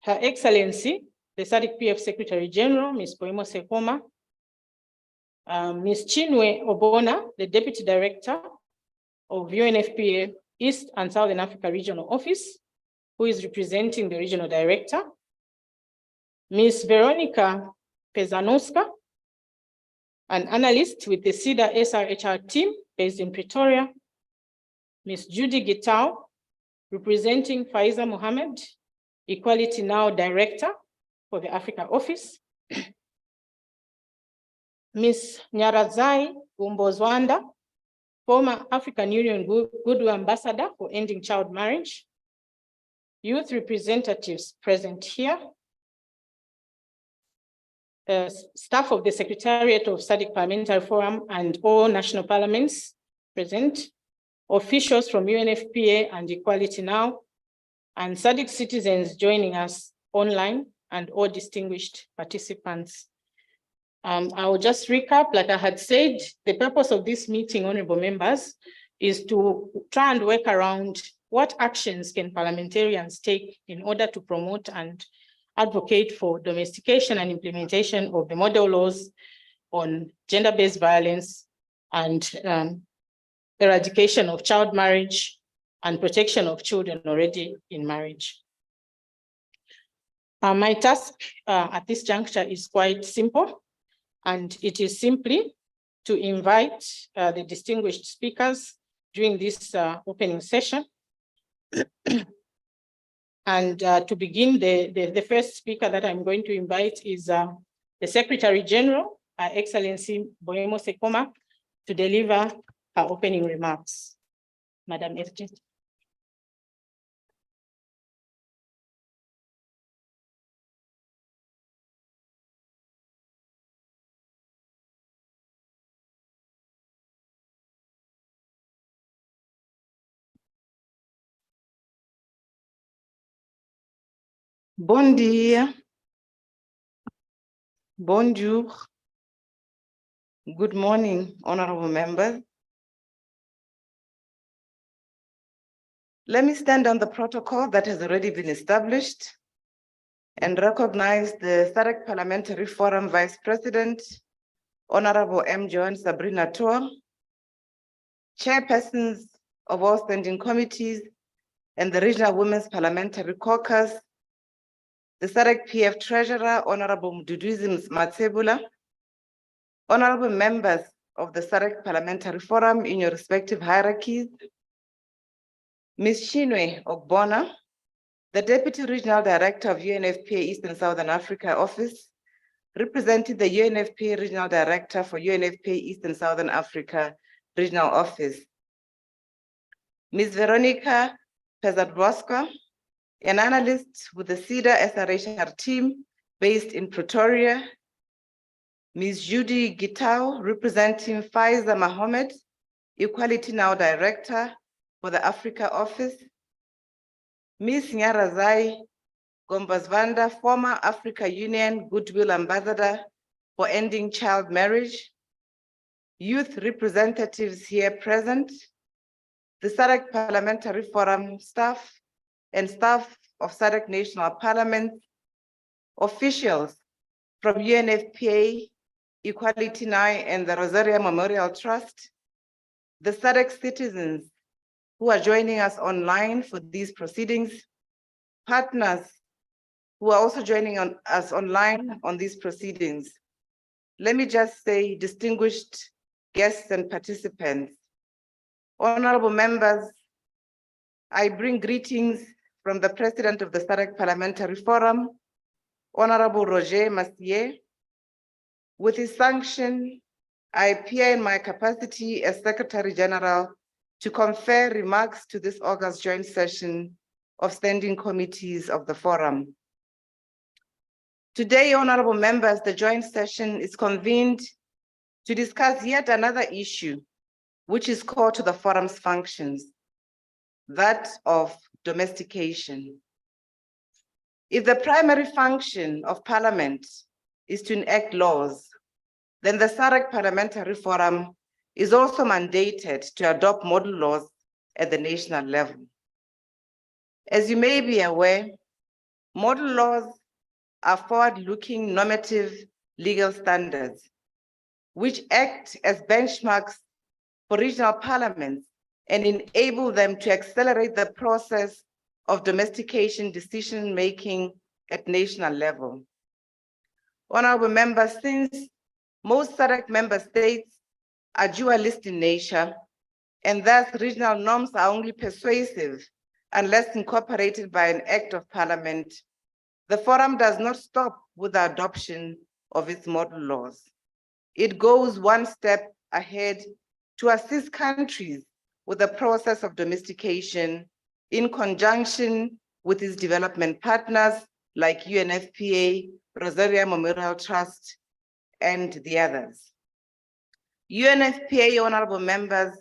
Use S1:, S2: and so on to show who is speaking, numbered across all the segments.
S1: Her Excellency, the SADC-PF Secretary General, Ms. Boemo Sekoma, Ms. Chinwe Obona, the Deputy Director of UNFPA East and Southern Africa Regional Office, who is representing the Regional Director, Ms. Veronica Pezanoska, an analyst with the CEDA SRHR team based in Pretoria, Ms. Judy Gitau, representing Faiza Mohammed, Equality Now Director for the Africa Office, Ms. Nyarazai Umbozwanda, former African Union Goodwill Ambassador for Ending Child Marriage, youth representatives present here, staff of the Secretariat of SADC Parliamentary Forum and all national parliaments present, officials from UNFPA and Equality Now, and SADC citizens joining us online, and all distinguished participants. I will just recap, like I had said, the purpose of this meeting, honorable members, is to try and work around what actions can parliamentarians take in order to promote and advocate for domestication and implementation of the model laws on gender-based violence and eradication of child marriage and protection of children already in marriage. My task at this juncture is quite simple, and it is simply to invite the distinguished speakers during this opening session. And to begin, the first speaker that I'm going to invite is the Secretary General, Her Excellency Boemo Sekoma, to deliver her opening remarks. Madam FG. Bon dia, bonjour, good morning, honorable members. Let me stand on the protocol that has already been established and recognize the SADC Parliamentary Forum Vice President, Honorable M. Joan Sabrina Toa, chairpersons of all standing committees and the Regional Women's Parliamentary Caucus, the SADC-PF Treasurer, Honorable Mduduzi Matsebula, honorable members of the SADC Parliamentary Forum in your respective hierarchies, Ms. Chinwe Obona, the Deputy Regional Director of UNFPA East and Southern Africa Office, representing the UNFPA Regional Director for UNFPA East and Southern Africa Regional Office, Ms. Veronica Pezanoska, an analyst with the CEDA SRHR team based in Pretoria, Ms. Judy Gitau, representing Faiza Mohammed, Equality Now Director for the Africa Office, Ms. Nyarazai Gombazvanda, former Africa Union Goodwill Ambassador for Ending Child Marriage, youth representatives here present, the SADC Parliamentary Forum staff, and staff of SADC National Parliament, officials from UNFPA, Equality Now, and the Rosaria Memorial Trust, the SADC citizens who are joining us online for these proceedings, partners who are also joining us online on these proceedings. Let me just say, distinguished guests and participants, honorable members, I bring greetings from the President of the SADC Parliamentary Forum, Honorable Roger Massier. With his sanction, I appear in my capacity as Secretary General to confer remarks to this August joint session of standing committees of the Forum. Today, honorable members, the joint session is convened to discuss yet another issue which is core to the Forum's functions, that of domestication. If the primary function of Parliament is to enact laws, then the SADC Parliamentary Forum is also mandated to adopt model laws at the national level. As you may be aware, Model laws are forward-looking normative legal standards, which act as benchmarks for regional parliaments and enable them to accelerate the process of domestication decision-making at national level. Honorable members, since most SADC member states are dualist in nature, and thus regional norms are only persuasive unless incorporated by an act of parliament, the forum does not stop with the adoption of its model laws. It goes one step ahead to assist countries with the process of domestication in conjunction with its development partners like UNFPA, Rosaria Memorial Trust, and the others. UNFPA, honorable members,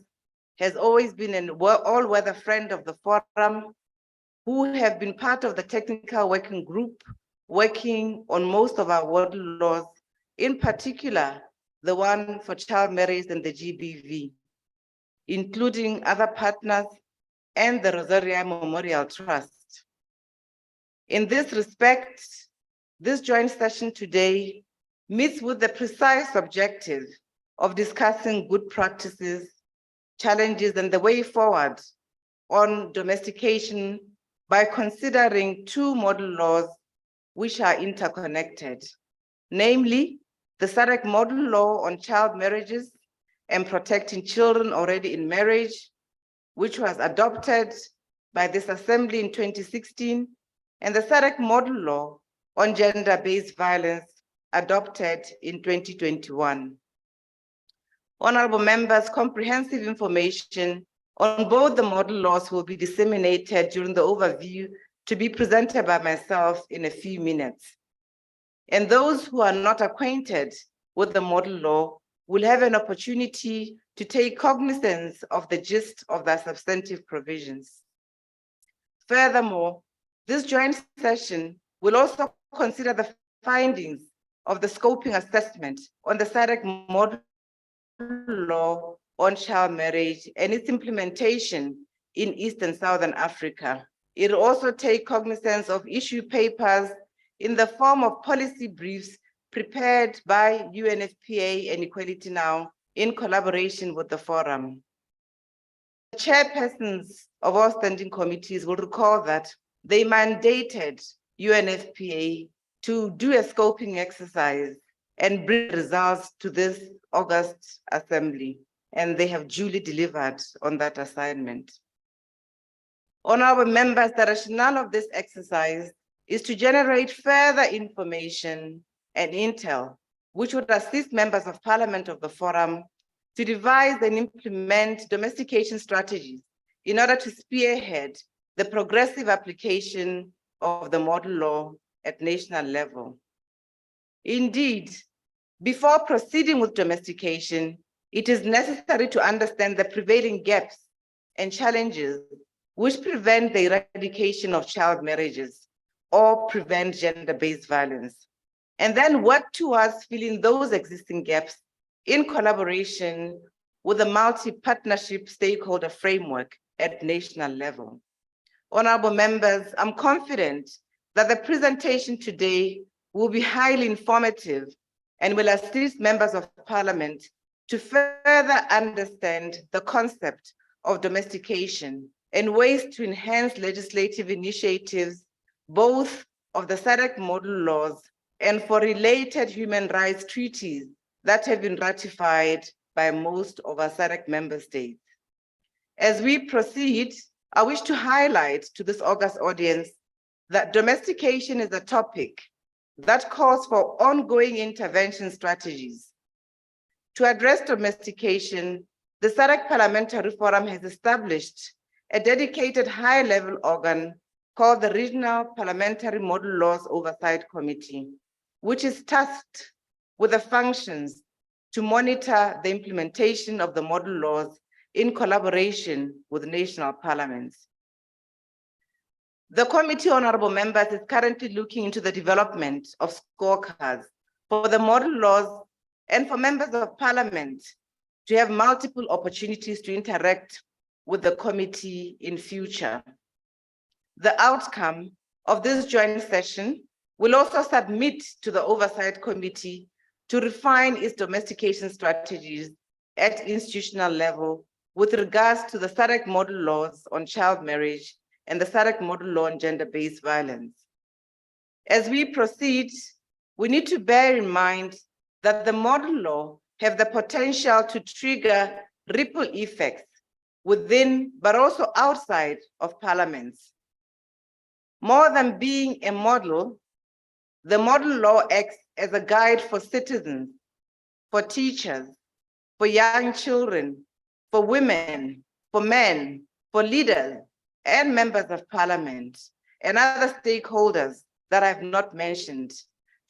S1: has always been an all-weather friend of the forum, who have been part of the technical working group working on most of our model laws, in particular, the one for child marriage and the GBV, including other partners and the Rosaria Memorial Trust. In this respect, this joint session today meets with the precise objective of discussing good practices, challenges, and the way forward on domestication by considering two model laws which are interconnected, namely the SADC model law on child marriages and protecting children already in marriage, which was adopted by this assembly in 2016, and the SADC model law on gender-based violence adopted in 2021. Honorable members, comprehensive information on both the model laws will be disseminated during the overview to be presented by myself in a few minutes. And those who are not acquainted with the model law will have an opportunity to take cognizance of the gist of the substantive provisions. Furthermore, this joint session will also consider the findings of the scoping assessment on the SADC model law on child marriage and its implementation in East and Southern Africa. It will also take cognizance of issue papers in the form of policy briefs prepared by UNFPA and Equality Now in collaboration with the forum. The chairpersons of our standing committees will recall that they mandated UNFPA to do a scoping exercise and bring results to this August assembly, and they have duly delivered on that assignment. Honorable members, the rationale of this exercise is to generate further information and intel, which would assist members of parliament of the forum to devise and implement domestication strategies in order to spearhead the progressive application of the model law at national level. Indeed, before proceeding with domestication, it is necessary to understand the prevailing gaps and challenges which prevent the eradication of child marriages or prevent gender-based violence, and then work towards filling those existing gaps in collaboration with a multi-partnership stakeholder framework at national level. Honorable members, I'm confident that the presentation today will be highly informative and will assist members of parliament to further understand the concept of domestication and ways to enhance legislative initiatives, both of the SADC model laws and for related human rights treaties that have been ratified by most of our SADC member states. As we proceed, I wish to highlight to this august audience that domestication is a topic that calls for ongoing intervention strategies. To address domestication, the SADC Parliamentary Forum has established a dedicated high-level organ called the Regional Parliamentary Model Laws Oversight Committee, which is tasked with the functions to monitor the implementation of the model laws in collaboration with national parliaments. The committee, honorable members, is currently looking into the development of scorecards for the model laws and for members of parliament to have multiple opportunities to interact with the committee in future. The outcome of this joint session will also submit to the Oversight Committee to refine its domestication strategies at institutional level with regards to the SADC model laws on child marriage and the SADC model law on gender-based violence. As we proceed, we need to bear in mind that the model law have the potential to trigger ripple effects within, but also outside of parliaments. More than being a model, the model law acts as a guide for citizens, for teachers, for young children, for women, for men, for leaders, and members of parliament, and other stakeholders that I've not mentioned,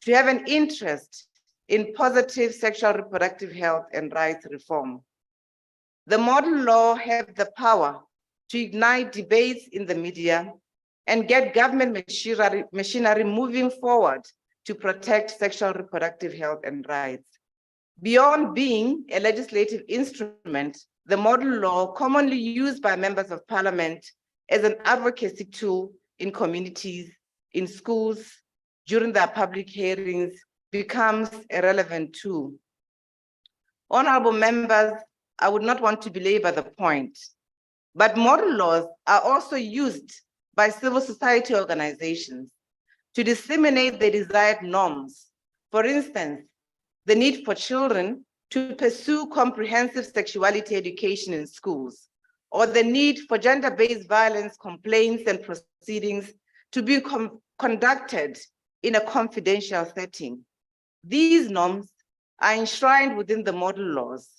S1: to have an interest in positive sexual reproductive health and rights reform. The model law have the power to ignite debates in the media and get government machinery moving forward to protect sexual reproductive health and rights. Beyond being a legislative instrument, the model law, commonly used by members of parliament as an advocacy tool in communities, in schools, during their public hearings, becomes a relevant tool. Honorable members, I would not want to belabor the point, but model laws are also used by civil society organizations to disseminate the desired norms. For instance, the need for children to pursue comprehensive sexuality education in schools, or the need for gender-based violence complaints and proceedings to be conducted in a confidential setting. These norms are enshrined within the model laws.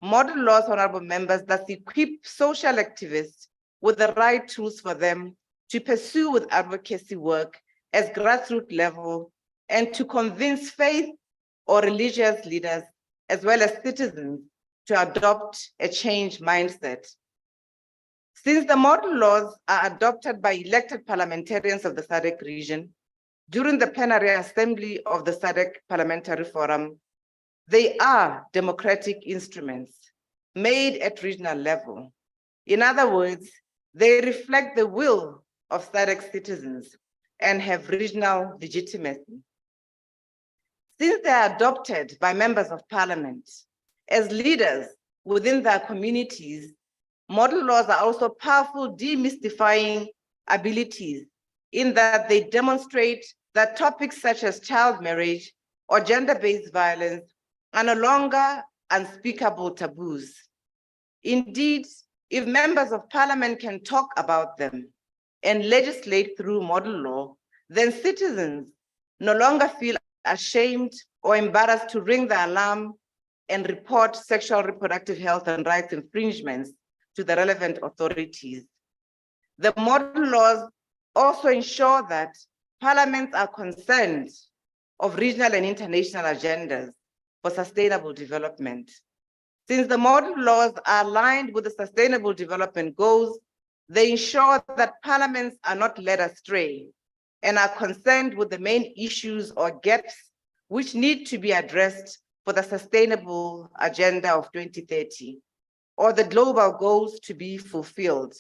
S1: Model laws, honorable members, that equip social activists with the right tools for them to pursue with advocacy work at grassroots level and to convince faith or religious leaders, as well as citizens, to adopt a changed mindset. Since the model laws are adopted by elected parliamentarians of the SADC region during the plenary assembly of the SADC Parliamentary Forum, they are democratic instruments made at regional level. In other words, they reflect the will of SADC citizens and have regional legitimacy. Since they are adopted by members of parliament as leaders within their communities, model laws are also powerful demystifying abilities in that they demonstrate that topics such as child marriage or gender-based violence are no longer unspeakable taboos. Indeed, if members of parliament can talk about them and legislate through model law, then citizens no longer feel ashamed or embarrassed to ring the alarm and report sexual reproductive health and rights infringements to the relevant authorities. The model laws also ensure that parliaments are concerned of regional and international agendas for sustainable development. Since the model laws are aligned with the Sustainable Development Goals, they ensure that parliaments are not led astray and are concerned with the main issues or gaps which need to be addressed for the Sustainable Agenda of 2030, or the global goals to be fulfilled.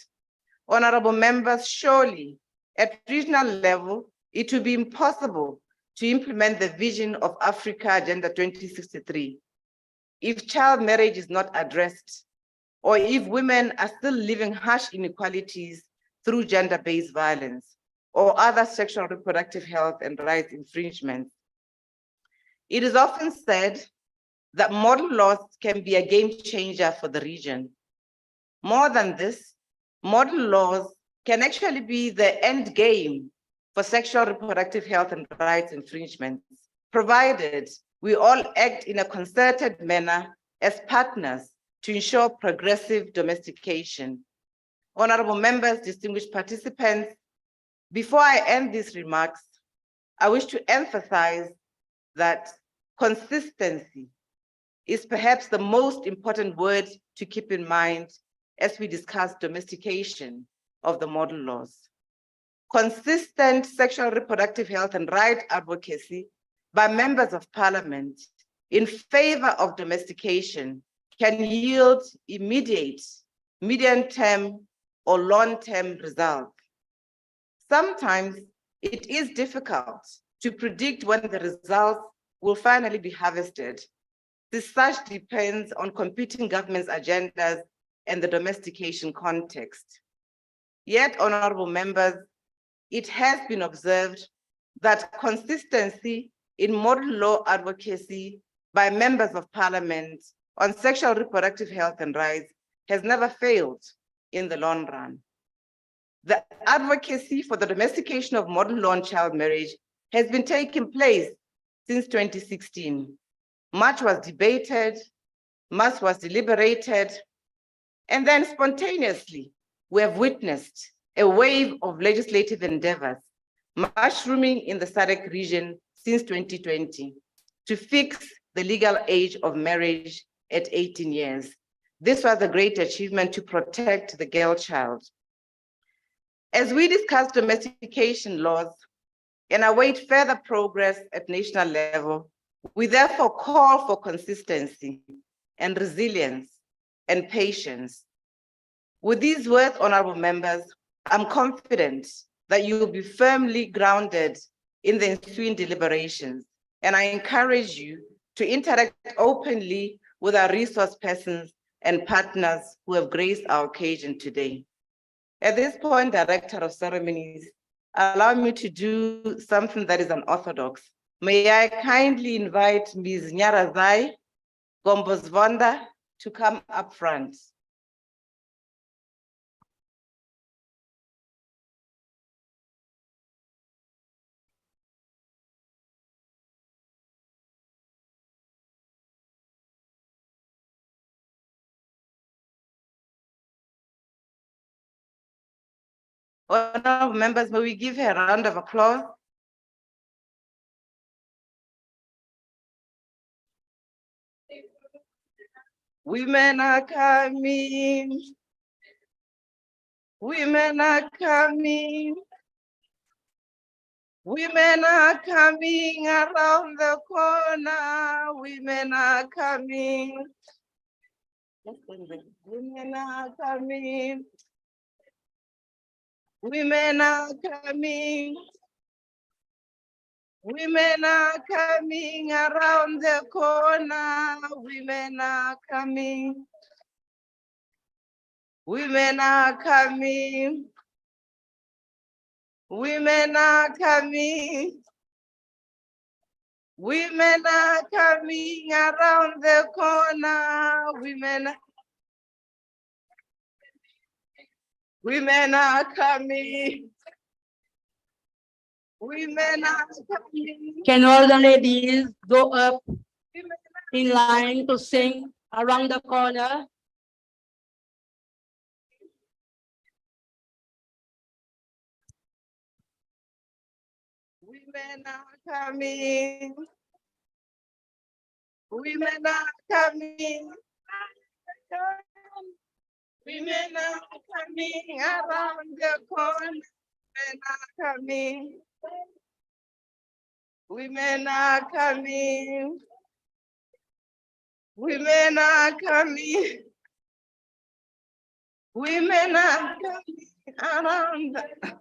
S1: Honorable members, surely at regional level, it will be impossible to implement the vision of Africa Agenda 2063 if child marriage is not addressed, or if women are still living harsh inequalities through gender-based violence or other sexual reproductive health and rights infringements. It is often said that model laws can be a game changer for the region. More than this, model laws can actually be the end game for sexual reproductive health and rights infringements, provided we all act in a concerted manner as partners to ensure progressive domestication. Honorable members, distinguished participants, before I end these remarks, I wish to emphasize that consistency is perhaps the most important word to keep in mind as we discuss domestication of the model laws. Consistent sexual reproductive health and right advocacy by members of parliament in favor of domestication can yield immediate, medium-term, or long-term results. Sometimes It is difficult to predict when the results will finally be harvested. This such depends on competing governments' agendas and the domestication context. Yet, honorable members, it has been observed that consistency in model law advocacy by members of parliament on sexual reproductive health and rights has never failed in the long run. The advocacy for the domestication of modern law on child marriage has been taking place since 2016. Much was debated, much was deliberated, and then spontaneously, we have witnessed a wave of legislative endeavors mushrooming in the SADC region since 2020 to fix the legal age of marriage at 18 years. This was a great achievement to protect the girl child. As we discuss domestication laws and await further progress at national level, we therefore call for consistency and resilience and patience. With these words, honorable members, I'm confident that you will be firmly grounded in the ensuing deliberations, and I encourage you to interact openly with our resource persons and partners who have graced our occasion today. At this point, Director of Ceremonies, allow me to do something that is unorthodox. May I kindly invite Ms. Nyarazai Gombosvonda to come up front. Honorable members, may we give her a round of applause? Women are coming. Women are coming. Women are coming around the corner. Women are coming. Women are coming. Women are coming. Women are coming around the corner. Women are coming. Women are coming. Women are coming. Women are coming around the corner. Women are coming. Women are coming.
S2: Can all the ladies go up in line to sing around the corner?
S1: Women are coming. Women are coming. Women are coming around the corner. Women are coming. Women are coming. Women are coming. Women are coming around the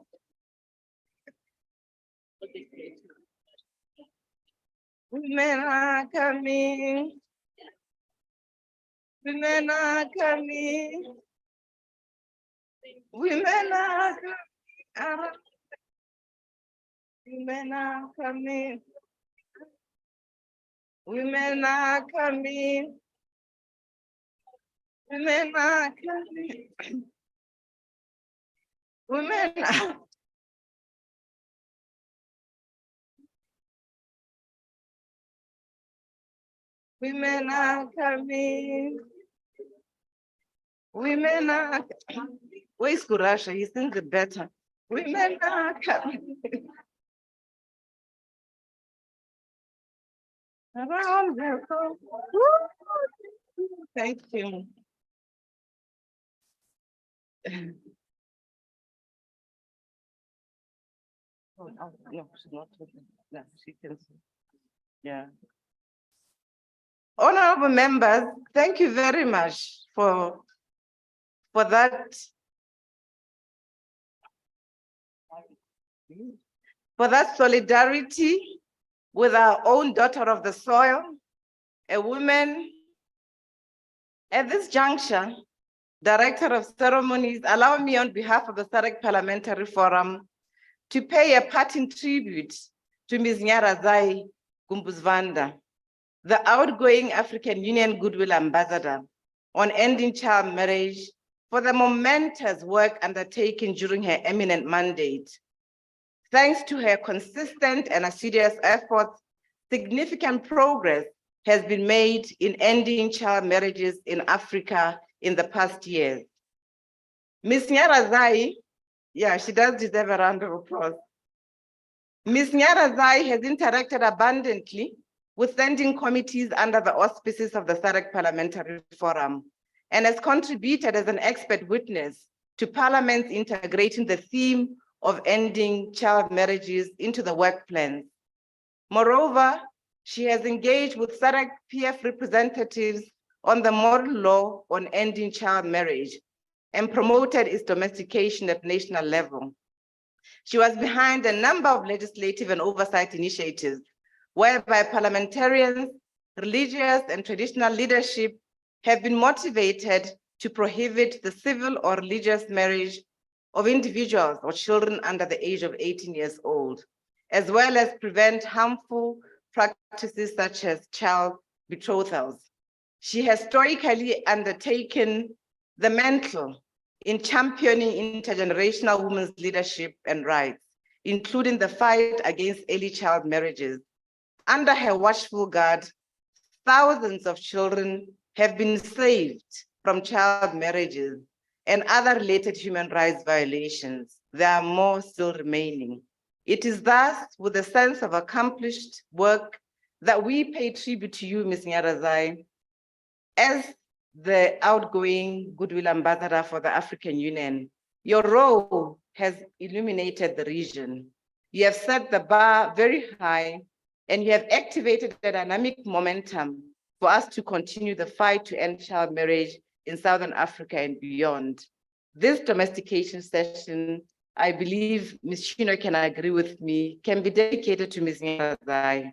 S1: women are coming. Women are coming. Women are coming. Women are coming. Women are coming. Women are coming. Women are. Women are coming. Women are. Where's Kurasha? He sings it better. Women are coming. Around the corner. Thank you. Oh, no, she's not talking. No, she can see. Yeah. Honorable members, thank you very much for that for that solidarity with our own daughter of the soil, a woman. At this juncture, Director of Ceremonies, allow me on behalf of the SADC Parliamentary Forum to pay a parting tribute to Ms. Nyarazai Gumbuzvanda, the outgoing African Union Goodwill Ambassador on ending child marriage, for the momentous work undertaken during her eminent mandate. Thanks to her consistent and assiduous efforts, significant progress has been made in ending child marriages in Africa in the past years. Ms. Nyarazai, yeah, she does deserve a round of applause. Ms. Nyarazai has interacted abundantly with standing committees under the auspices of the SADC Parliamentary Forum and has contributed as an expert witness to Parliament's integrating the theme of ending child marriages into the work plans. Moreover, she has engaged with SADC PF representatives on the model law on ending child marriage and promoted its domestication at national level. She was behind a number of legislative and oversight initiatives whereby parliamentarians, religious and traditional leadership have been motivated to prohibit the civil or religious marriage of individuals or children under the age of 18 years old, as well as prevent harmful practices such as child betrothals. She has stoically undertaken the mantle in championing intergenerational women's leadership and rights, including the fight against early child marriages. Under her watchful guard, thousands of children have been saved from child marriages and other related human rights violations. There are more still remaining. It is thus with a sense of accomplished work that we pay tribute to you, Ms. Nyarazai, as the outgoing Goodwill Ambassador for the African Union. Your role has illuminated the region. You have set the bar very high and you have activated a dynamic momentum for us to continue the fight to end child marriage in Southern Africa and beyond. This domestication session, I believe Ms. Chino can agree with me, can be dedicated to Ms. Nyarazai.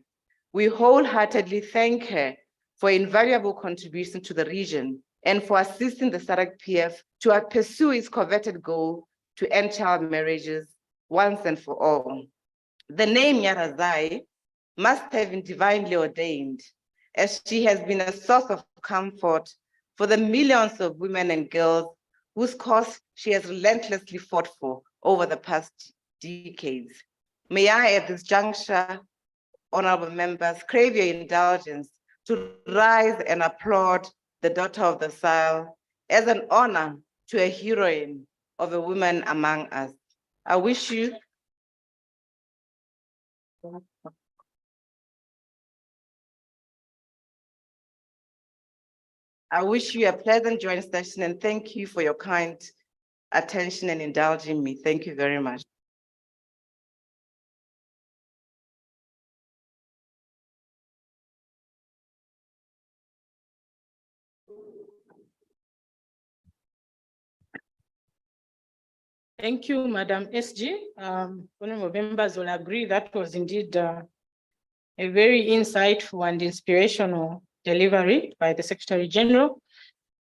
S1: We wholeheartedly thank her for invaluable contribution to the region and for assisting the SADC PF to pursue its coveted goal to end child marriages once and for all. The name Nyarazai must have been divinely ordained, as she has been a source of comfort for the millions of women and girls whose cause she has relentlessly fought for over the past decades. May I, at this juncture, honorable members, crave your indulgence to rise and applaud the daughter of the soil as an honor to a heroine of a woman among us. I wish you a pleasant joint session and thank you for your kind attention and indulging me. Thank you very much.
S2: Thank you, Madam SG. Honorable members will agree that was indeed a very insightful and inspirational delivery by the Secretary General,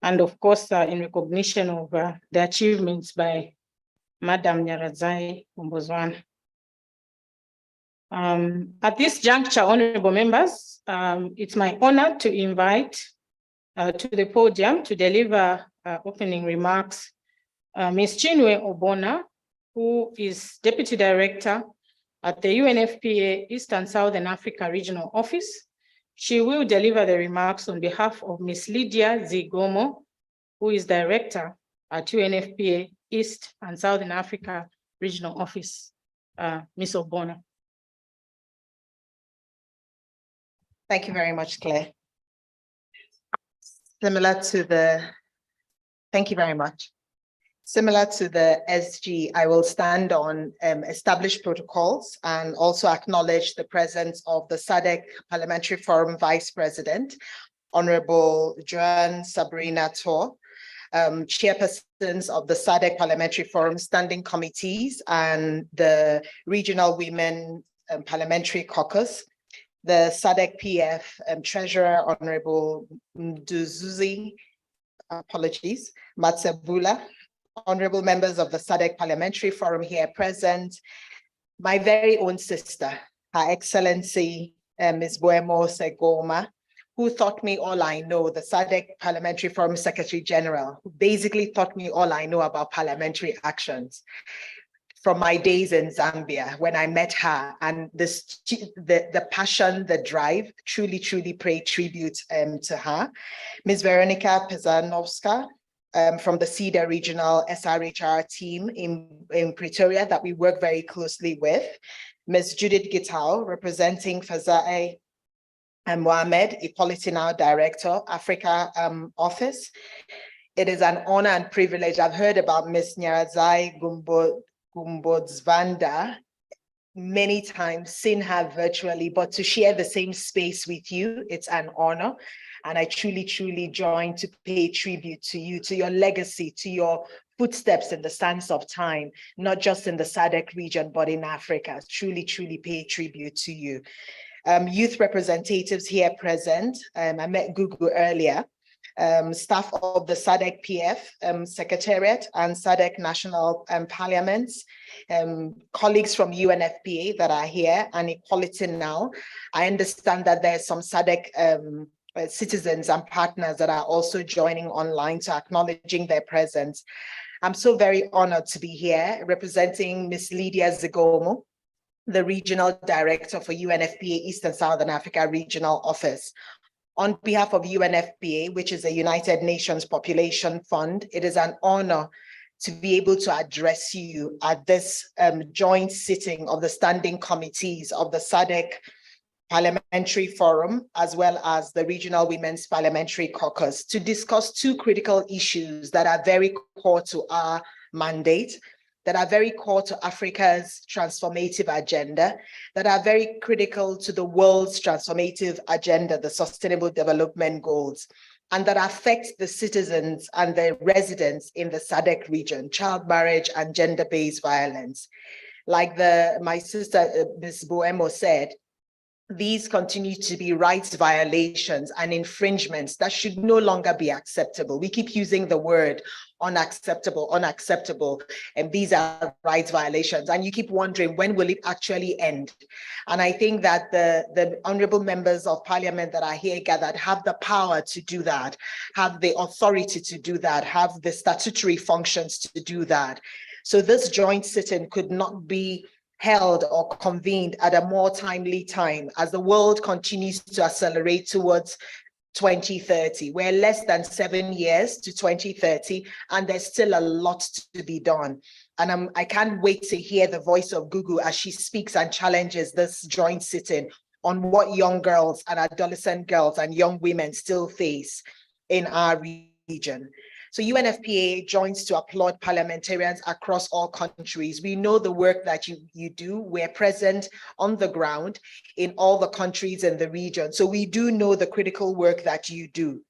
S2: and of course, in recognition of the achievements by Madam Nyarazai Gumbuzvanda. At this juncture, honorable members, it's my honor to invite to the podium to deliver opening remarks Ms. Chinwe Obona, who is Deputy Director at the UNFPA East and Southern Africa Regional Office. She will deliver the remarks on behalf of Ms. Lydia Zigomo, who is Director at UNFPA East and Southern Africa Regional Office. Ms. Obona.
S3: Thank you very much, Claire. Thank you very much. Similar to the SG, I will stand on established protocols and also acknowledge the presence of the SADC Parliamentary Forum Vice President, Honorable Joan Sabrina Tor, chairpersons of the SADC Parliamentary Forum standing committees and the Regional Women Parliamentary Caucus, the SADC PF Treasurer, Honorable Mduzuzi, apologies, Matsebula, honorable members of the SADC Parliamentary Forum here present, my very own sister, Her Excellency Ms. Boemo Segoma, who taught me all I know, the SADC Parliamentary Forum Secretary General, who basically taught me all I know about parliamentary actions from my days in Zambia when I met her, and the passion, the drive, truly pay tribute to her. Ms. Veronica Pezanovska from the CEDA Regional SRHR team in Pretoria that we work very closely with. Ms. Judith Gitau representing Fazae Mohamed, Equality Now Director, Africa Office. It is an honor and privilege. I've heard about Ms. Nyarazai Gumbodzvanda many times, seen her virtually, but to share the same space with you, it's an honor. And I truly join to pay tribute to you, to your legacy, to your footsteps in the sands of time, not just in the SADC region, but in Africa. Truly pay tribute to you. Youth representatives here present. I met Gugu earlier. Staff of the SADC PF Secretariat and SADC National Parliaments, colleagues from UNFPA that are here, and Equality Now. I understand that there's some SADC citizens and partners that are also joining online, so acknowledging their presence. I'm so very honored to be here representing Ms. Lydia Zigomo, the Regional Director for UNFPA East and Southern Africa Regional Office. On behalf of UNFPA, which is a United Nations Population Fund, it is an honor to be able to address you at this joint sitting of the standing committees of the SADC Parliamentary Forum, as well as the Regional Women's Parliamentary Caucus, to discuss two critical issues that are very core to our mandate, that are very core to Africa's transformative agenda, that are very critical to the world's transformative agenda, the Sustainable Development Goals, and that affect the citizens and the residents in the SADC region, child marriage and gender-based violence. Like my sister, Ms. Boemo said, these continue to be rights violations and infringements that should no longer be acceptable. We keep using the word unacceptable, and these are rights violations. And you keep wondering, when will it actually end? And I think that the honorable members of parliament that are here gathered have the power to do that, have the authority to do that, have the statutory functions to do that. So this joint sitting could not be held or convened at a more timely time as the world continues to accelerate towards 2030. We're less than 7 years to 2030, and there's still a lot to be done. And I can't wait to hear the voice of Gugu as she speaks and challenges this joint sitting on what young girls and adolescent girls and young women still face in our region. So UNFPA joins to applaud parliamentarians across all countries. We know the work that you do. We're present on the ground in all the countries in the region. So we do know the critical work that you do.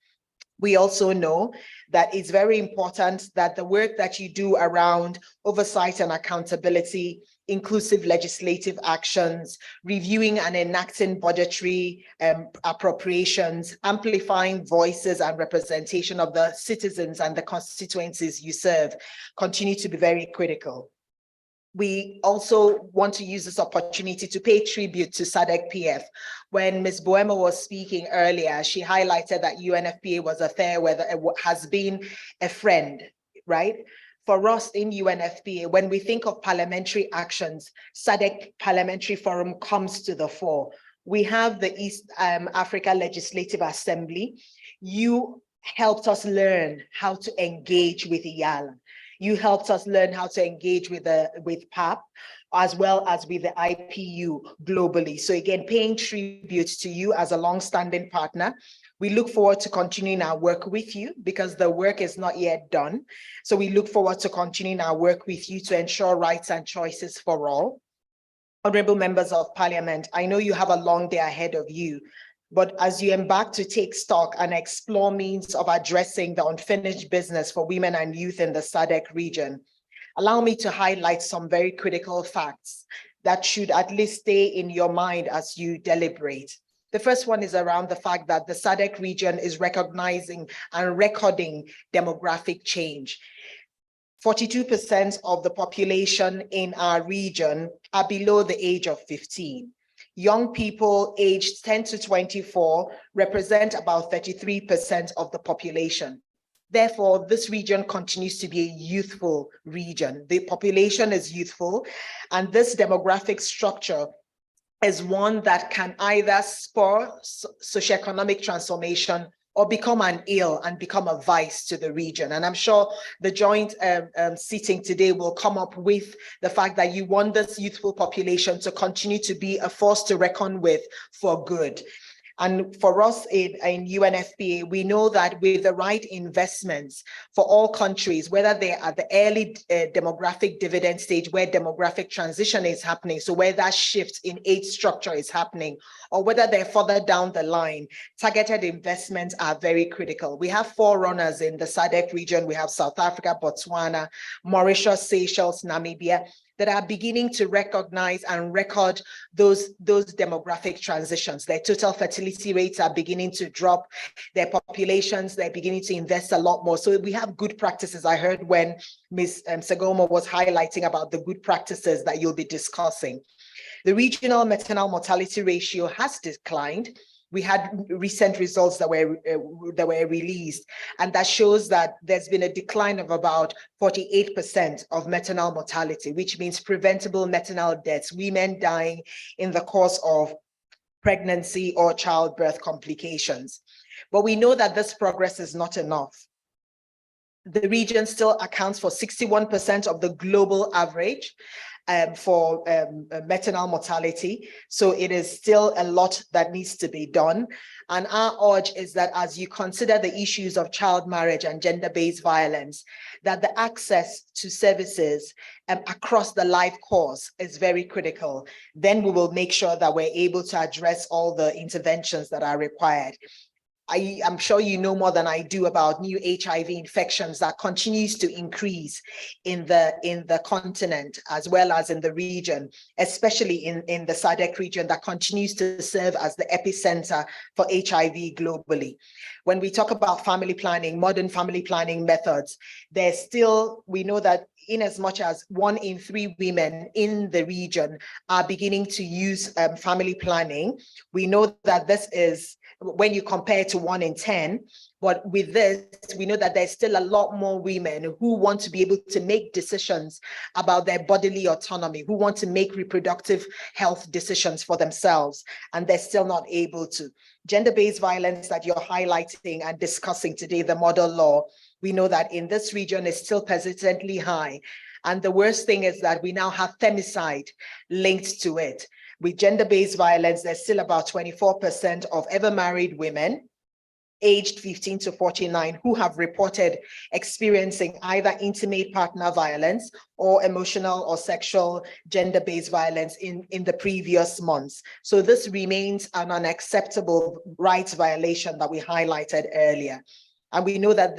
S3: We also know that it's very important that the work that you do around oversight and accountability, inclusive legislative actions, reviewing and enacting budgetary appropriations, amplifying voices and representation of the citizens and the constituencies you serve continue to be very critical. We also want to use this opportunity to pay tribute to SADC PF. When Ms. Boemo was speaking earlier, she highlighted that UNFPA was a fair weather, has been a friend, right? For us in UNFPA, when we think of parliamentary actions, SADC Parliamentary Forum comes to the fore. We have the East Africa Legislative Assembly. You helped us learn how to engage with IALA. You helped us learn how to engage with PAP, as well as with the IPU globally. So again, paying tribute to you as a long-standing partner. We look forward to continuing our work with you because the work is not yet done. So we look forward to continuing our work with you to ensure rights and choices for all. Honorable members of parliament, I know you have a long day ahead of you. But as you embark to take stock and explore means of addressing the unfinished business for women and youth in the SADC region, allow me to highlight some very critical facts that should at least stay in your mind as you deliberate. The first one is around the fact that the SADC region is recognizing and recording demographic change. 42% of the population in our region are below the age of 15. Young people aged 10 to 24 represent about 33% of the population. Therefore, this region continues to be a youthful region. The population is youthful, and this demographic structure is one that can either spur socioeconomic transformation or become an ill and become a vice to the region. And I'm sure the joint sitting today will come up with the fact that you want this youthful population to continue to be a force to reckon with for good. And for us in UNFPA, we know that with the right investments for all countries, whether they are at the early demographic dividend stage where demographic transition is happening, so where that shift in age structure is happening, or whether they're further down the line, targeted investments are very critical. We have forerunners in the SADC region. We have South Africa, Botswana, Mauritius, Seychelles, Namibia, that are beginning to recognize and record those demographic transitions. Their total fertility rates are beginning to drop. Their populations, they're beginning to invest a lot more. So we have good practices. I heard when Ms. Segomo was highlighting about the good practices that you'll be discussing. The regional maternal mortality ratio has declined. We had recent results that were released, and that shows that there's been a decline of about 48% of maternal mortality, which means preventable maternal deaths, women dying in the course of pregnancy or childbirth complications. But we know that this progress is not enough. The region still accounts for 61% of the global average for maternal mortality. So it is still a lot that needs to be done. And our urge is that as you consider the issues of child marriage and gender-based violence, that the access to services across the life course is very critical. Then we will make sure that we're able to address all the interventions that are required. I'm sure you know more than I do about new HIV infections that continues to increase in the continent as well as in the region, especially in the SADC region that continues to serve as the epicenter for HIV globally. When we talk about family planning, modern family planning methods, there's still, we know that in as much as 1 in 3 women in the region are beginning to use family planning. We know that this is, when you compare to 1 in 10, but with this, we know that there's still a lot more women who want to be able to make decisions about their bodily autonomy, who want to make reproductive health decisions for themselves, and they're still not able to. Gender-based violence that you're highlighting and discussing today, the model law, we know that in this region is still persistently high. And the worst thing is that we now have femicide linked to it. With gender-based violence, there's still about 24% of ever married women aged 15 to 49 who have reported experiencing either intimate partner violence or emotional or sexual gender-based violence in the previous months. So this remains an unacceptable rights violation that we highlighted earlier. And we know that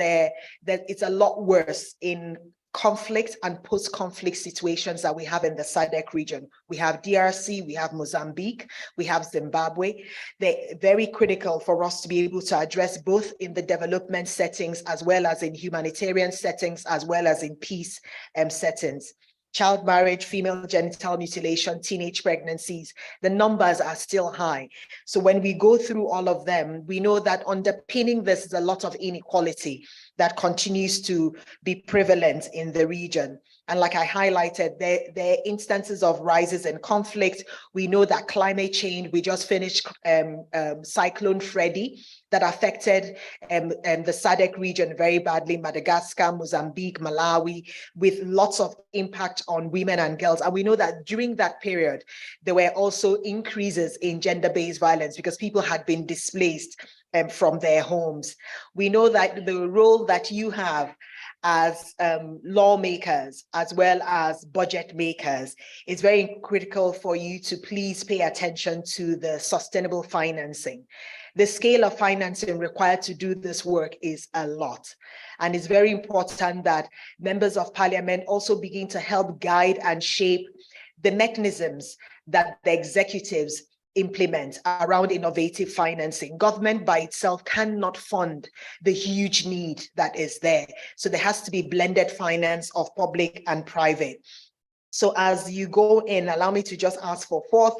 S3: it's a lot worse in conflict and post-conflict situations that we have in the SADC region. We have DRC, we have Mozambique, we have Zimbabwe. They're very critical for us to be able to address both in the development settings as well as in humanitarian settings, as well as in peace settings. Child marriage, female genital mutilation, teenage pregnancies, the numbers are still high. So when we go through all of them, we know that underpinning this is a lot of inequality that continues to be prevalent in the region. And like I highlighted, there are instances of rises in conflict. We know that climate change, we just finished Cyclone Freddy that affected the SADC region very badly, Madagascar, Mozambique, Malawi, with lots of impact on women and girls. And we know that during that period, there were also increases in gender-based violence because people had been displaced from their homes. We know that the role that you have as lawmakers, as well as budget makers, it's very critical for you to please pay attention to the sustainable financing. The scale of financing required to do this work is a lot. And it's very important that members of parliament also begin to help guide and shape the mechanisms that the executives implement around innovative financing. Government by itself cannot fund the huge need that is there. So there has to be blended finance of public and private. So as you go in, allow me to just ask for four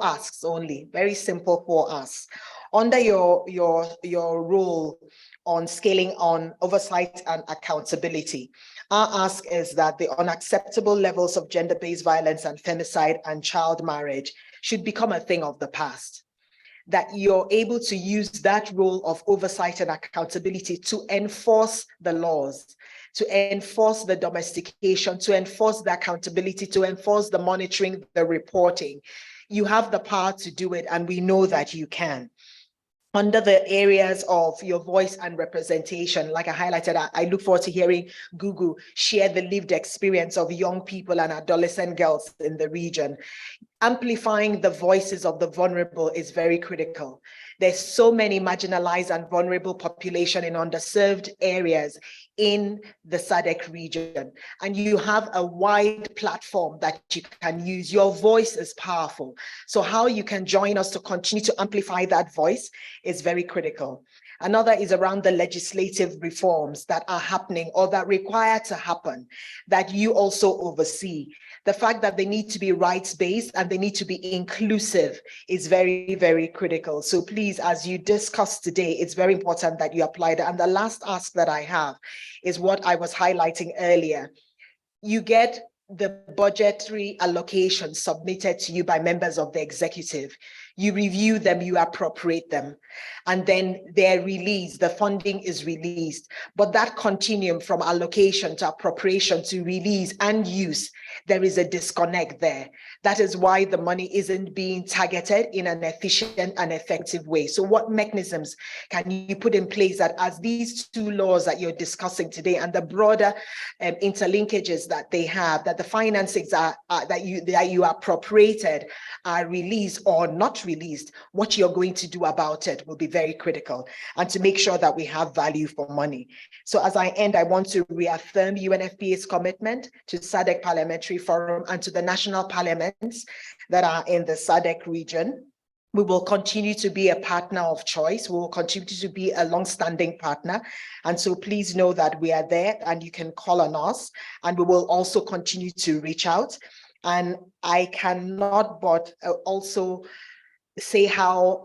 S3: asks only, very simple 4 asks. Under your role on scaling on oversight and accountability, our ask is that the unacceptable levels of gender-based violence and femicide and child marriage should become a thing of the past. That you're able to use that role of oversight and accountability to enforce the laws, to enforce the domestication, to enforce the accountability, to enforce the monitoring, the reporting. You have the power to do it, and we know that you can. Under the areas of your voice and representation, like I highlighted, I look forward to hearing Gugu share the lived experience of young people and adolescent girls in the region. Amplifying the voices of the vulnerable is very critical. There's so many marginalized and vulnerable population in underserved areas in the SADC region, and you have a wide platform that you can use. Your voice is powerful. So how you can join us to continue to amplify that voice is very critical. Another is around the legislative reforms that are happening or that require to happen, that you also oversee. The fact that they need to be rights-based and they need to be inclusive is very, very critical. So please, as you discuss today, it's very important that you apply that. And the last ask that I have is what I was highlighting earlier. You get the budgetary allocations submitted to you by members of the executive. You review them, you appropriate them, and then they're released, the funding is released. But that continuum from allocation to appropriation to release and use, there is a disconnect there. That is why the money isn't being targeted in an efficient and effective way. So what mechanisms can you put in place that as these 2 laws that you're discussing today and the broader interlinkages that they have, that the financings that you appropriated are released or not released, what you're going to do about it will be very critical, and to make sure that we have value for money. So as I end, I want to reaffirm UNFPA's commitment to SADC Parliamentary Forum and to the national parliaments that are in the SADC region. We will continue to be a partner of choice. We will continue to be a long-standing partner. And so please know that we are there and you can call on us, and we will also continue to reach out. And I cannot but also say how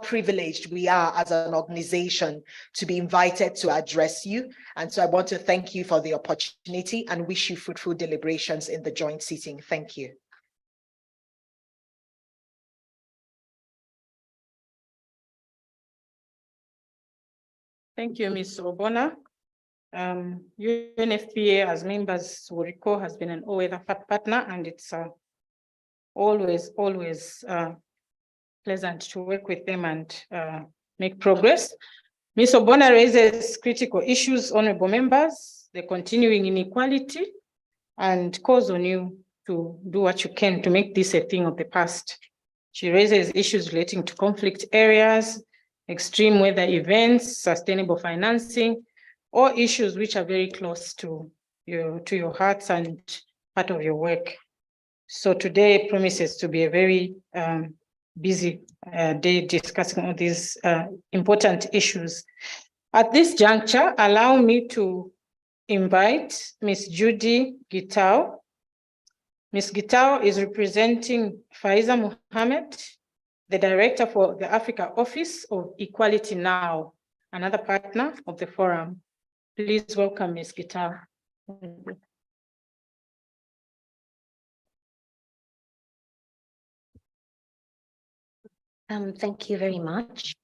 S3: privileged we are as an organization to be invited to address you. And so I want to thank you for the opportunity and wish you fruitful deliberations in the joint sitting. Thank you.
S2: Thank you, Ms. Obona. UNFPA, as members will recall, has been an all-weather partner, and it's always pleasant to work with them and make progress. Ms. Obona raises critical issues, honorable members, the continuing inequality, and calls on you to do what you can to make this a thing of the past. She raises issues relating to conflict areas, extreme weather events, sustainable financing, all issues which are very close to your hearts and part of your work. So today promises to be a very busy day discussing all these important issues. At this juncture, allow me to invite Ms. Judy Gitau. Ms. Gitau is representing Faiza Mohammed, the Director for the Africa Office of Equality Now, another partner of the forum. Please welcome Ms. Gitau.
S4: Thank you very much.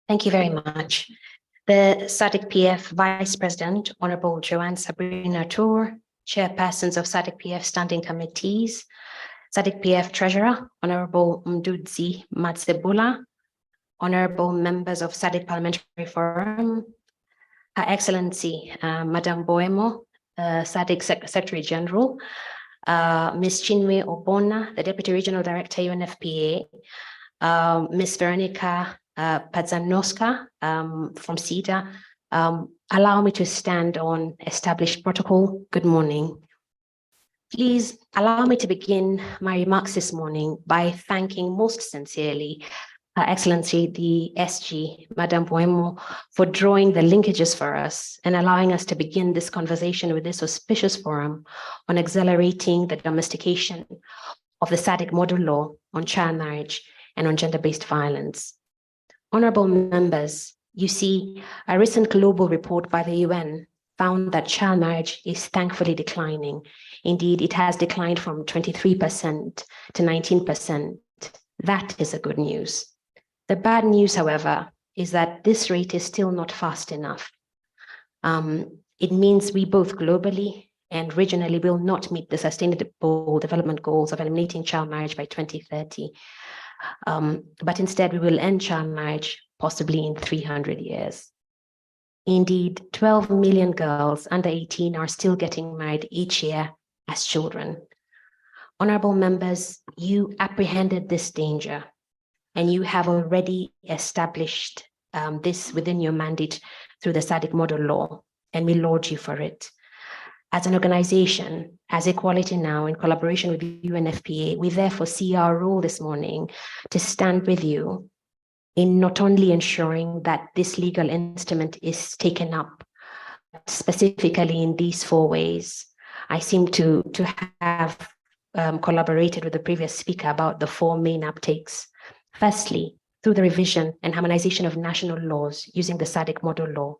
S4: Thank you very much. The SADC PF Vice President, Honorable Joanne Sabrina Tour, Chairpersons of SADC PF Standing Committees, SADC PF Treasurer, Honorable Mduzi Matsebula, honorable members of SADC Parliamentary Forum, Her Excellency, Madame Boemo, SADC Secretary General, Ms. Chinwe Obona, the Deputy Regional Director, UNFPA, Ms. Veronica Padzanowska from CEDA. Allow me to stand on established protocol. Good morning. Please allow me to begin my remarks this morning by thanking most sincerely Her Excellency, the SG, Madame Boemo, for drawing the linkages for us and allowing us to begin this conversation with this auspicious forum on accelerating the domestication of the SADC model law on child marriage and on gender-based violence. Honorable members, you see, a recent global report by the UN found that child marriage is thankfully declining. Indeed, it has declined from 23% to 19%. That is a good news. The bad news, however, is that this rate is still not fast enough. It means we both globally and regionally will not meet the Sustainable Development Goals of eliminating child marriage by 2030. But instead, we will end child marriage possibly in 300 years. Indeed, 12 million girls under 18 are still getting married each year as children. Honorable members, you apprehended this danger, and you have already established this within your mandate through the SADC model law, and we laud you for it. As an organization, as Equality Now, in collaboration with UNFPA, we therefore see our role this morning to stand with you in not only ensuring that this legal instrument is taken up, specifically in these 4 ways. I seem to have collaborated with the previous speaker about the 4 main uptakes. Firstly, through the revision and harmonization of national laws using the SADC model law,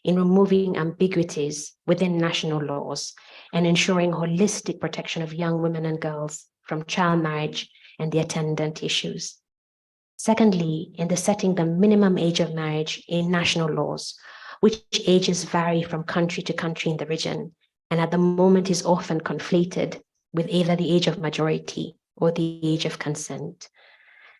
S4: in removing ambiguities within national laws and ensuring holistic protection of young women and girls from child marriage and the attendant issues. Secondly, in the setting the minimum age of marriage in national laws, which ages vary from country to country in the region, and at the moment is often conflated with either the age of majority or the age of consent.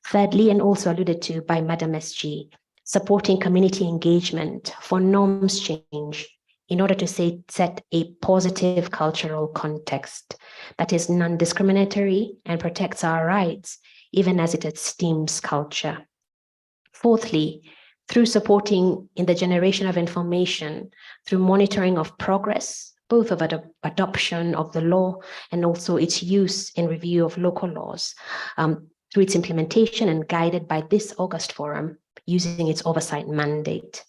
S4: Thirdly, and also alluded to by Madam SG, supporting community engagement for norms change in order to set a positive cultural context that is non-discriminatory and protects our rights, even as it esteems culture. Fourthly, through supporting in the generation of information, through monitoring of progress, both of adoption of the law and also its use in review of local laws, through its implementation and guided by this August forum, using its oversight mandate.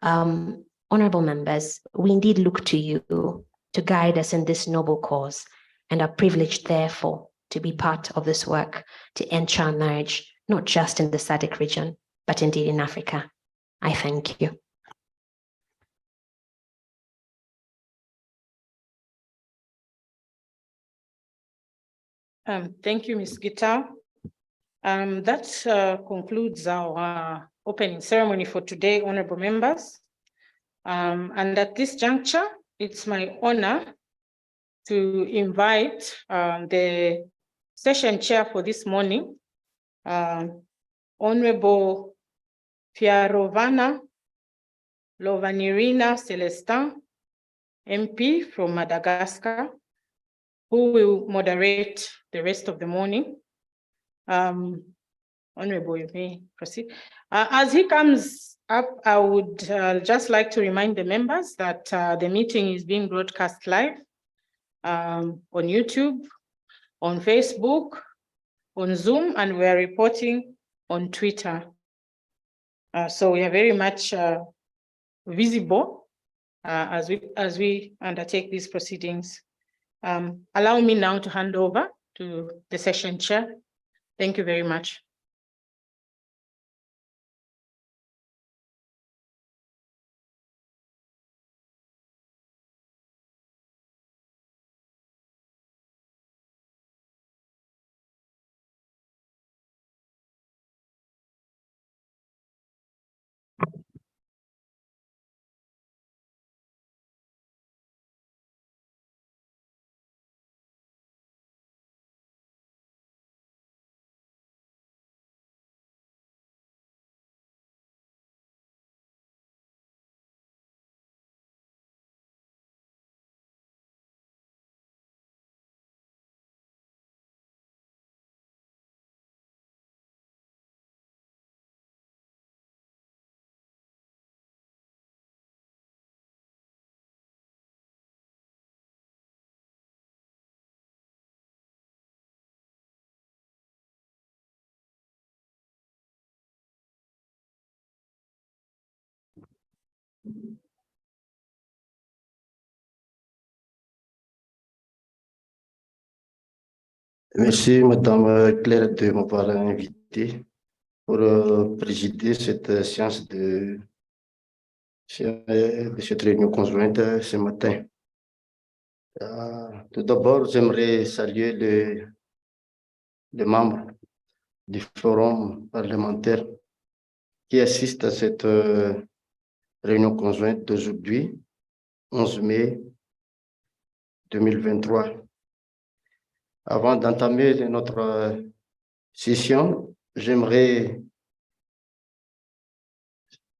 S4: Honorable members, we indeed look to you to guide us in this noble cause and are privileged, therefore, to be part of this work to end child marriage, not just in the SADC region, but indeed in Africa. I thank you.
S2: Thank you, Ms. Gita. That concludes our opening ceremony for today, honorable members. And at this juncture, it's my honor to invite the session chair for this morning, Honorable Fiarovana Lovanirina Celestin, MP from Madagascar, who will moderate the rest of the morning. Honorable, you may proceed. As he comes up, I would just like to remind the members that the meeting is being broadcast live on YouTube, on Facebook, on Zoom, and we are reporting on Twitter. So we are very much visible as we undertake these proceedings. Allow me now to hand over to the session chair. Thank you very much.
S5: Merci, Madame Claire, de m'avoir invité pour présider cette séance de cette réunion conjointe ce matin. Tout d'abord, j'aimerais saluer les membres du forum parlementaire qui assistent à cette réunion conjointe d'aujourd'hui, 11 mai 2023. Avant d'entamer notre session, j'aimerais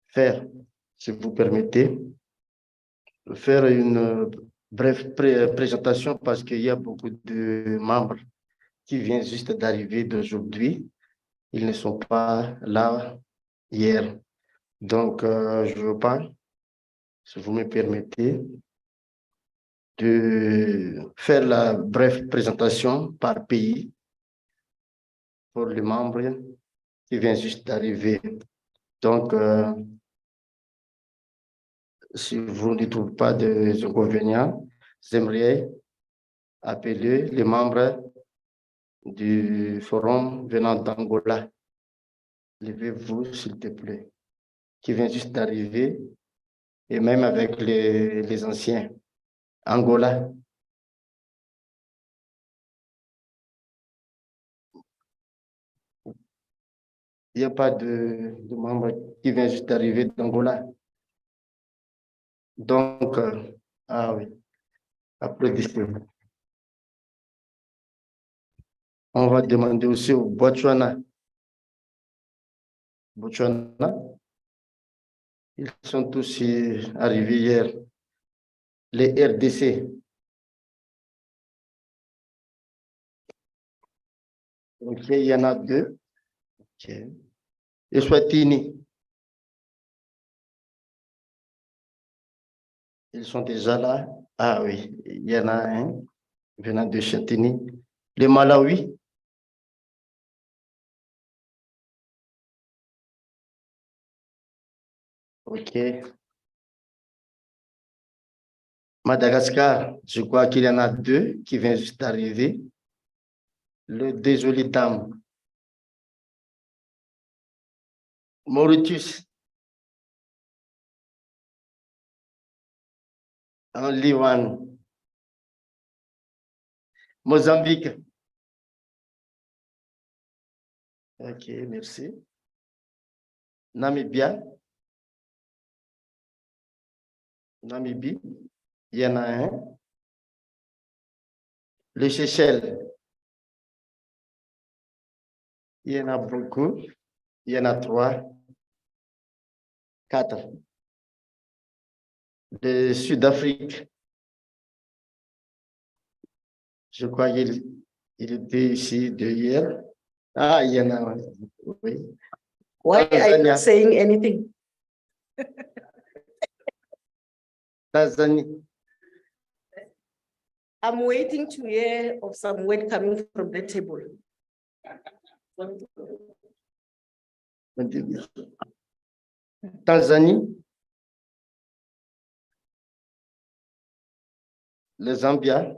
S5: faire, si vous permettez, faire une brève présentation parce qu'il y a beaucoup de membres qui viennent juste d'arriver d'aujourd'hui. Ils ne sont pas là hier. Donc, je veux pas, si vous me permettez, de faire la brève présentation par pays pour les membres qui viennent juste d'arriver. Donc, si vous ne trouvez pas d'inconvénients, j'aimerais appeler les membres du forum venant d'Angola. Levez-vous, s'il te plaît, qui vient juste d'arriver, et même avec les anciens. Angola. Il n'y a pas de membres qui vient juste d'arriver d'Angola. Donc, ah oui, applaudissez. On va demander aussi au Botswana. Botswana, ils sont tous arrivés hier. Les RDC. Ok, il y en a 2. Ok. Et Swatini. Ils sont déjà là. Ah oui, il y en a un venant de Châtini. Le Malawi. Ok. Madagascar, je crois qu'il y en a 2 qui viennent juste d'arriver. Le désolé dame. Mauritius. Only one. Mozambique. Ok, merci. Namibia. Namibie. Il y en a un. Les Seychelles. Il y en a beaucoup. Il y en a 3. 4. Le Sud-Afrique. Je crois qu'il était ici de hier. Ah, il y en a. Oui.
S6: Why are you not saying anything?
S5: Tanzanie.
S6: I'm waiting to hear of some word coming from the table.
S5: Tanzanie. Le Zambia.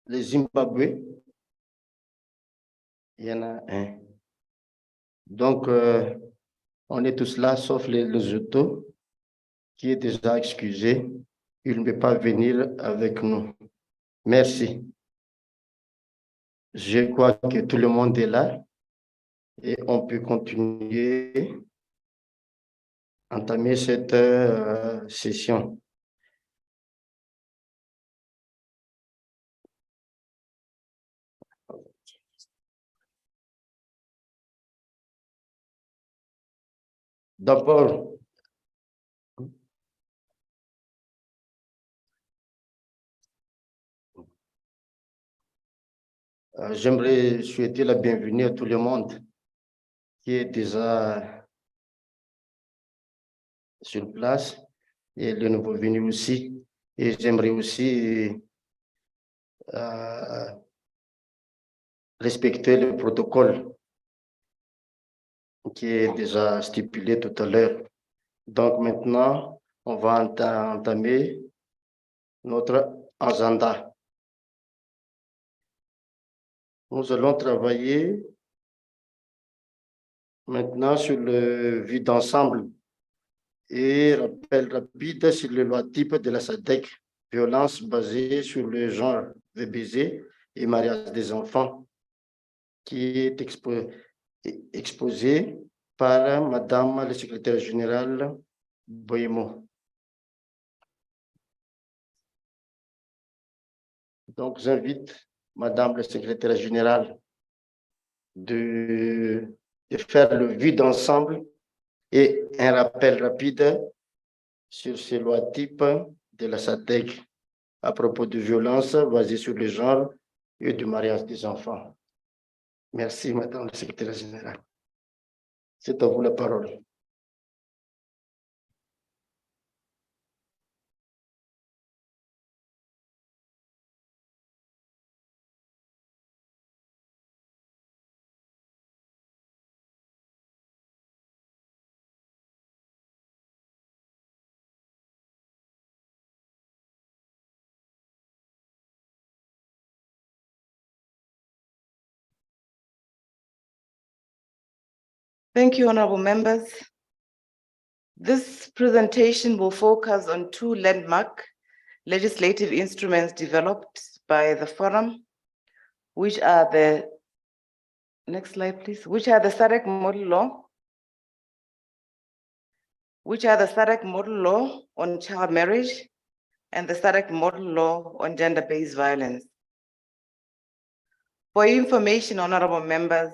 S5: Le Zimbabwe. Il y en a un. Donc, on est tous là, sauf les autos, qui est déjà excusé. Il ne peut pas venir avec nous. Merci. Je crois que tout le monde est là et on peut continuer à entamer cette session. D'abord, j'aimerais souhaiter la bienvenue à tout le monde qui est déjà sur place et les nouveaux venus aussi. Et j'aimerais aussi respecter le protocole qui est déjà stipulé tout à l'heure. Donc maintenant, on va entamer notre agenda. Nous allons travailler maintenant sur le vue d'ensemble et rappel rapide sur les lois types de la SADC, violence basée sur le genre VBZ et mariage des enfants, qui est exposé par Madame le secrétaire général Boyemo. Donc, j'invite Madame le secrétaire général de faire le vue d'ensemble et un rappel rapide sur ces lois types de la SADC à propos de violences basées sur le genre et du mariage des enfants. Merci, Madame le secrétaire général. C'est à vous la parole.
S1: Thank you, honorable members. This presentation will focus on two landmark legislative instruments developed by the forum, which are the, next slide, please, which are the SADC model law, on child marriage and the SADC model law on gender-based violence. For your information, honorable members,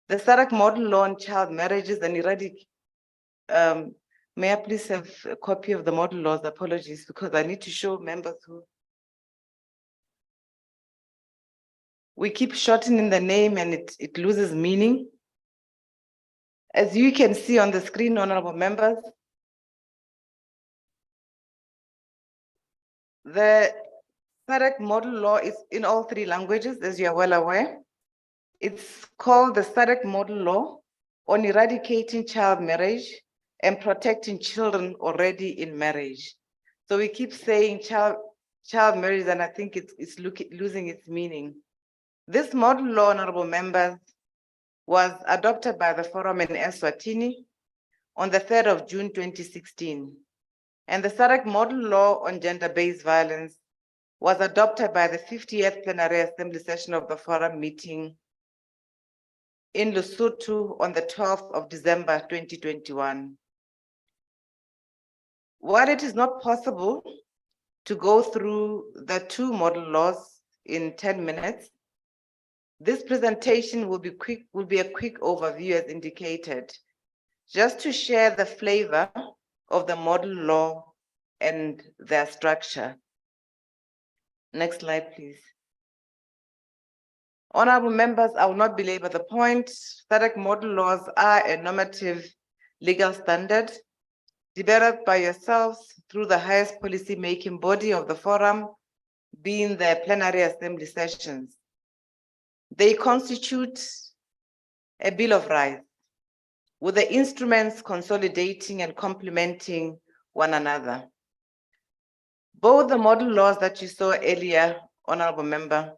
S1: the SADC model law on child marriages and may I please have a copy of the model laws? Apologies, because I need to show members who. We keep shortening the name and it loses meaning. As you can see on the screen, honorable members, the SADC model law is in all three languages, as you are well aware. It's called the SADC model law on eradicating child marriage and protecting children already in marriage. So we keep saying child marriage, and I think it's losing its meaning. This model law, honorable members, was adopted by the forum in Eswatini on the 3rd of June 2016. And the SADC model law on gender-based violence was adopted by the 50th plenary assembly session of the forum meeting in Lesotho on the 12th of December 2021. While it is not possible to go through the two model laws in 10 minutes, this presentation will be a quick overview as indicated, just to share the flavor of the model law and their structure. Next slide, please. Honorable members, I will not belabor the point. SADC model laws are a normative legal standard developed by yourselves through the highest policy-making body of the forum, being the plenary assembly sessions. They constitute a Bill of Rights, with the instruments consolidating and complementing one another. Both the model laws that you saw earlier, honorable member,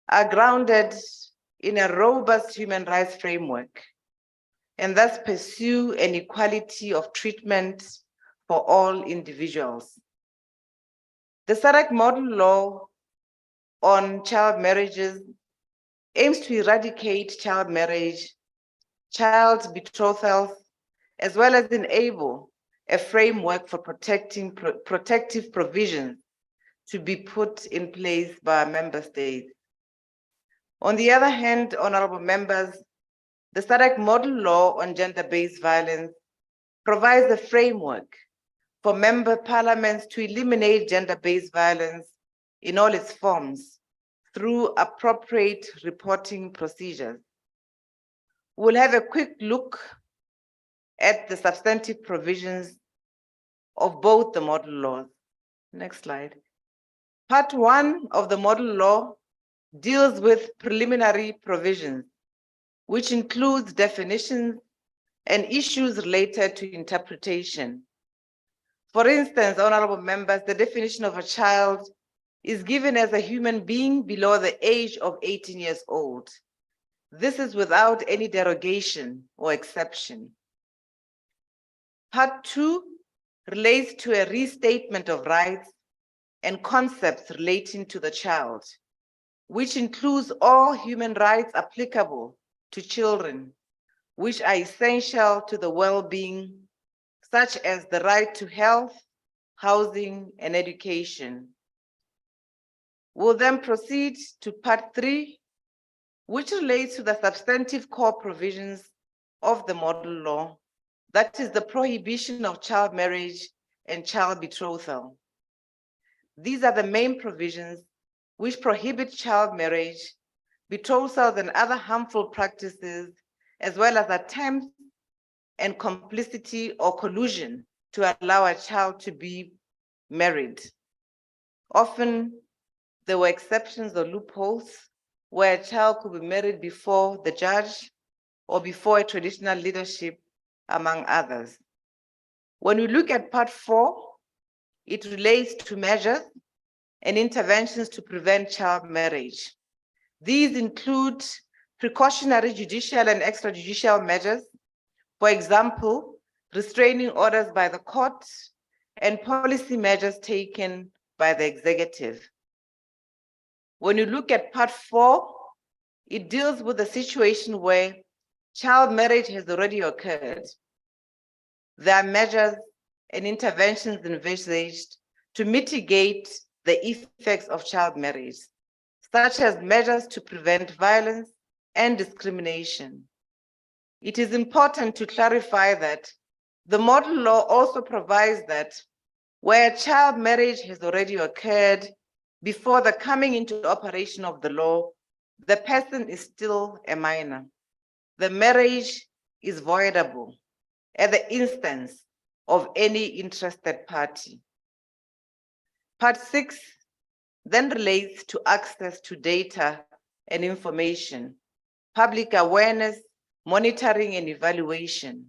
S1: are grounded in a robust human rights framework and thus pursue an equality of treatment for all individuals. The SADC model law on child marriages aims to eradicate child marriage, child betrothals, as well as enable a framework for protective provisions to be put in place by member states. On the other hand, honorable members, the SADC model law on gender-based violence provides a framework for member parliaments to eliminate gender-based violence in all its forms through appropriate reporting procedures. We'll have a quick look at the substantive provisions of both the model laws. Next slide. Part 1 of the model law deals with preliminary provisions, which includes definitions and issues related to interpretation. For instance, honorable members, the definition of a child is given as a human being below the age of 18 years old. This is without any derogation or exception. Part 2 relates to a restatement of rights and concepts relating to the child, which includes all human rights applicable to children, which are essential to the well-being, such as the right to health, housing, and education. We'll then proceed to part 3, which relates to the substantive core provisions of the model law, that is the prohibition of child marriage and child betrothal. These are the main provisions which prohibit child marriage, betrothal, and other harmful practices, as well as attempts and complicity or collusion to allow a child to be married. Often, there were exceptions or loopholes where a child could be married before the judge or before a traditional leadership, among others. When we look at part 4, it relates to measures and interventions to prevent child marriage. These include precautionary judicial and extrajudicial measures, for example, restraining orders by the court and policy measures taken by the executive. When you look at part 4, it deals with a situation where child marriage has already occurred. There are measures and interventions envisaged to mitigate the effects of child marriage, such as measures to prevent violence and discrimination. It is important to clarify that the model law also provides that where child marriage has already occurred before the coming into operation of the law, the person is still a minor. The marriage is voidable at the instance of any interested party. Part 6 then relates to access to data and information, public awareness, monitoring, and evaluation.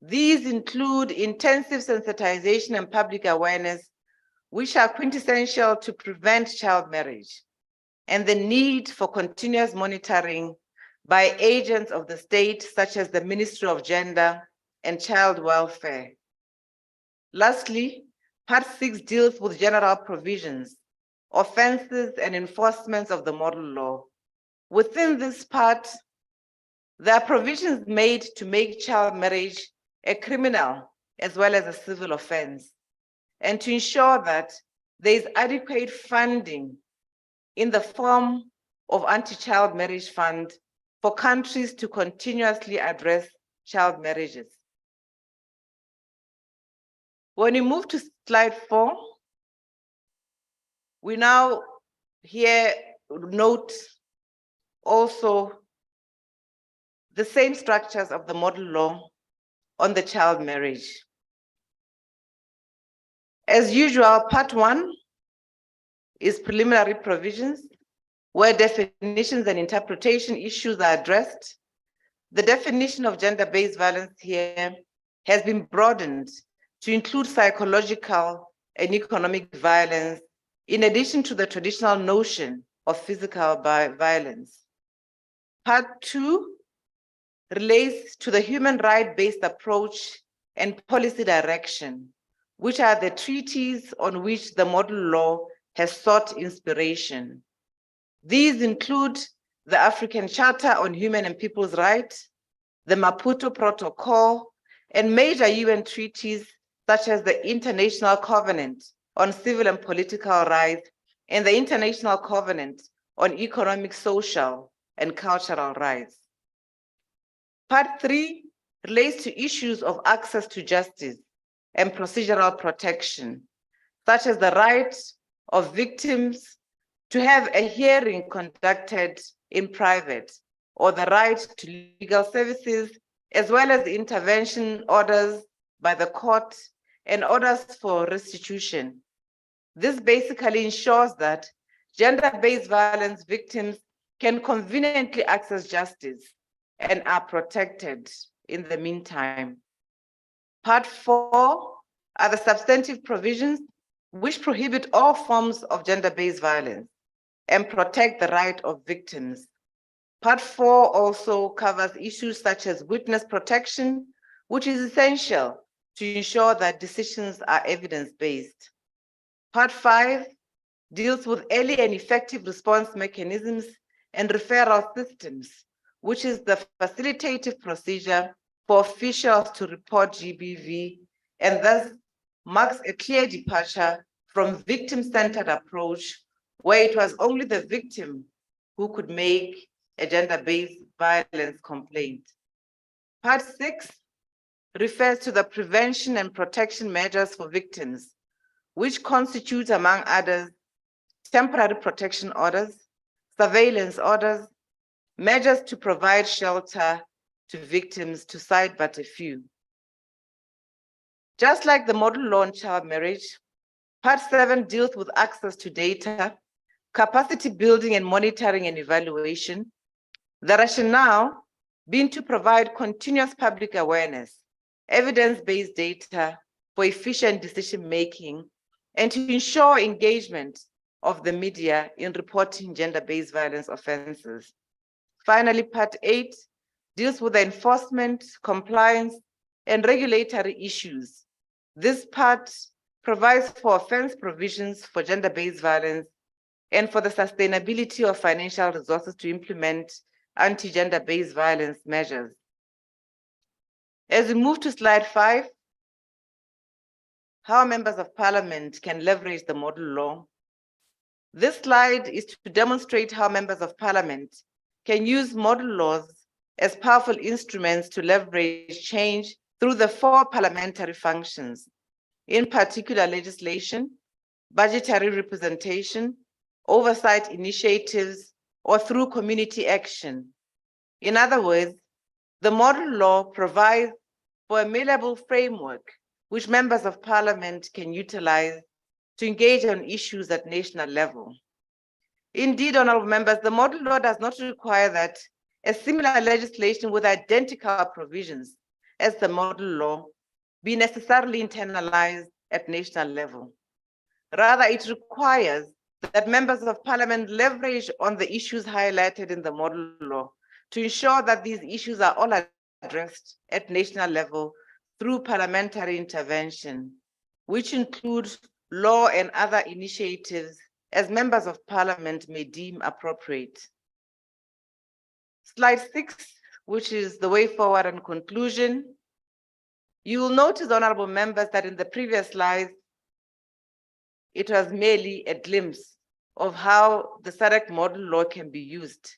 S1: These include intensive sensitization and public awareness, which are quintessential to prevent child marriage, and the need for continuous monitoring by agents of the state, such as the Ministry of Gender and Child Welfare. Lastly, Part 6 deals with general provisions, offenses, and enforcements of the model law. Within this part, there are provisions made to make child marriage a criminal as well as a civil offense, and to ensure that there is adequate funding in the form of anti-child marriage fund for countries to continuously address child marriages. When we move to slide 4, we now here note also the same structures of the model law on the child marriage. As usual, part 1 is preliminary provisions, where definitions and interpretation issues are addressed. The definition of gender-based violence here has been broadened to include psychological and economic violence, in addition to the traditional notion of physical violence. Part 2 relates to the human right-based approach and policy direction, which are the treaties on which the model law has sought inspiration. These include the African Charter on Human and People's Rights, the Maputo Protocol, and major UN treaties such as the International Covenant on Civil and Political Rights and the International Covenant on Economic, Social, and Cultural Rights. Part 3 relates to issues of access to justice and procedural protection, such as the right of victims to have a hearing conducted in private, or the right to legal services, as well as intervention orders by the court and orders for restitution. This basically ensures that gender-based violence victims can conveniently access justice and are protected in the meantime. Part 4 are the substantive provisions which prohibit all forms of gender-based violence and protect the right of victims. Part 4 also covers issues such as witness protection, which is essential to ensure that decisions are evidence-based. Part 5 deals with early and effective response mechanisms and referral systems, which is the facilitative procedure for officials to report GBV, and thus marks a clear departure from victim-centered approach, where it was only the victim who could make a gender-based violence complaint. Part 6 refers to the prevention and protection measures for victims, which constitute, among others, temporary protection orders, surveillance orders, measures to provide shelter to victims, to cite but a few. Just like the model law on child marriage, Part 7 deals with access to data, capacity building and monitoring and evaluation, the rationale being to provide continuous public awareness, evidence-based data for efficient decision-making, and to ensure engagement of the media in reporting gender-based violence offenses. Finally, Part 8 deals with the enforcement, compliance, and regulatory issues. This part provides for offense provisions for gender-based violence and for the sustainability of financial resources to implement anti-gender-based violence measures. As we move to slide 5, how members of parliament can leverage the model law. This slide is to demonstrate how members of parliament can use model laws as powerful instruments to leverage change through the 4 parliamentary functions, in particular legislation, budgetary representation, oversight initiatives, or through community action. In other words, the model law provides for a malleable framework which members of parliament can utilize to engage on issues at national level. Indeed, honorable members, the model law does not require that a similar legislation with identical provisions as the model law be necessarily internalized at national level. Rather, it requires that members of parliament leverage on the issues highlighted in the model law to ensure that these issues are all addressed at national level through parliamentary intervention, which include law and other initiatives as members of parliament may deem appropriate. Slide 6, which is the way forward and conclusion. You will notice, honorable members, that in the previous slides, it was merely a glimpse of how the SADC model law can be used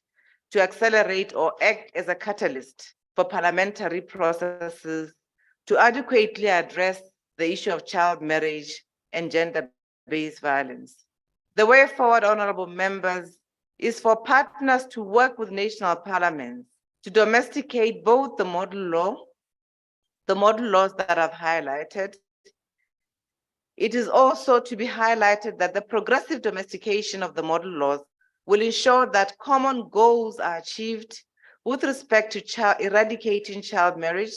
S1: to accelerate or act as a catalyst for parliamentary processes to adequately address the issue of child marriage and gender-based violence. The way forward, honorable members, is for partners to work with national parliaments to domesticate both the model laws that I've highlighted. It is also to be highlighted that the progressive domestication of the model laws will ensure that common goals are achieved with respect to eradicating child marriage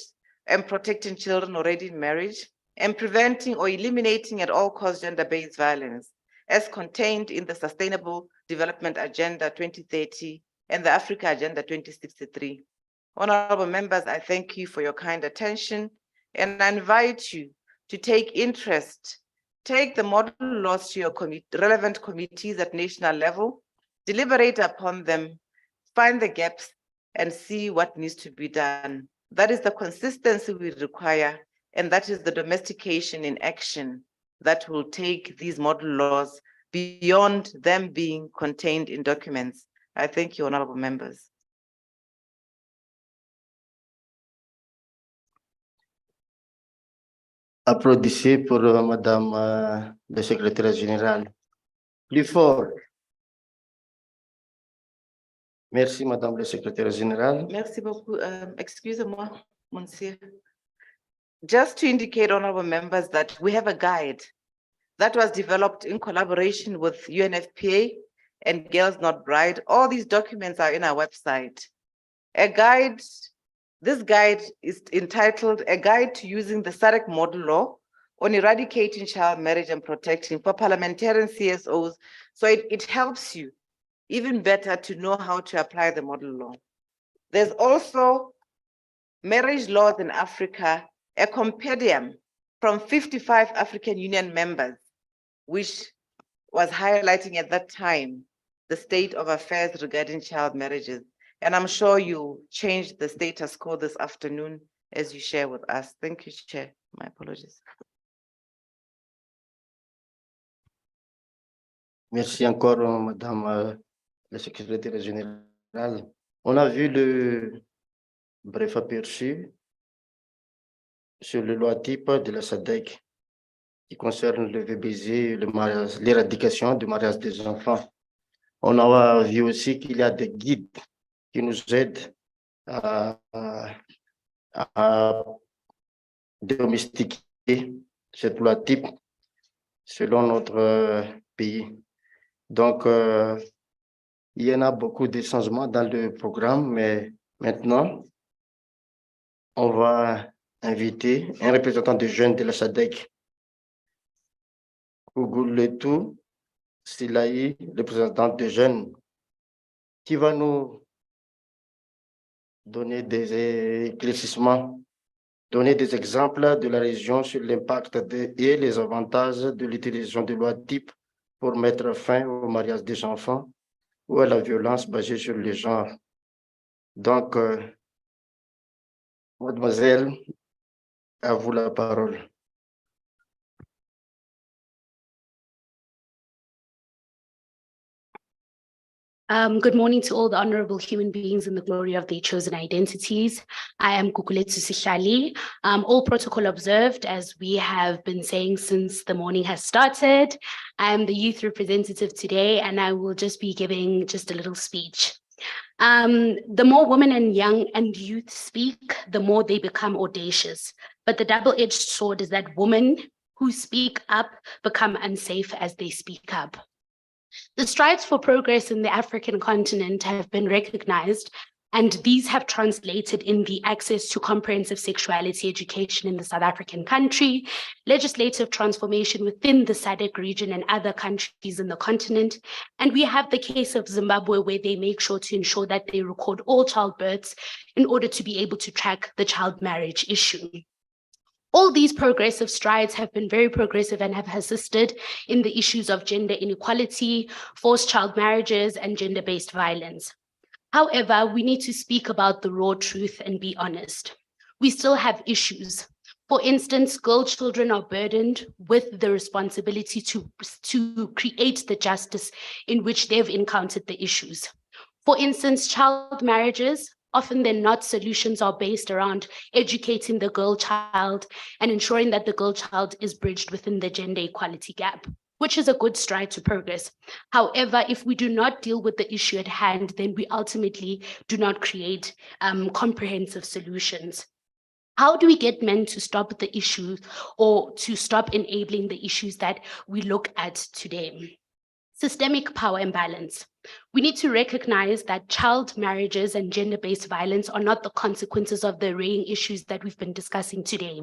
S1: and protecting children already in marriage, and preventing or eliminating at all costs gender-based violence, as contained in the Sustainable Development Agenda 2030 and the Africa Agenda 2063. Honorable members, I thank you for your kind attention, and I invite you to take the model laws to your relevant committees at national level, deliberate upon them, find the gaps, and see what needs to be done. That is the consistency we require, and that is the domestication in action that will take these model laws beyond them being contained in documents. I thank you, honorable members.
S5: Applaudissez pour Madame la Secrétaire Générale. Plus fort. Merci, Madame la Secrétaire Générale.
S1: Merci beaucoup. Excusez-moi, monsieur. Just to indicate, honorable members, that we have a guide that was developed in collaboration with UNFPA and Girls Not Bride. All these documents are in our website. A guide, this guide is entitled A Guide to Using the SADC Model Law on Eradicating Child Marriage and Protecting for Parliamentarian CSOs. So it helps you even better to know how to apply the model law. There's also Marriage Laws in Africa, a compendium from 55 African Union members, which was highlighting at that time the state of affairs regarding child marriages. And I'm sure you changed the status quo this afternoon as you share with us. Thank you, Chair. My apologies.
S5: Merci encore, Madame la Secrétaire Générale. On a vu le bref aperçu sur le loi type de la SADC qui concerne le VBZ, l'éradication du mariage des enfants. On a vu aussi qu'il y a des guides qui nous aident à domestiquer cette loi type selon notre pays. Donc, il y en a beaucoup de changements dans le programme, mais maintenant, on va inviter un représentant des jeunes de la SADC, Kougouletou Silaï, représentant des jeunes, qui va nous donner des éclaircissements, donner des exemples de la région sur l'impact et les avantages de l'utilisation de lois type pour mettre fin au mariage des enfants ou à la violence basée sur le genre. Donc, mademoiselle, à vous la parole.
S7: Good morning to all the honorable human beings in the glory of their chosen identities. I am Kukuletsu Sihlali. All protocol observed, as we have been saying since the morning has started. I am the youth representative today, and I will just be giving just a little speech. The more women and young and youth speak, the more they become audacious. But the double-edged sword is that women who speak up become unsafe as they speak up. The strides for progress in the African continent have been recognized, and these have translated in the access to comprehensive sexuality education in the South African country, legislative transformation within the SADC region and other countries in the continent. And we have the case of Zimbabwe, where they make sure to ensure that they record all childbirths in order to be able to track the child marriage issue. All these progressive strides have been very progressive and have assisted in the issues of gender inequality, forced child marriages, and gender-based violence. However, we need to speak about the raw truth and be honest. We still have issues. For instance, girl children are burdened with the responsibility to create the justice in which they've encountered the issues. For instance, child marriages, often they're not solutions are based around educating the girl child and ensuring that the girl child is bridged within the gender equality gap, which is a good stride to progress. However, if we do not deal with the issue at hand, then we ultimately do not create comprehensive solutions. How do we get men to stop the issues or to stop enabling the issues that we look at today? Systemic power imbalance. We need to recognize that child marriages and gender-based violence are not the consequences of the arraying issues that we've been discussing today.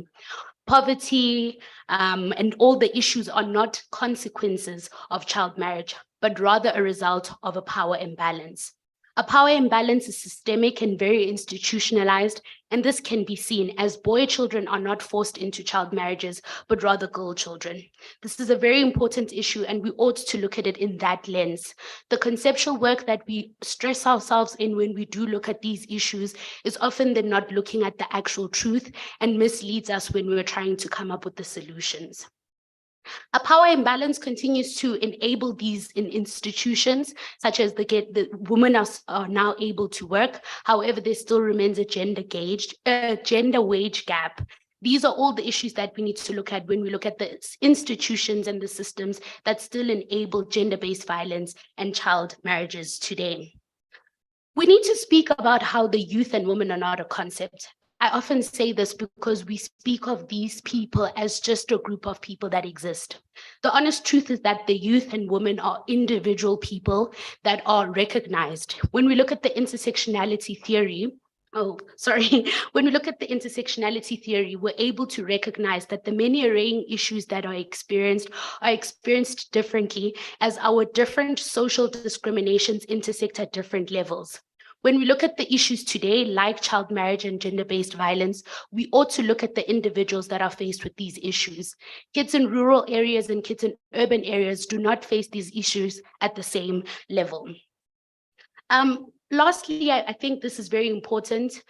S7: Poverty and all the issues are not consequences of child marriage, but rather a result of a power imbalance. A power imbalance is systemic and very institutionalized, and this can be seen as boy children are not forced into child marriages, but rather girl children. This is a very important issue, and we ought to look at it in that lens. The conceptual work that we stress ourselves in when we do look at these issues is often than not looking at the actual truth and misleads us when we're trying to come up with the solutions. A power imbalance continues to enable these in institutions, such as the women are now able to work. However, there still remains a gender wage gap. These are all the issues that we need to look at when we look at the institutions and the systems that still enable gender-based violence and child marriages today. We need to speak about how the youth and women are not a concept. I often say this because we speak of these people as just a group of people that exist. The honest truth is that the youth and women are individual people that are recognized. When we look at the intersectionality theory, when we look at the intersectionality theory, we're able to recognize that the many arraying issues that are experienced differently as our different social discriminations intersect at different levels. When we look at the issues today, like child marriage and gender-based violence, we ought to look at the individuals that are faced with these issues. Kids in rural areas and kids in urban areas do not face these issues at the same level. Lastly, I think this is very important.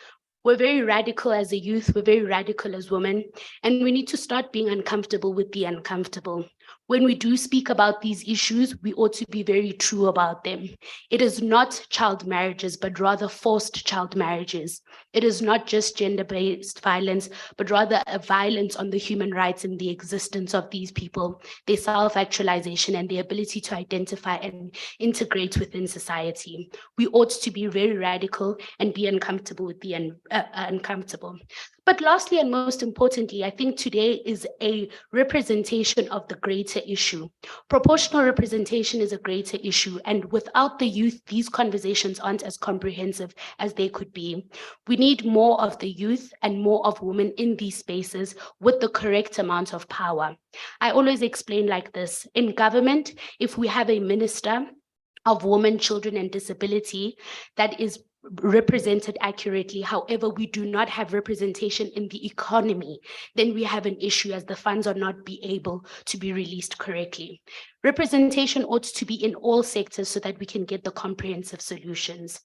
S7: We're very radical as a youth, we're very radical as women, and we need to start being uncomfortable with the uncomfortable. When we do speak about these issues, we ought to be very true about them. It is not child marriages, but rather forced child marriages. It is not just gender-based violence, but rather a violence on the human rights and the existence of these people, their self-actualization and the ability to identify and integrate within society. We ought to be very radical and be uncomfortable with the uncomfortable. But lastly, and most importantly, I think today is a representation of the greater issue. Proportional representation is a greater issue, and without the youth, these conversations aren't as comprehensive as they could be. We need more of the youth and more of women in these spaces with the correct amount of power. I always explain like this: in government, if we have a minister of women, children, and disability that is represented accurately, however, we do not have representation in the economy, then we have an issue as the funds are not be able to be released correctly. Representation ought to be in all sectors so that we can get the comprehensive solutions.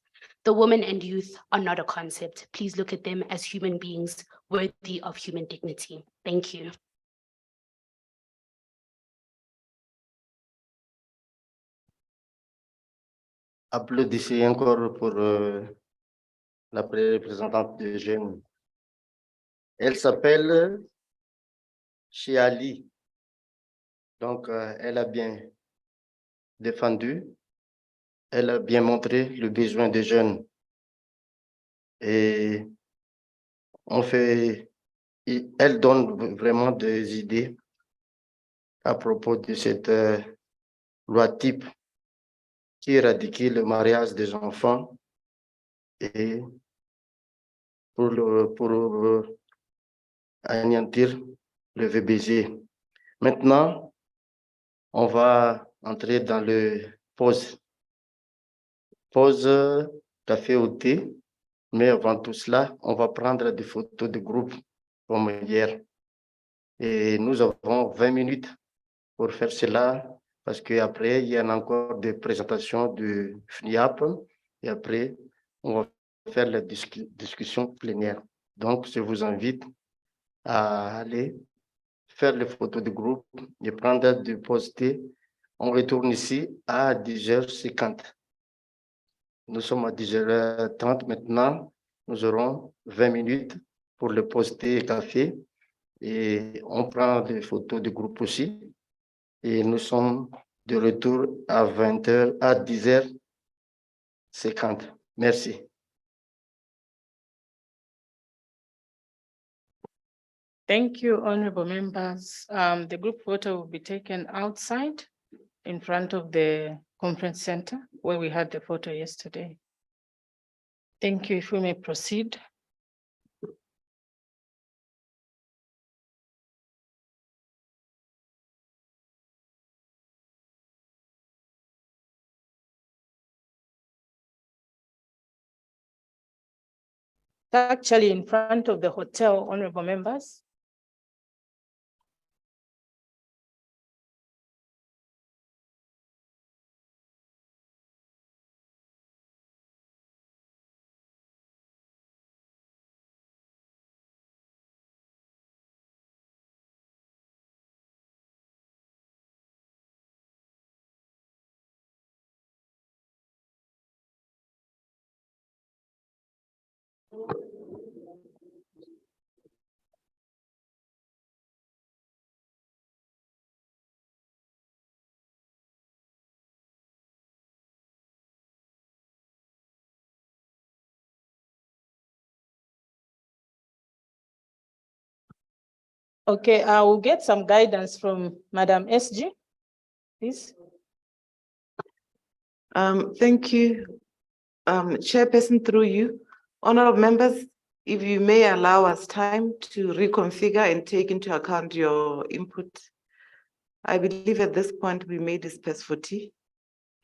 S7: The women and youth are not a concept. Please look at them as human beings worthy of human dignity. Thank you.
S5: Applaudissez encore pour la représentante de jeunes. Elle s'appelle Chiali. Donc, elle a bien défendu, elle a bien montré le besoin des jeunes. Et elle donne vraiment des idées à propos de cette loi type qui éradique le mariage des enfants et pour anéantir le VBG. Maintenant, on va entrer dans le pause café au thé, mais avant tout cela, on va prendre des photos de groupe comme hier. Et nous avons 20 minutes pour faire cela, parce qu'après, il y en a encore des présentations du FNIAP, et après, on va faire la discussion plénière. Donc, je vous invite à aller faire les photos de groupe et prendre de poster. On retourne ici à 10h50. Nous sommes à 10h30 maintenant. Nous aurons 20 minutes pour le poster café et on prend des photos de groupe aussi. Et nous sommes de retour à 20h, à 10h50. Merci.
S2: Thank you, honorable members. The group photo will be taken outside in front of the conference center where we had the photo yesterday. Thank you. If we may proceed. Actually in front of the hotel, honorable members. Okay, I will get some guidance from Madam SG, please.
S1: Thank you, Chairperson, through you. Honorable members, if you may allow us time to reconfigure and take into account your input. I believe at this point we may disperse for tea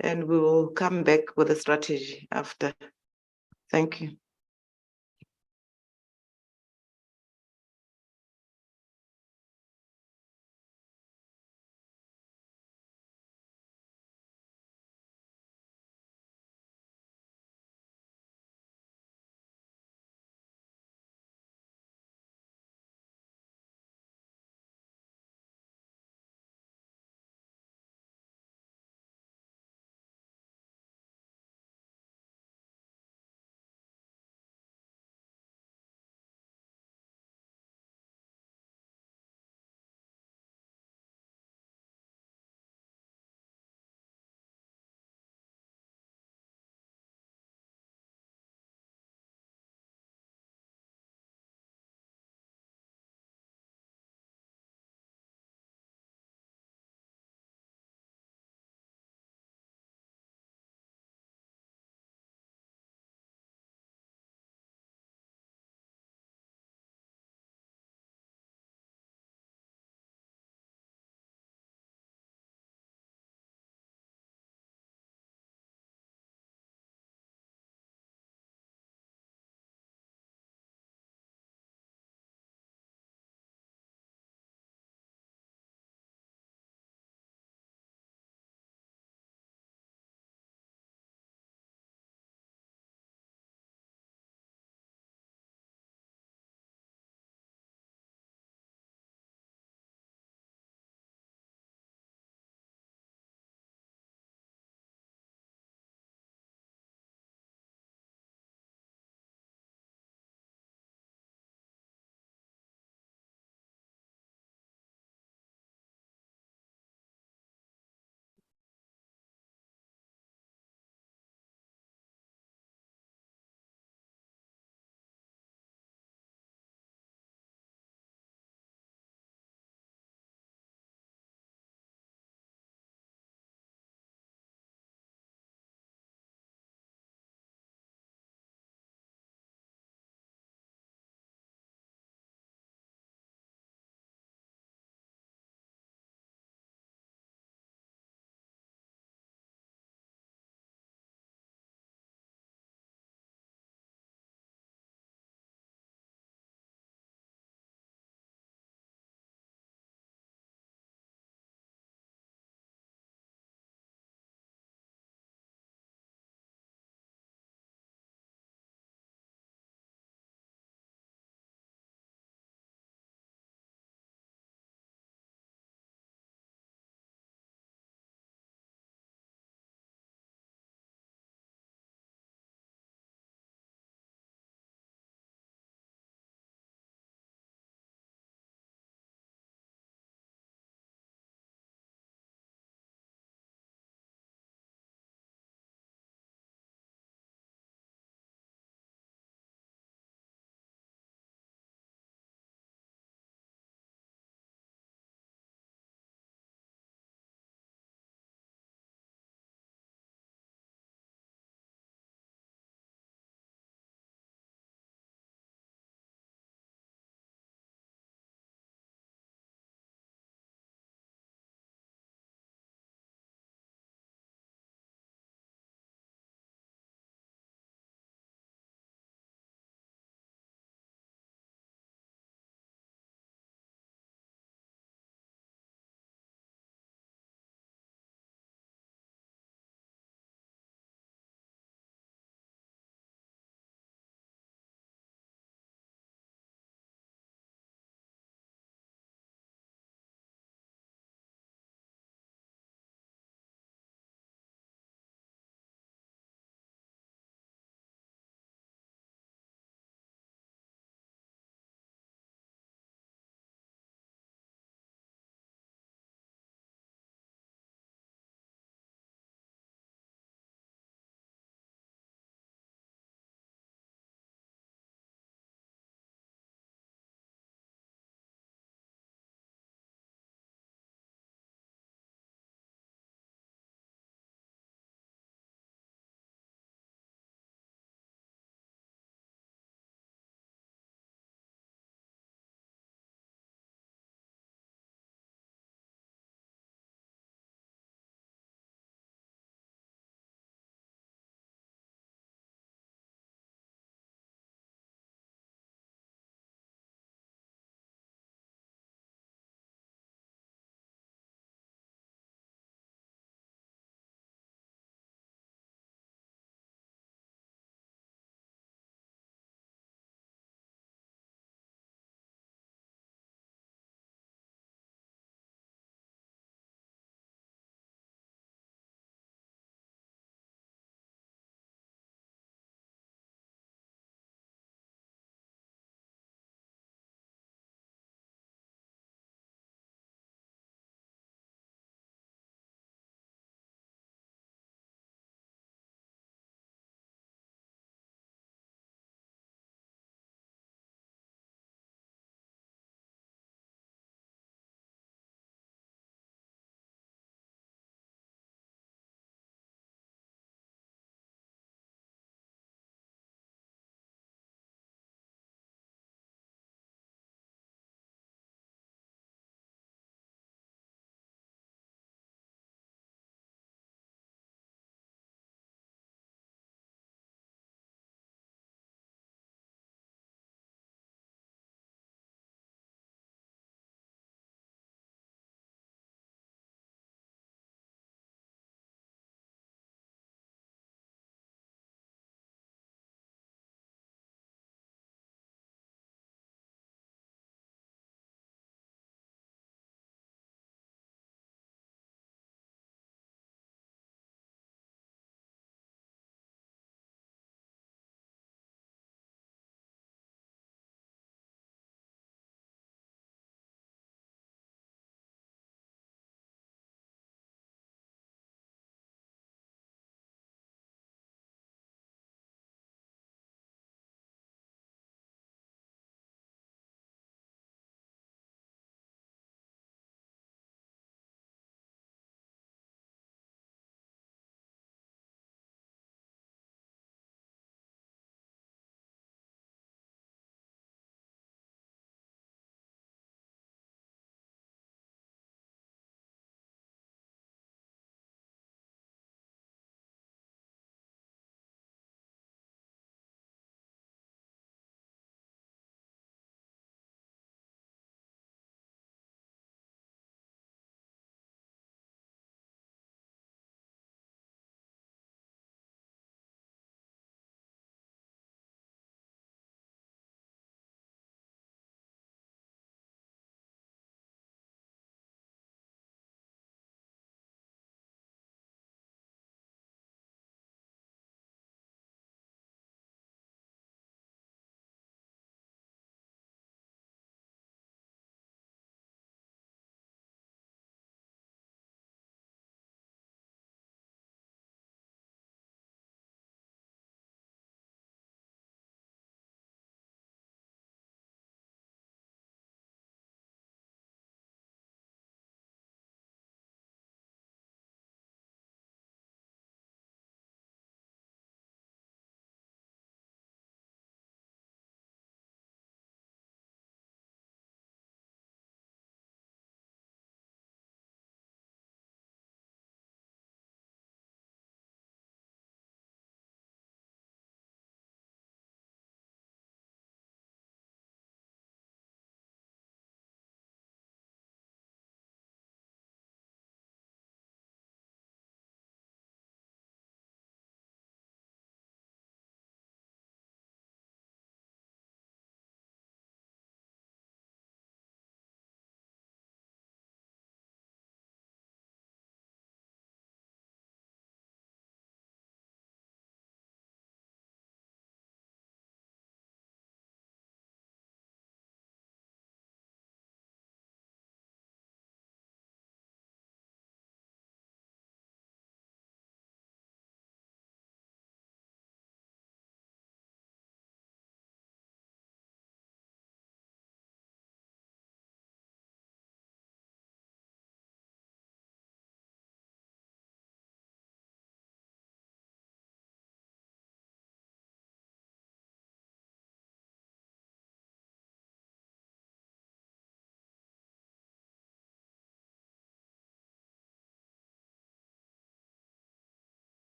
S1: and we will come back with a strategy after. Thank you.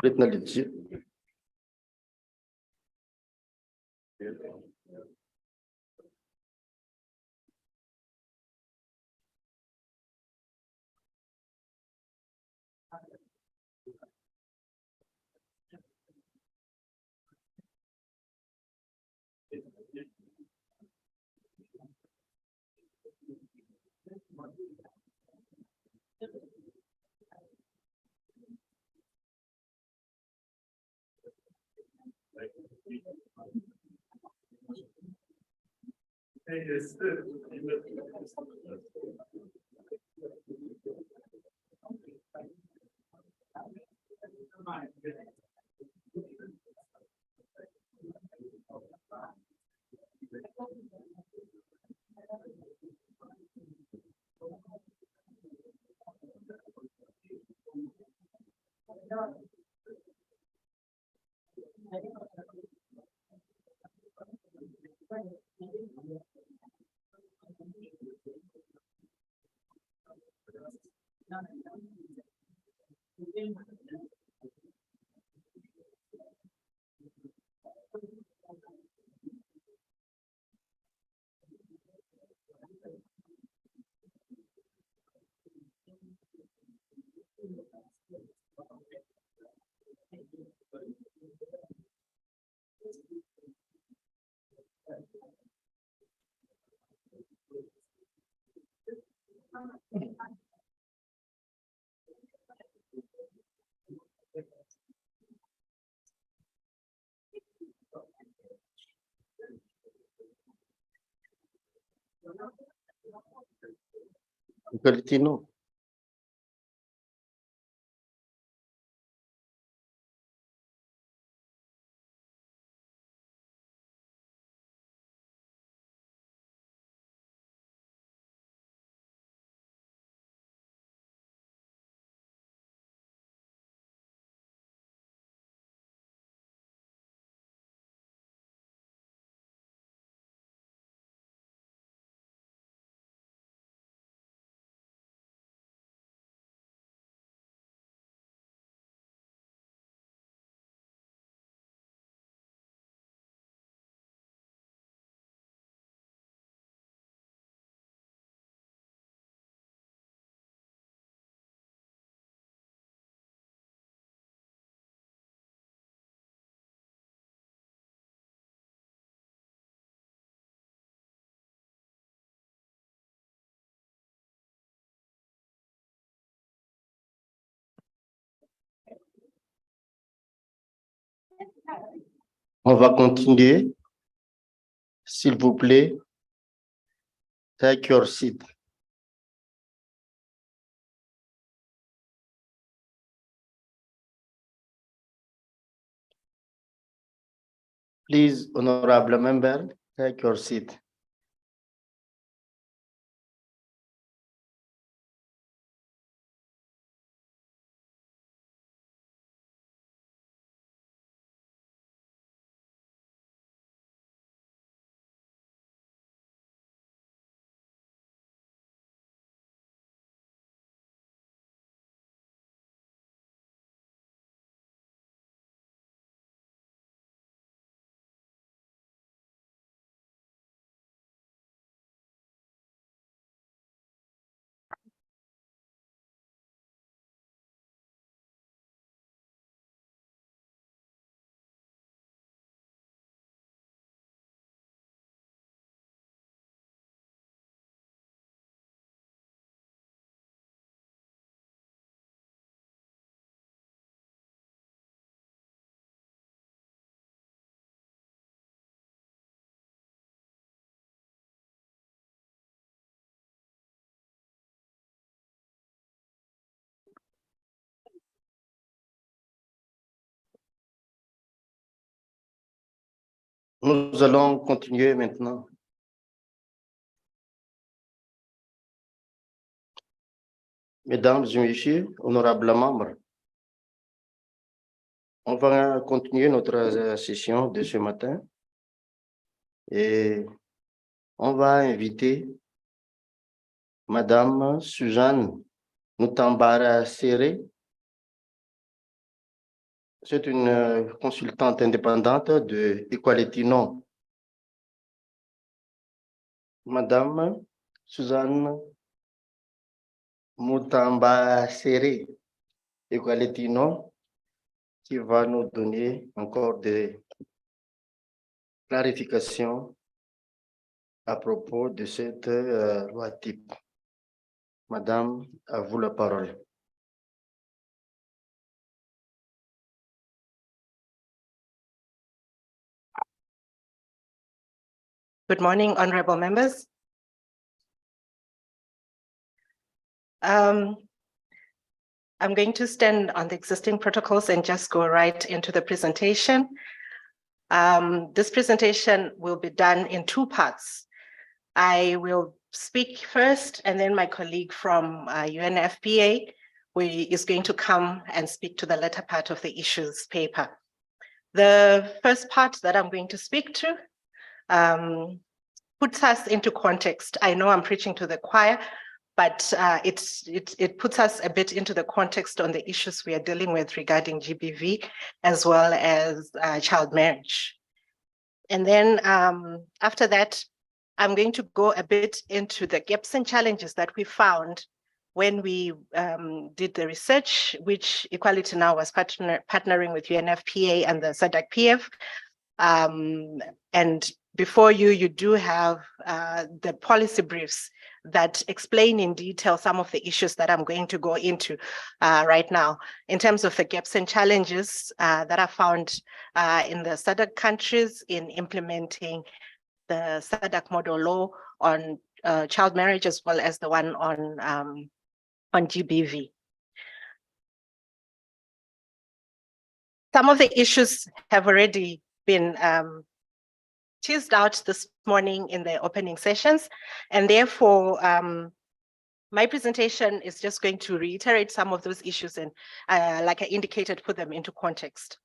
S5: Lieutenant Lidji. Galtino. On va continuer. S'il vous plaît, take your seat. Please, honorable member, take your seat. Nous allons continuer maintenant. Mesdames et messieurs, honorables membres, on va continuer notre session de ce matin et on va inviter Madame Suzanne Mutambara Serré, C'est une consultante indépendante de Equality Non. Madame Suzanne Moutamba Serré, Equality Non, qui va nous donner encore des clarifications à propos de cette loi type. Madame, à vous la parole.
S6: Good morning, honorable members. I'm going to stand on the existing protocols and just go right into the presentation. This presentation will be done in two parts. I will speak first, and then my colleague from UNFPA is going to come and speak to the latter part of the issues paper. The first part that I'm going to speak to puts us into context. I know I'm preaching to the choir, but it puts us a bit into the context on the issues we are dealing with regarding GBV, as well as child marriage. And then after that, I'm going to go a bit into the gaps and challenges that we found when we did the research, which Equality Now was partnering with UNFPA and the SADC-PF. And before you do have the policy briefs that explain in detail some of the issues that I'm going to go into right now in terms of the gaps and challenges that are found in the SADC countries in implementing the SADC model law on child marriage, as well as the one on GBV. Some of the issues have already been teased out this morning in the opening sessions, and therefore my presentation is just going to reiterate some of those issues and like I indicated, put them into context.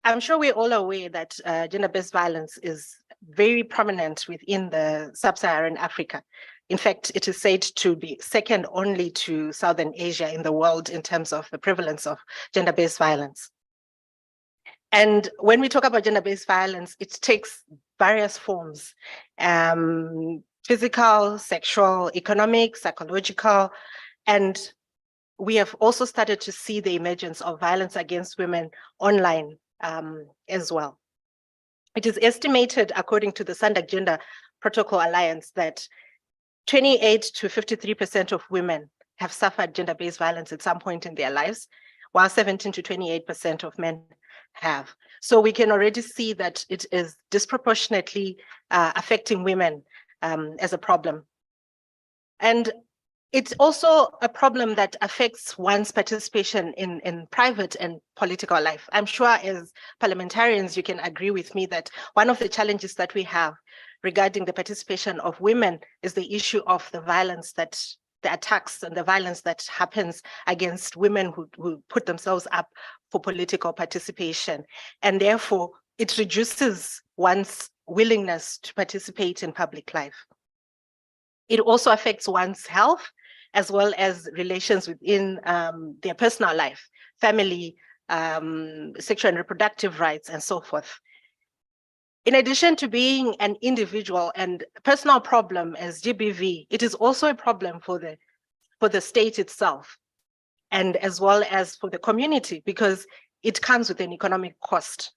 S6: I'm sure we're all aware that gender-based violence is very prominent within the sub-Saharan Africa. In fact, it is said to be second only to Southern Asia in the world in terms of the prevalence of gender-based violence. And when we talk about gender-based violence, it takes various forms, physical, sexual, economic, psychological, and we have also started to see the emergence of violence against women online as well. It is estimated, according to the SADC Gender Protocol Alliance, that 28 to 53% of women have suffered gender-based violence at some point in their lives, while 17 to 28% of men have. So we can already see that it is disproportionately affecting women as a problem. And it's also a problem that affects one's participation in private and political life. I'm sure as parliamentarians, you can agree with me that one of the challenges that we have regarding the participation of women is the issue of the violence that the attacks and the violence that happens against women who put themselves up for political participation. And therefore, it reduces one's willingness to participate in public life. It also affects one's health, as well as relations within their personal life, family, sexual and reproductive rights, and so forth. In addition to being an individual and personal problem as GBV, it is also a problem for the state itself, and as well as for the community, because it comes with an economic cost.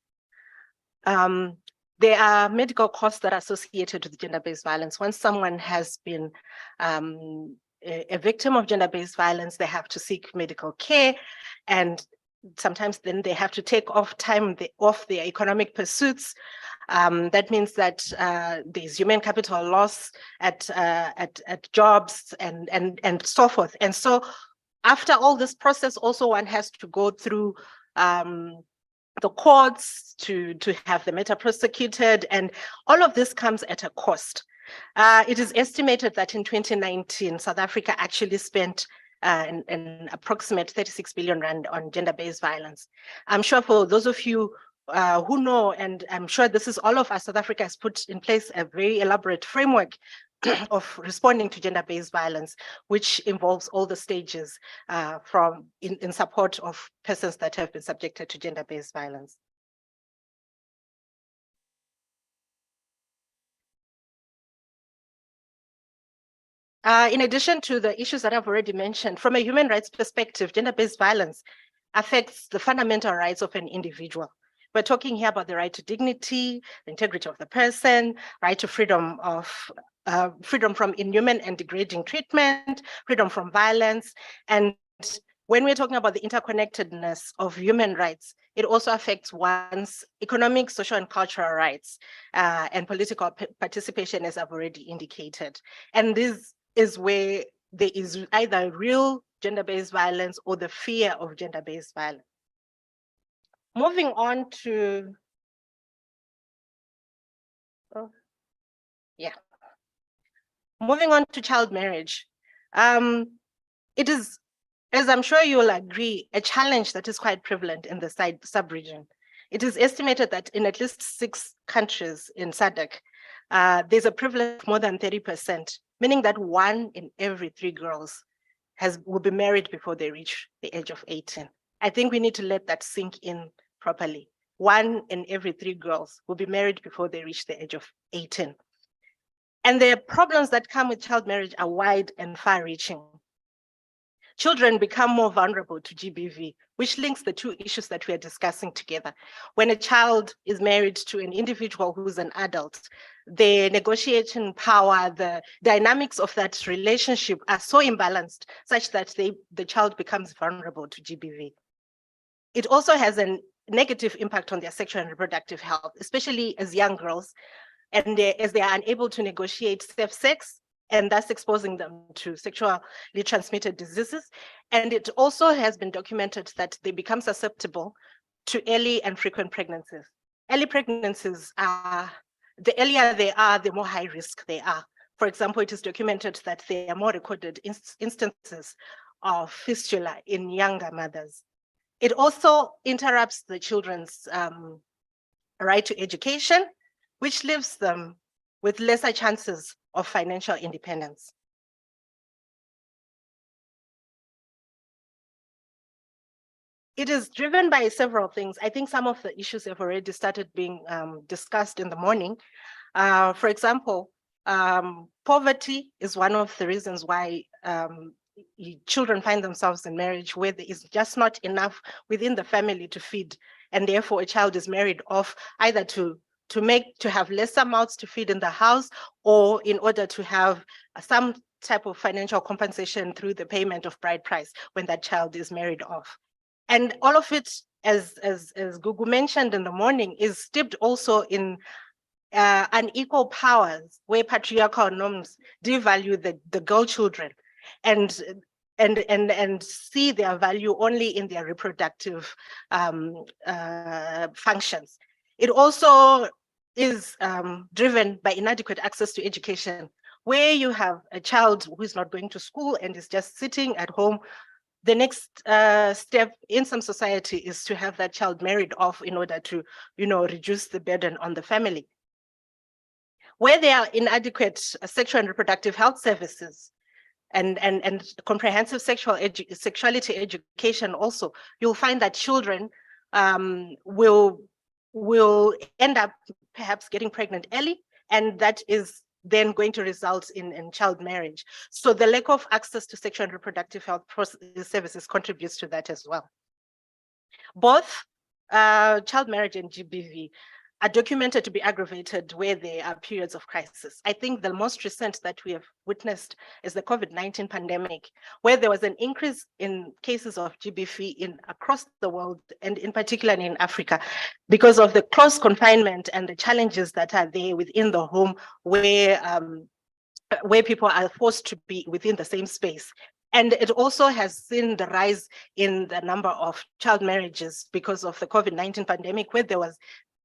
S6: There are medical costs that are associated with gender-based violence. Once someone has been a victim of gender-based violence, they have to seek medical care, and sometimes then they have to take off time off their economic pursuits. That means that there's human capital loss at jobs and so forth. And so after all this process, also one has to go through the courts to have the matter prosecuted, and all of this comes at a cost. It is estimated that in 2019, South Africa actually spent an approximate 36 billion rand on gender-based violence. I'm sure for those of you who know, and I'm sure this is all of us, South Africa has put in place a very elaborate framework of responding to gender-based violence, which involves all the stages in support of persons that have been subjected to gender-based violence. In addition to the issues that I've already mentioned, from a human rights perspective, gender-based violence affects the fundamental rights of an individual. We're talking here about the right to dignity, the integrity of the person, right to freedom from inhuman and degrading treatment, freedom from violence. And when we're talking about the interconnectedness of human rights, it also affects one's economic, social, and cultural rights and political participation, as I've already indicated. And this is where there is either real gender-based violence or the fear of gender-based violence. Moving on to, moving on to child marriage. It is, as I'm sure you'll agree, a challenge that is quite prevalent in the sub-region. It is estimated that in at least 6 countries in SADC, there's a prevalence of more than 30%, meaning that 1 in every 3 girls will be married before they reach the age of 18. I think we need to let that sink in properly. 1 in every 3 girls will be married before they reach the age of 18. And the problems that come with child marriage are wide and far-reaching. Children become more vulnerable to GBV, which links the 2 issues that we are discussing together. When a child is married to an individual who's an adult, the negotiation power, the dynamics of that relationship are so imbalanced such that the child becomes vulnerable to GBV. It also has a negative impact on their sexual and reproductive health, especially as young girls, and as they are unable to negotiate safe sex, and thus exposing them to sexually transmitted diseases. And it also has been documented that they become susceptible to early and frequent pregnancies. Early pregnancies are, the earlier they are, the more high risk they are. For example, it is documented that there are more recorded instances of fistula in younger mothers. It also interrupts the children's right to education, which leaves them with lesser chances of financial independence. It is driven by several things. I think some of the issues have already started being discussed in the morning. For example, poverty is one of the reasons why children find themselves in marriage where there is just not enough within the family to feed, and therefore a child is married off either to have lesser mouths to feed in the house, or in order to have some type of financial compensation through the payment of bride price when that child is married off. And all of it, as Gugu mentioned in the morning, is steeped also in unequal powers, where patriarchal norms devalue the girl children and see their value only in their reproductive functions. It also is driven by inadequate access to education, where you have a child who is not going to school and is just sitting at home. The next step in some society is to have that child married off in order to, reduce the burden on the family. Where there are inadequate sexual and reproductive health services and comprehensive sexuality education also, you'll find that children will end up perhaps getting pregnant early, and that is then going to result in child marriage. So the lack of access to sexual and reproductive health services contributes to that as well. Both child marriage and GBV are documented to be aggravated where there are periods of crisis. I think the most recent that we have witnessed is the COVID-19 pandemic, where there was an increase in cases of GBV across the world, and in particular in Africa, because of the close confinement and the challenges that are there within the home, where people are forced to be within the same space. And it also has seen the rise in the number of child marriages because of the COVID-19 pandemic, where there was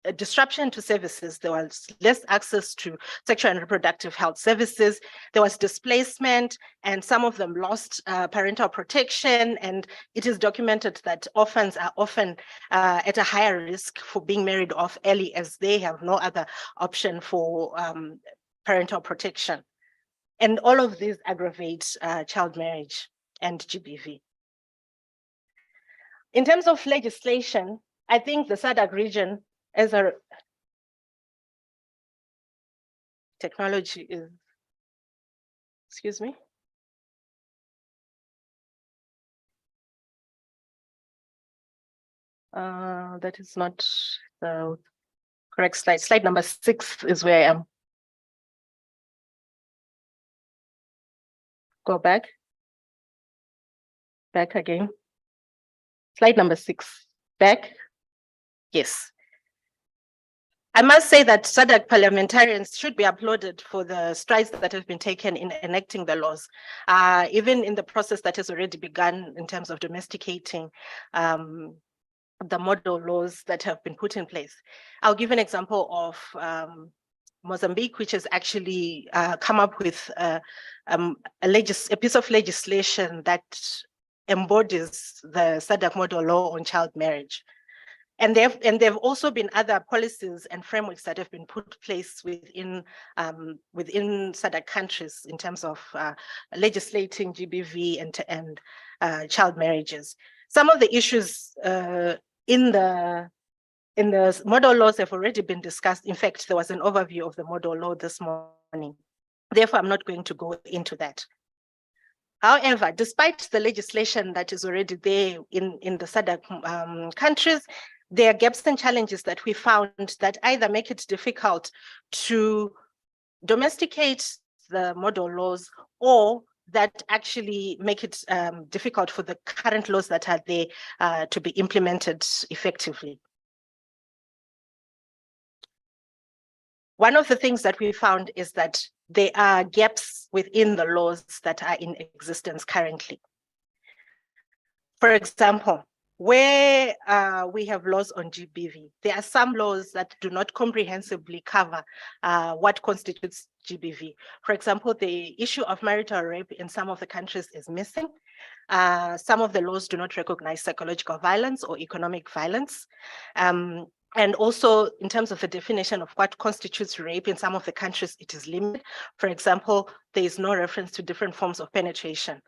S6: a disruption to services, there was less access to sexual and reproductive health services, there was displacement, and some of them lost parental protection. And it is documented that orphans are often at a higher risk for being married off early, as they have no other option for parental protection. And all of these aggravate child marriage and GBV. In terms of legislation, I think the SADC region as a technology is, excuse me. That is not the correct slide. Slide number 6 is where I am. Go back. Back again. Slide number 6. Back. Yes. I must say that SADC parliamentarians should be applauded for the strides that have been taken in enacting the laws, even in the process that has already begun in terms of domesticating the model laws that have been put in place. I'll give an example of Mozambique, which has actually come up with a piece of legislation that embodies the SADC model law on child marriage. And there've also been other policies and frameworks that have been put in place within SADC countries in terms of legislating GBV and child marriages. Some of the issues in the model laws have already been discussed. In fact, there was an overview of the model law this morning. Therefore, I'm not going to go into that. However, despite the legislation that is already there in the SADC countries, there are gaps and challenges that we found that either make it difficult to domesticate the model laws or that actually make it difficult for the current laws that are there to be implemented effectively. One of the things that we found is that there are gaps within the laws that are in existence currently. For example, where we have laws on GBV, there are some laws that do not comprehensively cover what constitutes GBV. For example, the issue of marital rape in some of the countries is missing. Some of the laws do not recognize psychological violence or economic violence. And also in terms of the definition of what constitutes rape in some of the countries, it is limited. For example, there is no reference to different forms of penetration.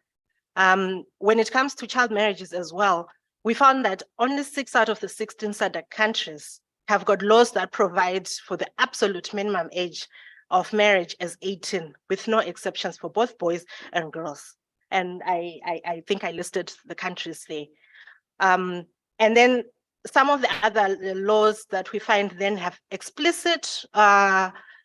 S6: When it comes to child marriages as well, we found that only 6 out of the 16 SADC countries have got laws that provide for the absolute minimum age of marriage as 18, with no exceptions for both boys and girls. And I think I listed the countries there. And then some of the other laws that we find then have explicit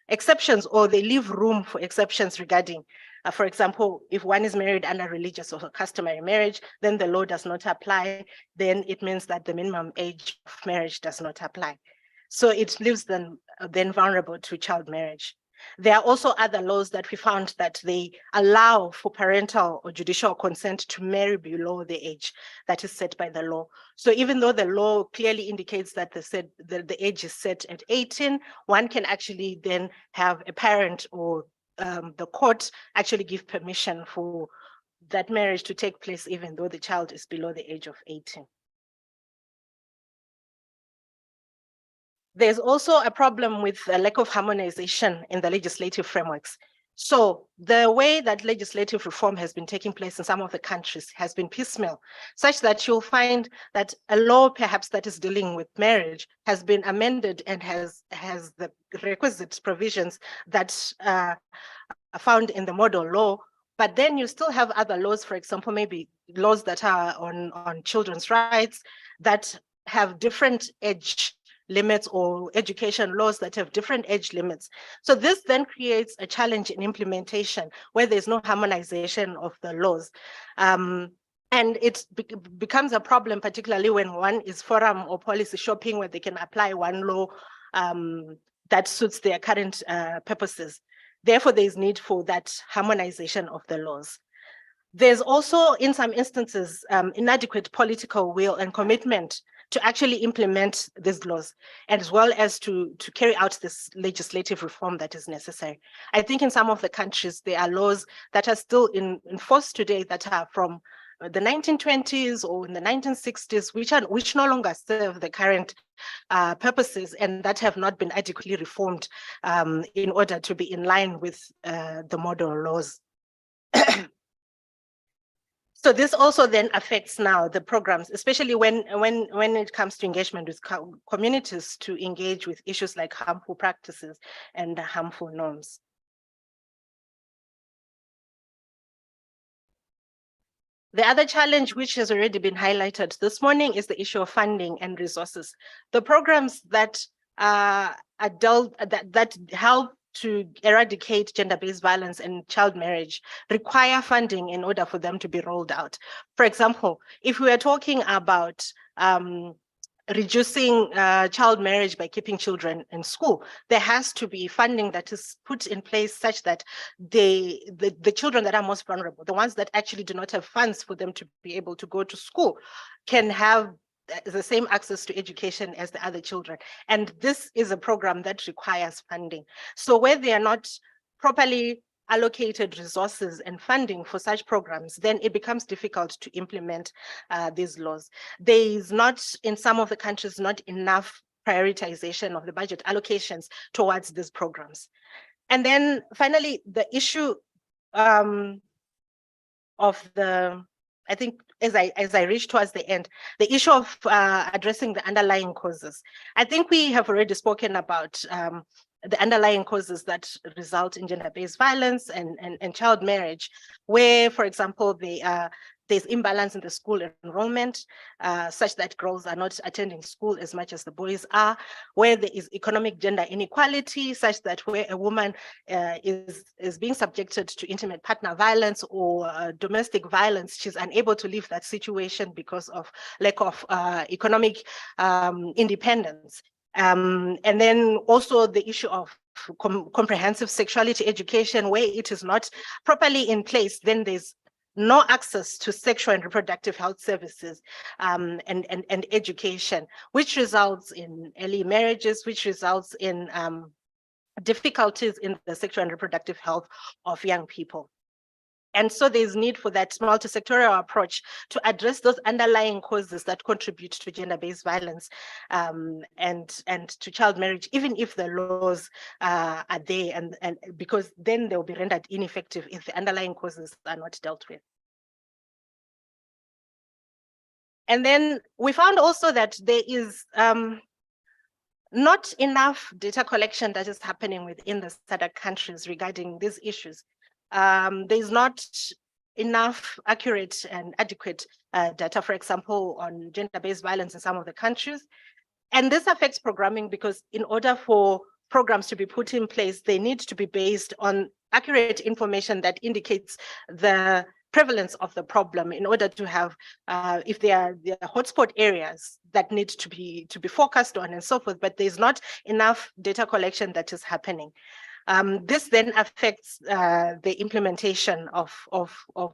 S6: exceptions, or they leave room for exceptions regarding, for example, if one is married under religious or customary marriage, then the law does not apply. Then it means that the minimum age of marriage does not apply. So it leaves them then vulnerable to child marriage. There are also other laws that we found that they allow for parental or judicial consent to marry below the age that is set by the law. So even though the law clearly indicates that the age is set at 18, one can actually then have a parent or the court actually give permission for that marriage to take place even though the child is below the age of 18. There's also a problem with the lack of harmonization in the legislative frameworks. So the way that legislative reform has been taking place in some of the countries has been piecemeal, such that you'll find that a law perhaps that is dealing with marriage has been amended and has the requisite provisions that are found in the model law. But then you still have other laws, for example, maybe laws that are on children's rights that have different age limits, or education laws that have different age limits. So this then creates a challenge in implementation where there's no harmonization of the laws. And it becomes a problem, particularly when one is forum or policy shopping, where they can apply one law that suits their current purposes. Therefore, there is need for that harmonization of the laws. There's also, in some instances, inadequate political will and commitment to actually implement these laws, as well as to carry out this legislative reform that is necessary. I think in some of the countries, there are laws that are still in force today that are from the 1920s or in the 1960s, which no longer serve the current purposes and that have not been adequately reformed in order to be in line with the model laws. So this also then affects now the programs, especially when it comes to engagement with communities to engage with issues like harmful practices and harmful norms. The other challenge, which has already been highlighted this morning, is the issue of funding and resources. The programs that that help to eradicate gender-based violence and child marriage require funding in order for them to be rolled out. For example, if we are talking about reducing child marriage by keeping children in school, there has to be funding that is put in place such that the children that are most vulnerable, the ones that actually do not have funds for them to be able to go to school, can have the same access to education as the other children. And this is a program that requires funding. So where they are not properly allocated resources and funding for such programs, then it becomes difficult to implement these laws. There is not, in some of the countries, not enough prioritization of the budget allocations towards these programs. And then finally, the issue of the, I think as I reach towards the end, the issue of addressing the underlying causes. I think we have already spoken about the underlying causes that result in gender-based violence and child marriage, where, for example, there's imbalance in the school enrollment, such that girls are not attending school as much as the boys are, where there is economic gender inequality, such that where a woman is being subjected to intimate partner violence or domestic violence, she's unable to leave that situation because of lack of economic independence. And then also the issue of comprehensive sexuality education, where it is not properly in place, then there's no access to sexual and reproductive health services and education, which results in early marriages, which results in difficulties in the sexual and reproductive health of young people. And so there's need for that multi-sectorial approach to address those underlying causes that contribute to gender-based violence and to child marriage, even if the laws are there, and because then they'll be rendered ineffective if the underlying causes are not dealt with. And then we found also that there is not enough data collection that is happening within the SADC countries regarding these issues. There's not enough accurate and adequate data, for example, on gender-based violence in some of the countries. And this affects programming because in order for programs to be put in place, they need to be based on accurate information that indicates the prevalence of the problem in order to have, if there are hotspot areas that need to be focused on and so forth, but there's not enough data collection that is happening. This then affects the implementation of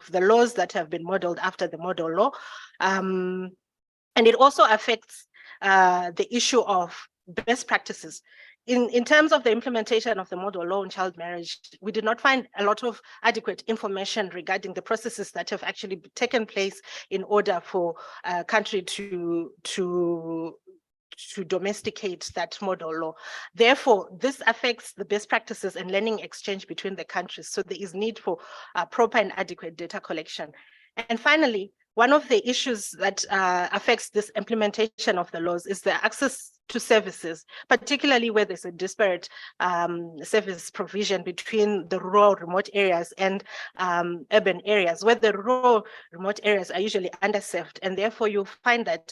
S6: the laws that have been modeled after the model law. And it also affects the issue of best practices. In terms of the implementation of the model law on child marriage, we did not find a lot of adequate information regarding the processes that have actually taken place in order for a country to domesticate that model law. Therefore, this affects the best practices and learning exchange between the countries. So there is need for proper and adequate data collection. And finally, one of the issues that affects this implementation of the laws is the access to services, particularly where there's a disparate service provision between the rural remote areas and urban areas, where the rural remote areas are usually underserved. And therefore, you'll find that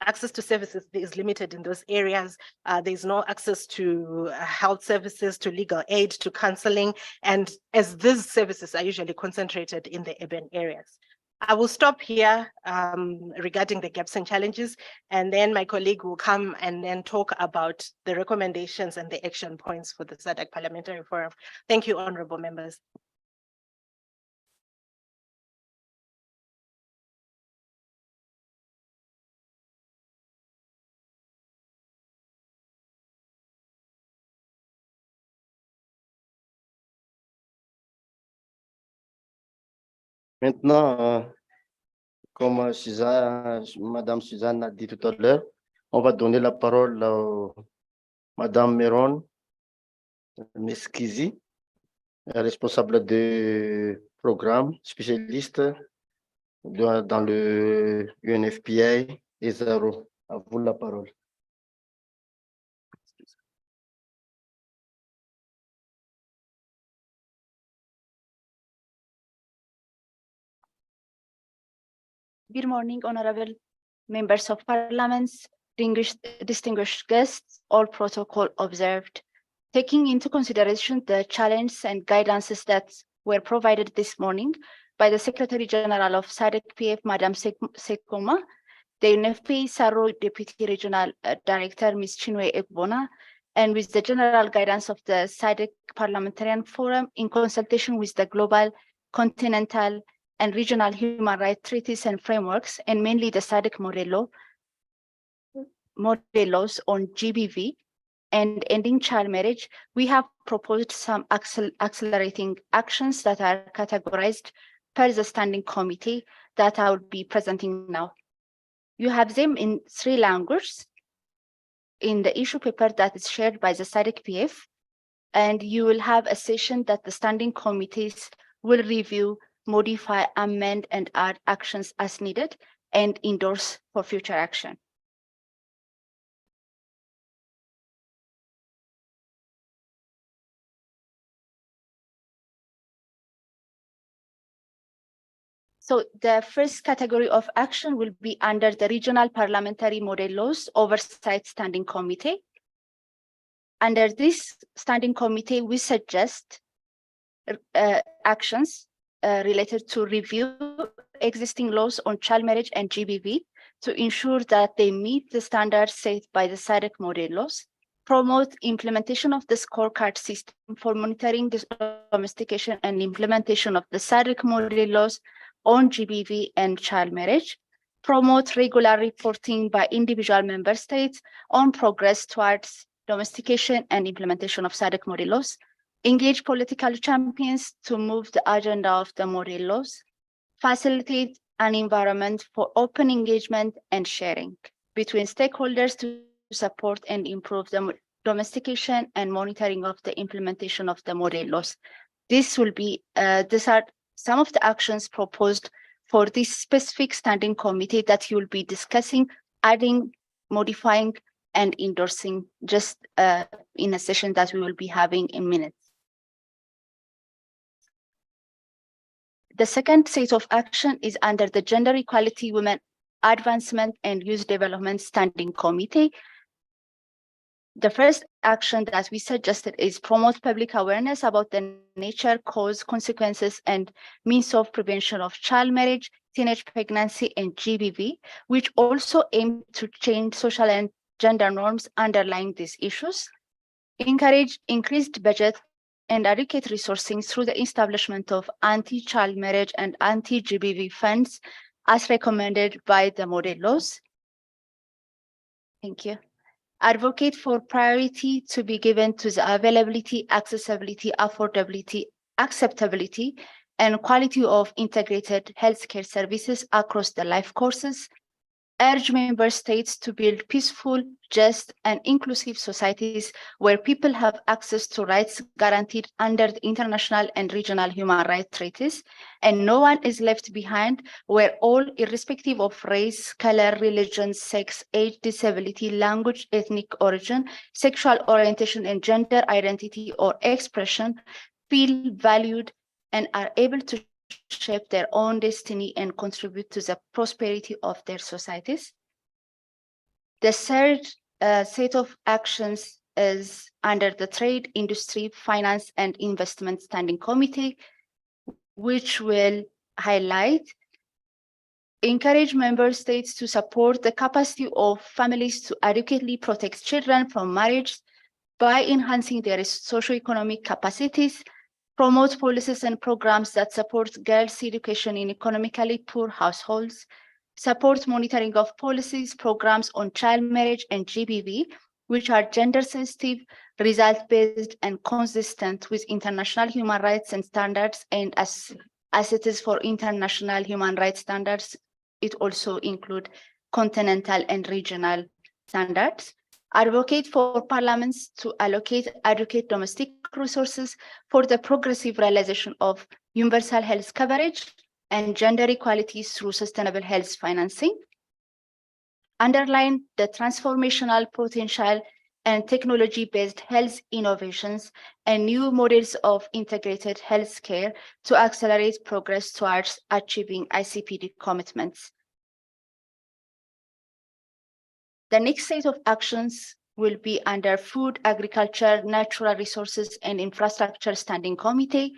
S6: access to services is limited in those areas. There's no access to health services, to legal aid, to counseling, and as these services are usually concentrated in the urban areas. I will stop here regarding the gaps and challenges, and then my colleague will come and then talk about the recommendations and the action points for the SADC Parliamentary Forum. Thank you, honorable members.
S5: Maintenant, comme Madame Suzanne a dit tout à l'heure, On va donner la parole à Madame Meron Meskizi, responsable de programme spécialiste dans le UNFPA et Zaro. À vous la parole.
S8: Good morning, honorable members of parliaments, distinguished guests, all protocol observed. Taking into consideration the challenges and guidances that were provided this morning by the Secretary General of SADC-PF, Madam Sekoma, the UNFPA Saro Deputy Regional Director, Ms. Chinwe Ebona, and with the general guidance of the SADC Parliamentarian Forum in consultation with the global, continental, and regional human rights treaties and frameworks, and mainly the SADC model laws on GBV and ending child marriage, we have proposed some accelerating actions that are categorized per the standing committee that I will be presenting now. You have them in 3 languages in the issue paper that is shared by the SADC-PF, and you will have a session that the standing committees will review, modify, amend, and add actions as needed and endorse for future action. So the first category of action will be under the Regional Parliamentary Model Laws Oversight Standing Committee. Under this standing committee, we suggest actions related to review existing laws on child marriage and GBV to ensure that they meet the standards set by the SADC model laws, promote implementation of the scorecard system for monitoring the domestication and implementation of the SADC model laws on GBV and child marriage, promote regular reporting by individual member states on progress towards domestication and implementation of SADC model laws, engage political champions to move the agenda of the model laws, facilitate an environment for open engagement and sharing between stakeholders to support and improve the domestication and monitoring of the implementation of the model laws. These are some of the actions proposed for this specific standing committee that you will be discussing, adding, modifying, and endorsing just in a session that we will be having in minutes. The second set of action is under the Gender Equality, Women Advancement and Youth Development Standing Committee. The first action that we suggested is promote public awareness about the nature, cause, consequences, and means of prevention of child marriage, teenage pregnancy, and GBV, which also aim to change social and gender norms underlying these issues. Encourage increased budget and adequate resourcing through the establishment of anti-child marriage and anti-GBV funds as recommended by the model laws. Thank you. Advocate for priority to be given to the availability, accessibility, affordability, acceptability, and quality of integrated healthcare services across the life courses. Urge member states to build peaceful, just, and inclusive societies where people have access to rights guaranteed under the international and regional human rights treaties, and no one is left behind, where all, irrespective of race, color, religion, sex, age, disability, language, ethnic origin, sexual orientation, and gender identity or expression, feel valued and are able to shape their own destiny and contribute to the prosperity of their societies. The third set of actions is under the Trade, Industry, Finance, and Investment Standing Committee, which will highlight, encourage member states to support the capacity of families to adequately protect children from marriage by enhancing their socioeconomic capacities, promote policies and programs that support girls' education in economically poor households, support monitoring of policies, programs on child marriage and GBV, which are gender sensitive, result-based, and consistent with international human rights and standards. And as it is for international human rights standards, it also includes continental and regional standards, advocate for parliaments to allocate adequate domestic resources for the progressive realization of universal health coverage and gender equality through sustainable health financing, underline the transformational potential and technology-based health innovations and new models of integrated healthcare to accelerate progress towards achieving ICPD commitments. The next set of actions will be under Food, Agriculture, Natural Resources and Infrastructure Standing Committee,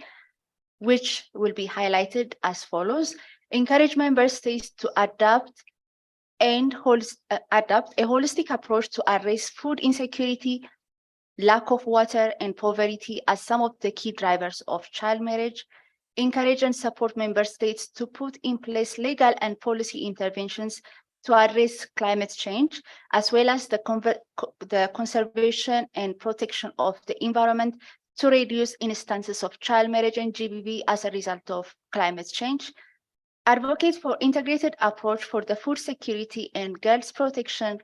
S8: which will be highlighted as follows. Encourage member states to adopt a holistic approach to address food insecurity, lack of water, and poverty as some of the key drivers of child marriage. Encourage and support member states to put in place legal and policy interventions to address climate change, as well as the conservation and protection of the environment to reduce instances of child marriage and GBV as a result of climate change. Advocate for integrated approach for the food security and girls protection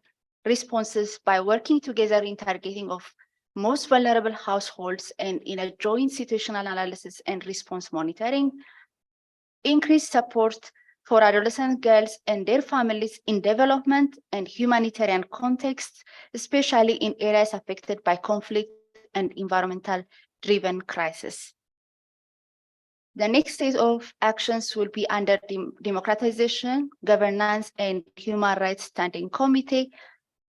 S8: responses by working together in targeting of most vulnerable households and in a joint situational analysis and response monitoring. Increase support for adolescent girls and their families in development and humanitarian contexts, especially in areas affected by conflict and environmental driven crisis. The next stage of actions will be under the Democratization, Governance, and Human Rights Standing Committee,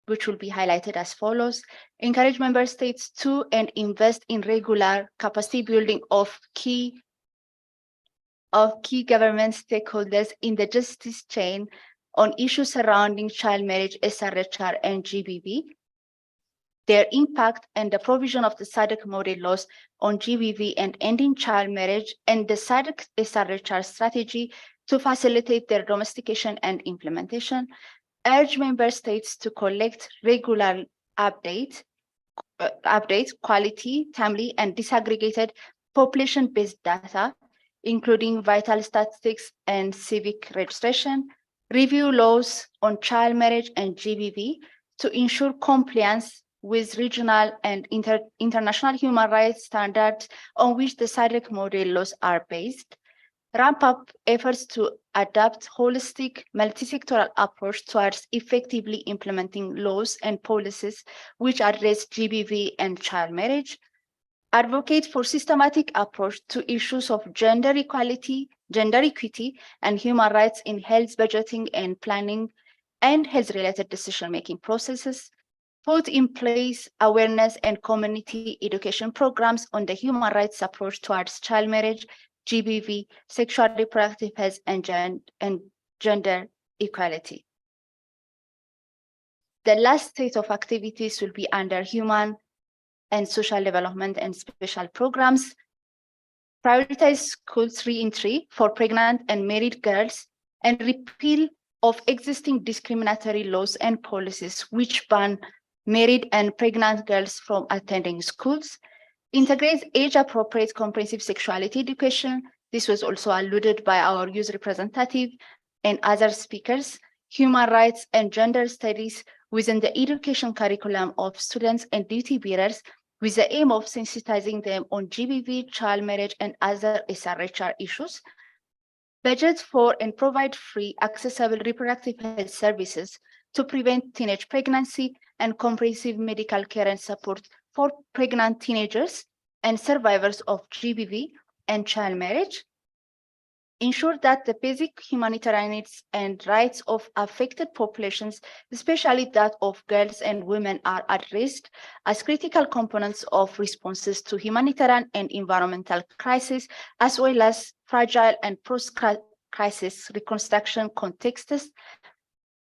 S8: which will be highlighted as follows. Encourage member states to and invest in regular capacity building of key government stakeholders in the justice chain on issues surrounding child marriage, SRHR, and GBV, their impact and the provision of the SADC model laws on GBV and ending child marriage, and the SADC SRHR strategy to facilitate their domestication and implementation. Urge member states to collect regular updates, quality, timely, and disaggregated population-based data, including vital statistics and civic registration, review laws on child marriage and GBV to ensure compliance with regional and international human rights standards on which the SADC model laws are based. Ramp up efforts to adopt holistic multi-sectoral approach towards effectively implementing laws and policies which address GBV and child marriage. Advocate for systematic approach to issues of gender equality, and human rights in health budgeting and planning and health-related decision-making processes. Put in place awareness and community education programs on the human rights approach towards child marriage, GBV, sexual reproductive health, and gender equality. The last set of activities will be under human and social development and special programs. Prioritize schools re-entry for pregnant and married girls and repeal of existing discriminatory laws and policies which ban married and pregnant girls from attending schools. Integrate age-appropriate comprehensive sexuality education. This was also alluded by our youth representative and other speakers. Human rights and gender studies within the education curriculum of students and duty bearers with the aim of sensitizing them on GBV, child marriage, and other SRHR issues. Budget for and provide free, accessible reproductive health services to prevent teenage pregnancy and comprehensive medical care and support for pregnant teenagers and survivors of GBV and child marriage. Ensure that the basic humanitarian needs and rights of affected populations, especially that of girls and women, are addressed as critical components of responses to humanitarian and environmental crises, as well as fragile and post-crisis reconstruction contexts,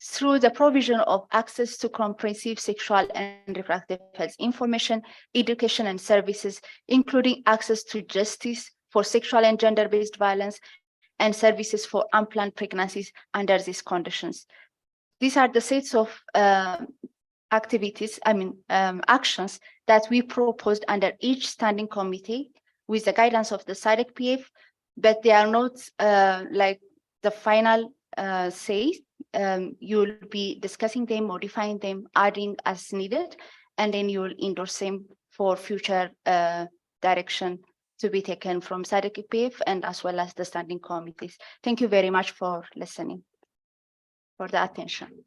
S8: through the provision of access to comprehensive sexual and reproductive health information, education, and services, including access to justice for sexual and gender-based violence, and services for unplanned pregnancies under these conditions. These are the sets of actions that we proposed under each standing committee with the guidance of the SADC-PF, but they are not like the final say. you'll be discussing them, modifying them, adding as needed, and then you'll endorse them for future direction to be taken from SADC-PF and as well as the standing committees. Thank you very much for listening, for the attention.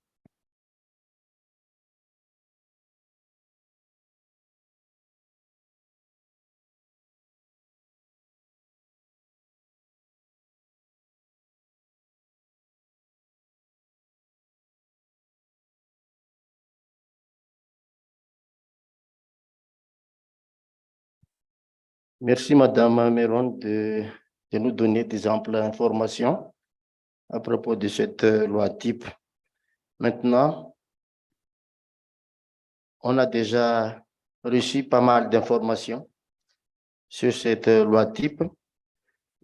S5: Merci, Madame Meron, de nous donner des amples informations à propos de cette loi type. Maintenant, on a déjà reçu pas mal d'informations sur cette loi type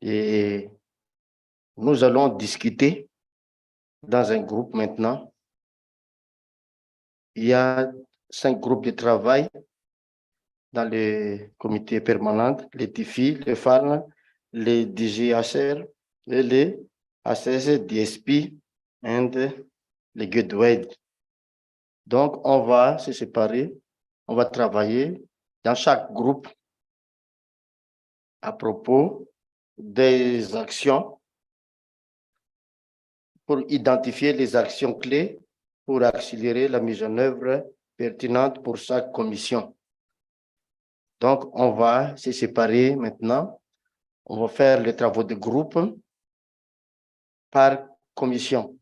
S5: et nous allons discuter dans un groupe maintenant. Il y a 5 groupes de travail dans le comité permanent, les TIFI, les FARN, les DGHR, et les ACS, DSP et les GUDWED. Donc, on va se séparer, on va travailler dans chaque groupe à propos des actions pour identifier les actions clés pour accélérer la mise en œuvre pertinente pour chaque commission. Donc, on va se séparer maintenant. On va faire les travaux de groupe par commission.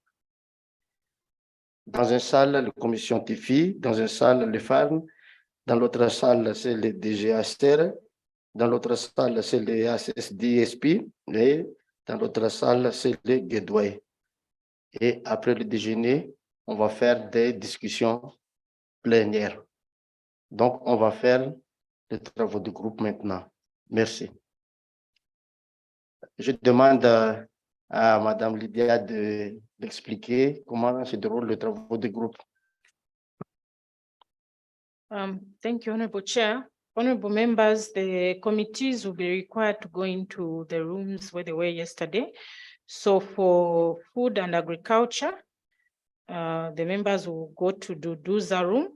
S5: Dans une salle, la commission TIFI, dans une salle, les FARN, dans l'autre salle, c'est les DGHR, dans l'autre salle, c'est les ASSDSP, et dans l'autre salle, c'est les GUDWED. Et après le déjeuner, on va faire des discussions plénières. Donc, on va faire les travaux de groupe maintenant. Merci. Je demande à Madame Lydia d'expliquer comment se déroulent les travaux de groupe.
S2: Thank you, Honorable Chair. Honorable members, the committees will be required to go into the rooms where they were yesterday. So for food and agriculture, the members will go to Duduza room.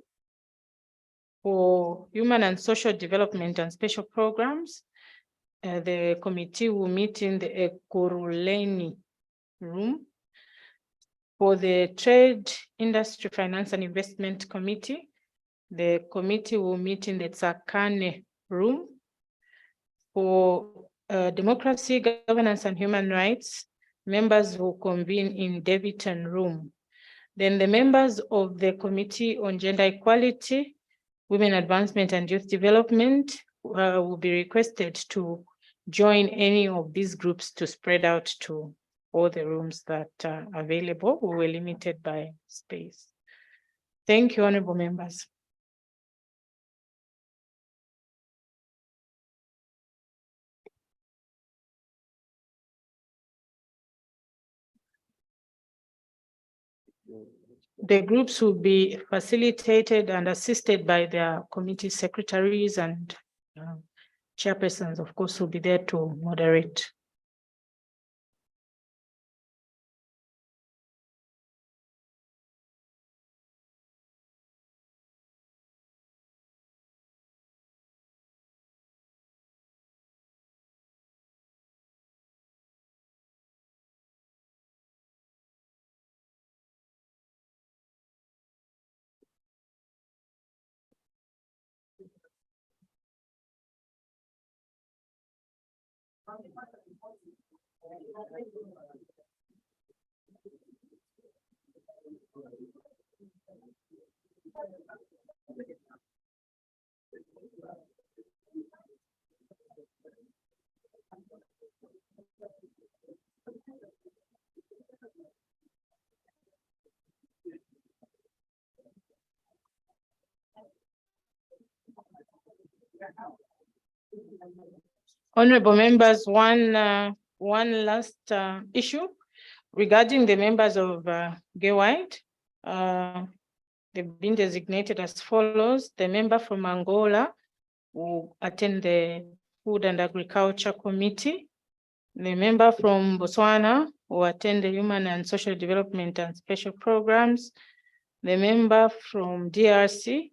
S2: For human and social development and special programs, the committee will meet in the Ekuruleni room. For the Trade, Industry, Finance and Investment Committee, the committee will meet in the Tsakane room. For Democracy, Governance and Human Rights, members will convene in Davidson room. Then the members of the Committee on Gender Equality, Women Advancement and Youth Development will be requested to join any of these groups to spread out to all the rooms that are available. We were limited by space. Thank you, honorable members. The groups will be facilitated and assisted by their committee secretaries and chairpersons, of course, will be there to moderate. Honorable members, one last issue regarding the members of GUDWED. They've been designated as follows. The member from Angola will attend the Food and Agriculture Committee. The member from Botswana who attend the Human and Social Development and Special Programs. The member from DRC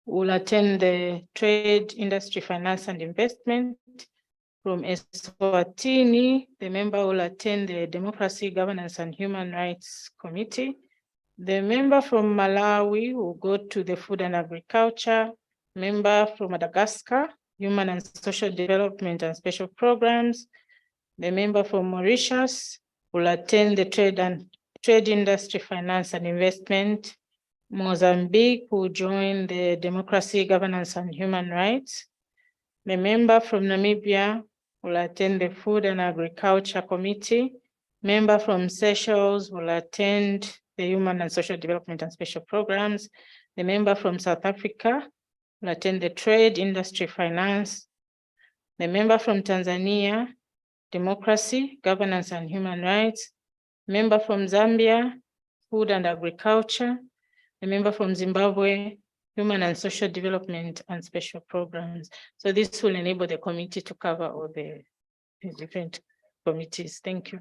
S2: will attend the Trade, Industry, Finance and Investment. From Eswatini, the member will attend the Democracy, Governance and Human Rights Committee. The member from Malawi will go to the Food and Agriculture. Member from Madagascar, Human and Social Development and Special Programs. The member from Mauritius will attend the Trade Industry, Finance and Investment. Mozambique will join the Democracy, Governance and Human Rights. The member from Namibia will attend the Food and Agriculture Committee. Member from Seychelles will attend the Human and Social Development and Special Programs. The member from South Africa will attend the Trade, Industry, Finance. The member from Tanzania, Democracy, Governance and Human Rights. Member from Zambia, Food and Agriculture. The member from Zimbabwe, Human and Social Development and Special Programs. So this will enable the committee to cover all the different committees. Thank you.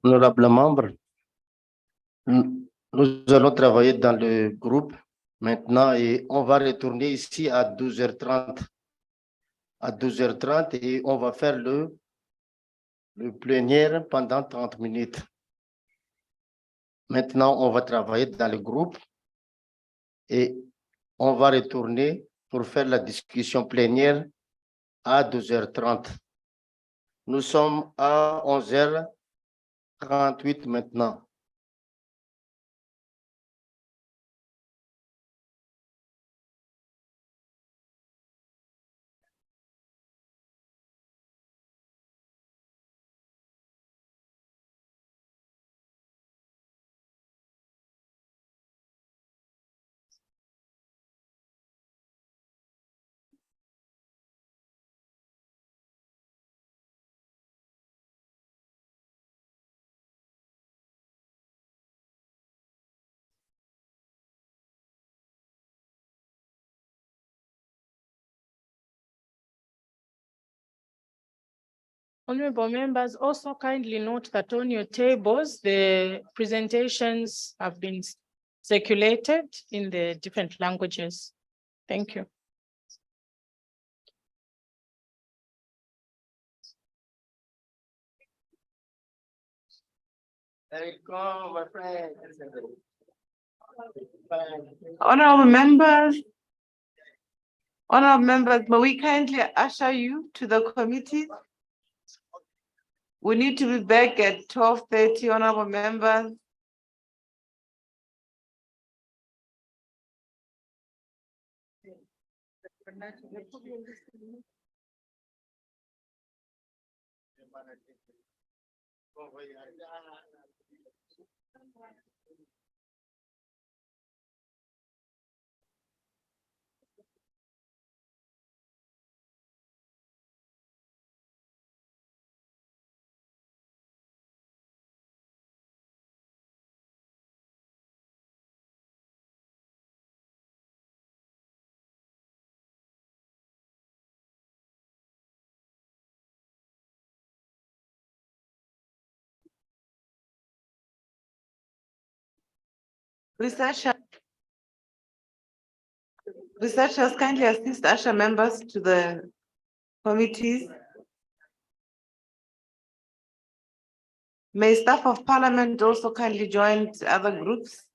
S5: Honorables membres, nous allons travailler dans le groupe maintenant et on va retourner ici à 12h30. À 12h30 et on va faire le plénière pendant 30 minutes. Maintenant, on va travailler dans le groupe et on va retourner pour faire la discussion plénière à 12h30. Nous sommes à 11h38 maintenant.
S2: Honorable members, also kindly note that on your tables, the presentations have been circulated in the different languages. Thank you.
S5: Welcome, my friend.
S1: Honorable members, may we kindly usher you to the committee? We need to be back at 12:30, honorable members. Researchers kindly assist usher members to the committees. May staff of parliament also kindly join other groups.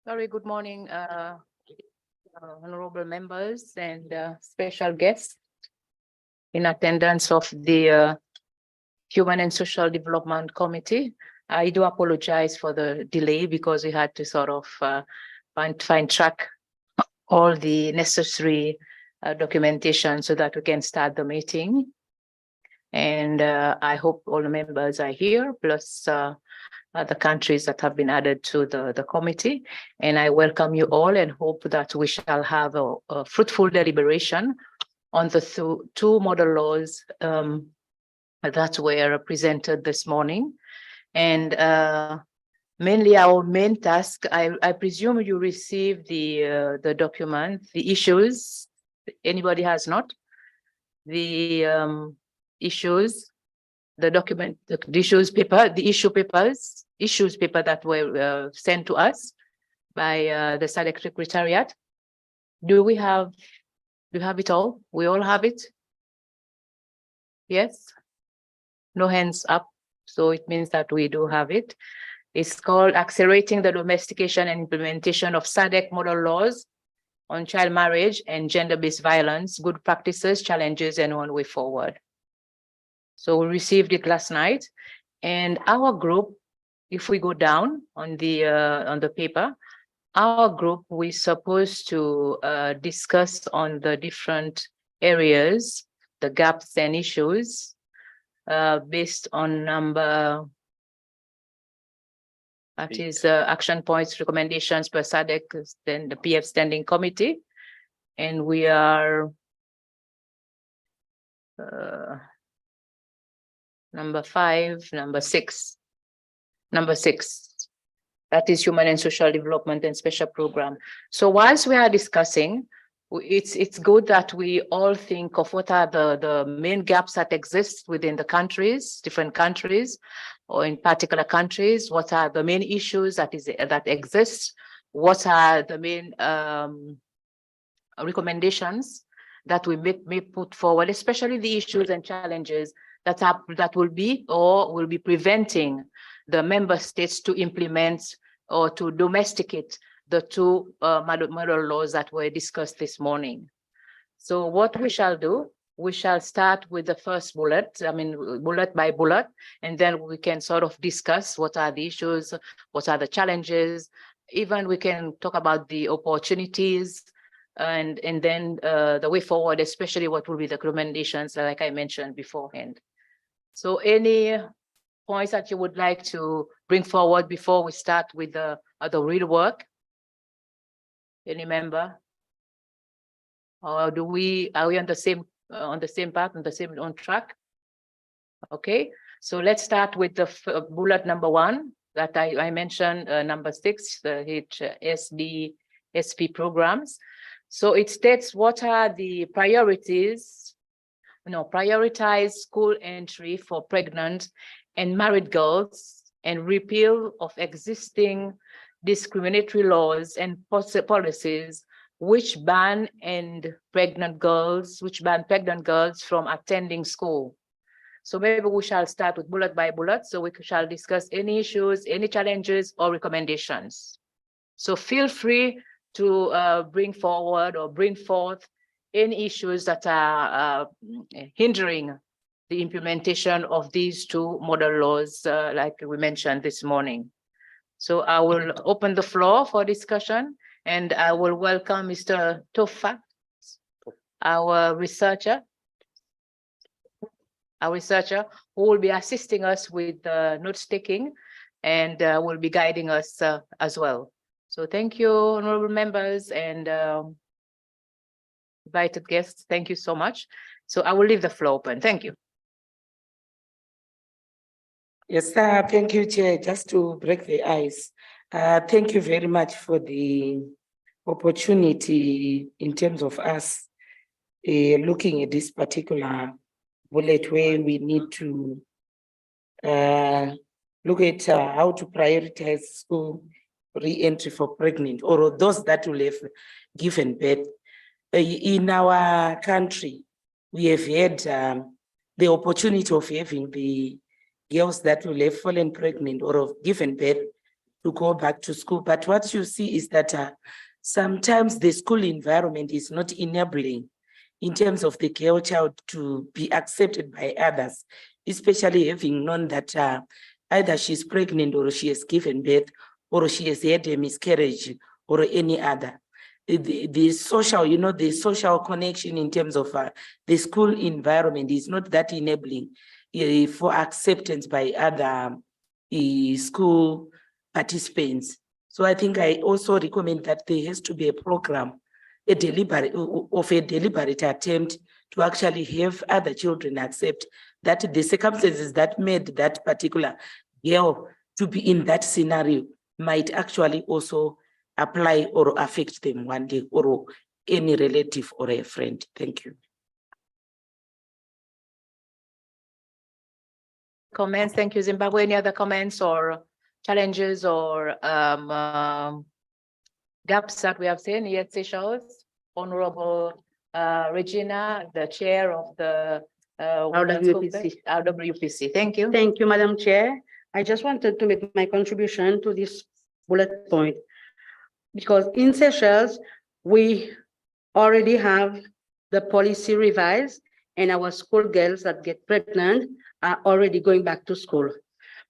S9: Very good morning, honorable members and special guests in attendance of the Human and Social Development Committee. I do apologize for the delay because we had to sort of find track all the necessary documentation so that we can start the meeting. And I hope all the members are here, plus other countries that have been added to the committee. And I welcome you all and hope that we shall have a fruitful deliberation on the two model laws that were presented this morning. And mainly our main task, I presume you received the document, the issues. Anybody has not? The issues, the document, the issues paper, the issues paper that were sent to us by the SADC Secretariat. Do you have it all? We all have it? Yes? No hands up. So it means that we do have it. It's called Accelerating the Domestication and Implementation of SADC Model Laws on Child Marriage and Gender-Based Violence, Good Practices, Challenges, and One Way Forward. So we received it last night, and our group, if we go down on the paper, our group, we're supposed to discuss on the different areas, the gaps and issues based on number, that is action points, recommendations per SADC, then the PF Standing Committee, and we are number 5, number 6. Number 6, that is Human and Social Development and Special Program. So whilst we are discussing, it's good that we all think of what are the main gaps that exist within the countries, different countries, or in particular countries. What are the main issues that exist? What are the main recommendations that we may put forward, especially the issues and challenges that will be preventing the member states to implement or to domesticate the two model laws that were discussed this morning. So what we shall do, we shall start with the first bullet, bullet by bullet, and then we can sort of discuss what are the issues, what are the challenges, even we can talk about the opportunities, and then the way forward, especially what will be the recommendations, like I mentioned beforehand. So any points that you would like to bring forward before we start with the real work? Any member? Or are we on the same path, on track? Okay, so let's start with the bullet number 1 that I mentioned, number 6, the HSB-SP programs. So it states what are the priorities. Prioritize school entry for pregnant and married girls and repeal of existing discriminatory laws and policies which ban pregnant girls from attending school. So maybe we shall start with bullet by bullet, so we shall discuss any issues, any challenges or recommendations. So feel free to bring forward or bring forth any issues that are hindering the implementation of these two model laws, like we mentioned this morning. So I will open the floor for discussion, and I will welcome Mr. Tofa, our researcher who will be assisting us with notes taking and will be guiding us as well. So thank you, honorable members and invited guests. Thank you so much. So I will leave the floor open. Thank you.
S10: Yes, thank you, Chair. Just to break the ice, thank you very much for the opportunity in terms of us looking at this particular bullet where we need to look at how to prioritize school re-entry for pregnant or those that will have given birth. In our country, we have had the opportunity of having the girls that will have fallen pregnant or have given birth to go back to school. But what you see is that sometimes the school environment is not enabling in terms of the girl child to be accepted by others, especially having known that either she's pregnant or she has given birth or she has had a miscarriage or any other. The social, the social connection in terms of the school environment is not that enabling for acceptance by other school participants. So I think I also recommend that there has to be a program, a deliberate attempt to actually have other children accept that the circumstances that made that particular girl to be in that scenario might actually also apply or affect them one day, or any relative or a friend. Thank you.
S9: Comments. Thank you, Zimbabwe. Any other comments or challenges or gaps that we have seen? Yes, Seychelles. Honorable Regina, the chair of the RWPC. Thank you.
S11: Thank you, Madam Chair. I just wanted to make my contribution to this bullet point, because in Seychelles, we already have the policy revised, and our school girls that get pregnant are already going back to school.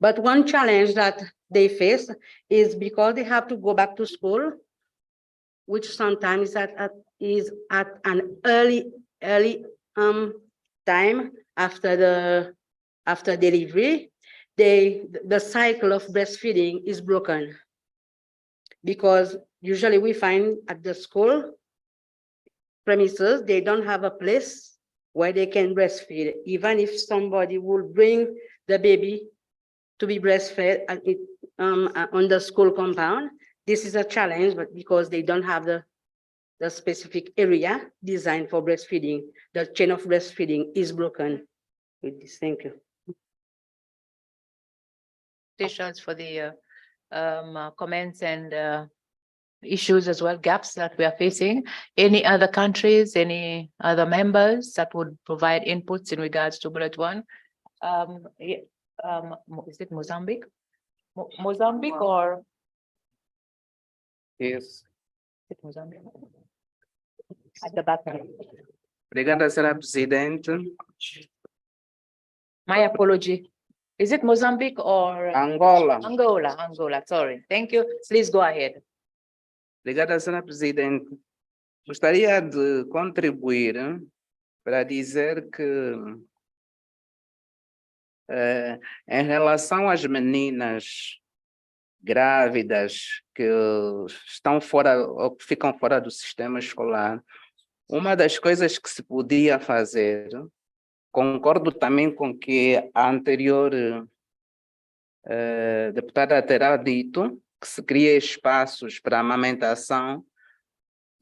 S11: But one challenge that they face is because they have to go back to school, which sometimes is at an early time after delivery. The cycle of breastfeeding is broken, because usually we find at the school premises, they don't have a place where they can breastfeed. Even if somebody will bring the baby to be breastfed on the school compound, this is a challenge, but because they don't have the specific area designed for breastfeeding, the chain of breastfeeding is broken with this. Thank you.
S9: For the comments and issues as well, gaps that we are facing. Any other countries, any other members that would provide inputs in regards to bullet one? Is it Mozambique? Mozambique or?
S12: Yes.
S9: Is it Mozambique? At the back.
S12: Obrigada, Senhora Presidente.
S9: My apology. Is it Mozambique or?
S12: Angola.
S9: Angola, sorry. Thank you. Please go ahead.
S12: Obrigada, Senhora Presidente. Gostaria de contribuir para dizer que em relação às meninas grávidas que estão fora ou que ficam fora do sistema escolar, uma das coisas que se podia fazer, concordo também com que a anterior deputada terá dito, que se cria espaços para amamentação,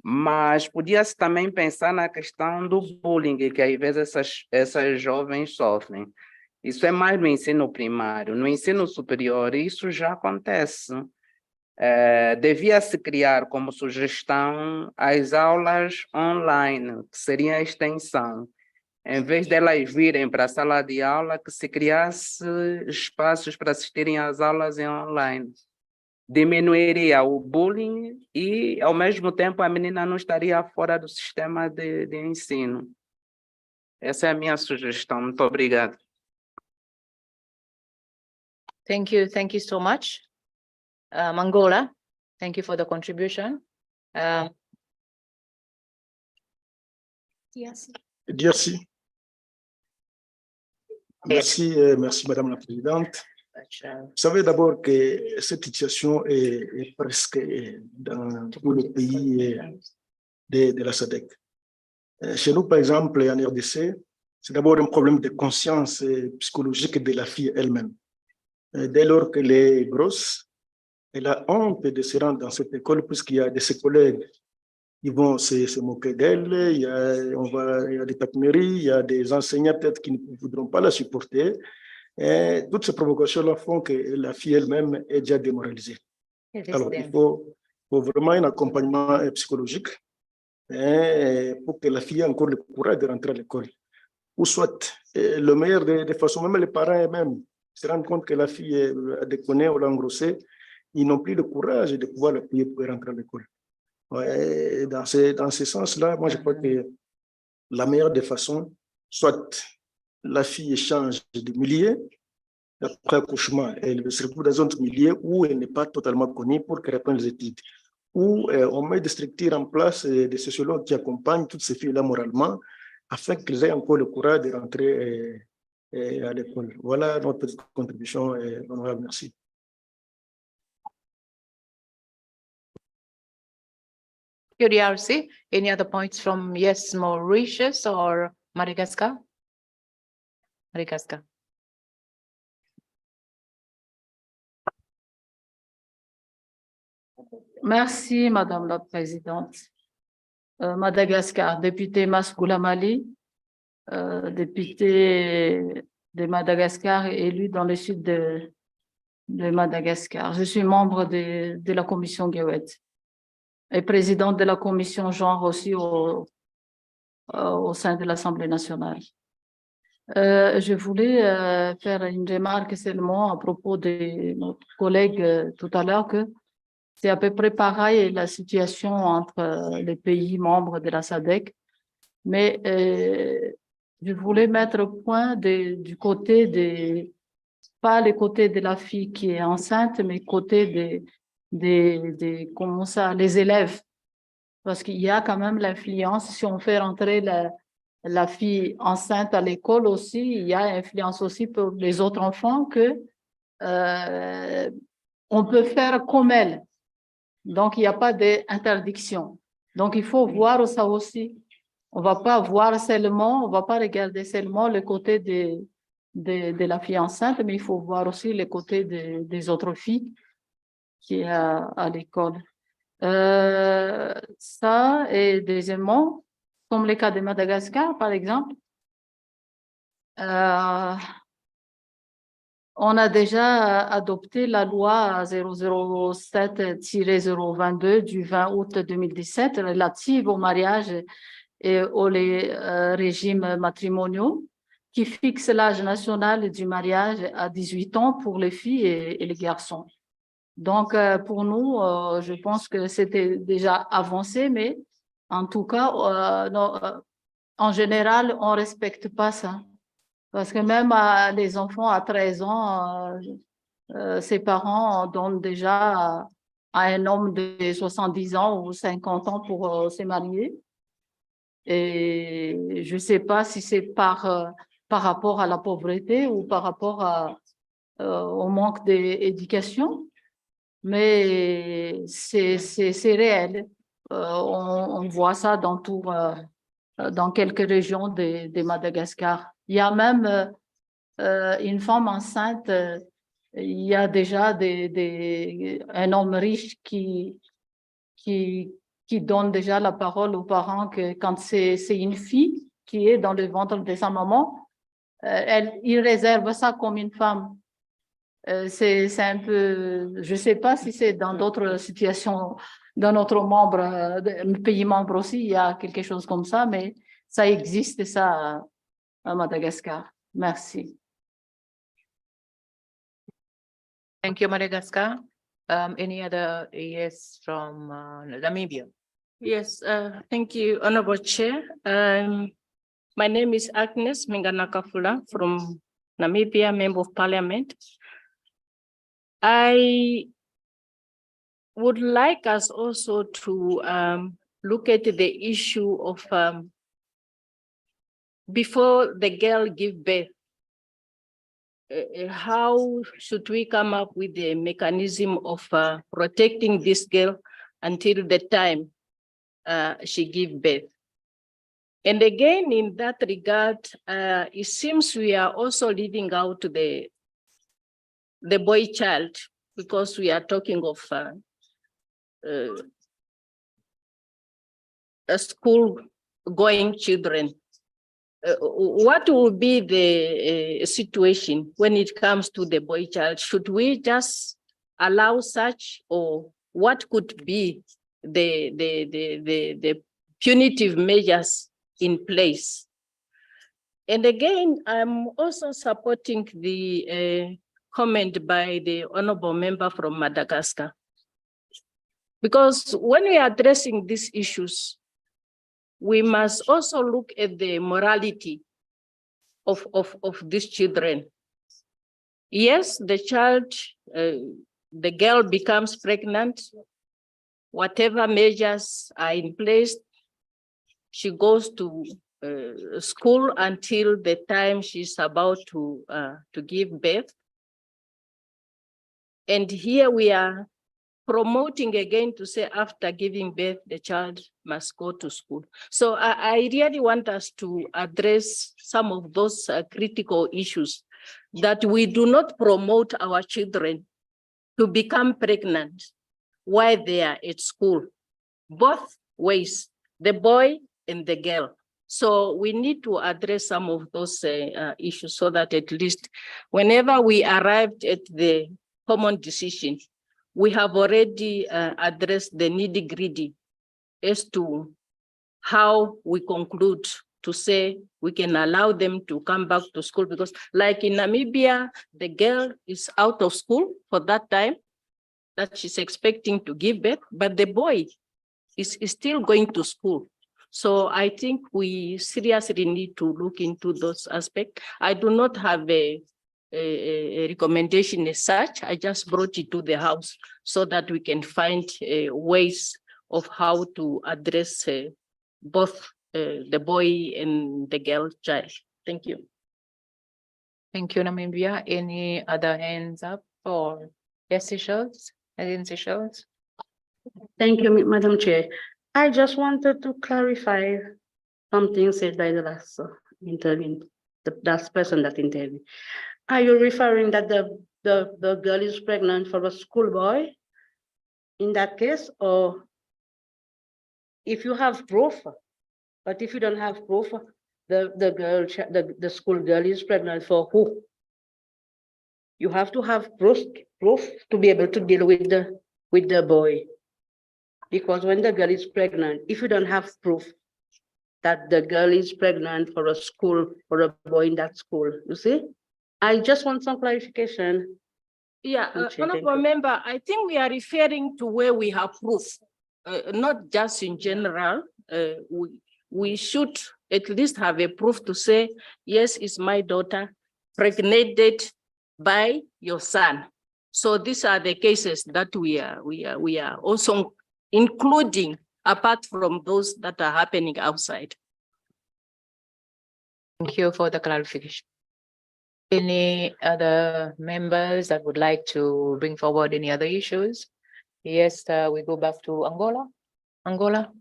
S12: mas podia-se também pensar na questão do bullying, que às vezes essas jovens sofrem. Isso é mais no ensino primário. No ensino superior, isso já acontece. Devia-se criar como sugestão as aulas online, que seria a extensão. Em vez delas virem para a sala de aula, que se criasse espaços para assistirem às aulas em online. Diminuiria o bullying e, ao mesmo tempo, a menina não estaria fora do sistema de ensino. Essa é a minha sugestão. Muito obrigado.
S9: Thank you so much. Angola, thank you for the contribution.
S13: Merci. Merci, merci Madame la Présidente. Vous savez d'abord que cette situation est presque dans tous les pays de la SADC. Chez nous, par exemple, en RDC, c'est d'abord un problème de conscience psychologique de la fille elle-même. Dès lors qu'elle est grosse, elle a honte de se rendre dans cette école puisqu'il y a de ses collègues qui vont se moquer d'elle, il y a des taquineries, il y a des enseignants peut-être qui ne voudront pas la supporter. Et toutes ces provocations-là font que la fille elle-même est déjà démoralisée. Alors, il faut vraiment un accompagnement psychologique pour que la fille ait encore le courage de rentrer à l'école. Ou soit, le meilleur des façons, même les parents eux-mêmes se rendent compte que la fille a déconné ou l'a engrossée, ils n'ont plus le courage de pouvoir le payer pour rentrer à l'école. Ouais, dans ce sens-là, moi, je crois que la meilleure des façons, soit la fille change de milieu, après accouchement, elle se retrouve dans un autre milieu où elle n'est pas totalement connue pour qu'elle reprenne les études. Ou on met des structures en place, des sociologues qui accompagnent toutes ces filles-là moralement, afin qu'elles aient encore le courage de rentrer à l'école. Voilà notre petite contribution, honorable, merci.
S9: QDRC, any other points from, yes, Mauritius or Madagascar? Madagascar.
S14: Merci, Madame la Présidente. Madagascar, député Masgoula Mali, député de Madagascar élu dans le sud de Madagascar. Je suis membre de la commission Guéouet et présidente de la commission genre aussi au sein de l'Assemblée nationale. Je voulais faire une remarque seulement à propos de notre collègue tout à l'heure que c'est à peu près pareil la situation entre les pays membres de la SADC, mais je voulais mettre au point du côté pas le côté de la fille qui est enceinte, mais côté comment ça, les élèves. Parce qu'il y a quand même l'influence, si on fait rentrer la fille enceinte à l'école aussi, il y a influence aussi pour les autres enfants que on peut faire comme elle. Donc, il n'y a pas d'interdiction. Donc, il faut voir ça aussi. On va pas voir seulement, on va pas regarder seulement le côté de la fille enceinte, mais il faut voir aussi le côté des autres filles qui est à l'école. Ça, et deuxièmement, comme le cas de Madagascar, par exemple, on a déjà adopté la loi 007-022 du 20 août 2017 relative au mariage et aux régimes matrimoniaux qui fixe l'âge national du mariage à 18 ans pour les filles et les garçons. Donc, pour nous, je pense que c'était déjà avancé, mais en tout cas, en général, on ne respecte pas ça. Parce que même les enfants à 13 ans, ses parents donnent déjà à un homme de 70 ans ou 50 ans pour se marier. Et je ne sais pas si c'est par rapport à la pauvreté ou par rapport au manque d'éducation, mais c'est réel. On voit ça dans quelques régions de Madagascar. Il y a même une femme enceinte, il y a déjà un homme riche qui donne déjà la parole aux parents que quand c'est une fille qui est dans le ventre de sa maman, il réserve ça comme une femme. C'est un peu, je ne sais pas si c'est dans d'autres situations, dans notre pays membre aussi, il y a quelque chose comme ça, mais ça existe ça à Madagascar. Merci.
S9: Thank you, Madagascar. Any other, yes, from Namibia?
S15: Yes, thank you, Honorable Chair. My name is Agnes Minganakafula from Namibia, Member of Parliament. I would like us also to look at the issue of before the girl gives birth, how should we come up with the mechanism of protecting this girl until the time she gives birth? And again, in that regard, it seems we are also leaving out the boy child, because we are talking of school-going children. What will be the situation when it comes to the boy child? Should we just allow such, or what could be the punitive measures in place? And again, I'm also supporting the comment by the honorable member from Madagascar. Because when we are addressing these issues, we must also look at the morality of these children. Yes, the child, the girl becomes pregnant, whatever measures are in place, she goes to school until the time she's about to give birth. And here we are promoting again to say after giving birth, the child must go to school. So I really want us to address some of those critical issues, that we do not promote our children to become pregnant while they are at school, both ways, the boy and the girl. So we need to address some of those issues so that at least whenever we arrived at the common decision, we have already addressed the nitty-gritty as to how we conclude to say we can allow them to come back to school. Because like in Namibia, the girl is out of school for that time that she's expecting to give birth, but the boy is still going to school. So I think we seriously need to look into those aspects. I do not have a recommendation as such. I just brought it to the house so that we can find ways of how to address both the boy and the girl child. Thank you.
S9: Thank you, Namibia. Any other hands up or yes, Seychelles? Again, Seychelles?
S11: Thank you, Madam Chair. I just wanted to clarify something said by the last intervene, the last person that intervened. Are you referring that the girl is pregnant for a schoolboy in that case, or if you have proof, but if you don't have proof, the school girl is pregnant for who? You have to have proof to be able to deal with the boy. Because when the girl is pregnant, if you don't have proof that the girl is pregnant for a school or a boy in that school, you see? I just want some clarification.
S15: Yeah,
S11: Okay,
S15: honorable member, I think we are referring to where we have proof, not just in general. We should at least have a proof to say, yes, it's my daughter pregnated by your son. So these are the cases that we are also including, apart from those that are happening outside.
S9: Thank you for the clarification. Any other members that would like to bring forward any other issues? Yes, we go back to Angola. Angola?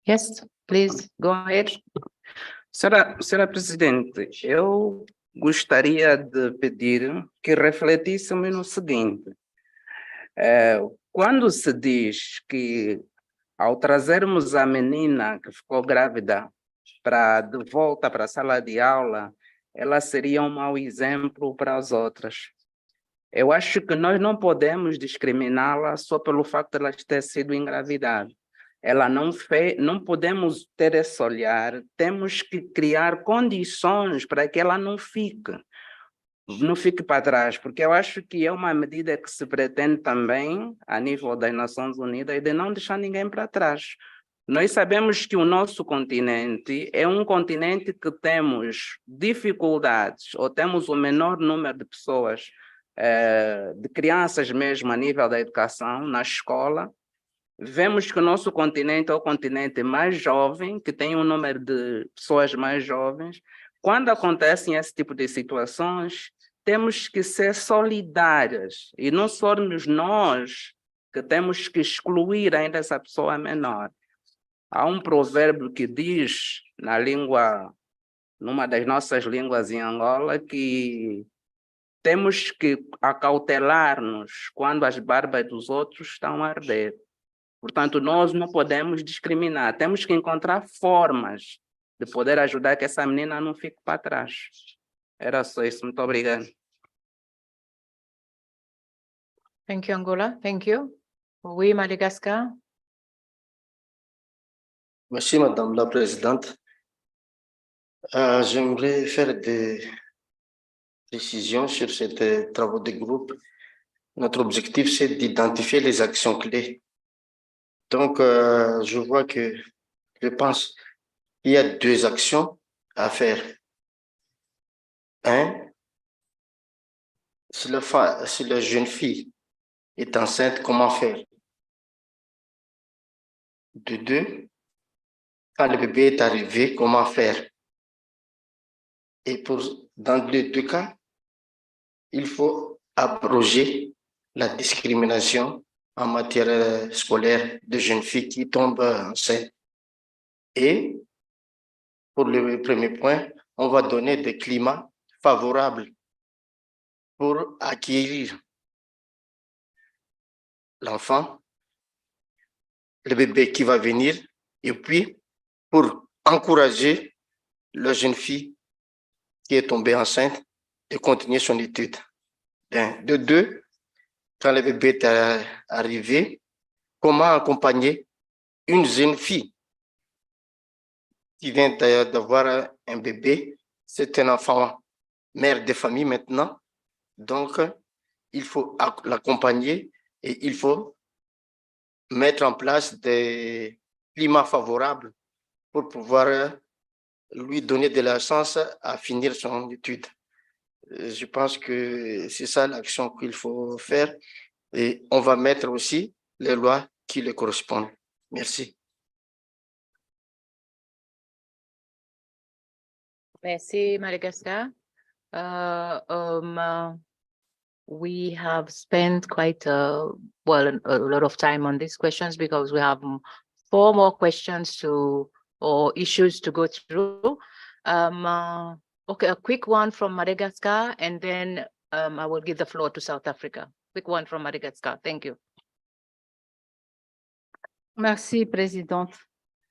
S9: Yes, please go ahead.
S12: Senhora Presidente, eu gostaria de pedir que refletíssemos no seguinte. Quando se diz que ao trazermos a menina que ficou grávida de volta para a sala de aula, ela seria um mau exemplo para as outras. Eu acho que nós não podemos discriminá-la só pelo facto de ela ter sido engravidada. Ela não podemos ter esse olhar, temos que criar condições para que ela não fique para trás, porque eu acho que é uma medida que se pretende também, a nível das Nações Unidas, de não deixar ninguém para trás. Nós sabemos que o nosso continente é um continente que temos dificuldades, ou temos o menor número de pessoas, de crianças mesmo a nível da educação, na escola. Vemos que o nosso continente é o continente mais jovem, que tem um número de pessoas mais jovens. Quando acontecem esse tipo de situações, temos que ser solidárias, e não somos nós que temos que excluir ainda essa pessoa menor. Há um provérbio que diz, numa das nossas línguas em Angola, que temos que acautelar-nos quando as barbas dos outros estão a arder. Portanto, nós não podemos discriminar, temos que encontrar formas de poder ajudar que essa menina não fique para trás. Era só isso, muito obrigado.
S9: Thank you, Angola. Thank you. Oui, Madagascar.
S5: Merci, Madame la Présidente. J'aimerais faire des précisions sur ces travaux de groupe. Notre objectif, c'est d'identifier les actions clés. Donc, je pense qu'il y a 2 actions à faire. Un, si la jeune fille est enceinte, comment faire? De 2, quand le bébé est arrivé, comment faire? Et dans les 2 cas, il faut abroger la discrimination en matière scolaire de jeunes filles qui tombent enceintes. Et pour le premier point, on va donner des climats favorables pour acquérir l'enfant, le bébé qui va venir, et puis pour encourager la jeune fille qui est tombée enceinte de continuer son étude. De 2, quand le bébé est arrivé, comment accompagner une jeune fille qui vient d'avoir un bébé, c'est un enfant mère de famille maintenant, donc il faut l'accompagner et il faut mettre en place des climats favorables pour pouvoir lui donner de la chance à finir son étude. Je pense que c'est ça l'action qu'il faut faire et on va mettre aussi les lois qui le correspondent. Merci.
S9: Merci, Madagascar. We have spent quite a lot of time on these questions because we have 4 more questions or issues to go through. Okay, a quick one from Madagascar, and then I will give the floor to South Africa. Quick one from Madagascar. Thank you.
S14: Merci, Présidente.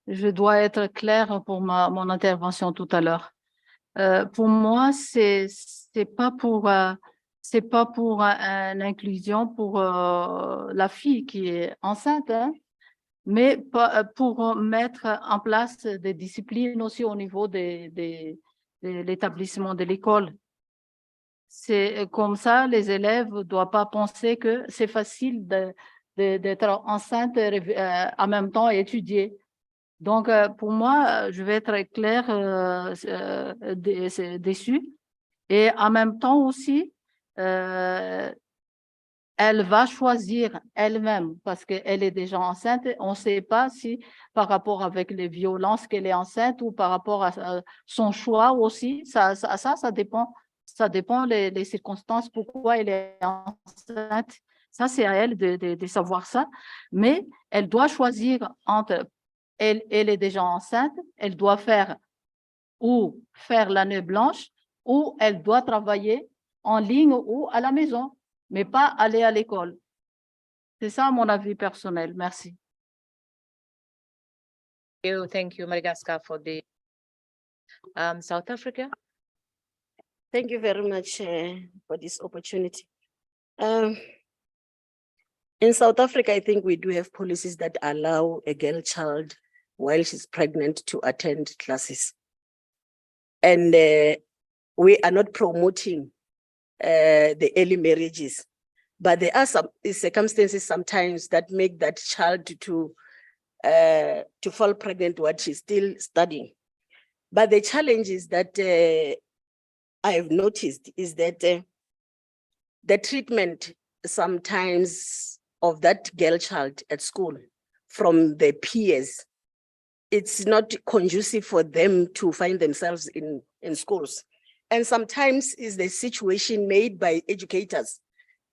S14: Je dois être claire pour mon intervention tout à l'heure. Pour moi, c'est pas pour une inclusion pour la fille qui est enceinte, hein, mais pour mettre en place des disciplines aussi au niveau de l'établissement de l'école. C'est comme ça, les élèves ne doivent pas penser que c'est facile d'être enceinte en même temps et étudier. Donc, pour moi, je vais être claire dessus. Et en même temps aussi, elle va choisir elle-même parce qu'elle est déjà enceinte. On ne sait pas si par rapport avec les violences qu'elle est enceinte ou par rapport à son choix aussi. Ça dépend. Ça dépend les circonstances, pourquoi elle est enceinte. Ça, c'est à elle de savoir ça. Mais elle doit choisir entre... Elle est déjà enceinte, elle doit faire l'année blanche ou elle doit travailler en ligne ou à la maison, mais pas aller à l'école. C'est ça mon avis personnel. Merci.
S9: Thank you, Madagascar, for the South Africa.
S16: Thank you very much for this opportunity. In South Africa, I think we do have policies that allow a girl child while she's pregnant to attend classes. And we are not promoting the early marriages, but there are some circumstances sometimes that make that child to fall pregnant while she's still studying. But the challenge is that I've noticed is that the treatment sometimes of that girl child at school from the peers, it's not conducive for them to find themselves in schools. And sometimes is the situation made by educators.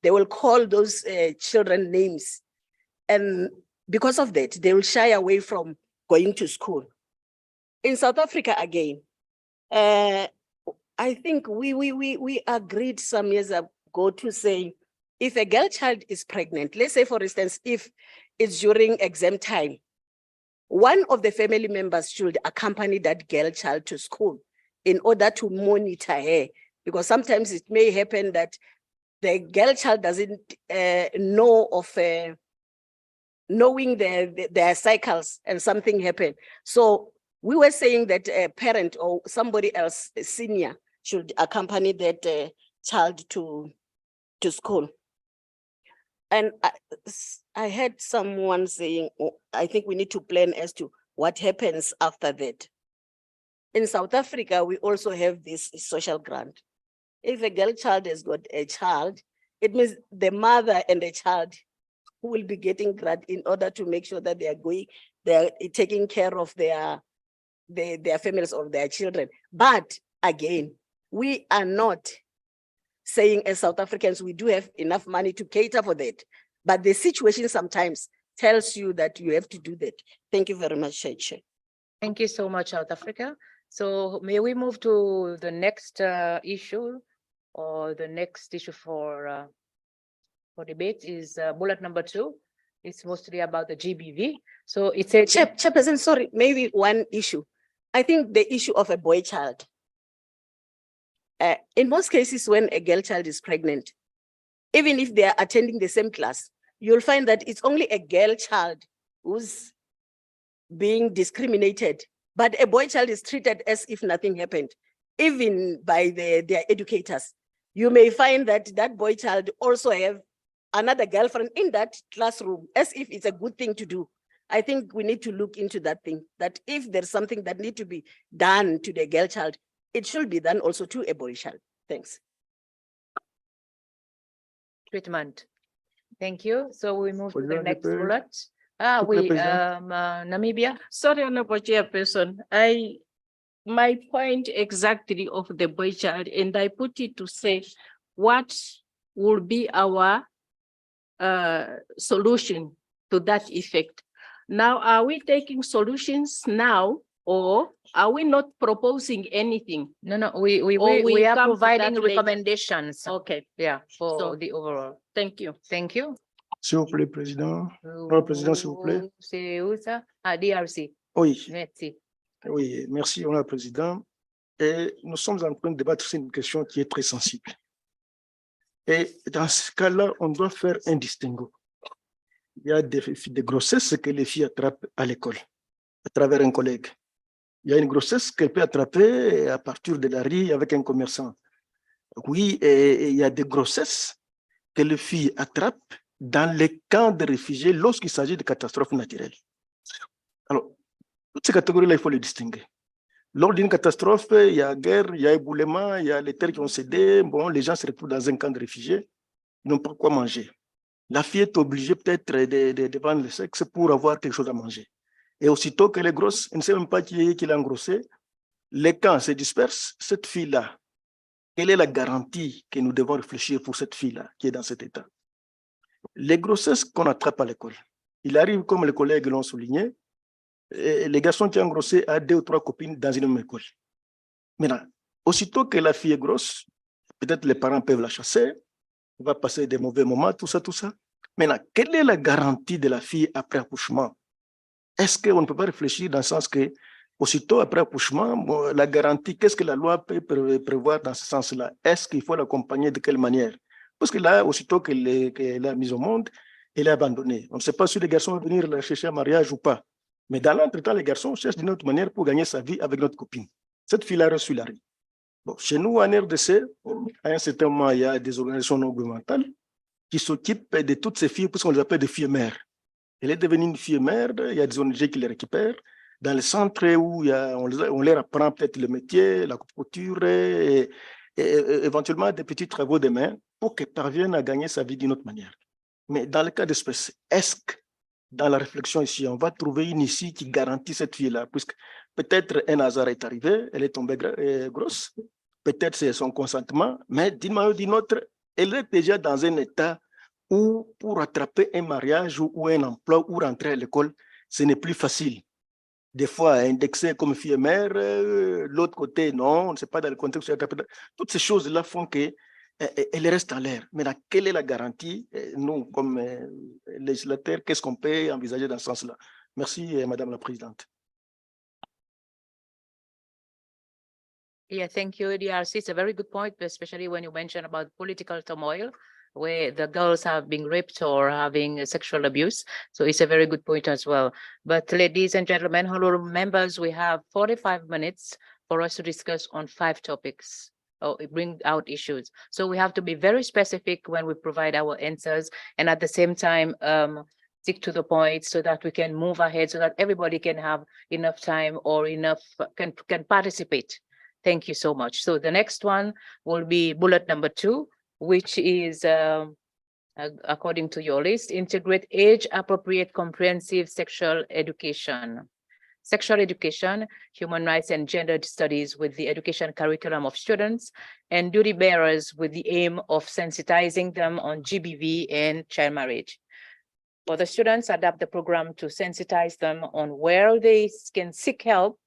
S16: They will call those children names. And because of that, they will shy away from going to school. In South Africa, again, I think we agreed some years ago to say, if a girl child is pregnant, let's say, for instance, if it's during exam time, one of the family members should accompany that girl child to school in order to monitor her, because sometimes it may happen that the girl child doesn't know of knowing their cycles and something happened. So we were saying that a parent or somebody else, a senior, should accompany that child to school. And I heard someone saying, "Oh, I think we need to plan as to what happens after that." In South Africa, we also have this social grant. If a girl child has got a child, it means the mother and the child who will be getting grant in order to make sure that they are taking care of their families or their children. But again, we are not saying as South Africans, we do have enough money to cater for that. But the situation sometimes tells you that you have to do that. Thank you very much, Chair.
S9: Thank you so much, South Africa. So may we move to the next issue, or the next issue for debate is bullet number 2. It's mostly about the GBV. So it's a
S16: Chairperson, sorry, maybe one issue. I think the issue of a boy child. In most cases, when a girl child is pregnant, even if they are attending the same class, you'll find that it's only a girl child who's being discriminated, but a boy child is treated as if nothing happened, even by their educators. You may find that that boy child also have another girlfriend in that classroom, as if it's a good thing to do. I think we need to look into that thing, that if there's something that need to be done to the girl child, it should be done also to a boy child. Thanks.
S9: treatment. Thank you. So we move to the
S13: President
S9: next
S13: Lepe.
S9: bullet. Namibia.
S15: Sorry, Honorable Chairperson, my point exactly of the boy child, and I put it to say, what will be our solution to that effect? Now, are we taking solutions now, or are we not proposing anything?
S9: No, we are
S15: come to
S9: providing
S15: that later?
S9: recommendations.
S15: Okay,
S9: Yeah, for
S15: So-
S9: the overall.
S15: thank you.
S9: Thank you.
S13: S'il vous plaît, Président. Honorable Président, s'il vous plaît.
S9: C'est où ça? Ah, DRC.
S13: Oui,
S9: Merci.
S13: oui, merci, Honorable Président. Et nous sommes en train de débattre sur une question qui est très sensible. Et dans ce cas-là, on doit faire un distinguo. Il y a des grossesses que les filles attrapent à l'école, à travers un collègue. Il y a une grossesse qu'elle peut attraper à partir de la rue avec un commerçant. Oui, et il y a des grossesses que les filles attrapent dans les camps de réfugiés lorsqu'il s'agit de catastrophes naturelles. Alors, toutes ces catégories-là, il faut les distinguer. Lors d'une catastrophe, il y a guerre, il y a éboulement, il y a les terres qui ont cédé. Bon, les gens se retrouvent dans un camp de réfugiés, ils n'ont pas quoi manger. La fille est obligée peut-être de vendre le sexe pour avoir quelque chose à manger. Et aussitôt qu'elle est grosse, elle ne sait même pas qui l'a engrossée, les camps se dispersent. Cette fille-là, quelle est la garantie que nous devons réfléchir pour cette fille-là qui est dans cet état? Les grossesses qu'on attrape à l'école, il arrive, comme les collègues l'ont souligné, les garçons qui ont engrossé à 2 ou 3 copines dans une même école. Maintenant, aussitôt que la fille est grosse, peut-être les parents peuvent la chasser, elle va passer des mauvais moments, tout ça, tout ça. Maintenant, quelle est la garantie de la fille après accouchement? Est-ce qu'on ne peut pas réfléchir dans le sens que, aussitôt après accouchement, bon, la garantie, qu'est-ce que la loi peut prévoir dans ce sens-là? Est-ce qu'il faut l'accompagner de quelle manière? Parce que là, aussitôt qu'elle a mise au monde, elle est abandonnée. On ne sait pas si les garçons vont venir la chercher en mariage ou pas. Mais dans l'entretemps, les garçons cherchent d'une autre manière pour gagner sa vie avec notre copine. Cette fille-là a reçu la rue. Bon, chez nous, en RDC, à un certain moment, il y a des organisations non gouvernementales qui s'occupent de toutes ces filles, puisqu'on les appelle des filles mères. Elle est devenue une fille mère, il y a des ONG qui les récupèrent. Dans le centre où on leur apprend peut-être le métier, la couture et éventuellement des petits travaux de main pour qu'elles parviennent à gagner sa vie d'une autre manière. Mais dans le cas d'espèce, est-ce que dans la réflexion ici, on va trouver une issue qui garantit cette fille-là, puisque peut-être un hasard est arrivé, elle est tombée grosse, peut-être c'est son consentement, mais d'une manière ou d'une autre, elle est déjà dans un état où pour attraper un mariage ou un emploi ou rentrer à l'école, ce n'est plus facile. Des fois, indexé comme fille mère, l'autre côté, non, on ne sait pas dans le contexte. Toutes ces choses-là font qu'elle reste en l'air. Mais quelle est la garantie? Nous, comme législateurs, qu'est-ce qu'on peut envisager dans ce sens-là? Merci, Madame la Présidente.
S9: Yeah, thank you, DRC. It's a very good point, especially when you mention about political turmoil, where the girls have been raped or having sexual abuse. So it's a very good point as well. But ladies and gentlemen, honorable members, we have 45 minutes for us to discuss on 5 topics. or bring out issues. So we have to be very specific when we provide our answers, and at the same time, stick to the point so that we can move ahead, so that everybody can have enough time or enough, can participate. Thank you so much. So the next one will be bullet number 2, which is, according to your list, integrate age-appropriate comprehensive sexual education. Sexual education, human rights and gender studies with the education curriculum of students, and duty bearers with the aim of sensitizing them on GBV and child marriage. For the students, adapt the program to sensitize them on where they can seek help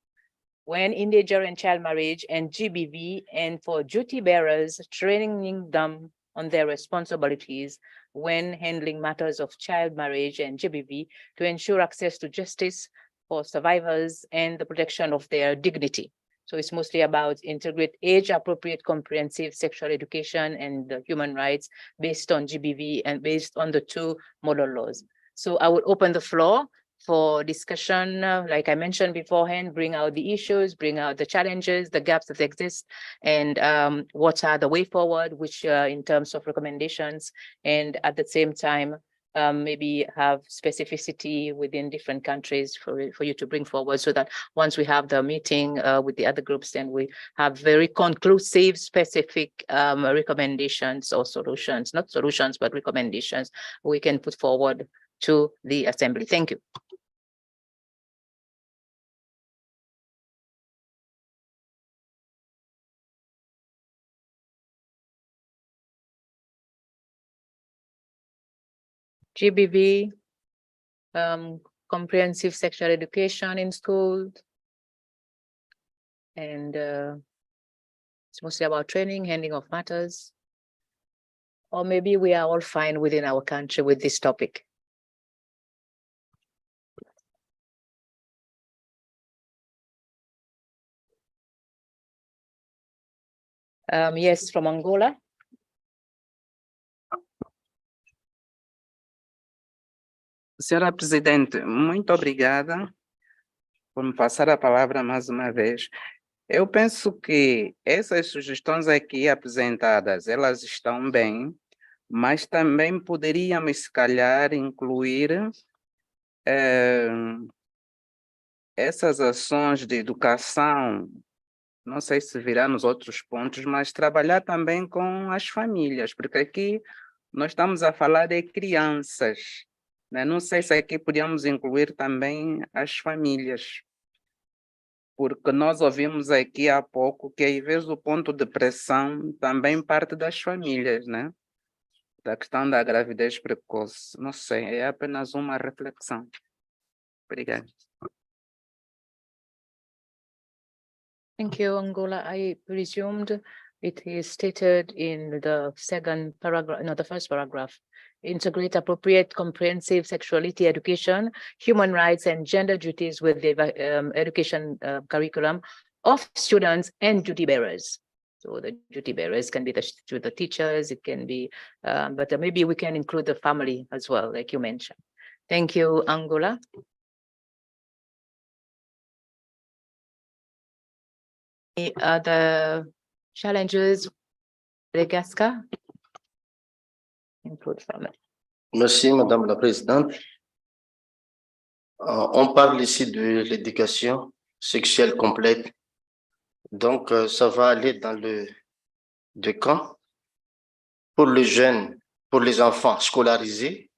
S9: when in danger in child marriage and GBV, and for duty bearers, training them on their responsibilities when handling matters of child marriage and GBV to ensure access to justice for survivors and the protection of their dignity. So it's mostly about integrate age-appropriate comprehensive sexual education and the human rights based on GBV and based on the 2 model laws. So I will open the floor for discussion. Like I mentioned beforehand, bring out the issues, bring out the challenges, the gaps that exist, and what are the way forward, which in terms of recommendations, and at the same time, maybe have specificity within different countries for you to bring forward, so that once we have the meeting with the other groups, then we have very conclusive, specific recommendations or solutions, not solutions, but recommendations we can put forward to the Assembly. Thank you. GBV, comprehensive sexual education in schools, and it's mostly about training, handling of matters, or maybe we are all fine within our country with this topic. Yes, from Angola.
S12: Senhora Presidente, muito obrigada por me passar a palavra mais uma vez. Eu penso que essas sugestões aqui apresentadas, elas estão bem, mas também poderíamos, se calhar, incluir essas ações de educação, não sei se virá nos outros pontos, mas trabalhar também com as famílias, porque aqui nós estamos a falar de crianças, né? Não sei se aqui podíamos incluir também as famílias, porque nós ouvimos aqui há pouco que, às vezes, o ponto de pressão também parte das famílias, né? Da questão da gravidez precoce. Não sei, é apenas uma reflexão. Obrigado.
S9: Thank you, Angola. I presumed it is stated in the second paragraph, no, the first paragraph. Integrate appropriate comprehensive sexuality education, human rights and gender duties with the education curriculum of students and duty bearers. So the duty bearers can be the teachers, it can be, but maybe we can include the family as well, like you mentioned. Thank you, Angola. Any other challenges, Madagascar? Include family.
S5: Merci, Madame la Présidente. On parle ici de l'éducation sexuelle complète. Donc, ça va aller dans le deux camps. Pour les jeunes, pour les enfants scolarisés,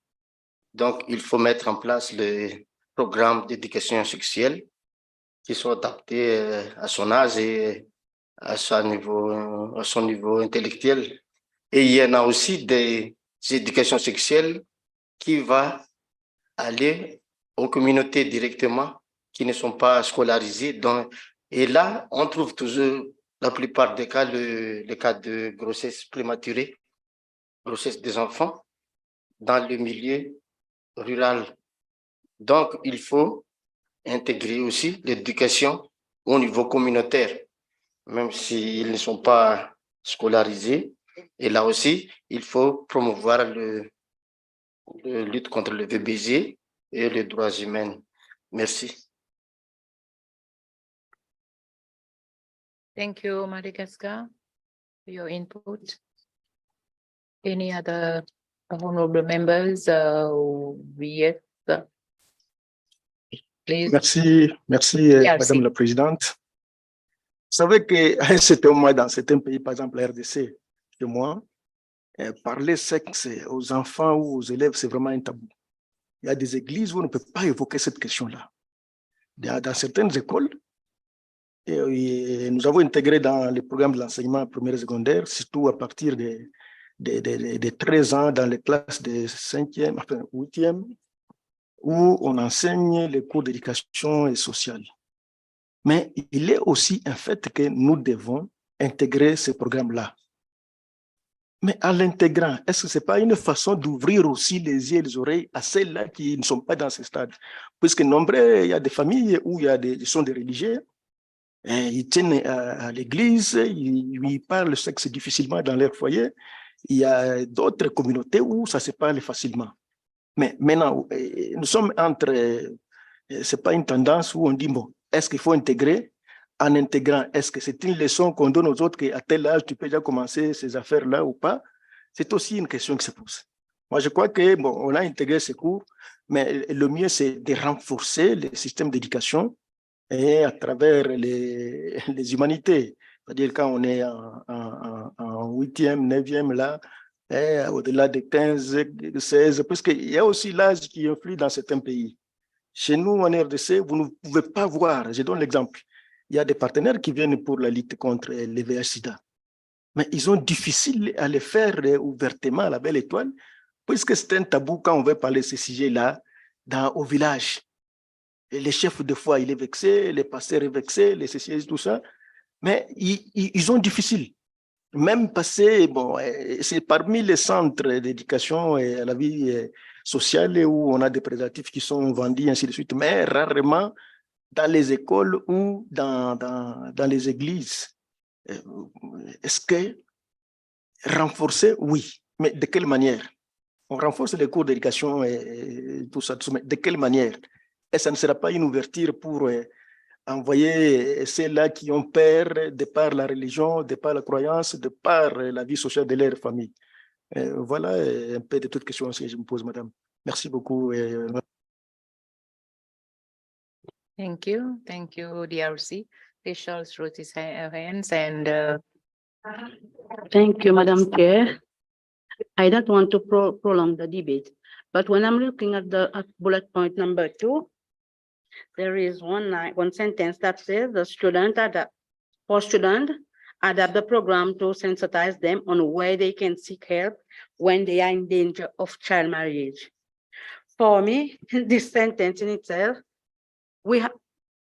S5: donc il faut mettre en place le programme d'éducation sexuelle qui soit adapté à son âge et à son niveau intellectuel. Et il y en a aussi des éducations sexuelles qui vont aller aux communautés directement qui ne sont pas scolarisées. Donc, et là, on trouve toujours, la plupart des cas, le cas de grossesse prématurée, grossesse des enfants, dans le milieu rural. Donc, il faut intégrer aussi l'éducation au niveau communautaire, même s'ils ne sont pas scolarisés. Et là aussi, il faut promouvoir le lutte contre le VBG et les droits humains. Merci.
S9: Thank you, Madagascar. for your input. Any other honorable members? Yes, please.
S13: Merci,
S9: Yeah,
S13: Madame
S9: see.
S13: la Présidente. Vous savez qu'à un certain moment, dans certains pays, par exemple la RDC, chez moi, parler sexe aux enfants ou aux élèves, c'est vraiment un tabou. Il y a des églises où on ne peut pas évoquer cette question-là. Dans certaines écoles, et nous avons intégré dans les programmes de l'enseignement primaire et secondaire, surtout à partir de 13 ans, dans les classes de 5e, enfin 8e, où on enseigne les cours d'éducation sociale. Mais il est aussi un fait que nous devons intégrer ces programmes-là. Mais en l'intégrant, est-ce que ce n'est pas une façon d'ouvrir aussi les yeux et les oreilles à celles-là qui ne sont pas dans ce stade? Puisque nombreux, il y a des familles où ils sont des religieux, ils tiennent à l'église, ils parlent le sexe difficilement dans leur foyer. Il y a d'autres communautés où ça se parle facilement. Mais maintenant, nous sommes entre, ce n'est pas une tendance où on dit, bon, est-ce qu'il faut intégrer? En intégrant, est-ce que c'est une leçon qu'on donne aux autres qu'à tel âge, tu peux déjà commencer ces affaires-là ou pas? C'est aussi une question qui se pose. Moi, je crois que, bon, on a intégré ces cours, mais le mieux, c'est de renforcer le système d'éducation et à travers les humanités. C'est-à-dire quand on est en 8e, 9e, là, au-delà de 15, 16, parce qu'il y a aussi l'âge qui influe dans certains pays. Chez nous, en RDC, vous ne pouvez pas voir, je donne l'exemple, il y a des partenaires qui viennent pour la lutte contre les VIH-Sida. Mais ils ont difficile à le faire ouvertement à la Belle Étoile, puisque c'est un tabou quand on veut parler de ces sujets-là au village. Et les chefs de foi, il est vexé, les pasteurs est vexé, les CCS, tout ça. Mais ils ont difficile. Même passer, bon, c'est parmi les centres d'éducation et à la vie sociale où on a des préservatifs qui sont vendus, ainsi de suite, mais rarement dans les écoles ou dans les églises. Est-ce que renforcer? Oui, mais de quelle manière? On renforce les cours d'éducation et tout ça, mais de quelle manière? Et ça ne sera pas une ouverture pour envoyer ceux-là qui ont peur de par la religion, de par la croyance, de par la vie sociale de leur famille. Voilà un peu de toutes les questions que je me pose, madame. Merci beaucoup.
S9: Thank you, DRC. Officials raise his hands and
S11: Thank you, Madam Chair. I don't want to prolong the debate, but when I'm looking at at bullet point number 2, there is one sentence that says the student adapt the program to sensitize them on where they can seek help when they are in danger of child marriage. For me, this sentence in itself,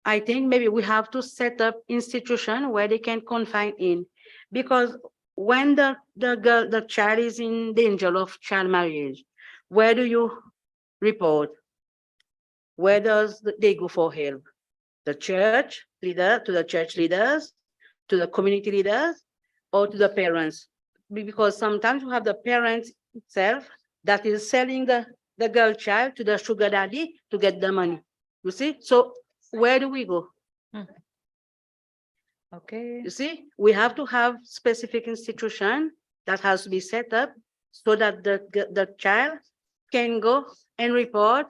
S11: I think maybe we have to set up institution where they can confine in, because when the child is in danger of child marriage, where do you report? Where does they go for help? The church leader, to the church leaders, to the community leaders, or to the parents? Because sometimes you have the parents itself that is selling the girl child to the sugar daddy to get the money. You see? So where do we go?
S9: okay.
S11: You see, we have to have specific institution that has to be set up so that the child can go and report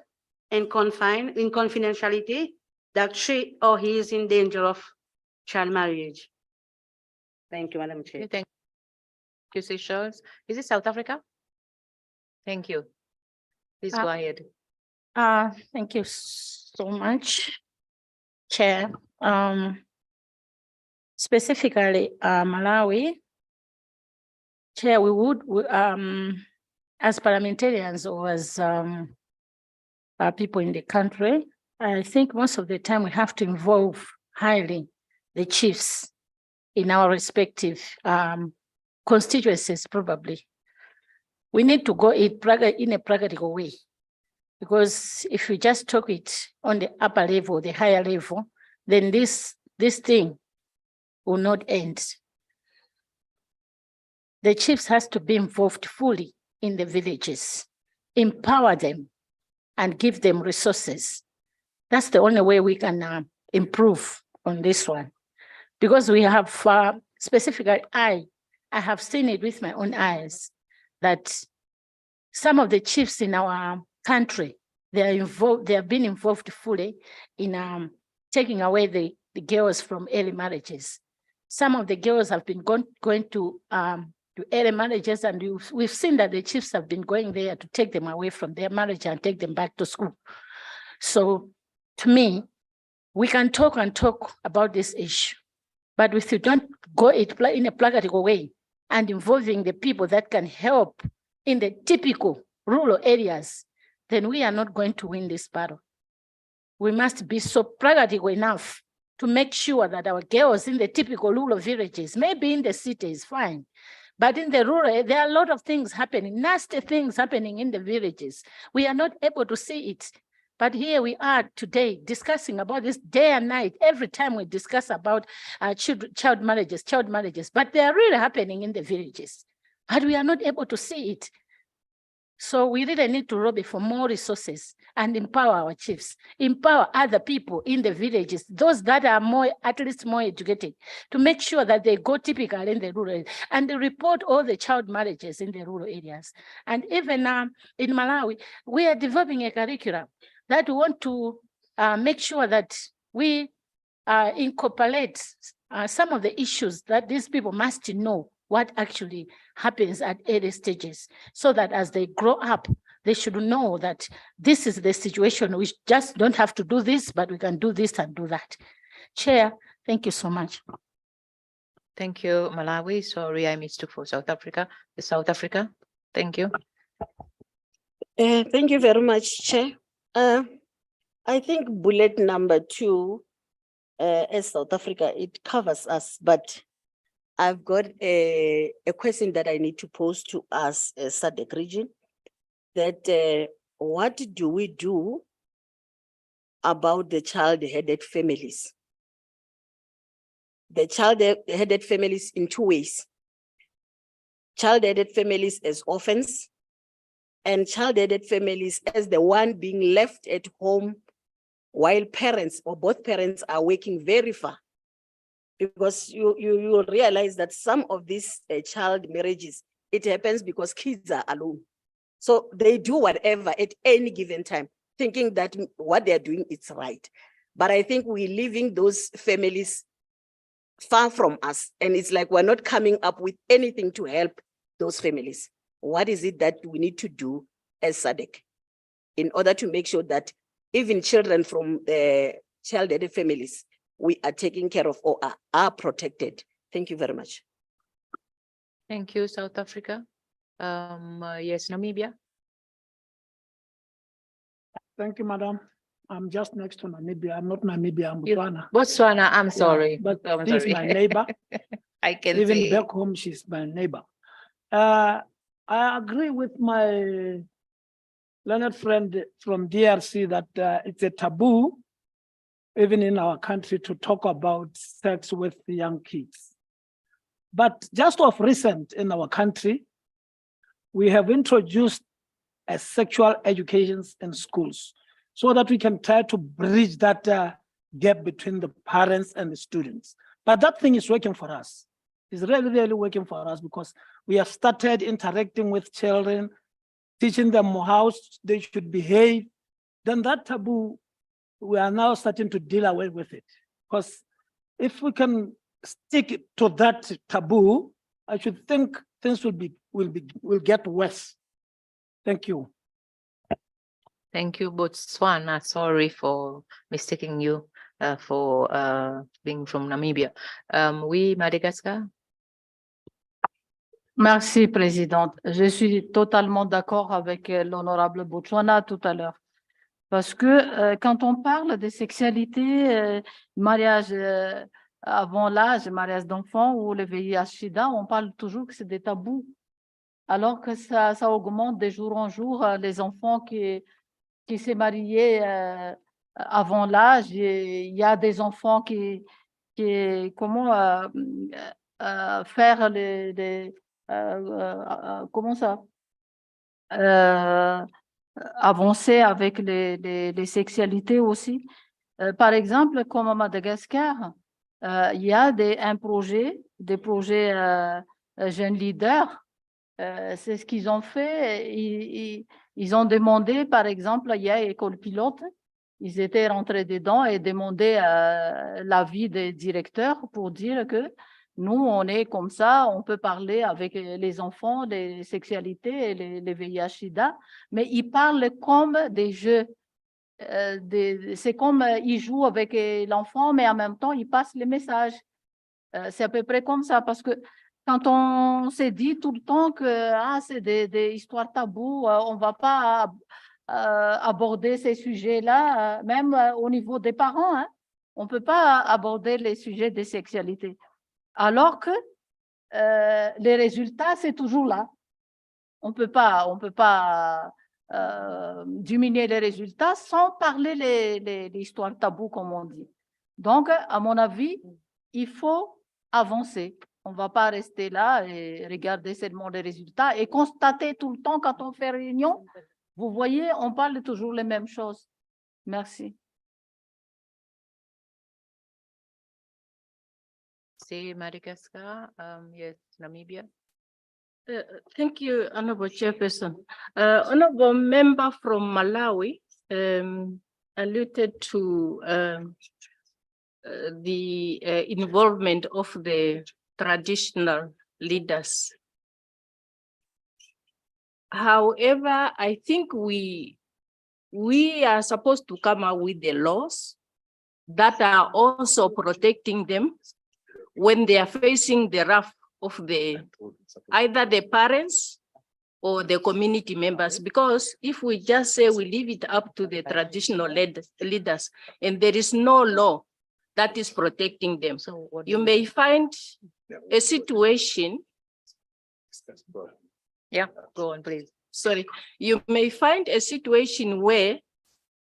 S11: and confine in confidentiality that she or he is in danger of child marriage. Thank you, Madam Chair.
S9: Thank you, Seychelles. Is it South Africa? Thank you. Please go ahead.
S2: Thank you so much, Chair. Specifically, Malawi, Chair, as parliamentarians or as people in the country, I think most of the time we have to involve highly the chiefs in our respective constituencies, probably. We need to go in a practical way, because if we just talk it on the upper level, the higher level, then this thing will not end. The chiefs has to be involved fully in the villages, empower them and give them resources. That's the only way we can improve on this one. Because we have specifically, I I have seen it with my own eyes that some of the chiefs in our country, they are involved, they have been involved fully in taking away the girls from early marriages. Some of the girls have been going to early marriages, and we've seen that the chiefs have been going there to take them away from their marriage and take them back to school. So to me, we can talk and talk about this issue, but if you don't go it in a practical way and involving the people that can help in the typical rural areas, then we are not going to win this battle. We must be so practical enough to make sure that our girls in the typical rural villages, maybe in the cities, fine, but in the rural, there are a lot of things happening, nasty things happening in the villages. We are not able to see it. But here we are today discussing about this day and night. Every time we discuss about child marriages, but they are really happening in the villages, but we are not able to see it. So we really need to lobby for more resources and empower our chiefs, empower other people in the villages, those that are at least more educated, to make sure that they go typical in the rural areas and they report all the child marriages in the rural areas. And even in Malawi, we are developing a curriculum that we want to make sure that we incorporate some of the issues that these people must know what actually happens at early stages, so that as they grow up, they should know that this is the situation. We just don't have to do this, but we can do this and do that. Chair, thank you so much.
S9: Thank you, Malawi. Sorry, I missed you for South Africa. South Africa, thank you.
S16: Thank you very much, Chair. I think bullet number 2, as South Africa, it covers us, but I've got a question that I need to pose to us as SADC region, that what do we do about the child-headed families? The child-headed families in 2 ways. Child-headed families as orphans, and child-headed families as the one being left at home while parents or both parents are working very far. Because you will realize that some of these child marriages, it happens because kids are alone. So they do whatever at any given time, thinking that what they're doing is right. But I think we're leaving those families far from us. And it's like we're not coming up with anything to help those families. What is it that we need to do as SADC in order to make sure that even children from the child-headed families, we are taken care of or are protected? Thank you very much.
S9: Thank you, South Africa. Yes, Namibia.
S17: Thank you, Madam. I'm just next to Namibia. I'm not Namibia, I'm Botswana.
S9: Botswana, I'm sorry.
S17: But
S9: I'm
S17: she's
S9: sorry.
S17: my neighbor.
S9: I can
S17: Even
S9: see.
S17: back home, she's my neighbor. I agree with my learned friend from DRC that it's a taboo, even in our country, to talk about sex with young kids. But just of recent in our country, we have introduced a sexual education in schools so that we can try to bridge that gap between the parents and the students. But that thing is working for us. It's really, really working for us because we have started interacting with children, teaching them how they should behave. Then that taboo, we are now starting to deal away with it. Because if we can stick to that taboo, I should think things will get worse. Thank you.
S9: Thank you, Botswana. Sorry for mistaking you for being from Namibia. Oui, Madagascar.
S14: Merci, Présidente. Je suis totalement d'accord avec l'honorable Botswana tout à l'heure. Parce que quand on parle de sexualité, mariage avant l'âge, mariage d'enfant ou le VIH-Sida, on parle toujours que c'est des tabous. Alors que ça augmente de jour en jour. Les enfants qui s'est marié avant l'âge, il y a des enfants qui comment faire comment ça avancer avec les sexualités aussi. Par exemple, comme à Madagascar, il y a des projets jeunes leaders, c'est ce qu'ils ont fait. Ils ont demandé, par exemple, il y a école pilote, ils étaient rentrés dedans et demandaient l'avis des directeurs pour dire que nous, on est comme ça, on peut parler avec les enfants des sexualités et les VIH-Sida, mais ils parlent comme des jeux. C'est comme ils jouent avec l'enfant, mais en même temps, ils passent les messages. C'est à peu près comme ça, parce que quand on s'est dit tout le temps que c'est des histoires tabous, on ne va pas aborder ces sujets-là, même au niveau des parents, hein. On ne peut pas aborder les sujets de sexualité. Alors que les résultats, c'est toujours là. On peut pas diminuer les résultats sans parler les histoires tabous, comme on dit. Donc, à mon avis, il faut avancer. On ne va pas rester là et regarder seulement les résultats et constater tout le temps quand on fait réunion. Vous voyez, on parle toujours les mêmes choses. Merci.
S9: C'est Madagascar, yes, Namibia.
S15: Thank you, Honorable Chairperson. Honorable member from Malawi alluded to the involvement of the traditional leaders. However, I think we are supposed to come up with the laws that are also protecting them when they are facing the wrath of either the parents or the community members. Because if we just say we leave it up to the traditional leaders and there is no law that is protecting them, so you may find a situation.
S9: Yeah, go on, please.
S15: Sorry, you may find a situation where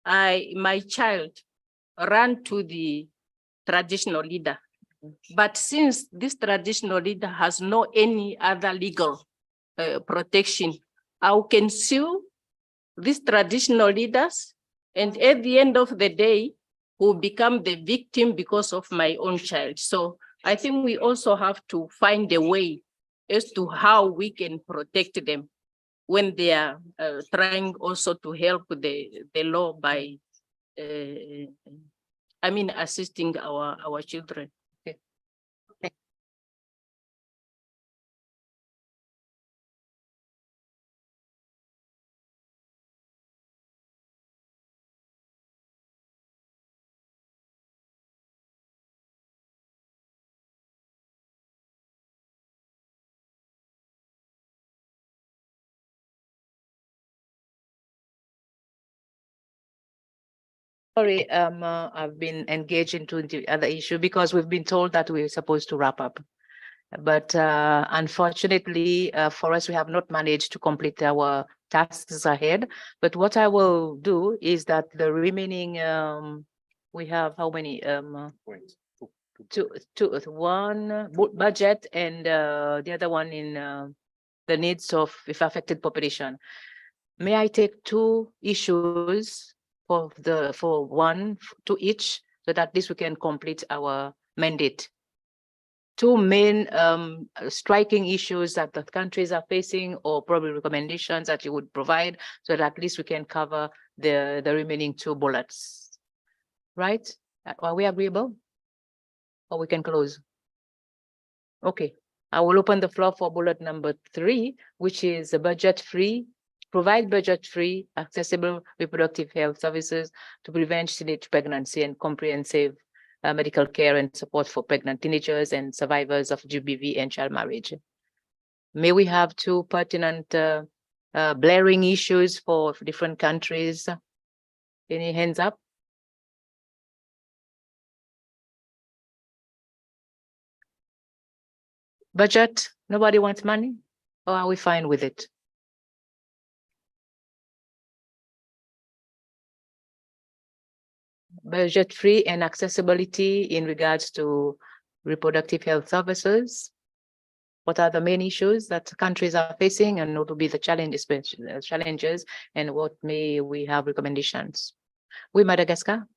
S15: my child ran to the traditional leader, but since this traditional leader has no any other legal protection, I can sue these traditional leaders, and at the end of the day, who become the victim because of my own child. So I think we also have to find a way as to how we can protect them when they are trying also to help the law by, assisting our children.
S9: Okay. Sorry, I've been engaged into the other issue because we've been told that we're supposed to wrap up. But unfortunately, for us, we have not managed to complete our tasks ahead. But what I will do is that the remaining, we have how many? One budget and the other one in the needs of affected population. May I take two issues for one to each, so that at least we can complete our mandate? Two main striking issues that the countries are facing, or probably recommendations that you would provide, so that at least we can cover the remaining two bullets. Right? Are we agreeable? Or we can close? Okay, I will open the floor for bullet number 3, which is a budget-free, provide budget-free, accessible reproductive health services to prevent teenage pregnancy and comprehensive medical care and support for pregnant teenagers and survivors of GBV and child marriage. May we have two pertinent blaring issues for different countries? Any hands up? Budget, nobody wants money? Or are we fine with it? Budget-free and accessibility in regards to reproductive health services. What are the main issues that countries are facing, and what will be the challenges, and what may we have recommendations? Oui, Madagascar.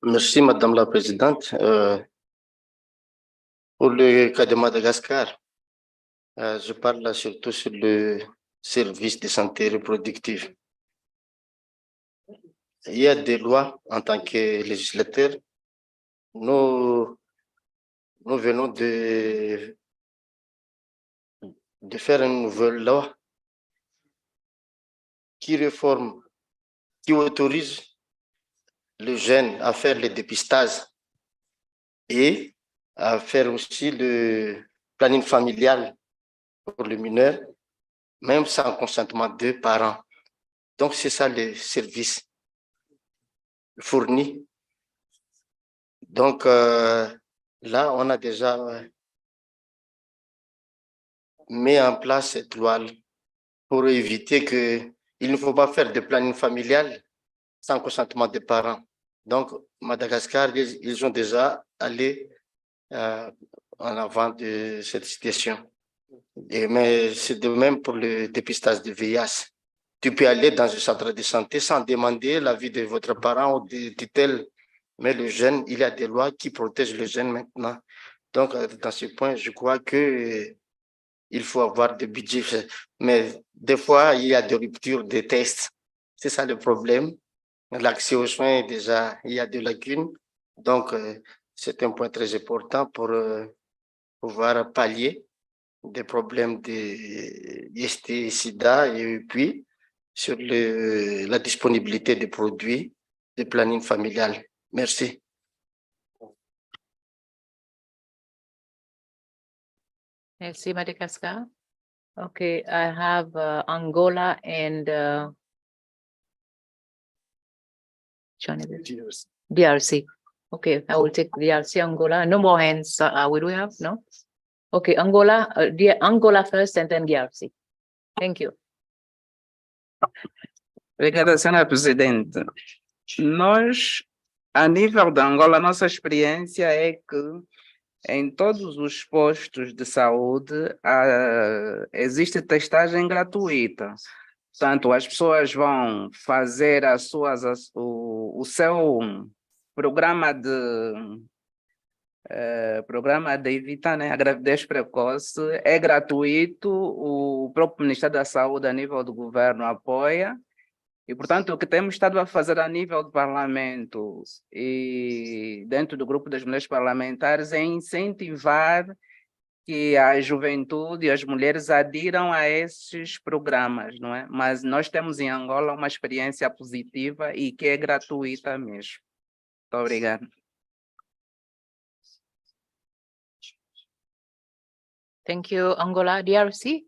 S5: Merci, Madame la Présidente. Pour le cas de Madagascar, je parle là surtout sur le service de santé reproductive. Il y a des lois en tant que législateurs. Nous venons de faire une nouvelle loi qui réforme, qui autorise les jeunes à faire le dépistage et à faire aussi le planning familial pour le mineur, même sans consentement des parents. Donc, c'est ça le service fourni. Donc, là, on a déjà mis en place cette loi pour éviter qu'il ne faut pas faire de planning familial sans consentement des parents. Donc, Madagascar, ils ont déjà allé en avant de cette situation. Mais c'est de même pour le dépistage de VIH. Tu peux aller dans un centre de santé sans demander l'avis de votre parent ou de tel. Mais le jeune, il y a des lois qui protègent le jeune maintenant. Donc, dans ce point, je crois que il faut avoir des budgets. Mais des fois, il y a des ruptures des tests. C'est ça le problème. L'accès aux soins, déjà, il y a des lacunes. Donc, c'est un point très important pour pouvoir pallier des problèmes de IST, SIDA, et puis sur la disponibilité des produits de planning familial. Merci.
S9: Merci, Madagascar. Okay, I have Angola and DRC. Okay, I will take DRC, Angola. No more hands. Will we have? No? Okay, Angola, Angola first and then DRC. Thank you.
S12: Obrigada, Senhora Presidente. Nós, a nível da Angola, a nossa experiência é que em todos os postos de saúde existe testagem gratuita. Portanto, as pessoas vão fazer o seu programa de evitar, né, a gravidez precoce, é gratuito, o próprio Ministério da Saúde, a nível do governo, apoia. E, portanto, o que temos estado a fazer a nível do parlamento e dentro do grupo das mulheres parlamentares é incentivar que a juventude e as mulheres adiram a esses programas, não é? Mas nós temos em Angola uma experiência positiva e que é gratuita mesmo. Muito obrigado.
S9: Thank you, Angola. DRC?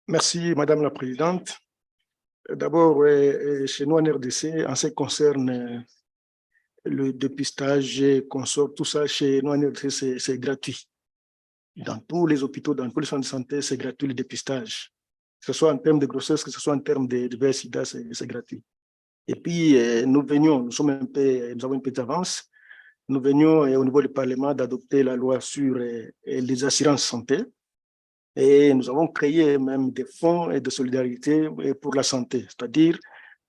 S13: Merci, Madame la Présidente. D'abord, chez nous en RDC, en ce qui concerne le dépistage et consort, tout ça, chez nous en RDC, c'est gratuit. Dans tous les hôpitaux, dans tous les centres de santé, c'est gratuit le dépistage. Que ce soit en termes de grossesse, que ce soit en termes de VIH/SIDA, c'est gratuit. Et puis, nous avons une petite avance. Nous venions au niveau du Parlement d'adopter la loi sur les assurances santé. Et nous avons créé même des fonds de solidarité pour la santé, c'est-à-dire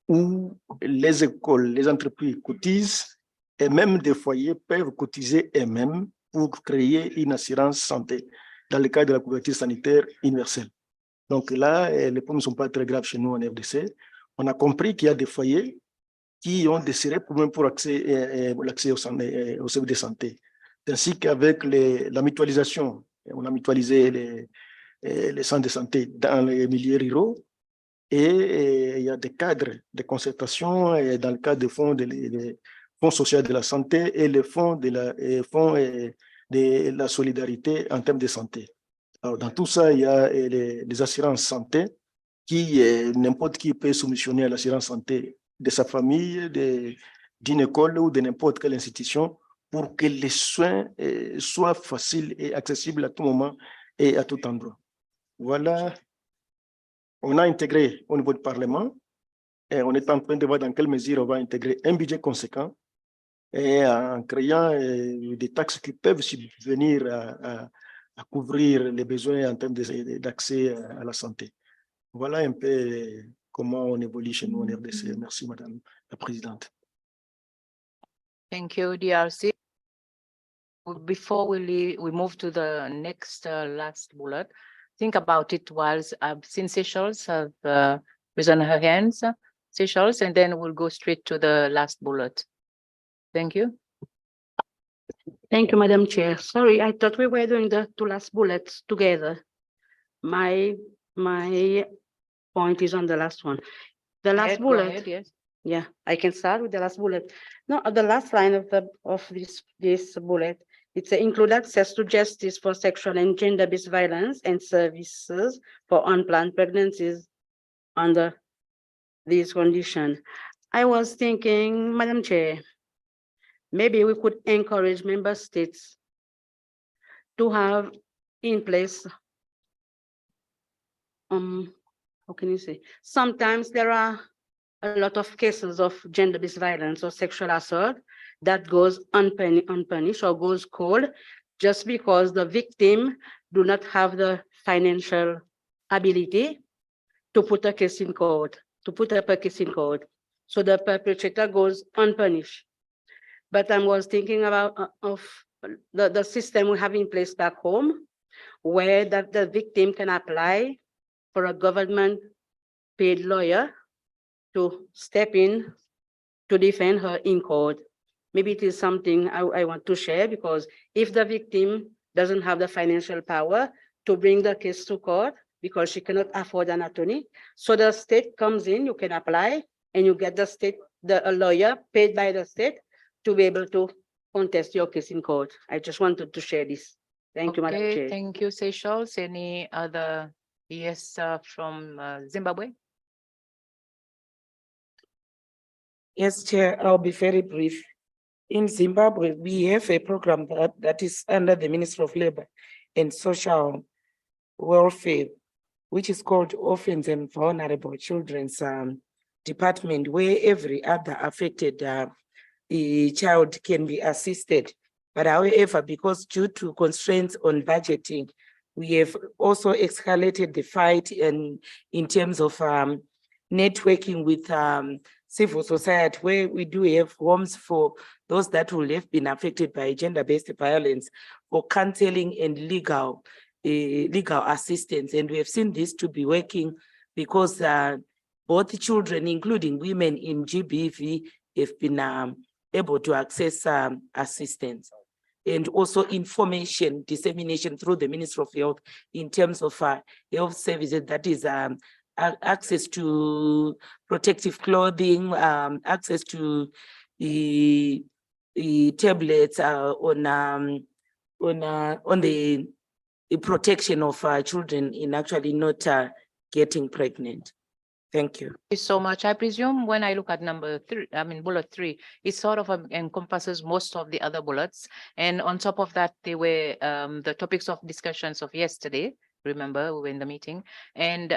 S13: où les écoles, les entreprises cotisent et même des foyers peuvent cotiser eux-mêmes pour créer une assurance santé dans le cadre de la couverture sanitaire universelle. Donc là, les problèmes ne sont pas très graves chez nous en RDC. On a compris qu'il y a des foyers qui ont des sérieux problèmes pour l'accès au service de santé. Ainsi qu'avec la mutualisation, on a mutualisé les centres de santé dans les milieux ruraux et il y a des cadres de concertation dans le cadre des fonds, fonds sociaux de la santé et les fonds de la solidarité en termes de santé. Alors, dans tout ça, il y a les assurances santé qui, n'importe qui peut soumissionner à l'assurance santé de sa famille, d'une école ou de n'importe quelle institution pour que les soins soient faciles et accessibles à tout moment et à tout endroit. Voilà, on a intégré au niveau du Parlement et on est en train de voir dans quelle mesure on va intégrer un budget conséquent et en créant des taxes qui peuvent subvenir à couvrir les besoins en termes d'accès à la santé. Voilà un peu comment on évolue chez nous en RDC. Merci, Madame la Présidente.
S9: Thank you, DRC. Before we move to the next last bullet, think about it whilst I've seen Seychelles have risen her hands, Seychelles, and then we'll go straight to the last bullet. Thank you.
S11: Thank you, Madam Chair. Sorry, I thought we were doing the two last bullets together. My point is on the last one. The last
S9: Go
S11: bullet.
S9: ahead, yes.
S11: Yeah, I can start with the last bullet. No, the last line of this bullet, it's include access to justice for sexual and gender-based violence and services for unplanned pregnancies under these conditions. I was thinking, Madam Chair, maybe we could encourage member states to have in place, how can you say? Sometimes there are a lot of cases of gender-based violence or sexual assault that goes unpunished or goes cold just because the victim do not have the financial ability to put a case in court, to put up a case in court. So the perpetrator goes unpunished. But I was thinking about of the system we have in place back home, where the victim can apply for a government paid lawyer to step in to defend her in court. Maybe it is something I want to share, because if the victim doesn't have the financial power to bring the case to court because she cannot afford an attorney, so the state comes in, you can apply and you get a lawyer paid by the state to be able to contest your case in court. I just wanted to share this. Thank you, Madam Chair.
S9: Thank you, Seychelles. Any other yes from Zimbabwe?
S10: Yes, Chair, I'll be very brief. In Zimbabwe, we have a program that is under the Ministry of Labor and Social Welfare, which is called Orphans and Vulnerable Children's Department, where every other affected child can be assisted. But however, because due to constraints on budgeting, we have also escalated the fight in terms of networking with civil society, where we do have homes for those that will have been affected by gender-based violence, for counseling and legal assistance. And we have seen this to be working because both children, including women in GBV, have been able to access assistance. And also information dissemination through the Ministry of Health in terms of health services, that is access to protective clothing, access to the tablets on the protection of children in actually not getting pregnant. Thank you.
S9: Thank you so much. I presume when I look at number 3, bullet 3, it sort of encompasses most of the other bullets. And on top of that, they were the topics of discussions of yesterday. Remember, we were in the meeting, and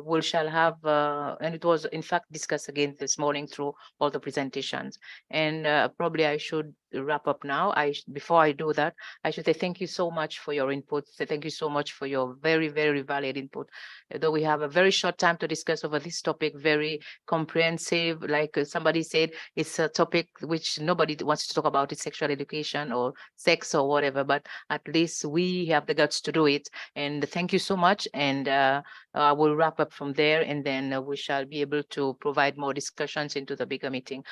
S9: we shall have, and it was in fact discussed again this morning through all the presentations. And probably I should wrap up now. Before I do that, I should say thank you so much for your input. Thank you so much for your very, very valid input. Though we have a very short time to discuss over this topic, very comprehensive, like somebody said, it's a topic which nobody wants to talk about, it's sexual education or sex or whatever, but at least we have the guts to do it. And thank you so much. And I will wrap up from there, and then we shall be able to provide more discussions into the bigger meeting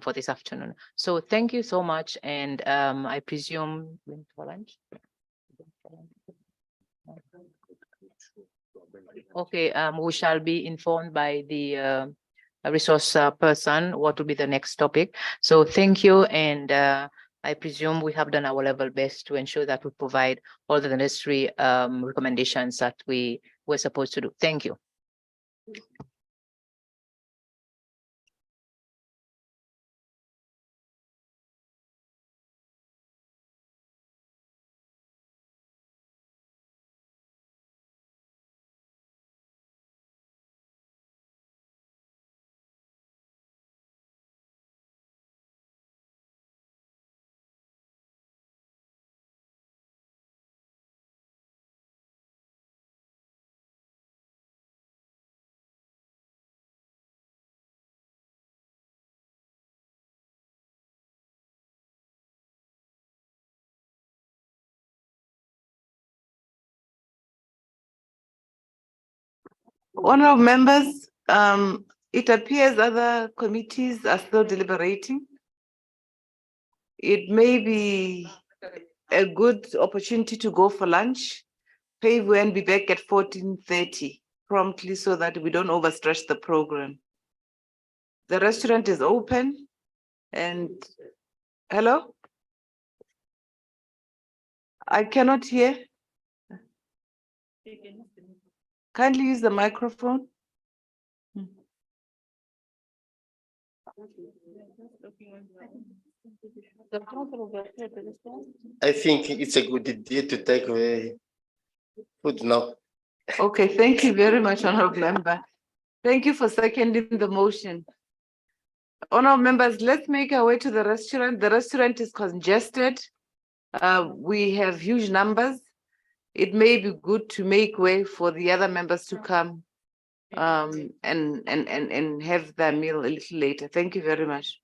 S9: for this afternoon. So thank you so much. And I presume for lunch. Okay, we shall be informed by the resource person what will be the next topic. So thank you, and I presume we have done our level best to ensure that we provide all the necessary recommendations that we were supposed to do. Thank you.
S1: Honorable members, it appears other committees are still deliberating. It may be a good opportunity to go for lunch. Pay and be back at 14:30 promptly so that we don't overstretch the program. The restaurant is open and, hello? I cannot hear. Kindly use the microphone.
S5: I think it's a good idea to take away food now.
S1: Okay, thank you very much, Honorable Member. Thank you for seconding the motion. Honorable members, let's make our way to the restaurant. The restaurant is congested. We have huge numbers. It may be good to make way for the other members to come and have their meal a little later. Thank you very much.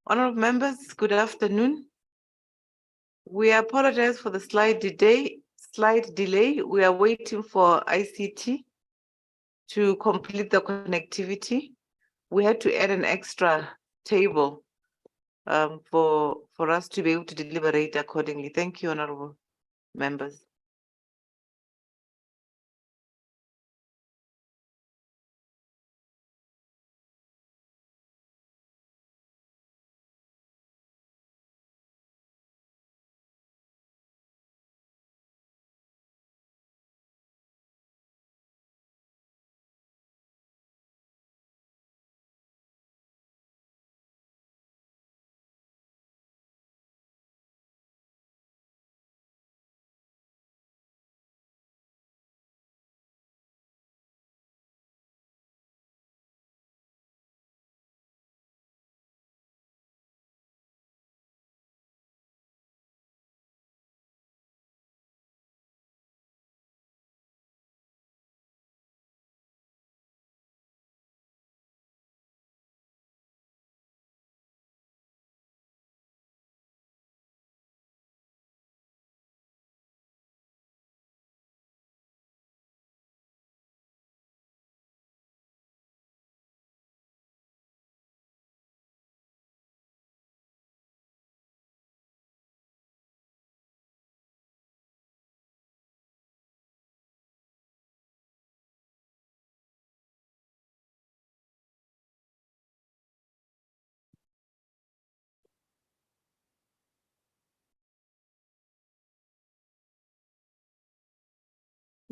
S1: Honorable members, good afternoon. We apologize for the slight delay. We are waiting for ICT to complete the connectivity. We had to add an extra table for us to be able to deliberate accordingly. Thank you, honorable members.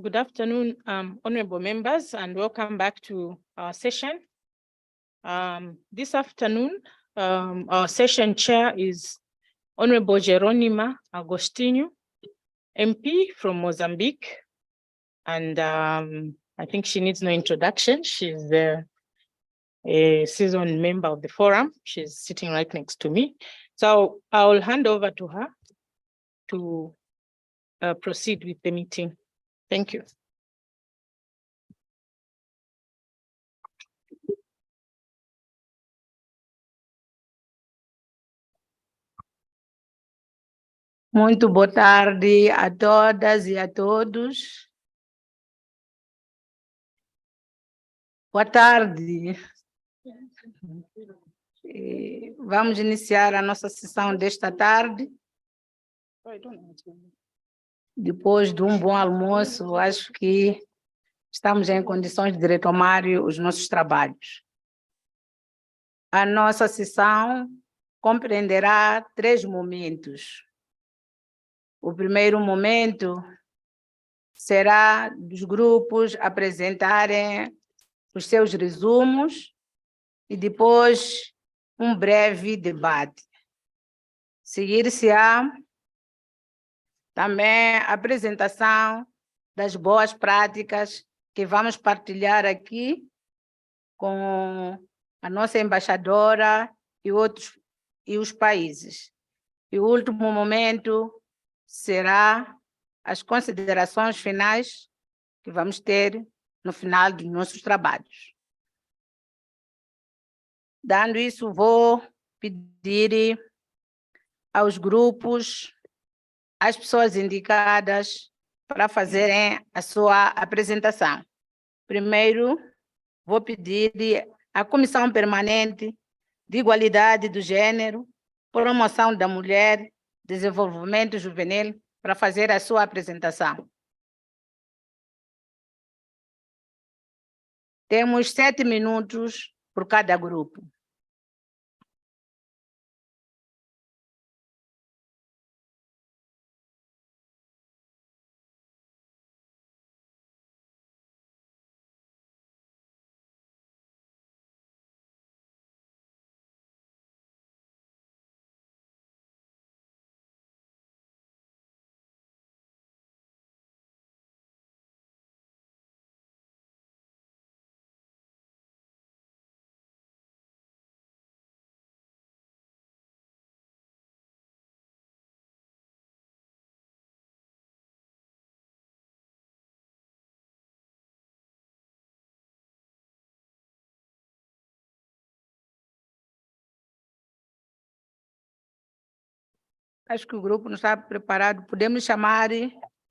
S2: Good afternoon, honorable members, and welcome back to our session. This afternoon, our session chair is Honorable Jeronima Agostinho, MP from Mozambique. And I think she needs no introduction. She's a seasoned member of the forum. She's sitting right next to me. So I'll hand over to her to proceed with the meeting. Thank you.
S11: Muito boa tarde a todas e a todos. Boa tarde. Vamos iniciar a nossa sessão desta tarde. Depois de um bom almoço, acho que estamos em condições de retomar os nossos trabalhos. A nossa sessão compreenderá 3 momentos. O primeiro momento será dos grupos apresentarem os seus resumos e depois um breve debate. Seguir-se-á também a apresentação das boas práticas que vamos partilhar aqui com a nossa embaixadora e os países. E o último momento será as considerações finais que vamos ter no final dos nossos trabalhos. Dando isso, vou pedir aos grupos, às pessoas indicadas para fazerem a sua apresentação. Primeiro, vou pedir à Comissão Permanente de Igualdade do Gênero, Promoção da Mulher, Desenvolvimento Juvenil, para fazer a sua apresentação. Temos 7 minutos por cada grupo.
S18: Acho que o grupo não está preparado. Podemos chamar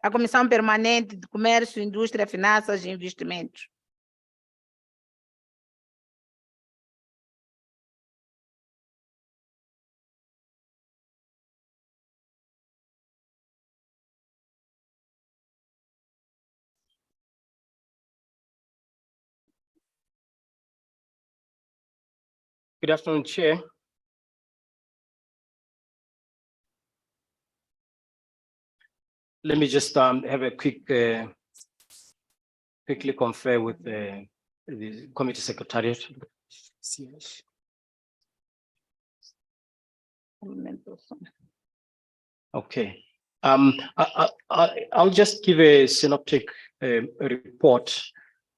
S18: a Comissão Permanente de Comércio, Indústria, Finanças e Investimentos.
S19: Good afternoon, Chair. Let me just have a quickly confer with the committee secretariat. Okay. I'll just give a synoptic report.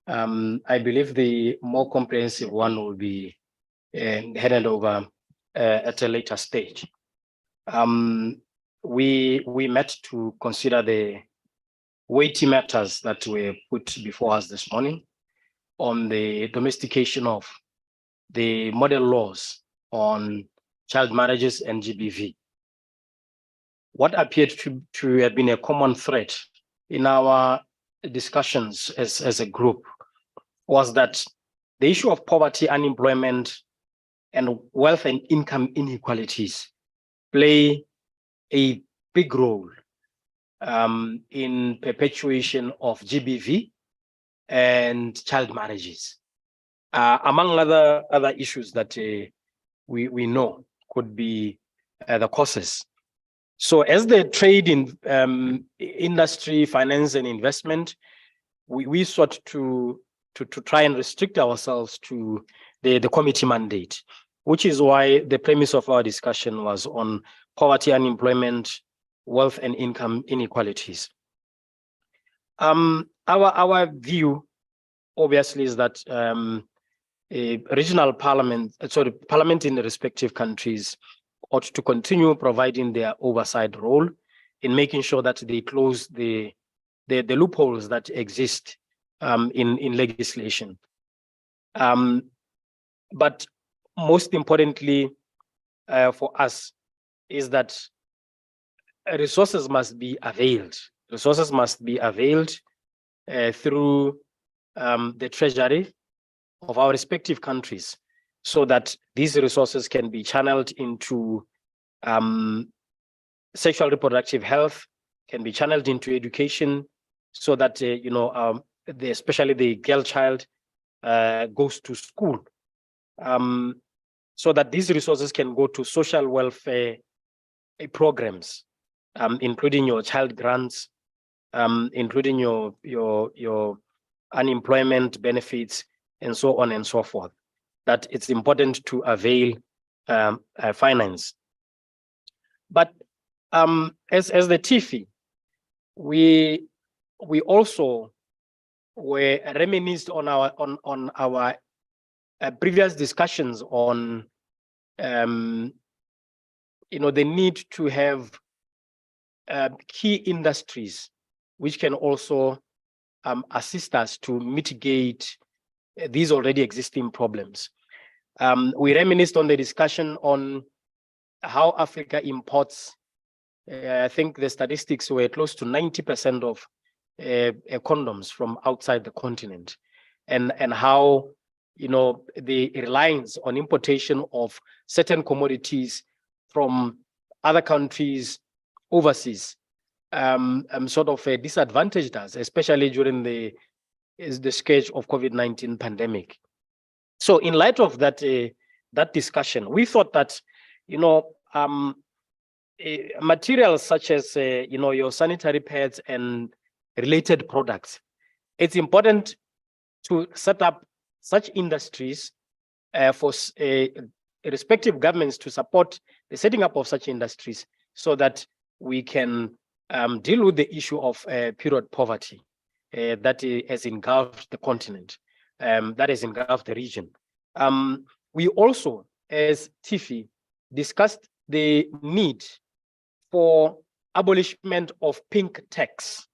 S19: I believe the more comprehensive one will be handed over at a later stage. We met to consider the weighty matters that were put before us this morning on the domestication of the model laws on child marriages and GBV. What appeared to have been a common thread in our discussions as a group was that the issue of poverty, unemployment, and wealth and income inequalities play a big role in perpetuation of GBV and child marriages, among other issues that we know could be the causes. So as the trade in industry, finance, and investment, we sought to try and restrict ourselves to the committee mandate, which is why the premise of our discussion was on poverty, unemployment, wealth, and income inequalities. Our view, obviously, is that regional parliament in the respective countries ought to continue providing their oversight role in making sure that they close the loopholes that exist in legislation. But most importantly for us is that resources must be availed. Resources must be availed through the treasury of our respective countries, so that these resources can be channeled into sexual reproductive health, can be channeled into education, so that especially the girl child goes to school, so that these resources can go to social welfare programs, including your child grants, including your unemployment benefits, and so on and so forth. That it's important to avail finance. But as the TIFI, we also were reminisced on our previous discussions on the need to have key industries which can also assist us to mitigate these already existing problems. We reminisced on the discussion on how Africa imports, I think the statistics were close to 90% of condoms from outside the continent, and how the reliance on importation of certain commodities from other countries overseas sort of disadvantaged us, especially during the scourge of COVID-19 pandemic. So in light of that discussion, we thought that materials such as your sanitary pads and related products, it's important to set up such industries for respective governments to support the setting up of such industries, so that we can deal with the issue of period poverty that has engulfed the continent, that has engulfed the region. We also, as TIFI, discussed the need for abolishment of pink tax,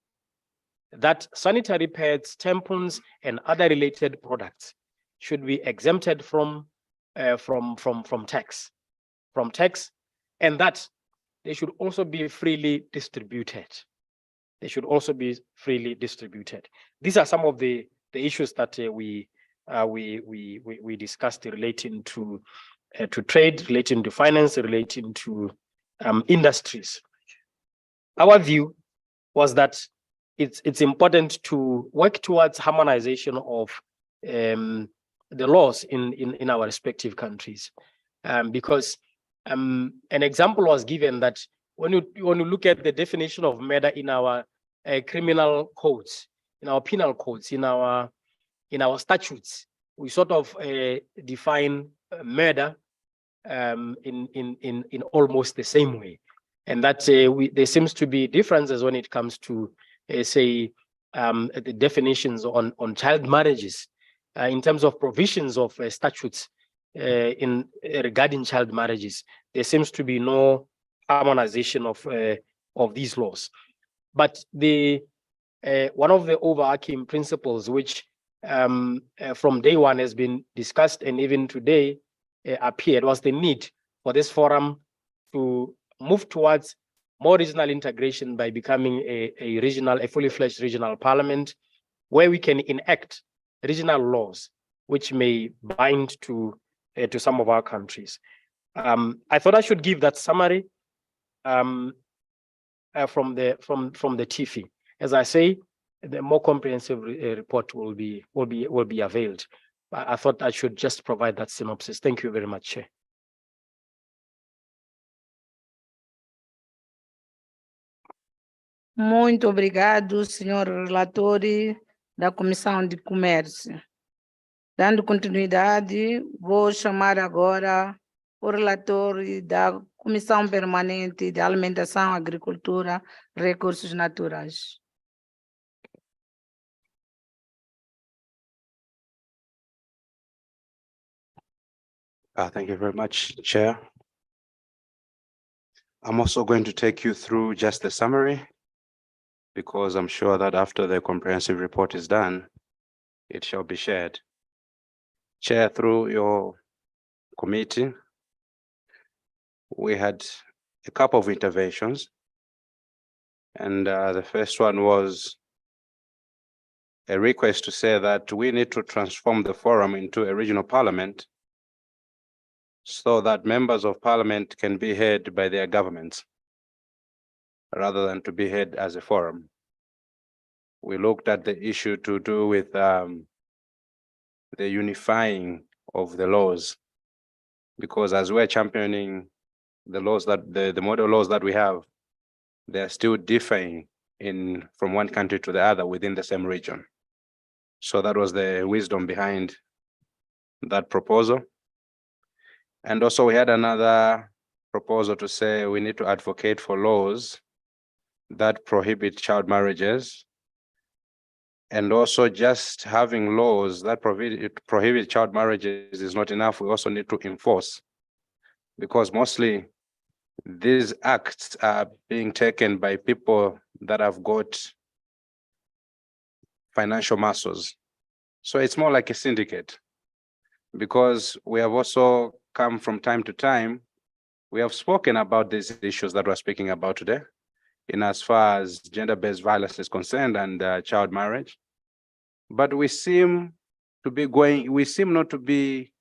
S19: that sanitary pads, tampons, and other related products should be exempted from tax, and that they should also be freely distributed. They should also be freely distributed. These are some of the issues that we discussed relating to trade, relating to finance, relating to industries. Our view was that it's important to work towards harmonization of the laws in our respective countries, because an example was given that when you look at the definition of murder in our criminal codes, in our penal codes, in our statutes, we sort of define murder in almost the same way, and that there seems to be differences when it comes to say the definitions on child marriages in terms of provisions of statutes regarding child marriages. There seems to be no harmonization of these laws. But one of the overarching principles which from day one has been discussed and even today appeared was the need for this forum to move towards more regional integration by becoming a fully fledged regional parliament, where we can enact regional laws which may bind to some of our countries. I thought I should give that summary from the TIFI. As I say, the more comprehensive report will be availed. I thought I should just provide that synopsis. Thank you very much, Chair.
S18: Muito obrigado, senhor relator da Comissão de Comércio. Dando continuidade, vou chamar agora o relator da Comissão Permanente de Alimentação, Agricultura e Recursos Naturais.
S20: Thank you very much, Chair. I'm also going to take you through just the summary, because I'm sure that after the comprehensive report is done, it shall be shared. Chair, through your committee, we had a couple of interventions. And the first one was a request to say that we need to transform the forum into a regional parliament so that members of parliament can be heard by their governments, rather than to be heard as a forum. We looked at the issue to do with the unifying of the laws, because as we're championing the laws that the model laws that we have, they're still differing from one country to the other within the same region. So that was the wisdom behind that proposal. And also we had another proposal to say we need to advocate for laws that prohibit child marriages. And also just having laws that prohibit child marriages is not enough. We also need to enforce, because mostly these acts are being taken by people that have got financial muscles. So it's more like a syndicate, because we have also come from time to time, we have spoken about these issues that we're speaking about today, in as far as gender-based violence is concerned and child marriage. But we seem not to be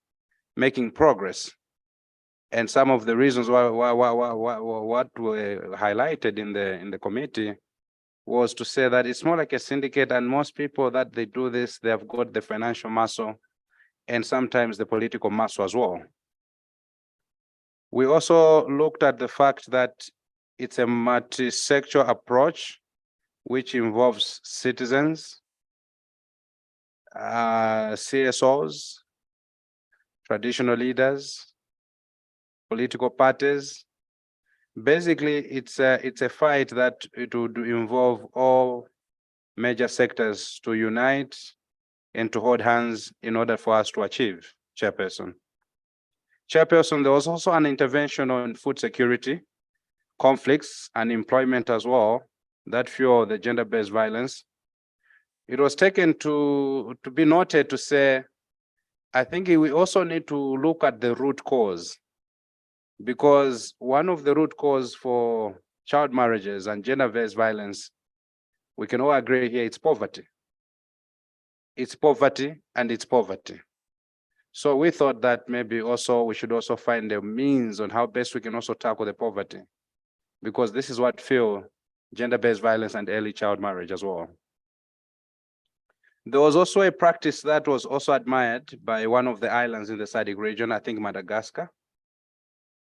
S20: making progress. And some of the reasons what were highlighted in the committee was to say that it's more like a syndicate, and most people that they do this, they have got the financial muscle and sometimes the political muscle as well. We also looked at the fact that it's a multi-sectoral approach, which involves citizens, CSOs, traditional leaders, political parties. Basically, it's a fight that it would involve all major sectors to unite and to hold hands in order for us to achieve, Chairperson. Chairperson, there was also an intervention on food security, conflicts, and employment as well that fuel the gender-based violence. It was taken to be noted to say, I think we also need to look at the root cause. because one of the root cause for child marriages and gender-based violence, we can all agree here, it's poverty. It's poverty and it's poverty. So we thought that maybe also we should also find a means on how best we can also tackle the poverty, because this is what fuel gender-based violence and early child marriage as well. There was also a practice that was also admired by one of the islands in the SADC region, I think Madagascar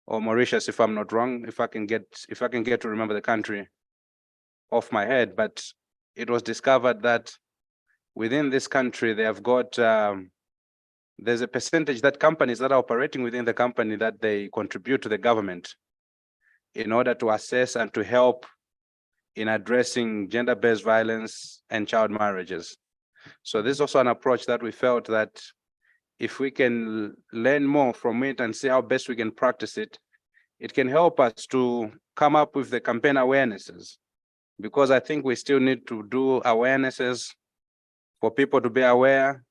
S20: or Mauritius, if I'm not wrong, if I can get to remember the country off my head. But it was discovered that within this country, they have got, there's a percentage that companies that are operating within the company that they contribute to the government in order to assess and to help in addressing gender-based violence and child marriages. So this is also an approach that we felt that if we can learn more from it and see how best we can practice it, it can help us to come up with the campaign awarenesses, because I think we still need to do awarenesses for people to be aware,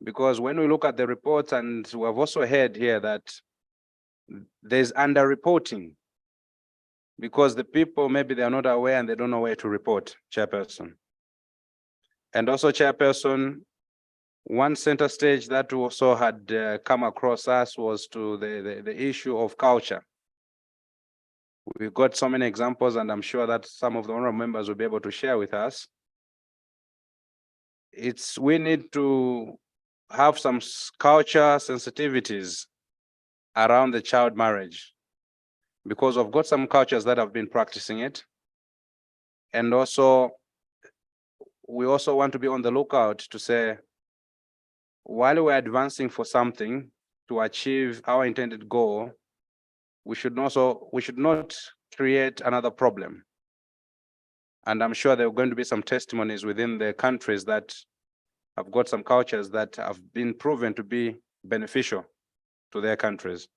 S20: because when we look at the reports, and we have also heard here that there's underreporting, because the people, maybe they are not aware and they don't know where to report, Chairperson. And also, Chairperson, one center stage that also had come across us was to the issue of culture. We've got so many examples, and I'm sure that some of the honorable members will be able to share with us. We need to have some culture sensitivities around the child marriage, because we've got some cultures that have been practicing it. And also, we also want to be on the lookout to say, while we're advancing for something to achieve our intended goal, we should not create another problem. And I'm sure there are going to be some testimonies within the countries that have got some cultures that have been proven to be beneficial to their countries.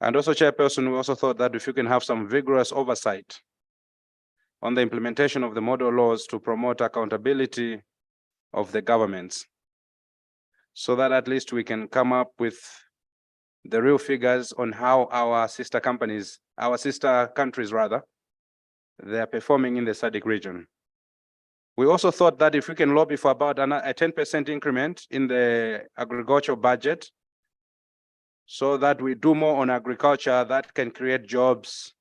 S20: And also, Chairperson, we also thought that if you can have some vigorous oversight on the implementation of the model laws to promote accountability of the governments, so that at least we can come up with the real figures on how our sister countries rather, they are performing in the SADC region. We also thought that if we can lobby for about a 10% increment in the agricultural budget, so that we do more on agriculture that can create jobs,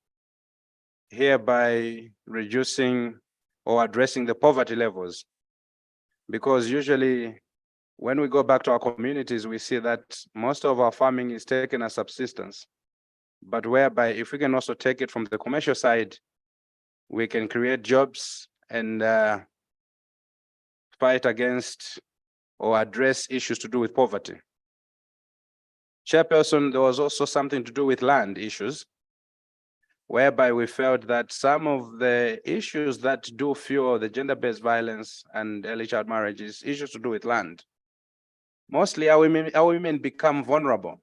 S20: hereby reducing or addressing the poverty levels. Because usually when we go back to our communities, we see that most of our farming is taken as subsistence, but whereby if we can also take it from the commercial side, we can create jobs and fight against or address issues to do with poverty. Chairperson, there was also something to do with land issues, whereby we felt that some of the issues that do fuel the gender-based violence and early child marriages, issues to do with land. Mostly our women become vulnerable,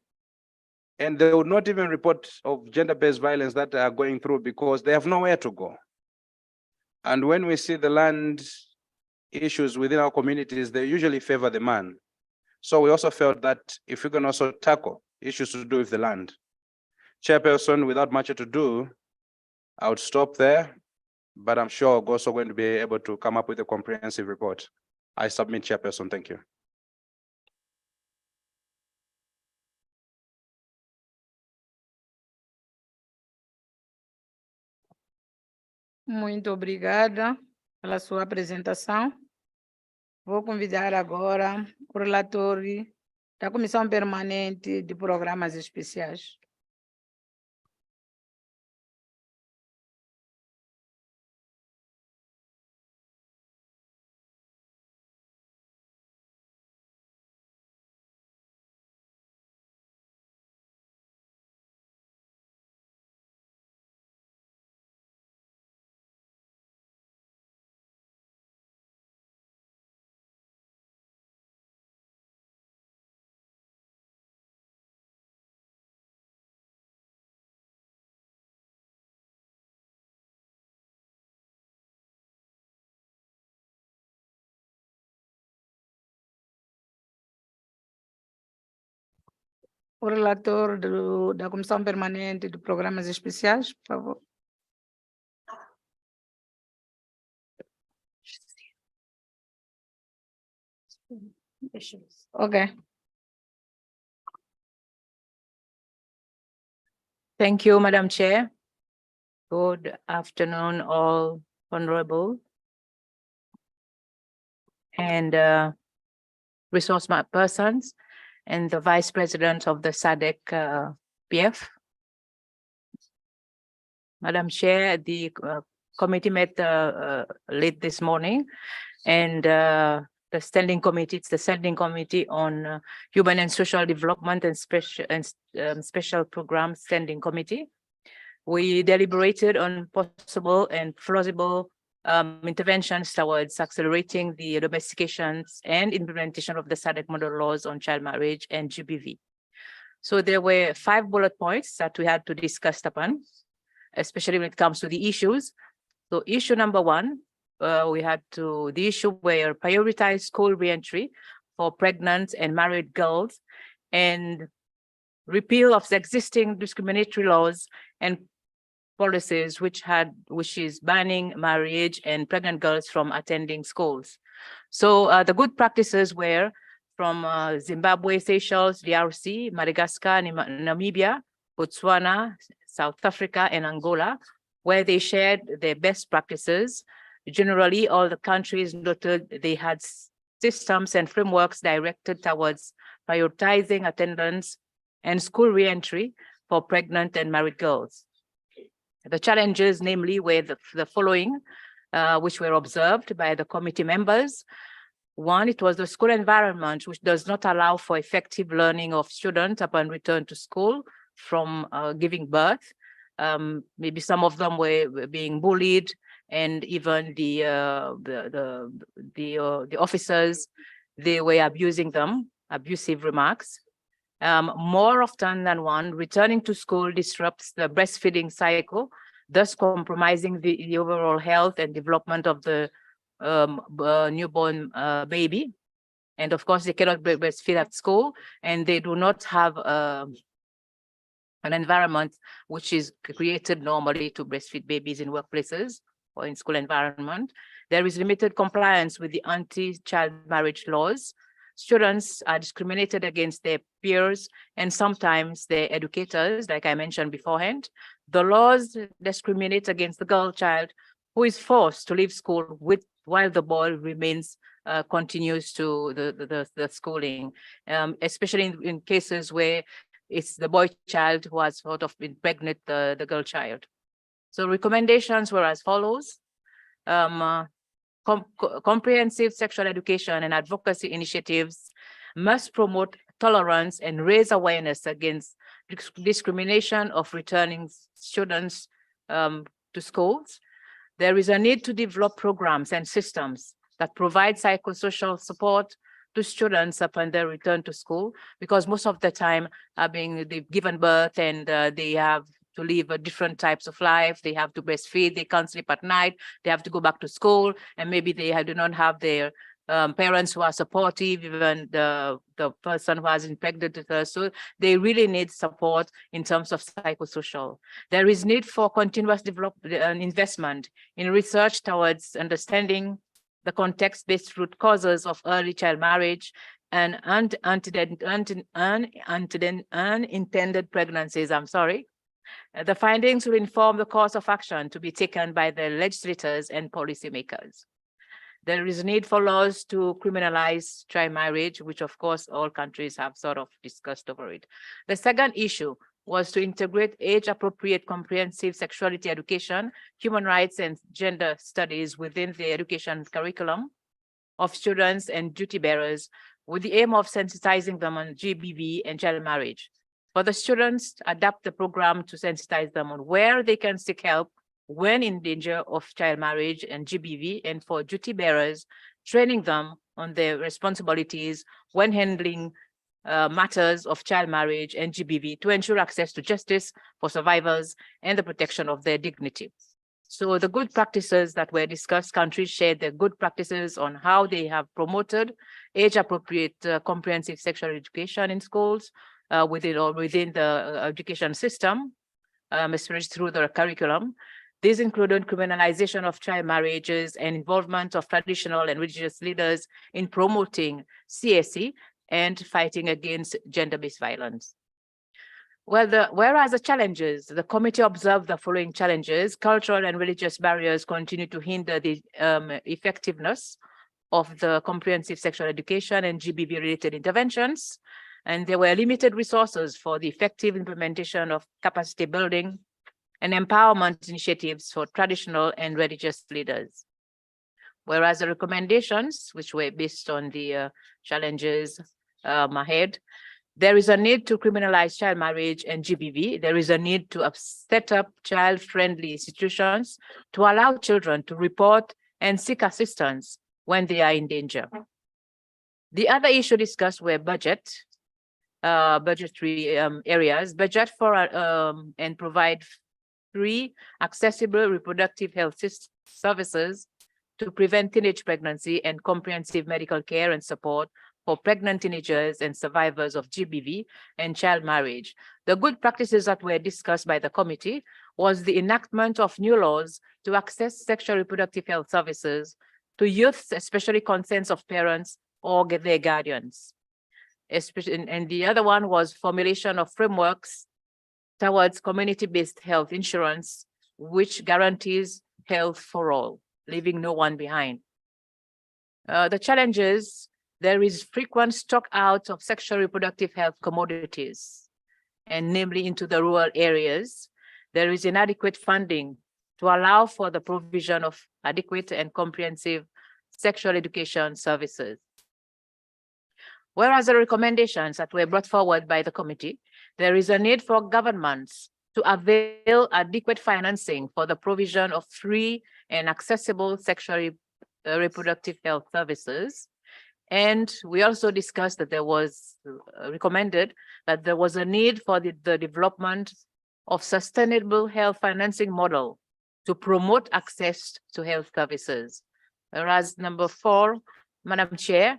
S20: and they would not even report of gender-based violence that they are going through because they have nowhere to go. And when we see the land issues within our communities, they usually favor the man. So we also felt that if we can also tackle issues to do with the land. Chairperson, without much to do, I would stop there, but I'm sure we're also going to be able to come up with a comprehensive report. I submit, Chairperson. Thank you.
S18: Muito obrigada pela sua apresentação. Vou convidar agora o relator da Comissão Permanente de Programas Especiais. O relator da Comissão Permanente de Programas Especiais, por favor. Okay.
S9: Thank you, Madam Chair. Good afternoon, all honorable and resource persons and the Vice President of the SADC PF. Madam Chair, the committee met late this morning, and the standing committee, it's the Standing Committee on Human and Social Development and Special Programs Standing Committee. We deliberated on possible and plausible interventions towards accelerating the domestications and implementation of the SADC model laws on child marriage and GBV. So there were 5 bullet points that we had to discuss upon, especially when it comes to the issues. So issue number 1, we had the issue where prioritize school reentry for pregnant and married girls and repeal of the existing discriminatory laws and policies which is banning marriage and pregnant girls from attending schools. So the good practices were from Zimbabwe, Seychelles, DRC, Madagascar, Namibia, Botswana, South Africa, and Angola, where they shared their best practices. Generally, all the countries noted they had systems and frameworks directed towards prioritizing attendance and school reentry for pregnant and married girls. The challenges, namely, were the following, which were observed by the committee members. 1, it was the school environment, which does not allow for effective learning of students upon return to school from giving birth. Maybe some of them were being bullied, and even the officers, they were abusing them, abusive remarks. More often than one, returning to school disrupts the breastfeeding cycle, thus compromising the overall health and development of the newborn baby. And of course, they cannot breastfeed at school, and they do not have an environment which is created normally to breastfeed babies in workplaces or in school environment. There is limited compliance with the anti-child marriage laws. Students are discriminated against their peers and sometimes their educators, like I mentioned beforehand. The laws discriminate against the girl child who is forced to leave school while the boy continues to the schooling, especially in cases where it's the boy child who has sort of been pregnant the girl child. So recommendations were as follows. Comprehensive sexual education and advocacy initiatives must promote tolerance and raise awareness against discrimination of returning students to schools. There is a need to develop programs and systems that provide psychosocial support to students upon their return to school, because most of the time they've given birth and they have to live different types of life. They have to breastfeed, they can't sleep at night, they have to go back to school, and maybe they do not have their parents who are supportive, even the person who has impregnated her. So they really need support in terms of psychosocial. There is need for continuous development and investment in research towards understanding the context-based root causes of early child marriage and unintended pregnancies. The findings will inform the course of action to be taken by the legislators and policymakers. There is a need for laws to criminalize child marriage, which of course all countries have sort of discussed over it. The second issue was to integrate age-appropriate comprehensive sexuality education, human rights and gender studies within the education curriculum of students and duty bearers, with the aim of sensitizing them on GBV and child marriage. For the students, adapt the program to sensitize them on where they can seek help when in danger of child marriage and GBV, and for duty bearers, training them on their responsibilities when handling matters of child marriage and GBV to ensure access to justice for survivors and the protection of their dignity. So the good practices that were discussed, countries shared their good practices on how they have promoted age-appropriate comprehensive sexual education in schools, within the education system, especially through the curriculum. These included criminalization of child marriages and involvement of traditional and religious leaders in promoting CSE and fighting against gender-based violence. Whereas the challenges, the committee observed the following challenges: cultural and religious barriers continue to hinder the effectiveness of the comprehensive sexual education and GBV-related interventions, and there were limited resources for the effective implementation of capacity building and empowerment initiatives for traditional and religious leaders. Whereas the recommendations, which were based on the challenges ahead, there is a need to criminalize child marriage and GBV. There is a need to set up child-friendly institutions to allow children to report and seek assistance when they are in danger. The other issue discussed were budgetary areas, budget for and provide free, accessible reproductive health services to prevent teenage pregnancy and comprehensive medical care and support for pregnant teenagers and survivors of GBV and child marriage. The good practices that were discussed by the committee was the enactment of new laws to access sexual reproductive health services to youths, especially consents of parents or their guardians. And the other one was formulation of frameworks towards community-based health insurance, which guarantees health for all, leaving no one behind. The challenges: there is frequent stock out of sexual reproductive health commodities, and namely into the rural areas. There is inadequate funding to allow for the provision of adequate and comprehensive sexual education services. Whereas the recommendations that were brought forward by the committee, there is a need for governments to avail adequate financing for the provision of free and accessible sexual reproductive health services. And we also discussed that there was recommended that there was a need for the development of sustainable health financing model to promote access to health services. Whereas number 4, Madam Chair,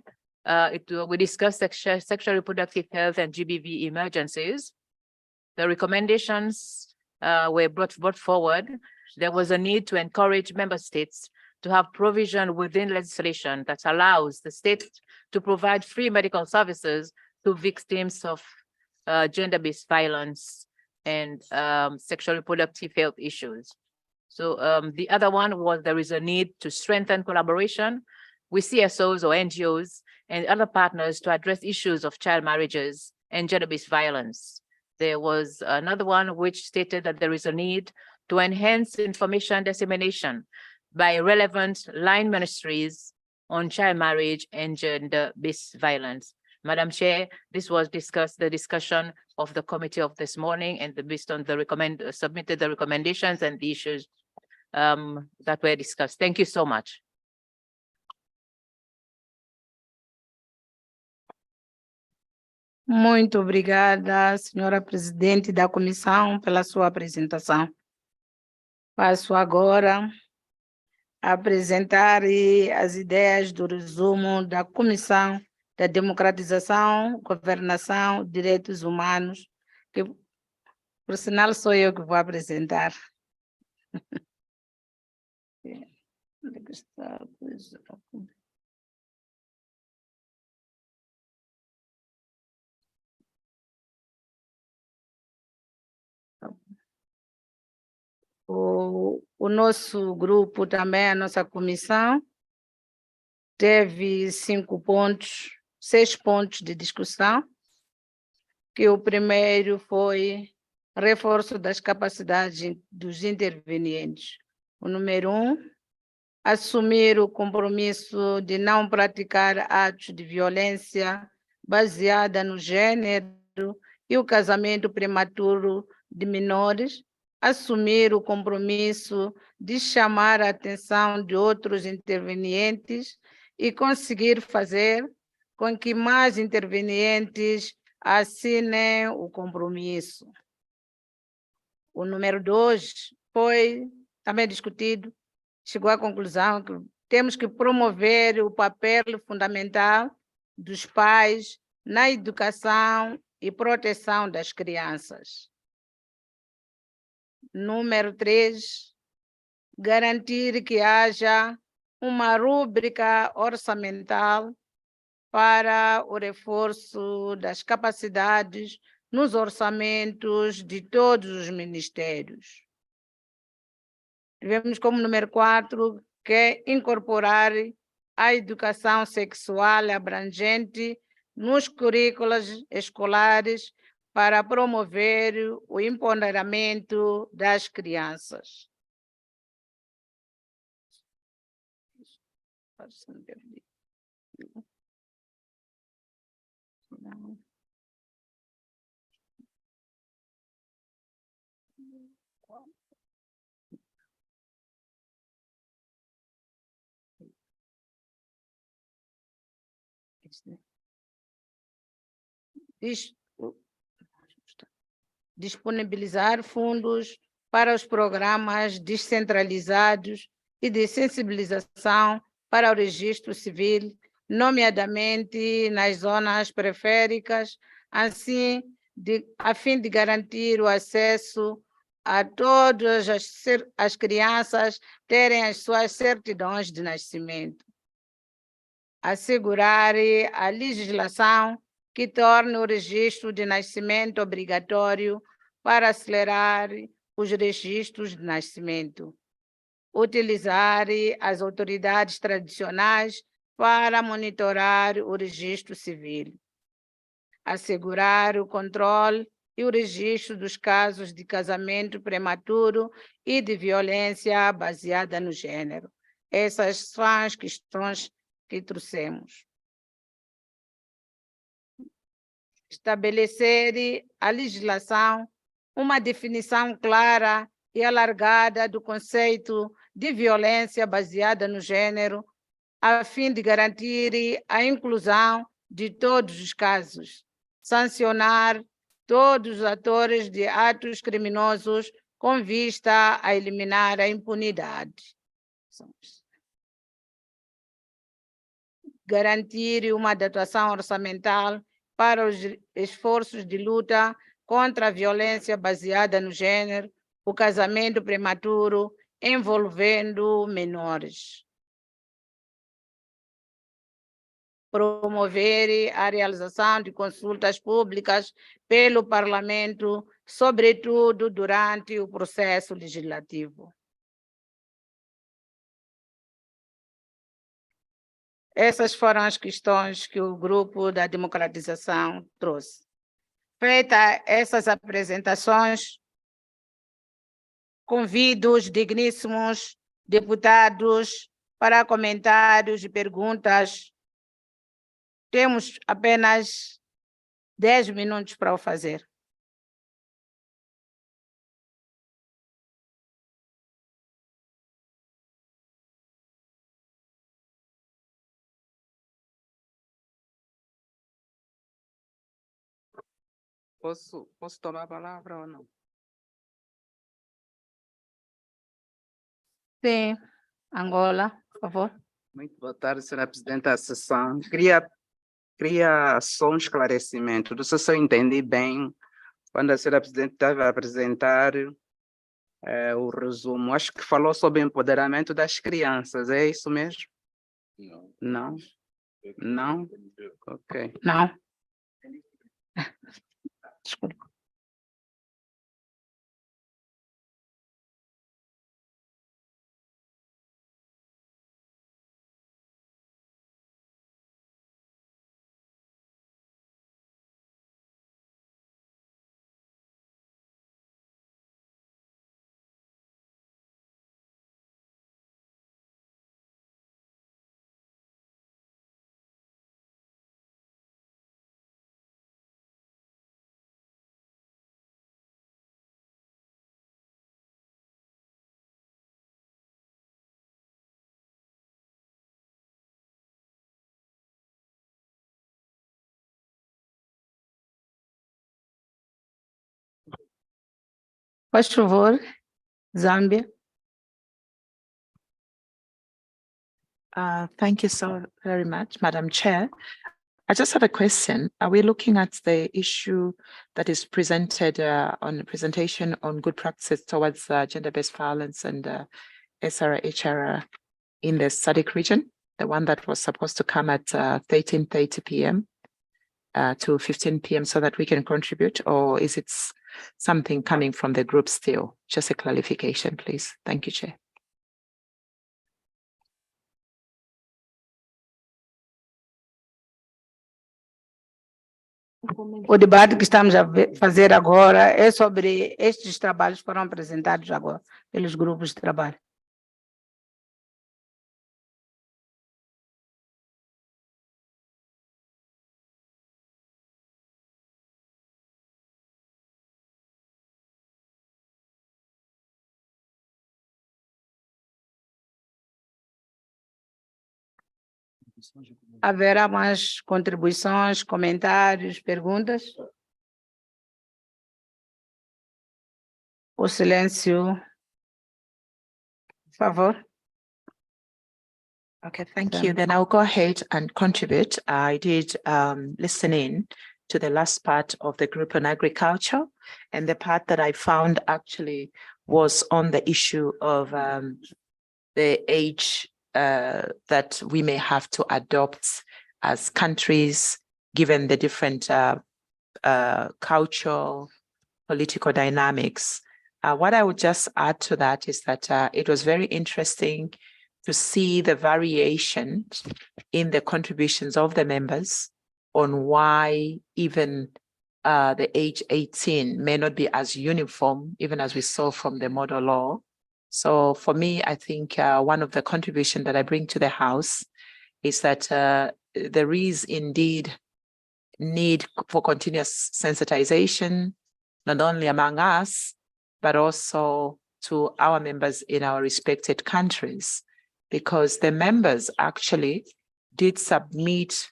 S9: we discussed sexual reproductive health and GBV emergencies. The recommendations were brought forward. There was a need to encourage member states to have provision within legislation that allows the state to provide free medical services to victims of gender-based violence and sexual reproductive health issues. So the other one was there is a need to strengthen collaboration with CSOs or NGOs and other partners to address issues of child marriages and gender-based violence. There was another one which stated that there is a need to enhance information dissemination by relevant line ministries on child marriage and gender-based violence. Madam Chair, this was the discussion of the committee of this morning, and based on the submitted the recommendations and the issues that were discussed. Thank you so much.
S18: Muito obrigada, senhora presidente da comissão, pela sua apresentação. Passo agora a apresentar as ideias do resumo da Comissão da Democratização, Governação, Direitos Humanos, que, por sinal, sou eu que vou apresentar. Onde é que está a coisa? O nosso grupo também, a nossa comissão, teve 6 pontos de discussão, que o primeiro foi reforço das capacidades dos intervenientes. O número 1, assumir o compromisso de não praticar atos de violência baseada no gênero e o casamento prematuro de menores, assumir o compromisso de chamar a atenção de outros intervenientes e conseguir fazer com que mais intervenientes assinem o compromisso. O número 2 foi também discutido, chegou à conclusão que temos que promover o papel fundamental dos pais na educação e proteção das crianças. Número 3, garantir que haja uma rúbrica orçamental para o reforço das capacidades nos orçamentos de todos os ministérios. Tivemos como número 4, que é incorporar a educação sexual abrangente nos currículos escolares para promover o empoderamento das crianças. Disponibilizar fundos para os programas descentralizados e de sensibilização para o registro civil, nomeadamente nas zonas periféricas, a fim de garantir o acesso a todas as crianças terem as suas certidões de nascimento. Assegurar a legislação que torne o registro de nascimento obrigatório para acelerar os registros de nascimento. Utilizar as autoridades tradicionais para monitorar o registro civil. Assegurar o controle e o registro dos casos de casamento prematuro e de violência baseada no gênero. Essas são as questões que trouxemos. Estabelecer a legislação uma definição clara e alargada do conceito de violência baseada no gênero, a fim de garantir a inclusão de todos os casos, sancionar todos os atores de atos criminosos com vista a eliminar a impunidade. Garantir uma dotação orçamental para os esforços de luta contra a violência baseada no gênero, o casamento prematuro envolvendo menores. Promover a realização de consultas públicas pelo Parlamento, sobretudo durante o processo legislativo. Essas foram as questões que o Grupo da Democratização trouxe. Feitas essas apresentações, convido os digníssimos deputados para comentários e perguntas. Temos apenas 10 minutos para o fazer.
S12: Posso tomar a palavra ou não?
S18: Sim, Angola, por favor.
S12: Muito boa tarde, senhora presidente da sessão. Queria só um esclarecimento. Não sei se eu entendi bem quando a senhora presidente estava a apresentar o resumo. Acho que falou sobre o empoderamento das crianças, é isso mesmo? Não. Não? Não? Ok.
S18: Não. Desculpa. Por favor, Zambia.
S21: Thank you so very much, Madam Chair. I just have a question. Are we looking at the issue that is presented on the presentation on good practices towards gender-based violence and SRHR in the SADC region, the one that was supposed to come at 13:30 p.m. To 15 p.m. so that we can contribute, or is it something coming from the group still? Just a clarification, please. Thank you, Chair.
S18: O debate que estamos a fazer agora é sobre estes trabalhos que foram apresentados agora pelos grupos de trabalho. Haverá mais contribuições, comentários, perguntas? O silêncio, por favor.
S21: Okay, thank you. Then I'll go ahead and contribute. I did listen in to the last part of the group on agriculture, and the part that I found actually was on the issue of the age that we may have to adopt as countries, given the different cultural, political dynamics. What I would just add to that is that it was very interesting to see the variation in the contributions of the members on why even the age 18 may not be as uniform, even as we saw from the model law. So for me, I think one of the contributions that I bring to the House is that there is indeed need for continuous sensitization, not only among us, but also to our members in our respected countries, because the members actually did submit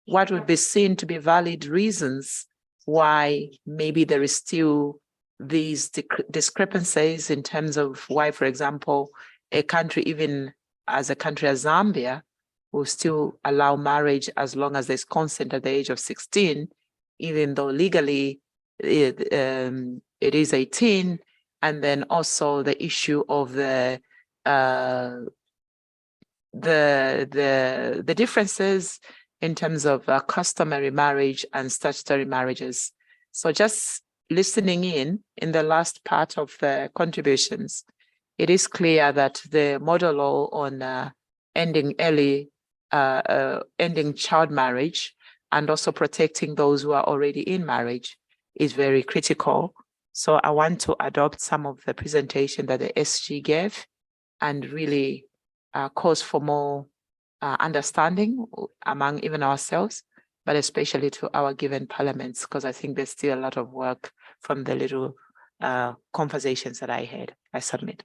S21: what would be seen to be valid reasons why maybe there is still these discrepancies in terms of why, for example, a country, even as a country as Zambia, will still allow marriage as long as there's consent at the age of 16, even though legally it is 18. And then also the issue of the differences in terms of customary marriage and statutory marriages. So just listening in the last part of the contributions, it is clear that the model law on ending child marriage and also protecting those who are already in marriage is very critical. So I want to adopt some of the presentation that the SG gave and really cause for more understanding among even ourselves, but especially to our given parliaments, because I think there's still a lot of work from the little conversations that I had. I submit.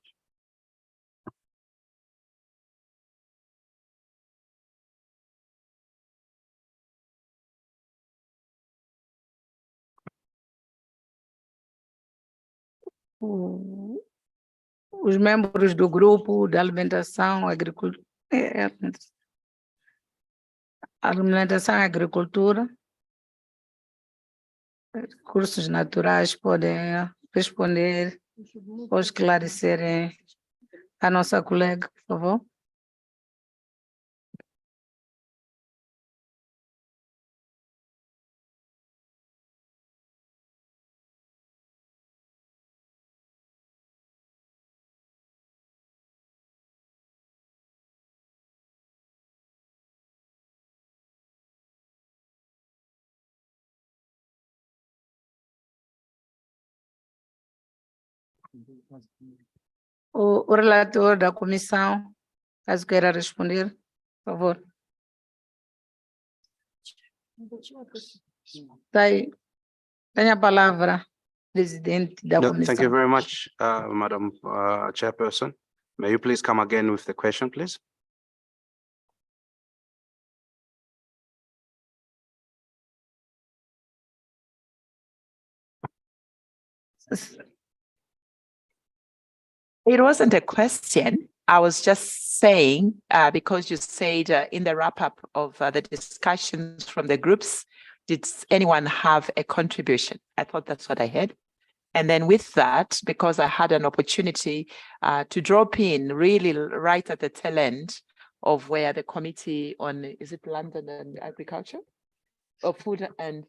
S18: Os membros do grupo de alimentação, agricultura, alimentação e agricultura, recursos naturais podem responder ou esclarecerem a nossa colega, por favor. O relator da comissão, caso queira responder, por favor. Tem a palavra, presidente da comissão.
S20: Thank you very much, Madam Chairperson. May you please come again with the question, please?
S21: It wasn't a question. I was just saying, because you said in the wrap up of the discussions from the groups, did anyone have a contribution? I thought that's what I heard. And then with that, because I had an opportunity to drop in really right at the tail end of where the committee on, is it London and agriculture? Of food and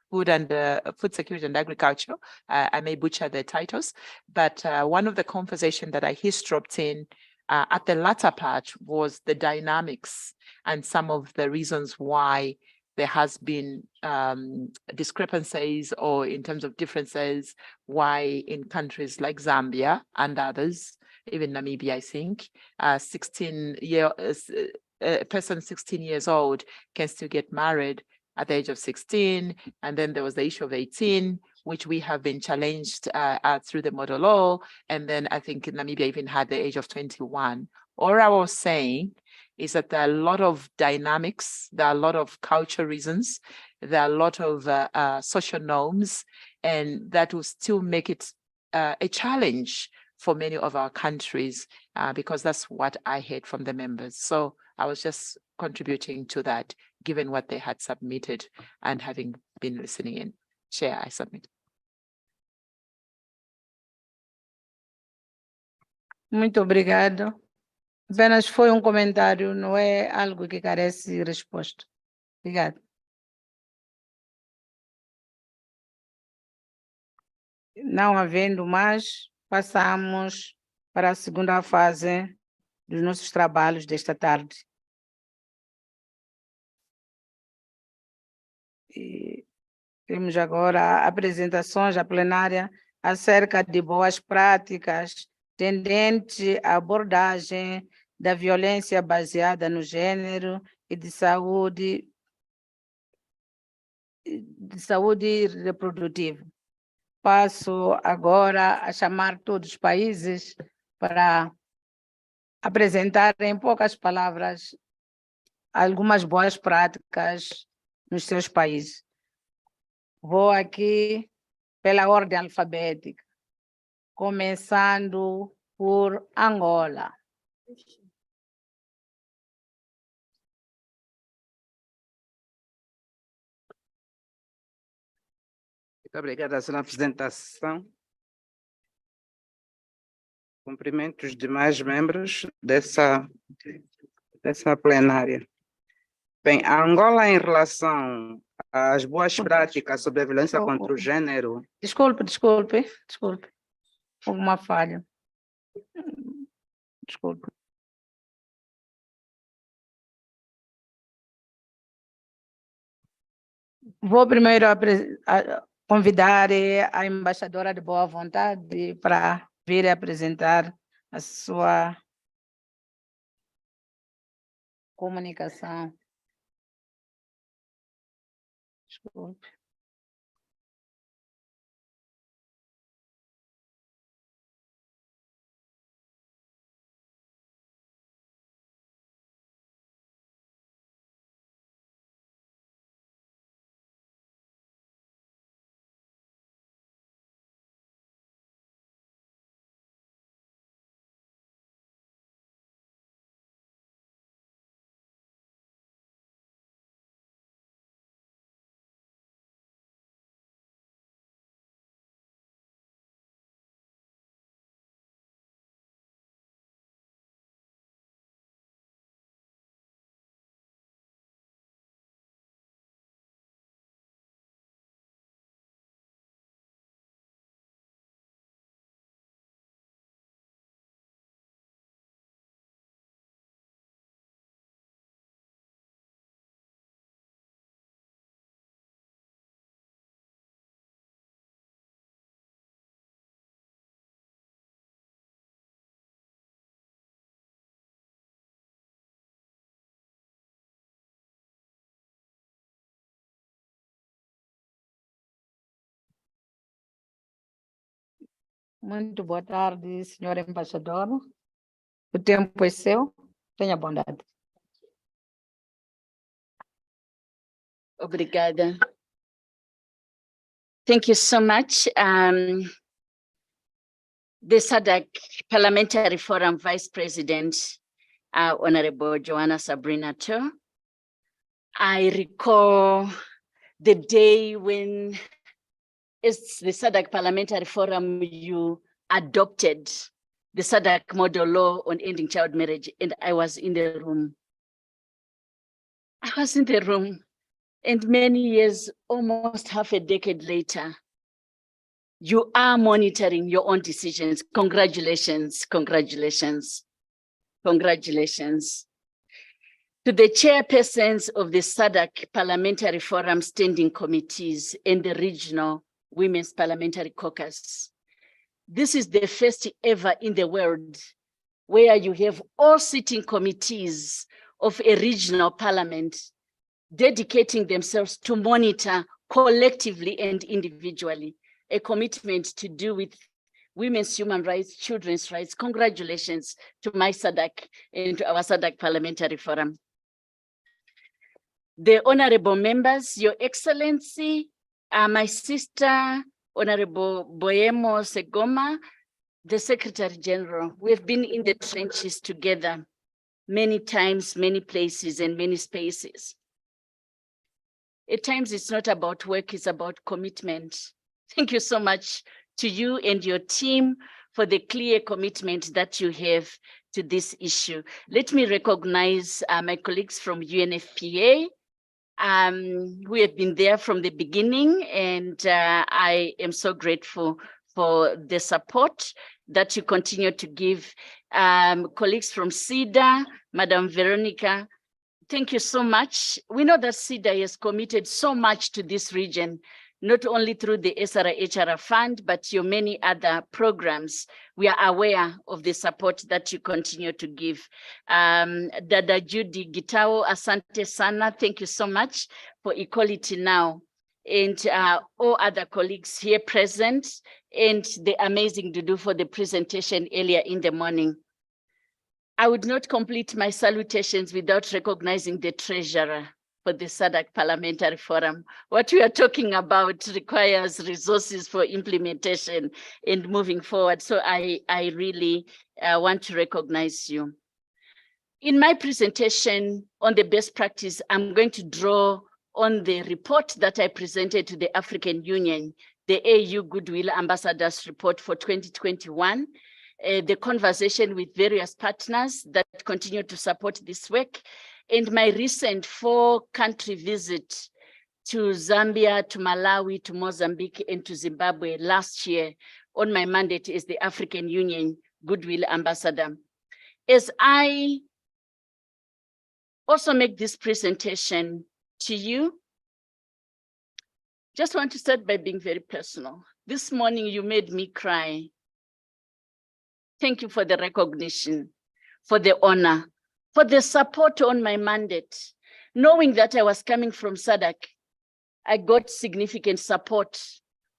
S21: food security and agriculture. I may butcher the titles, but one of the conversation that I dropped in at the latter part was the dynamics and some of the reasons why there has been discrepancies or in terms of differences, why in countries like Zambia and others, even Namibia, I think, a person 16 years old can still get married at the age of 16. And then there was the issue of 18, which we have been challenged through the model law. And then I think Namibia even had the age of 21. All I was saying is that there are a lot of dynamics, there are a lot of cultural reasons, there are a lot of social norms, and that will still make it a challenge for many of our countries, because that's what I heard from the members. So I was just contributing to that, given what they had submitted and having been listening in. Chair, I submit.
S18: Muito obrigado. Apenas foi comentário, não é algo que carece resposta. Obrigado. Não havendo mais, passamos para a segunda fase dos nossos trabalhos desta tarde. E temos agora apresentações à plenária acerca de boas práticas tendente à abordagem da violência baseada no gênero e de saúde reprodutiva. Passo agora a chamar todos os países para apresentar em poucas palavras algumas boas práticas nos seus países. Vou aqui pela ordem alfabética, começando por Angola.
S12: Muito obrigada, senhora apresentação. Cumprimento os demais membros dessa plenária. Bem, a Angola, em relação às boas práticas sobre a violência contra o gênero...
S18: Desculpe. Houve uma falha. Desculpe. Vou primeiro convidar a embaixadora de boa vontade para vir apresentar a sua comunicação. Desculpe. Muito boa tarde, senhora embaixadora. O tempo é seu. Tenha bondade.
S3: Obrigada. Thank you so much. the SADC Parliamentary Forum Vice President, Honorable Joanna Sabrina too. I recall the day when it's the SADC Parliamentary Forum, you adopted the SADC model law on ending child marriage, and I was in the room. I was in the room, and many years, almost half a decade later, you are monitoring your own decisions. Congratulations, congratulations, congratulations. To the chairpersons of the SADC Parliamentary Forum Standing Committees and the Regional Women's Parliamentary Caucus. This is the first ever in the world where you have all sitting committees of a regional parliament dedicating themselves to monitor collectively and individually a commitment to do with women's human rights, children's rights. Congratulations to my SADC and to our SADC Parliamentary Forum. The honorable members, Your Excellency, my sister, Honorable Boemo Segoma, the Secretary General. We've been in the trenches together many times, many places and many spaces. At times it's not about work, it's about commitment. Thank you so much to you and your team for the clear commitment that you have to this issue. Let me recognize my colleagues from UNFPA, who have been there from the beginning, and I am so grateful for the support that you continue to give. Colleagues from CEDA, Madam Veronica, thank you so much. We know that CEDA has committed so much to this region, not only through the SRHR Fund, but your many other programs. We are aware of the support that you continue to give. Dada Judy Gitao, Asante Sana, thank you so much for Equality Now. And all other colleagues here present, and the amazing Dudu for the presentation earlier in the morning. I would not complete my salutations without recognizing the treasurer for the SADC Parliamentary Forum. What we are talking about requires resources for implementation and moving forward. So I really want to recognize you. In my presentation on the best practice, I'm going to draw on the report that I presented to the African Union, the AU Goodwill Ambassadors Report for 2021, the conversation with various partners that continue to support this work, and my recent 4-country visit to Zambia, to Malawi, to Mozambique, and to Zimbabwe last year on my mandate as the African Union Goodwill Ambassador. As I also make this presentation to you, just want to start by being very personal. This morning you made me cry. Thank you for the recognition, for the honor, for the support on my mandate. Knowing that I was coming from SADC, I got significant support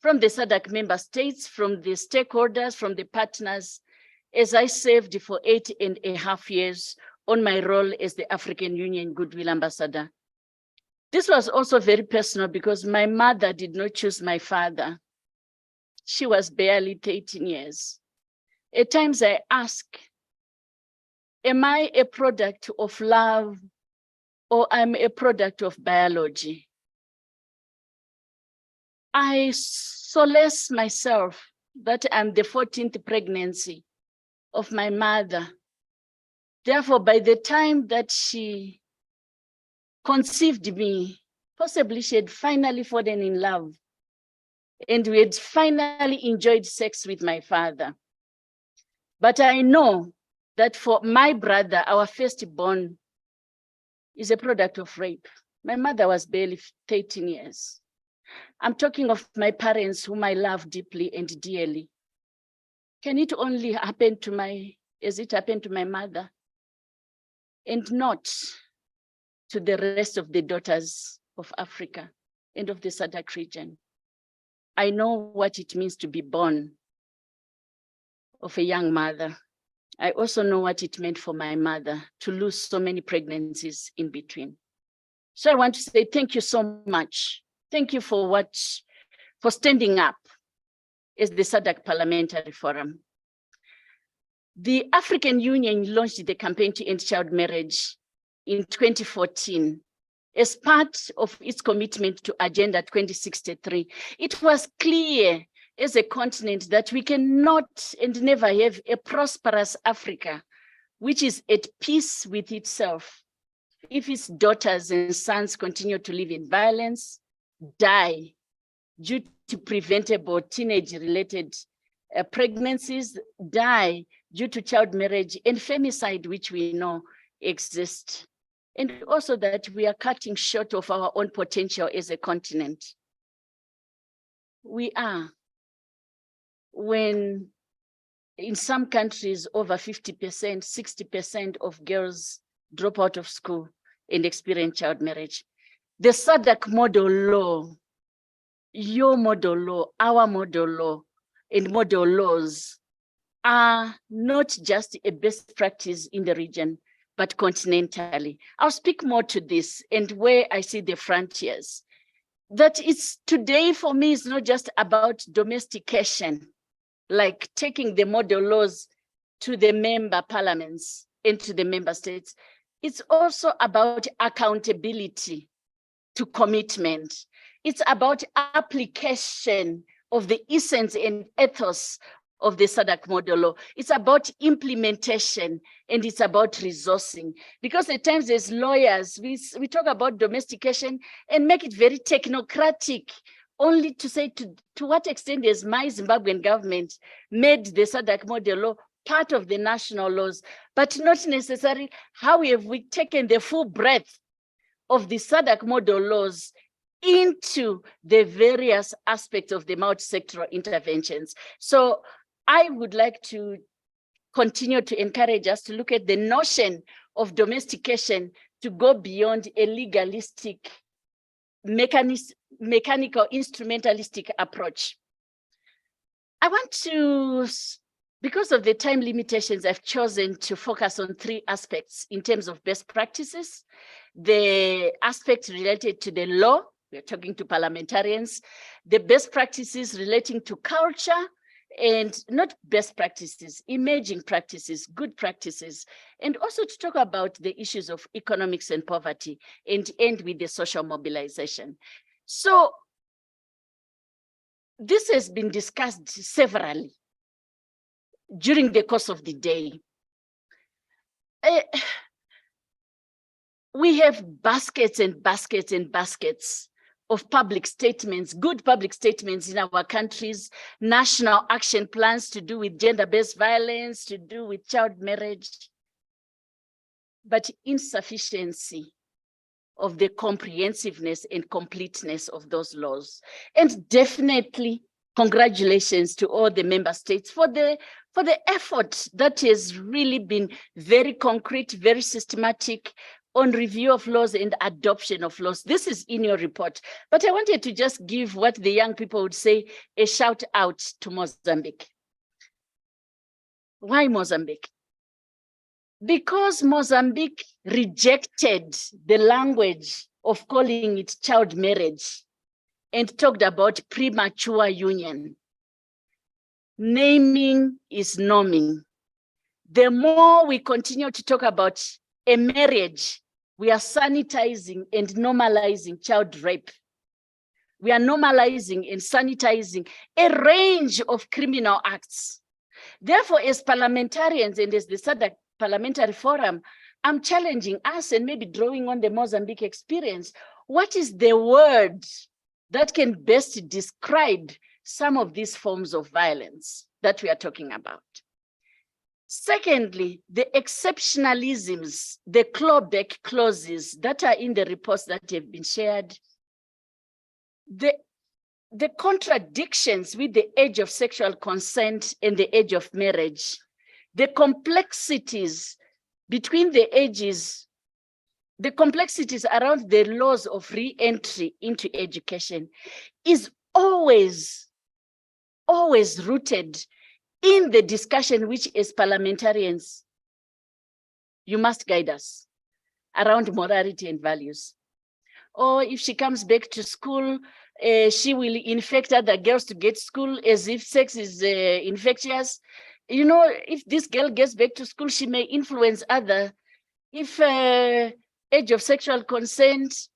S3: from the SADC member states, from the stakeholders, from the partners, as I served for 8.5 years on my role as the African Union Goodwill Ambassador. This was also very personal because my mother did not choose my father. She was barely 13 years. At times I ask, am I a product of love or I'm a product of biology? I solace myself that I'm the 14th pregnancy of my mother. Therefore, by the time that she conceived me, possibly she had finally fallen in love and we had finally enjoyed sex with my father. But I know that for my brother, our firstborn is a product of rape. My mother was barely 13 years. I'm talking of my parents whom I love deeply and dearly. Can it only happen to as it happened to my mother? And not to the rest of the daughters of Africa and of the SADC region. I know what it means to be born of a young mother. I also know what it meant for my mother to lose so many pregnancies in between. So I want to say thank you so much. Thank you for standing up as the SADC Parliamentary Forum. The African Union launched the campaign to end child marriage in 2014 as part of its commitment to Agenda 2063. It was clear as a continent that we cannot and never have a prosperous Africa which is at peace with itself if its daughters and sons continue to live in violence, die due to preventable teenage-related pregnancies, die due to child marriage and femicide, which we know exist. And also that we are cutting short of our own potential as a continent. We are. When in some countries, over 50%, 60% of girls drop out of school and experience child marriage. The SADC model law, your model law, our model law, and model laws are not just a best practice in the region, but continentally. I'll speak more to this and where I see the frontiers. That it's today for me is not just about domestication, like taking the model laws to the member parliaments and to the member states. It's also about accountability to commitment. It's about application of the essence and ethos of the SADC model law. It's about implementation and it's about resourcing. Because at times as lawyers, we talk about domestication and make it very technocratic, only to say to what extent has my Zimbabwean government made the SADC model law part of the national laws, but not necessarily how have we taken the full breadth of the SADC model laws into the various aspects of the multi-sectoral interventions. So I would like to continue to encourage us to look at the notion of domestication to go beyond a legalistic, mechanical, instrumentalistic approach. I want to, because of the time limitations, I've chosen to focus on 3 aspects in terms of best practices. The aspect related to the law, we're talking to parliamentarians, the best practices relating to culture, and not best practices, emerging practices, good practices, and also to talk about the issues of economics and poverty and end with the social mobilization. So this has been discussed severally during the course of the day. We have baskets and baskets and baskets of public statements, good public statements in our countries, national action plans to do with gender-based violence, to do with child marriage, but insufficiency of the comprehensiveness and completeness of those laws. And definitely congratulations to all the member states for the effort that has really been very concrete, very systematic, on review of laws and adoption of laws. This is in your report, but I wanted to just give what the young people would say, a shout out to Mozambique. Why Mozambique? Because Mozambique rejected the language of calling it child marriage and talked about premature union. Naming is norming. The more we continue to talk about a marriage, we are sanitizing and normalizing child rape. We are normalizing and sanitizing a range of criminal acts. Therefore, as parliamentarians and as the SADC Parliamentary Forum, I'm challenging us and maybe drawing on the Mozambique experience. What is the word that can best describe some of these forms of violence that we are talking about? Secondly, the exceptionalisms, the clawback clauses that are in the reports that have been shared, the contradictions with the age of sexual consent and the age of marriage, the complexities between the ages, the complexities around the laws of re-entry into education is always rooted in the discussion which as parliamentarians, you must guide us around morality and values. Or if she comes back to school, she will infect other girls to get school as if sex is infectious. you know, if this girl gets back to school, she may influence other. If age of sexual consent,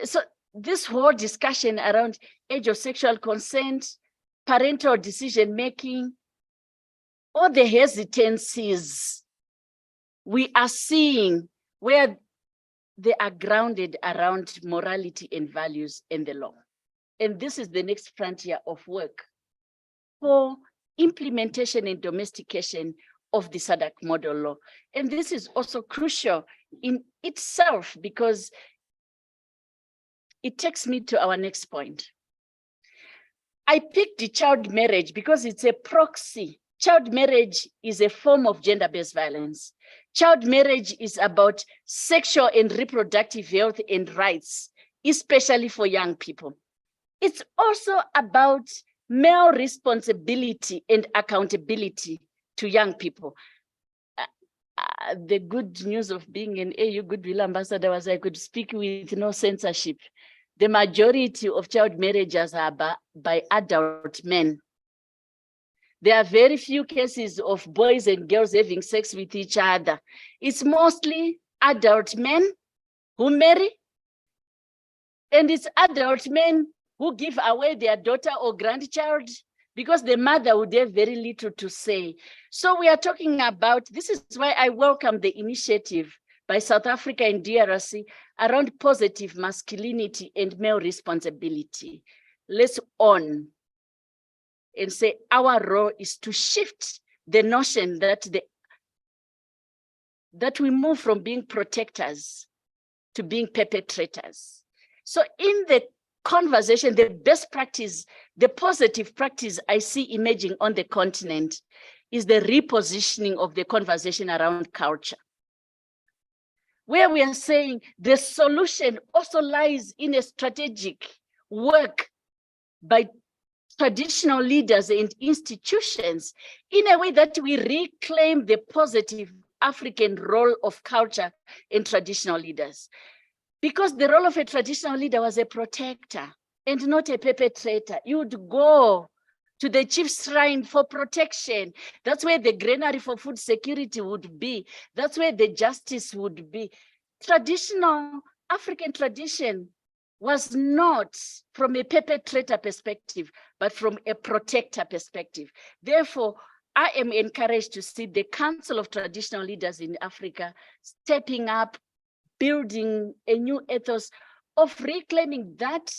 S3: so this whole discussion around age of sexual consent, parental decision-making, all the hesitancies we are seeing where they are grounded around morality and values and the law. And this is the next frontier of work for implementation and domestication of the SADC model law. And this is also crucial in itself because it takes me to our next point. I picked the child marriage because it's a proxy. Child marriage is a form of gender-based violence. Child marriage is about sexual and reproductive health and rights, especially for young people. It's also about male responsibility and accountability to young people. The good news of being an AU Goodwill Ambassador was I could speak with no censorship. The majority of child marriages are by adult men. There are very few cases of boys and girls having sex with each other. It's mostly adult men who marry, and it's adult men who give away their daughter or grandchild because the mother would have very little to say. So we are talking about, this is why I welcome the initiative by South Africa and DRC around positive masculinity and male responsibility. Let's own and say our role is to shift the notion that we move from being protectors to being perpetrators. So in the conversation, the best practice, the positive practice I see emerging on the continent is the repositioning of the conversation around culture, where we are saying the solution also lies in a strategic work by traditional leaders and institutions in a way that we reclaim the positive African role of culture and traditional leaders. Because the role of a traditional leader was a protector and not a perpetrator. You would go to the chief's shrine for protection. That's where the granary for food security would be. That's where the justice would be. Traditional African tradition was not from a perpetrator perspective, but from a protector perspective. Therefore, I am encouraged to see the Council of Traditional Leaders in Africa stepping up, building a new ethos of reclaiming that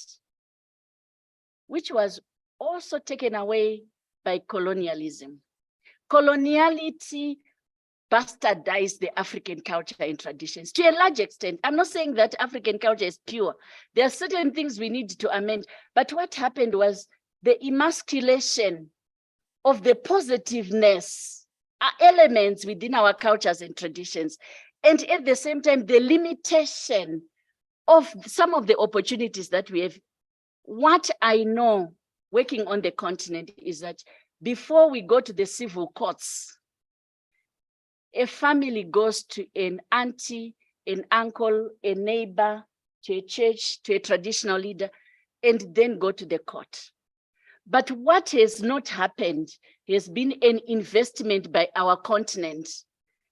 S3: which was also taken away by colonialism. Coloniality bastardized the African culture and traditions to a large extent. I'm not saying that African culture is pure. There are certain things we need to amend, but what happened was the emasculation of the positiveness are elements within our cultures and traditions. And at the same time, the limitation of some of the opportunities that we have. What I know working on the continent is that before we go to the civil courts, a family goes to an auntie, an uncle, a neighbor, to a church, to a traditional leader, and then go to the court. But what has not happened has been an investment by our continent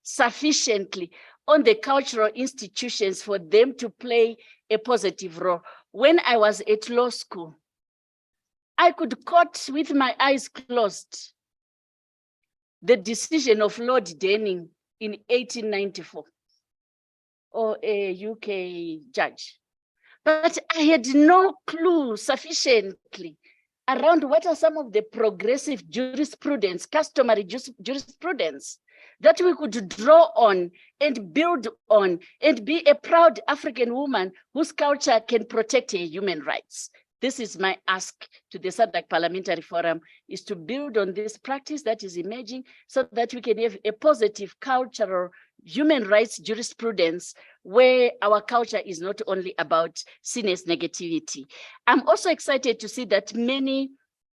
S3: sufficiently on the cultural institutions for them to play a positive role. When I was at law school, I could quote with my eyes closed the decision of Lord Denning in 1894, or a UK judge. But I had no clue sufficiently around what are some of the progressive jurisprudence, customary jurisprudence that we could draw on and build on and be a proud African woman whose culture can protect her human rights. This is my ask to the SADC Parliamentary Forum, is to build on this practice that is emerging so that we can have a positive cultural human rights jurisprudence where our culture is not only about seen as negativity. I'm also excited to see that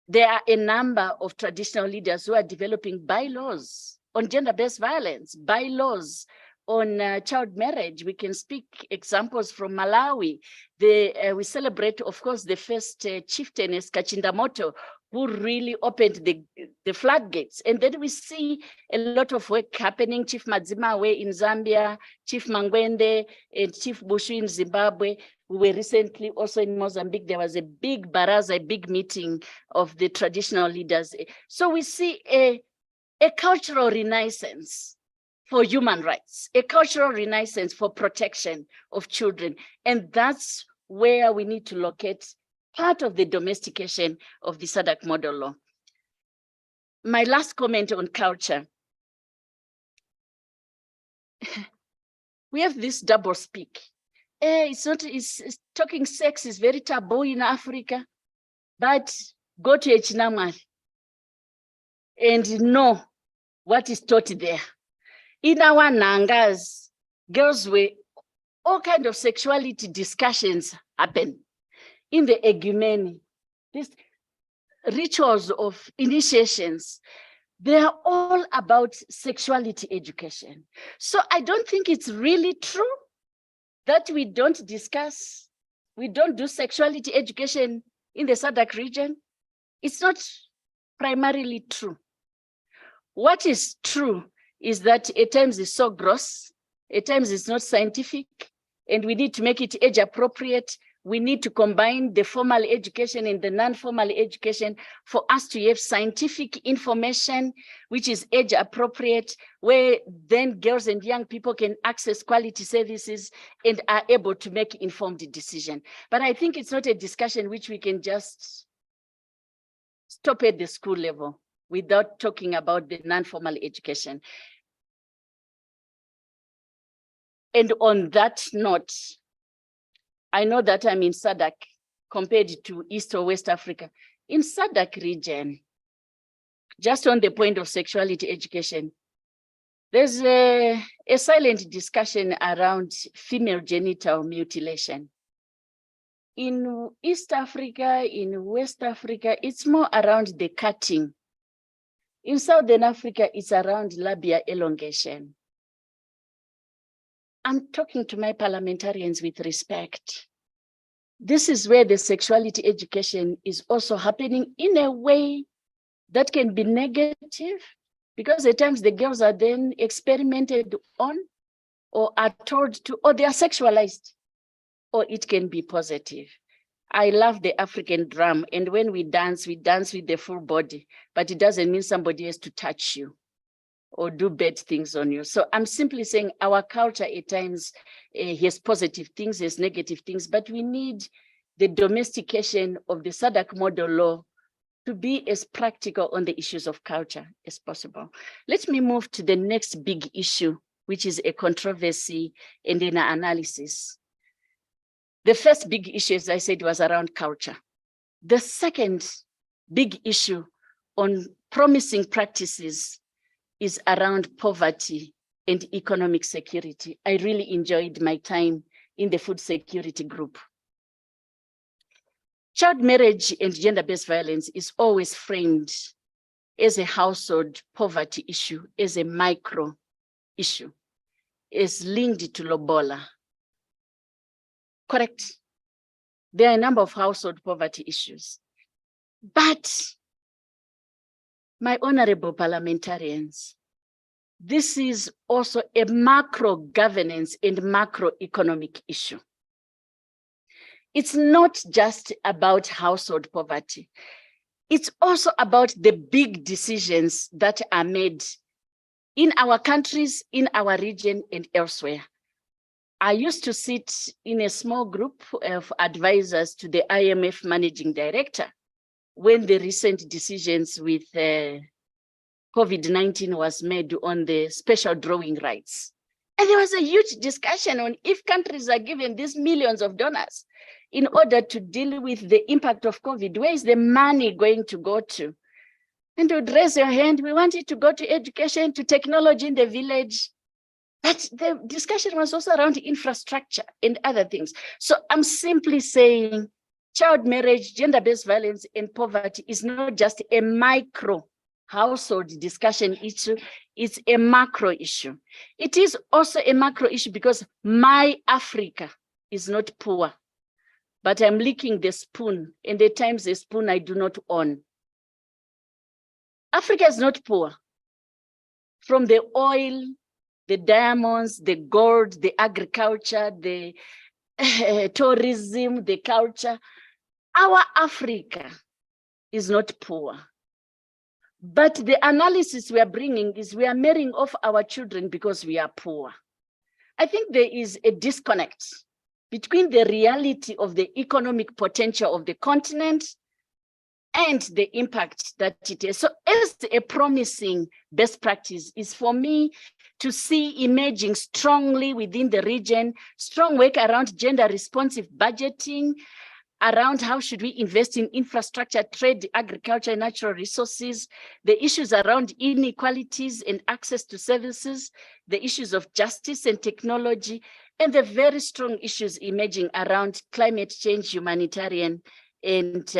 S3: there are a number of traditional leaders who are developing bylaws on gender-based violence, bylaws on child marriage. We can speak examples from Malawi. We celebrate, of course, the first chieftainess, Kachinda Moto, who really opened the floodgates. And then we see a lot of work happening. Chief Madzimawe in Zambia, Chief Mangwende, and Chief Bushu in Zimbabwe. We were recently also in Mozambique. There was a big baraza, a big meeting of the traditional leaders. So we see a cultural renaissance for human rights, a cultural renaissance for protection of children. And that's where we need to locate part of the domestication of the SADC model law. My last comment on culture. We have this double speak. It's talking sex is very taboo in Africa, but go to Echinamwali and know what is taught there. In our Nangas, girls were, all kinds of sexuality discussions happen. In the Egumeni, these rituals of initiations, they are all about sexuality education. So I don't think it's really true that we don't discuss, we don't do sexuality education in the SADC region. It's not primarily true. What is true is that at times it's so gross, at times it's not scientific, and we need to make it age appropriate. We need to combine the formal education and the non-formal education for us to have scientific information, which is age appropriate, where then girls and young people can access quality services and are able to make informed decision. But I think it's not a discussion which we can just stop at the school level without talking about the non-formal education. And on that note, I know that I'm in SADC compared to East or West Africa. In SADC region, just on the point of sexuality education, there's a silent discussion around female genital mutilation. In East Africa, in West Africa, it's more around the cutting. In Southern Africa, it's around labia elongation. I'm talking to my parliamentarians with respect. This is where the sexuality education is also happening in a way that can be negative, because at times the girls are then experimented on or are told to, or they are sexualized, or it can be positive. I love the African drum, and when we dance with the full body, but it doesn't mean somebody has to touch you or do bad things on you. So I'm simply saying our culture at times has positive things, has negative things, but we need the domestication of the SADC model law to be as practical on the issues of culture as possible. Let me move to the next big issue, which is a controversy and an analysis. The first big issue, as I said, was around culture. The second big issue on promising practices is around poverty and economic security. I really enjoyed my time in the food security group. Child marriage and gender-based violence is always framed as a household poverty issue, as a micro issue, is linked to Lobola. Correct. There are a number of household poverty issues, but my honorable parliamentarians, this is also a macro governance and macroeconomic issue. It's not just about household poverty. It's also about the big decisions that are made in our countries, in our region, and elsewhere. I used to sit in a small group of advisors to the IMF managing director when the recent decisions with COVID-19 was made on the special drawing rights. And there was a huge discussion on if countries are given these millions of dollars in order to deal with the impact of COVID, where is the money going to go to? And to raise your hand, we want it to go to education, to technology in the village. But the discussion was also around infrastructure and other things. So I'm simply saying child marriage, gender-based violence, and poverty is not just a micro household discussion issue, it's a macro issue. It is also a macro issue because my Africa is not poor, but I'm licking the spoon, and at times the spoon I do not own. Africa is not poor. From the oil, the diamonds, the gold, the agriculture, the tourism, the culture, our Africa is not poor. But the analysis we are bringing is we are marrying off our children because we are poor. I think there is a disconnect between the reality of the economic potential of the continent and the impact that it has. So as a promising best practice is for me to see emerging strongly within the region, strong work around gender responsive budgeting, around how should we invest in infrastructure, trade, agriculture, natural resources, the issues around inequalities and access to services, the issues of justice and technology, and the very strong issues emerging around climate change, humanitarian, and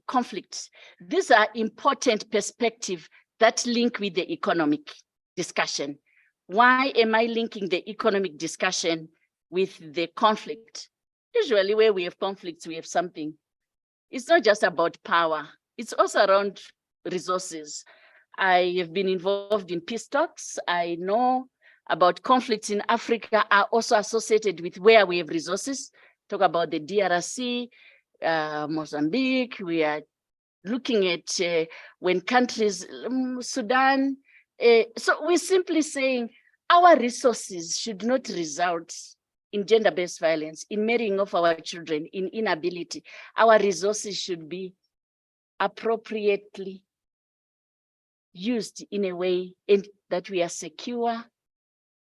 S3: conflicts. These are important perspectives that link with the economic discussion. Why am I linking the economic discussion with the conflict? Usually where we have conflicts, we have something. It's not just about power. It's also around resources. I have been involved in peace talks. I know about conflicts in Africa are also associated with where we have resources. Talk about the DRC, Mozambique. We are looking at when countries, Sudan. So we're simply saying our resources should not result in gender-based violence, in marrying of our children, in inability. Our resources should be appropriately used in a way that we are secure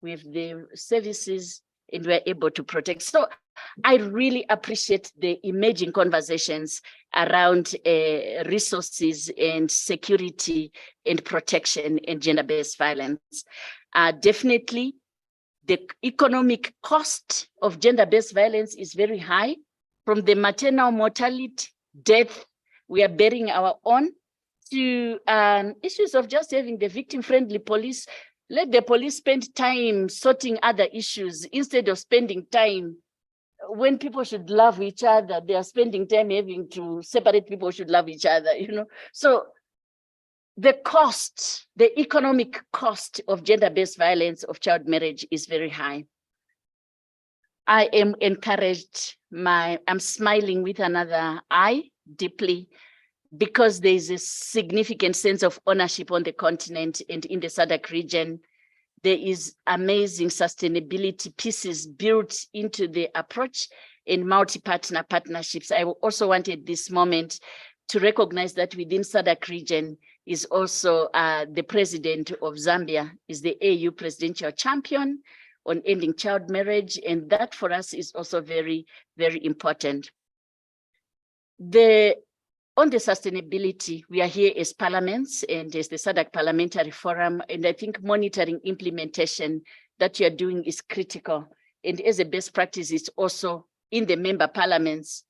S3: with the services and we're able to protect. So I really appreciate the emerging conversations around resources and security and protection and gender-based violence. Definitely, the economic cost of gender-based violence is very high. From the maternal mortality, death, we are bearing our own, to issues of just having the victim-friendly police. Let the police spend time sorting other issues instead of spending time when people should love each other. They are spending time having to separate people who should love each other, you know. So the cost, the economic cost of gender-based violence, of child marriage is very high. I am encouraged, I'm smiling with another eye deeply, because there is a significant sense of ownership on the continent and in the SADC region. There is amazing sustainability pieces built into the approach in multi-partner partnerships. I also wanted this moment to recognize that within SADC region is also the president of Zambia is the AU presidential champion on ending child marriage. And that for us is also very, very important. On the sustainability, we are here as parliaments and as the SADC Parliamentary Forum, and I think monitoring implementation that you are doing is critical. And as a best practice, it's also in the member parliaments.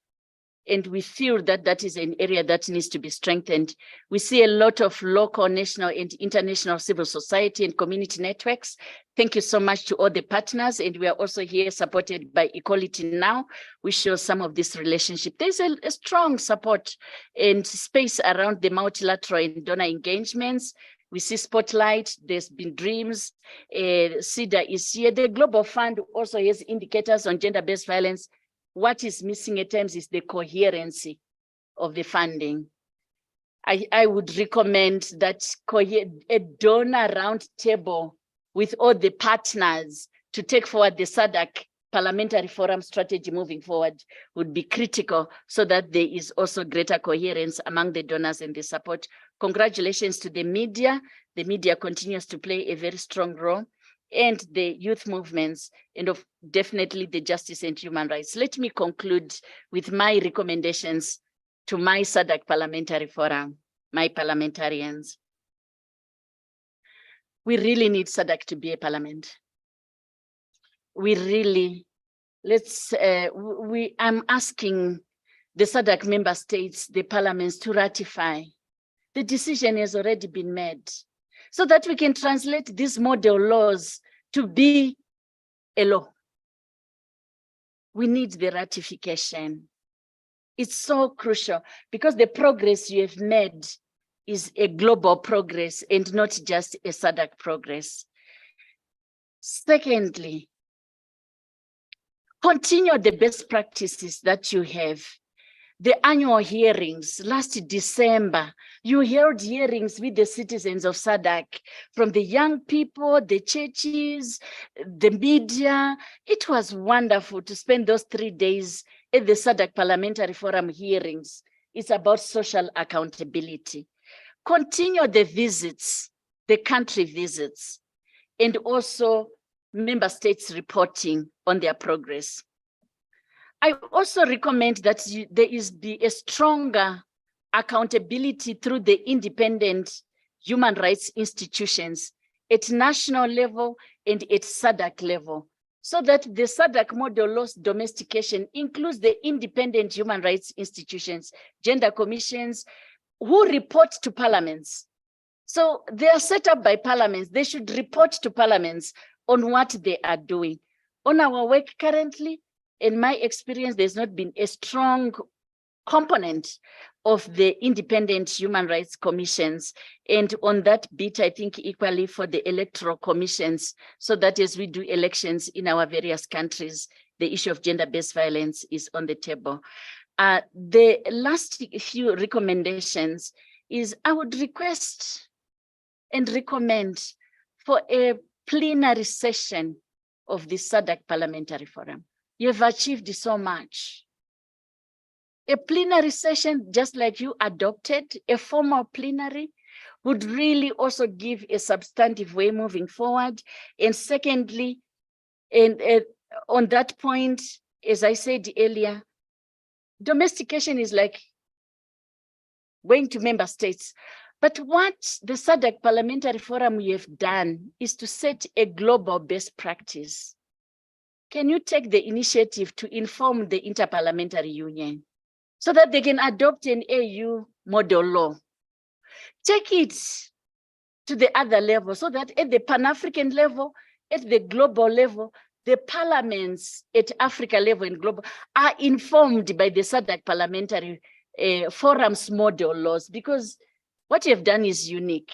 S3: And we feel that that is an area that needs to be strengthened. We see a lot of local, national, and international civil society and community networks. Thank you so much to all the partners. And we are also here supported by Equality Now. We show some of this relationship. There's a strong support and space around the multilateral and donor engagements. We see Spotlight, there's been Dreams, CEDA is here. The Global Fund also has indicators on gender-based violence. What is missing at times is the coherency of the funding. I would recommend that a donor round table with all the partners to take forward the SADC Parliamentary Forum strategy moving forward would be critical, so that there is also greater coherence among the donors and the support. Congratulations to the media. The media continues to play a very strong role, and the youth movements, and definitely the justice and human rights. Let me conclude with my recommendations to my SADC Parliamentary Forum, my parliamentarians. We really need SADC to be a parliament. We really, I'm asking the SADC member states, the parliaments, to ratify. The decision has already been made, so that we can translate these model laws to be a law. We need the ratification. It's so crucial, because the progress you have made is a global progress and not just a SADC progress. Secondly, continue the best practices that you have. The annual hearings, last December, you held hearings with the citizens of SADC, from the young people, the churches, the media. It was wonderful to spend those 3 days at the SADC Parliamentary Forum hearings. It's about social accountability. Continue the visits, the country visits, and also member states reporting on their progress. I also recommend that there be a stronger accountability through the independent human rights institutions at national level and at SADC level, so that the SADC model laws domestication includes the independent human rights institutions, gender commissions, who report to parliaments. So they are set up by parliaments. They should report to parliaments on what they are doing. On our work currently, in my experience, there's not been a strong component of the independent human rights commissions. And on that bit, I think equally for the electoral commissions, so that as we do elections in our various countries, the issue of gender-based violence is on the table. The last few recommendations is I would request and recommend for a plenary session of the SADC Parliamentary Forum. You have achieved so much. A plenary session, just like you adopted, a formal plenary, would really also give a substantive way moving forward. And secondly, on that point, as I said earlier, domestication is like going to member states. But what the SADC Parliamentary Forum you have done is to set a global best practice. Can you take the initiative to inform the Interparliamentary Union so that they can adopt an AU model law? Take it to the other level so that at the Pan-African level, at the global level, the parliaments at Africa level and global are informed by the SADC Parliamentary Forum's model laws, because what you have done is unique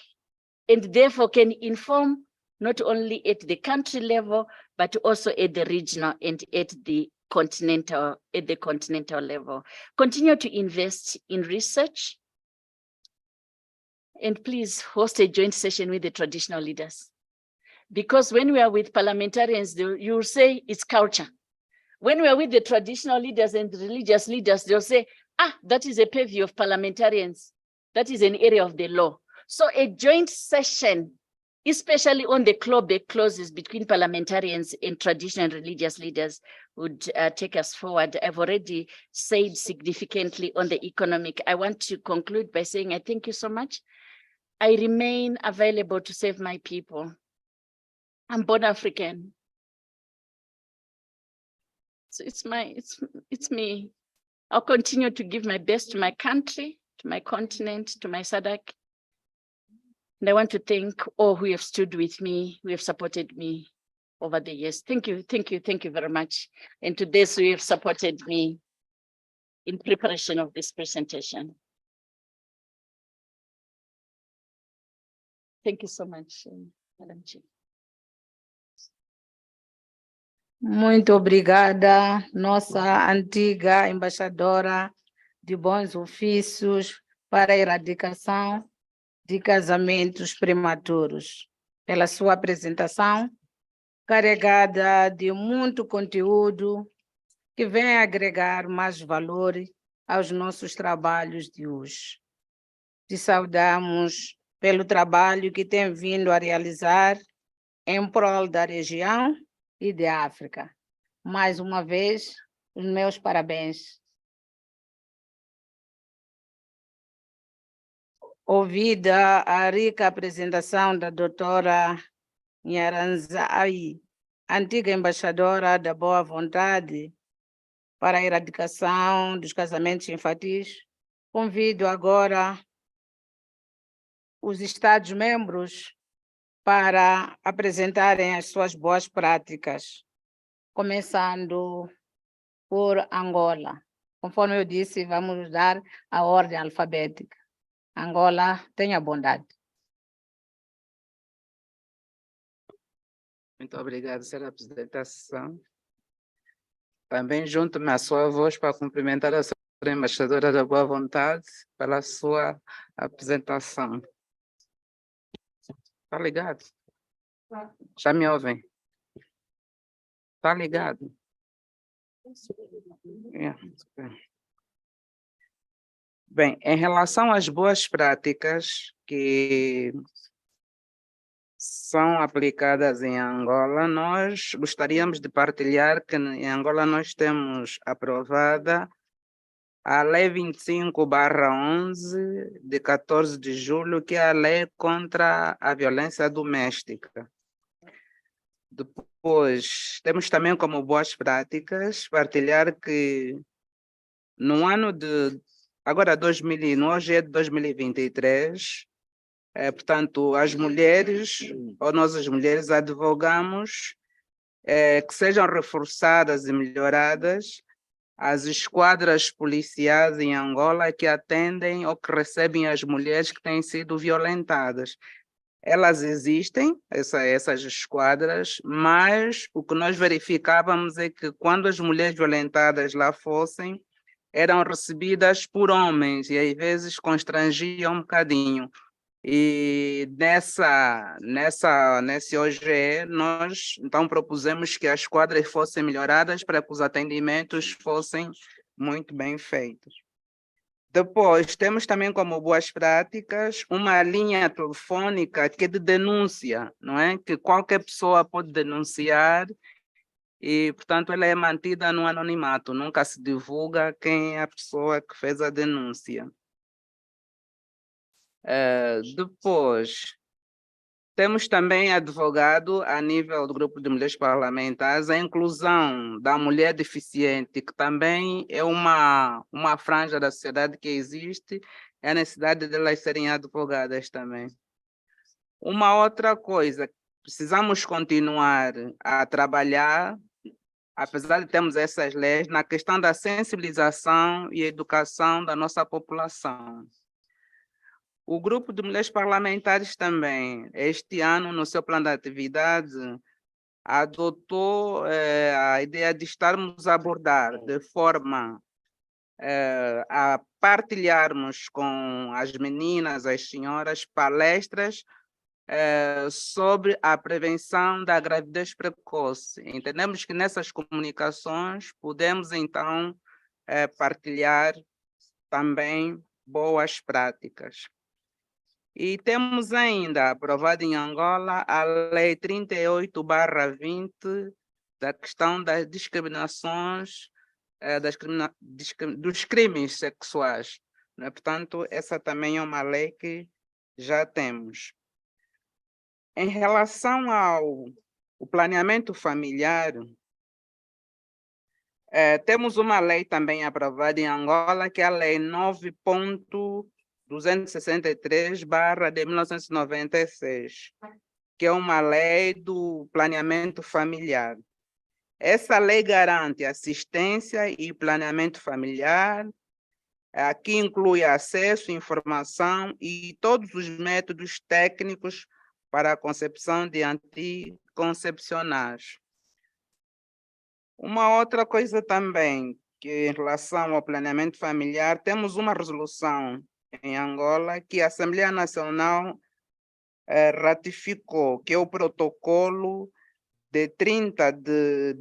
S3: and therefore can inform not only at the country level, but also at the regional and at the continental level. Continue to invest in research, and please host a joint session with the traditional leaders. Because when we are with parliamentarians, you'll say it's culture. When we are with the traditional leaders and religious leaders, they'll say, that is a purview of parliamentarians. That is an area of the law. So a joint session, especially on the clawback clauses between parliamentarians and traditional religious leaders, would take us forward. I've already said significantly on the economic. I want to conclude by saying I thank you so much. I remain available to serve my people. I'm born African. So it's me. I'll continue to give my best to my country, to my continent, to my SADC. And I want to thank all who have stood with me, who have supported me over the years. Thank you very much. And to those who have supported me in preparation of this presentation. Thank you so much, Madam Chief.
S18: Muito obrigada, nossa antiga embaixadora de bons ofícios para a erradicação de casamentos prematuros, pela sua apresentação, carregada de muito conteúdo que vem agregar mais valor aos nossos trabalhos de hoje. Te saudamos pelo trabalho que tem vindo a realizar em prol da região e da África. Mais uma vez, os meus parabéns. Ouvida a rica apresentação da doutora Nyaranzai, antiga embaixadora da boa vontade para a erradicação dos casamentos infantis, convido agora os Estados-membros para apresentarem as suas boas práticas, começando por Angola. Conforme eu disse, vamos dar a ordem alfabética. Angola, tenha bondade.
S12: Muito obrigado, senhora apresentação. Também junto-me à sua voz para cumprimentar a senhora embaixadora da Boa Vontade pela sua apresentação. Está ligado? Já me ouvem? Está ligado? Bem, em relação às boas práticas que são aplicadas em Angola, nós gostaríamos de partilhar que em Angola nós temos aprovada a Lei 25/11 de 14 de julho, que é a lei contra a violência doméstica. Depois, temos também como boas práticas partilhar que no ano de, agora 2000, hoje é de 2023, portanto, as mulheres, ou nós as mulheres, advogamos que sejam reforçadas e melhoradas as esquadras policiais em Angola que atendem ou que recebem as mulheres que têm sido violentadas. Elas existem, essas esquadras, mas o que nós verificávamos é que quando as mulheres violentadas lá fossem, eram recebidas por homens e às vezes constrangiam um bocadinho. E nesse OGE, nós então propusemos que as quadras fossem melhoradas para que os atendimentos fossem muito bem feitos. Depois, temos também como boas práticas uma linha telefônica que é de denúncia, não é? Que qualquer pessoa pode denunciar e, portanto, ela é mantida no anonimato, nunca se divulga quem é a pessoa que fez a denúncia. Depois, temos também advogado a nível do grupo de mulheres parlamentares a inclusão da mulher deficiente, que também é uma franja da sociedade que existe, é a necessidade de elas serem advogadas também. Uma outra coisa, precisamos continuar a trabalhar, apesar de termos essas leis, na questão da sensibilização e educação da nossa população. O grupo de mulheres parlamentares também, este ano, no seu plano de atividade, adotou a ideia de estarmos a abordar de forma a partilharmos com as meninas, as senhoras, palestras sobre a prevenção da gravidez precoce. Entendemos que nessas comunicações podemos, então, partilhar também boas práticas. E temos ainda aprovado em Angola a Lei 38/20 da questão das discriminações, dos crimes sexuais, né? Portanto, essa também é uma lei que já temos. Em relação ao planeamento familiar, temos uma lei também aprovada em Angola, que é a Lei 9.263/1996, que é uma lei do planeamento familiar. Essa lei garante assistência e planeamento familiar, aqui inclui acesso, informação e todos os métodos técnicos para a concepção de anticoncepcionais. Uma outra coisa também, que em relação ao planeamento familiar, temos uma resolução em Angola que a Assembleia Nacional ratificou, que é o protocolo de 30 de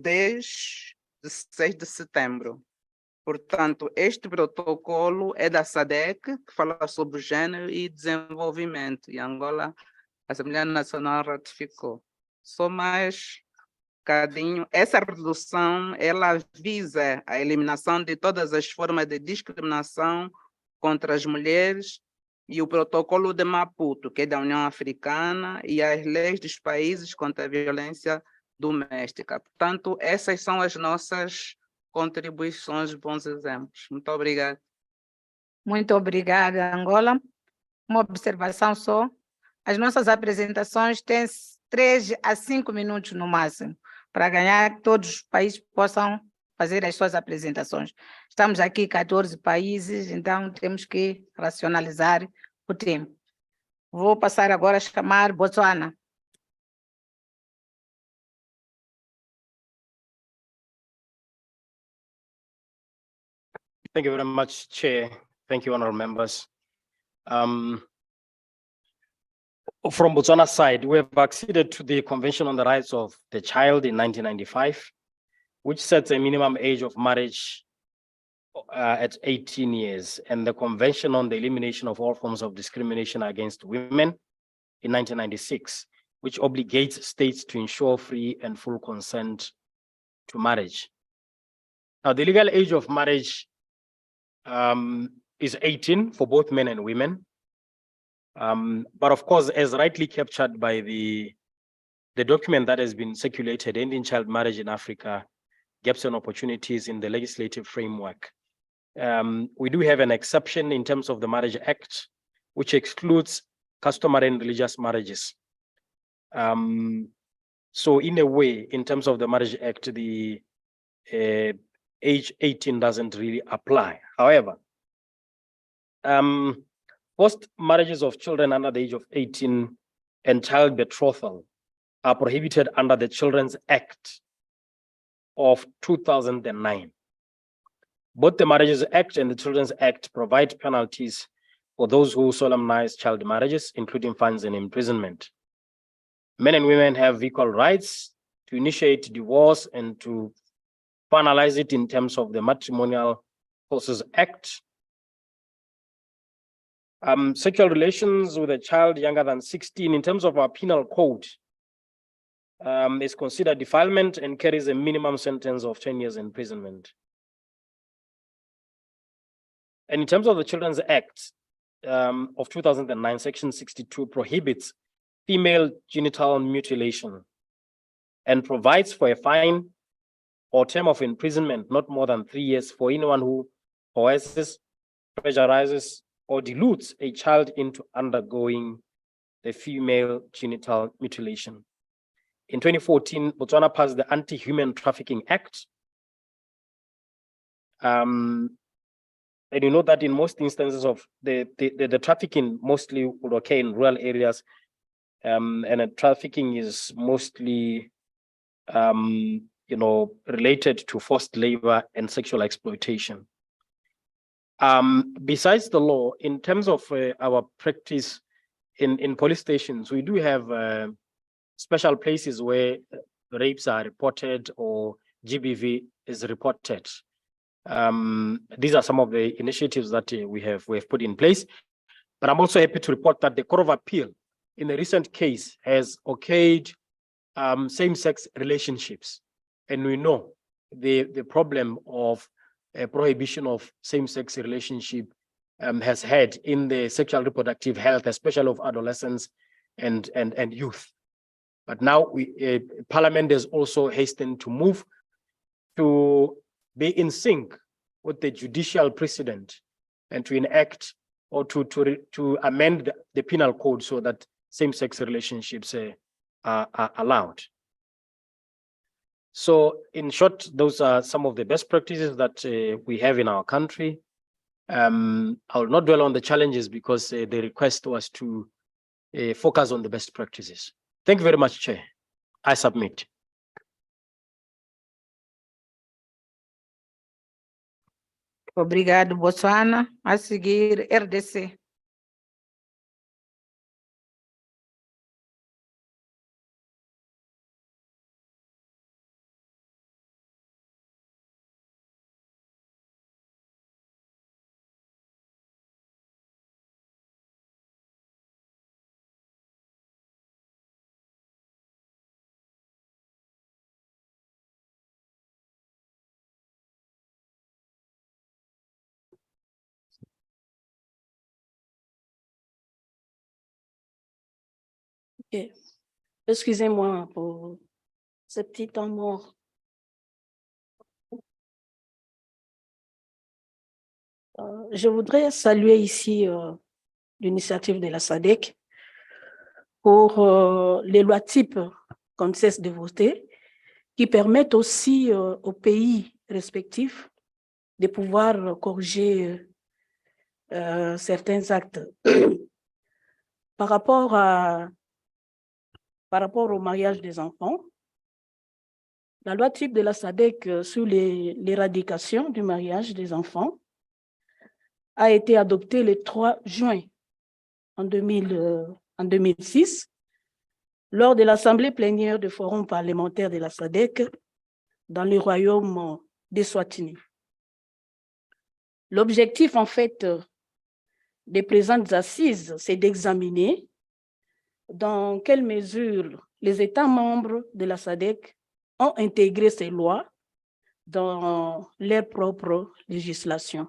S12: 6 de setembro. Portanto, este protocolo é da SADC, que fala sobre gênero e desenvolvimento. E Angola, a Assembleia Nacional ratificou. Só mais bocadinho. Essa redução, ela visa a eliminação de todas as formas de discriminação contra as mulheres e o protocolo de Maputo, que é da União Africana, e as leis dos países contra a violência doméstica. Portanto, essas são as nossas contribuições, bons exemplos. Muito obrigado.
S18: Muito obrigada, Angola. Uma observação só. As nossas apresentações têm 3 a 5 minutos no máximo, para ganhar que todos os países possam fazer as suas apresentações. Estamos aqui 14 países, então temos que racionalizar o tempo. Vou passar agora a chamar Botswana.
S19: Thank you very much, Chair. Thank you, honorable members. From Botswana side, we have acceded to the Convention on the Rights of the Child in 1995, which sets a minimum age of marriage at 18 years, and the Convention on the Elimination of All Forms of Discrimination Against Women in 1996, which obligates states to ensure free and full consent to marriage. Now, the legal age of marriage is 18 for both men and women. But of course, as rightly captured by the document that has been circulated, Ending Child Marriage in Africa, Gaps and Opportunities in the Legislative Framework, we do have an exception in terms of the Marriage Act, which excludes customary and religious marriages. So in a way, in terms of the Marriage Act, the age 18 doesn't really apply. However, most marriages of children under the age of 18 and child betrothal are prohibited under the Children's Act of 2009. Both the Marriages Act and the Children's Act provide penalties for those who solemnize child marriages, including fines and imprisonment. Men and women have equal rights to initiate divorce and to finalize it in terms of the Matrimonial Causes Act. Sexual relations with a child younger than 16 in terms of our penal code is considered defilement and carries a minimum sentence of 10 years imprisonment. And in terms of the Children's Act of 2009, Section 62 prohibits female genital mutilation and provides for a fine or term of imprisonment not more than 3 years for anyone who coerces, pressurizes, or deludes a child into undergoing the female genital mutilation. In 2014, Botswana passed the Anti-Human Trafficking Act. And you know that in most instances of the trafficking mostly would occur in rural areas, and the trafficking is mostly related to forced labor and sexual exploitation. Besides the law, in terms of our practice in police stations, we do have special places where rapes are reported or GBV is reported. These are some of the initiatives that we have put in place. But I'm also happy to report that the Court of Appeal in a recent case has okayed same-sex relationships. And we know the problem of prohibition of same-sex relationship has had in the sexual reproductive health, especially of adolescents and youth. But now Parliament has also hastened to move to be in sync with the judicial precedent and to enact or to amend the penal code so that same-sex relationships are allowed. So in short, those are some of the best practices that we have in our country. I will not dwell on the challenges because the request was to focus on the best practices. Thank you very much, Chair. I submit.
S18: Obrigado, Botswana. A seguir, RDC.
S15: Ok. Excusez-moi pour ce petit temps mort. Je voudrais saluer ici l'initiative de la SADC pour les lois types qu'on cesse de voter, qui permettent aussi aux pays respectifs de pouvoir corriger certains actes par rapport au mariage des enfants, la loi type de la SADC sur l'éradication du mariage des enfants a été adoptée le 3 juin en 2006 lors de l'Assemblée plénière du Forum parlementaire de la SADC dans le royaume d'Eswatini. L'objectif, en fait, des présentes assises, c'est d'examiner dans quelle mesure les États membres de la SADC ont intégré ces lois dans leur propre législation.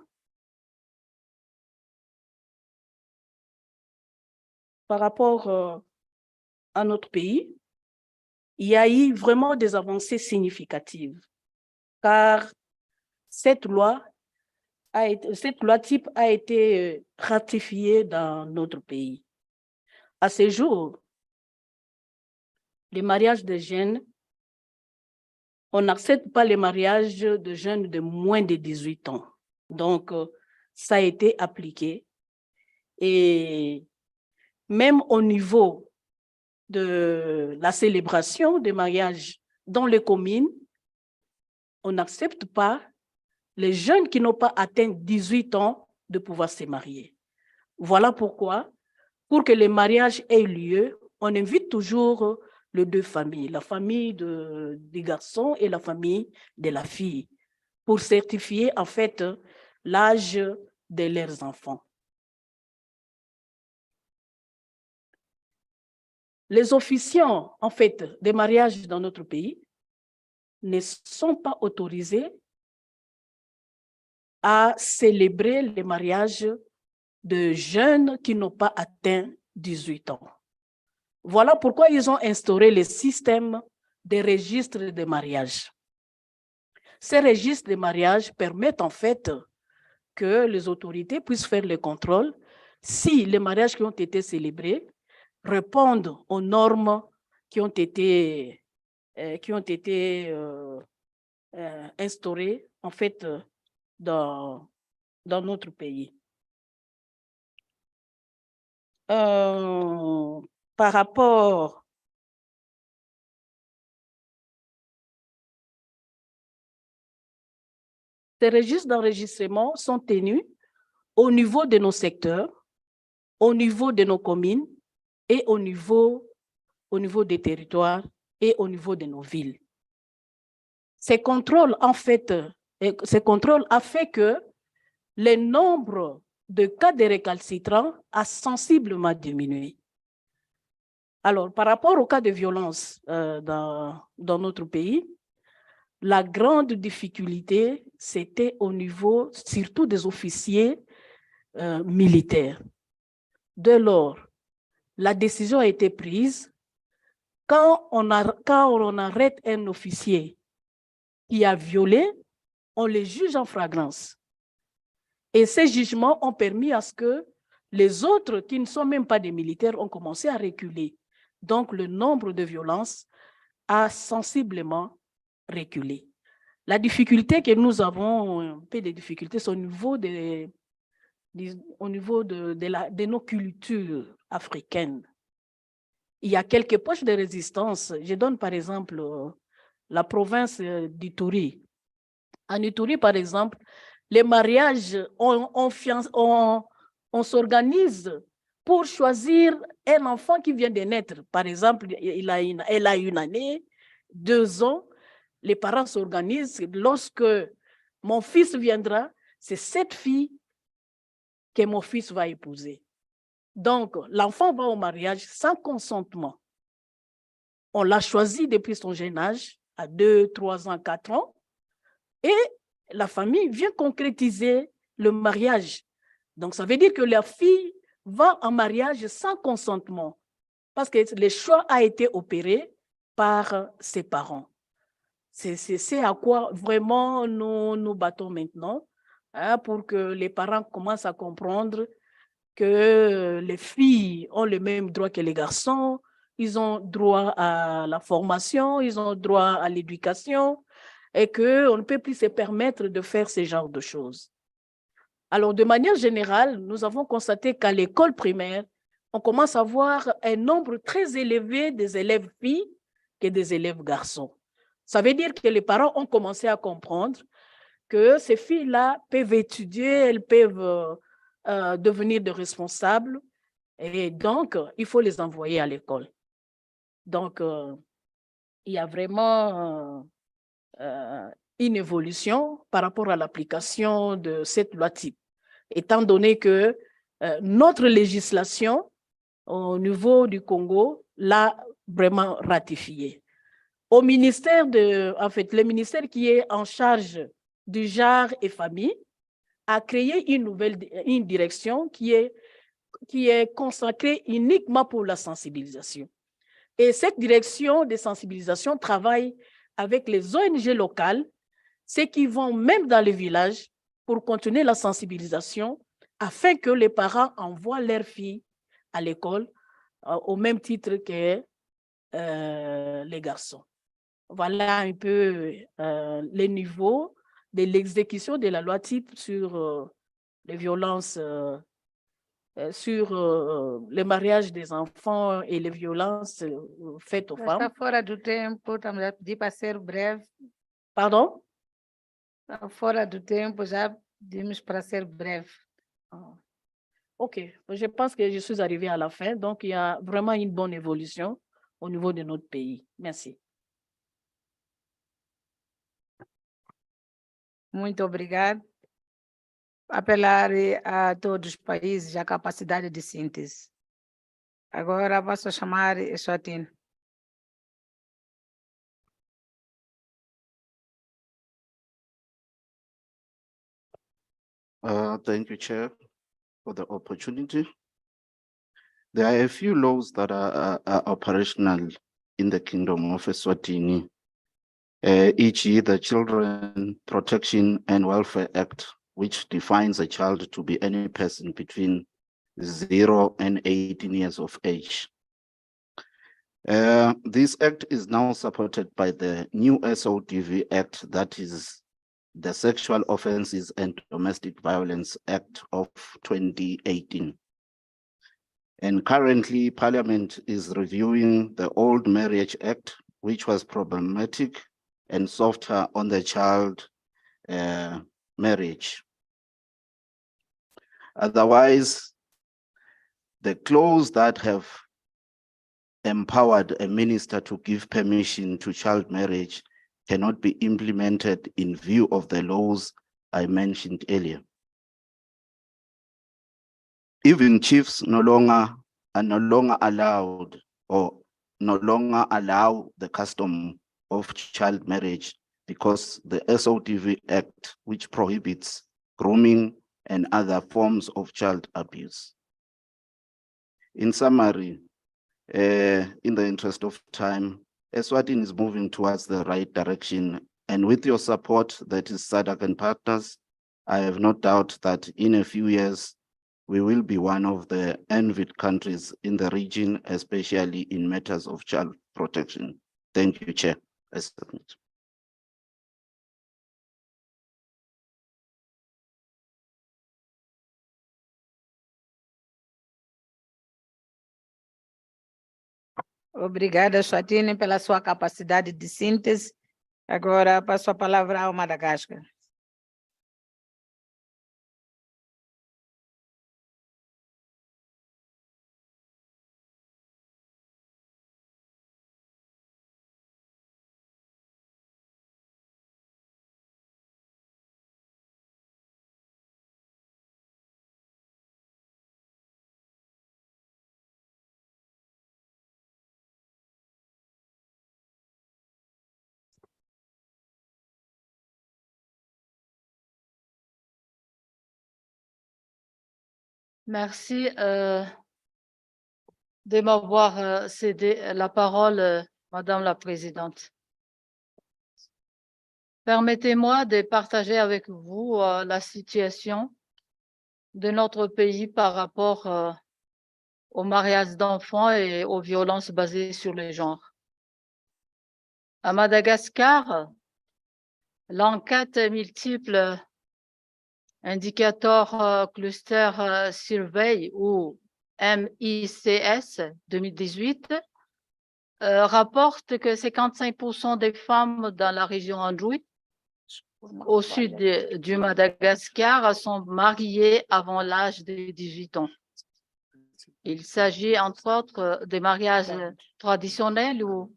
S15: Par rapport à notre pays, il y a eu vraiment des avancées significatives, car cette loi type a été ratifiée dans notre pays. À ce jour, les mariages de jeunes, on n'accepte pas les mariages de jeunes de moins de 18 ans. Donc, ça a été appliqué. Et même au niveau de la célébration des mariages dans les communes, on n'accepte pas les jeunes qui n'ont pas atteint 18 ans de pouvoir se marier. Voilà pourquoi, pour que les mariages aient lieu, on invite toujours les deux familles, la famille des garçons et la famille de la fille, pour certifier en fait l'âge de leurs enfants. Les officiants, en fait, des mariages dans notre pays ne sont pas autorisés à célébrer les mariages de jeunes qui n'ont pas atteint 18 ans. Voilà pourquoi ils ont instauré le système des registres de mariage. Ces registres de mariage permettent en fait que les autorités puissent faire le contrôle si les mariages qui ont été célébrés répondent aux normes qui ont été instaurées en fait dans notre pays. Par rapport ces registres d'enregistrement sont tenus au niveau de nos secteurs, au niveau de nos communes et au niveau des territoires et au niveau de nos villes. Ces contrôles, en fait, a fait que le nombre de cas de récalcitrants a sensiblement diminué. Alors, par rapport aux cas de violence dans notre pays, la grande difficulté, c'était au niveau surtout des officiers militaires. Dès lors, la décision a été prise, quand on arrête un officier qui a violé, on le juge en flagrance. Et ces jugements ont permis à ce que les autres qui ne sont même pas des militaires ont commencé à reculer. Donc, le nombre de violences a sensiblement reculé. La difficulté que nous avons, un peu de difficultés, c'est au niveau de nos cultures africaines. Il y a quelques poches de résistance. Je donne par exemple la province d'Ituri. En Ituri, par exemple, les mariages, on s'organise pour choisir un enfant qui vient de naître. Par exemple, elle a une année, 2 ans, les parents s'organisent. Lorsque mon fils viendra, c'est cette fille que mon fils va épouser. Donc, l'enfant va au mariage sans consentement. On l'a choisi depuis son jeune âge, à 2, 3 ans, 4 ans, et la famille vient concrétiser le mariage. Donc, ça veut dire que la fille va en mariage sans consentement, parce que le choix a été opéré par ses parents. C'est à quoi vraiment nous battons maintenant, pour que les parents commencent à comprendre que les filles ont le même droit que les garçons, ils ont droit à la formation, ils ont droit à l'éducation, et qu'on ne peut plus se permettre de faire ce genre de choses. Alors, de manière générale, nous avons constaté qu'à l'école primaire, on commence à voir un nombre très élevé des élèves filles que des élèves garçons. Ça veut dire que les parents ont commencé à comprendre que ces filles-là peuvent étudier, elles peuvent devenir de responsables, et donc, il faut les envoyer à l'école. Donc, il y a vraiment une évolution par rapport à l'application de cette loi type, étant donné que notre législation au niveau du Congo l'a vraiment ratifiée. Au ministère le ministère qui est en charge du genre et famille a créé une direction qui est consacrée uniquement pour la sensibilisation. Et cette direction de sensibilisation travaille avec les ONG locales, ceux qui vont même dans les villages pour continuer la sensibilisation afin que les parents envoient leurs filles à l'école au même titre que les garçons. Voilà un peu les niveaux de l'exécution de la loi type sur les violences, sur le mariage des enfants et les violences faites aux femmes.
S18: Está fora do tempo, estamos a pedir para ser breve.
S15: Pardon?
S18: Está fora do tempo, já pedimos para ser breve.
S15: OK, je pense que je suis arrivée à la fin, donc il y a vraiment une bonne évolution au niveau de notre pays. Merci.
S18: Muito obrigada. Apelar a todos os países a capacidade de síntese. Agora passo a chamar Eswatini.
S4: Thank you, Chair, for the opportunity. There are a few laws that are operational in the Kingdom of Eswatini, e.g. the Children Protection and Welfare Act, which defines a child to be any person between 0 and 18 years of age. This act is now supported by the new SODV Act, that is the Sexual Offences and Domestic Violence Act of 2018. And currently, Parliament is reviewing the Old Marriage Act, which was problematic and softer on the child marriage. Otherwise, the clause that have empowered a minister to give permission to child marriage cannot be implemented in view of the laws I mentioned earlier. Even chiefs are no longer allowed or no longer allow the custom of child marriage because the SODV Act, which prohibits grooming and other forms of child abuse. In summary, in the interest of time, Eswatini is moving towards the right direction, and with your support, that is SADC and partners, I have no doubt that in a few years, we will be one of the envied countries in the region, especially in matters of child protection. Thank you, Chair. I submit.
S18: Obrigada, Eswatini, pela sua capacidade de síntese. Agora passo a palavra ao Madagascar.
S14: Merci de m'avoir cédé la parole, Madame la Présidente. Permettez-moi de partager avec vous la situation de notre pays par rapport au mariage d'enfants et aux violences basées sur le genre. À Madagascar, l'enquête multiple indicateur cluster survey ou MICS 2018 rapporte que 55% des femmes dans la région Android, au sud du Madagascar, sont mariées avant l'âge de 18 ans. Il s'agit entre autres des mariages traditionnels ou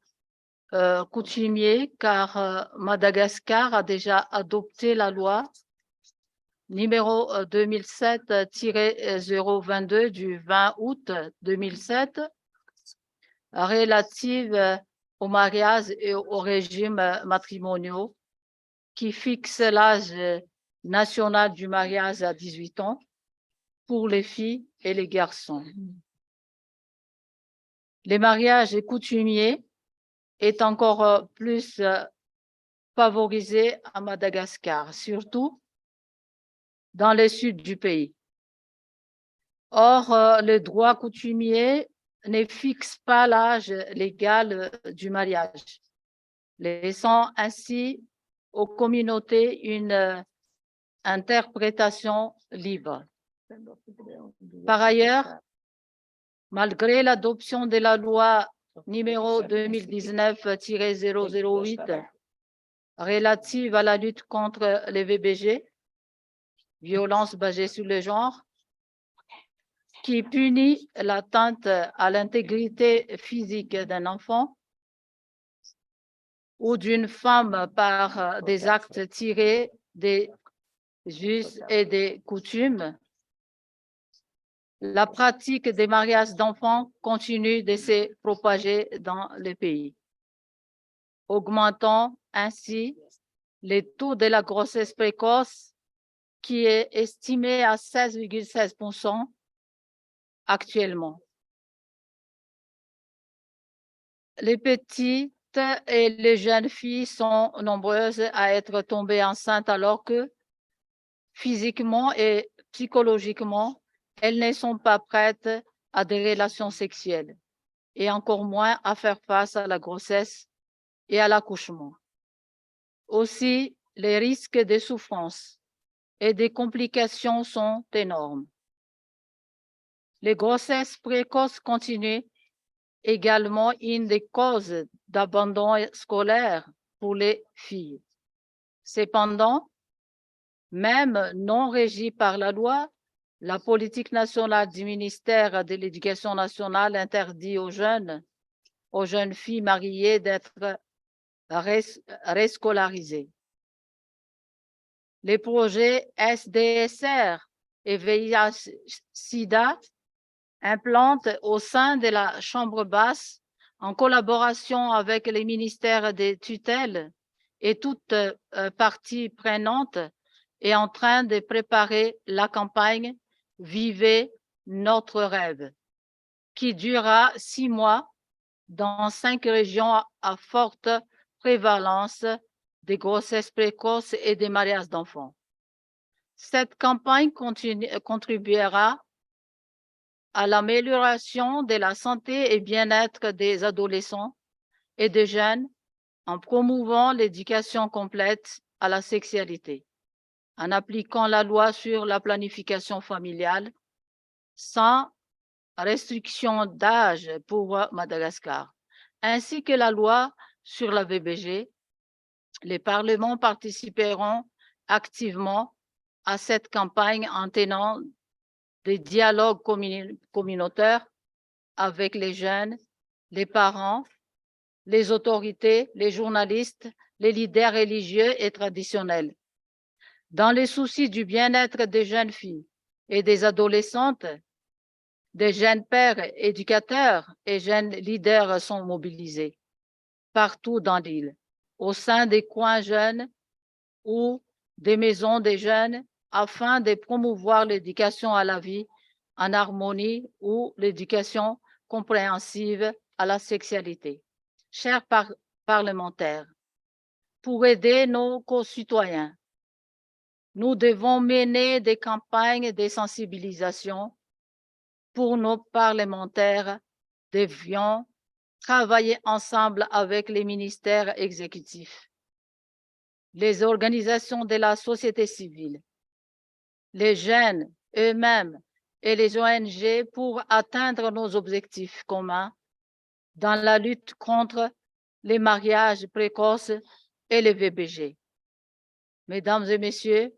S14: coutumiers, car Madagascar a déjà adopté la loi numéro 2007-022 du 20 août 2007 relative au mariage et au régime matrimoniaux, qui fixe l'âge national du mariage à 18 ans pour les filles et les garçons. Les mariages coutumiers est encore plus favorisé à Madagascar, surtout dans le sud du pays. Or, le droit coutumier ne fixe pas l'âge légal du mariage, laissant ainsi aux communautés une interprétation libre. Par ailleurs, malgré l'adoption de la loi numéro 2019-008 relative à la lutte contre les VBG, violences basées sur le genre, qui punit l'atteinte à l'intégrité physique d'un enfant ou d'une femme par des actes tirés des us et des coutumes, la pratique des mariages d'enfants continue de se propager dans le pays, augmentant ainsi le taux de la grossesse précoce qui est estimé à 16,16% actuellement. Les petites et les jeunes filles sont nombreuses à être tombées enceintes alors que physiquement et psychologiquement, elles ne sont pas prêtes à des relations sexuelles et encore moins à faire face à la grossesse et à l'accouchement. Aussi, les risques de souffrance et des complications sont énormes. Les grossesses précoces continuent également une des causes d'abandon scolaire pour les filles. Cependant, même non régie par la loi, la politique nationale du ministère de l'Éducation nationale interdit aux jeunes filles mariées d'être rescolarisées. Les projets SDSR et VIH-Sida implantent au sein de la Chambre basse, en collaboration avec les ministères des tutelles et toutes parties prenantes, est en train de préparer la campagne Vivez notre rêve, qui durera 6 mois dans 5 régions à forte prévalence des grossesses précoces et des mariages d'enfants. Cette campagne contribuera à l'amélioration de la santé et bien-être des adolescents et des jeunes en promouvant l'éducation complète à la sexualité, en appliquant la loi sur la planification familiale sans restriction d'âge pour Madagascar, ainsi que la loi sur la VBG. Les parlements participeront activement à cette campagne en tenant des dialogues communautaires avec les jeunes, les parents, les autorités, les journalistes, les leaders religieux et traditionnels. Dans les soucis du bien-être des jeunes filles et des adolescentes, des jeunes pères, éducateurs et jeunes leaders sont mobilisés partout dans l'île, au sein des coins jeunes ou des maisons des jeunes, afin de promouvoir l'éducation à la vie en harmonie ou l'éducation compréhensive à la sexualité. Chers parlementaires, pour aider nos concitoyens, nous devons mener des campagnes de sensibilisation. Pour nos parlementaires, devions travailler ensemble avec les ministères exécutifs, les organisations de la société civile, les jeunes eux-mêmes et les ONG pour atteindre nos objectifs communs dans la lutte contre les mariages précoces et les VBG. Mesdames et messieurs,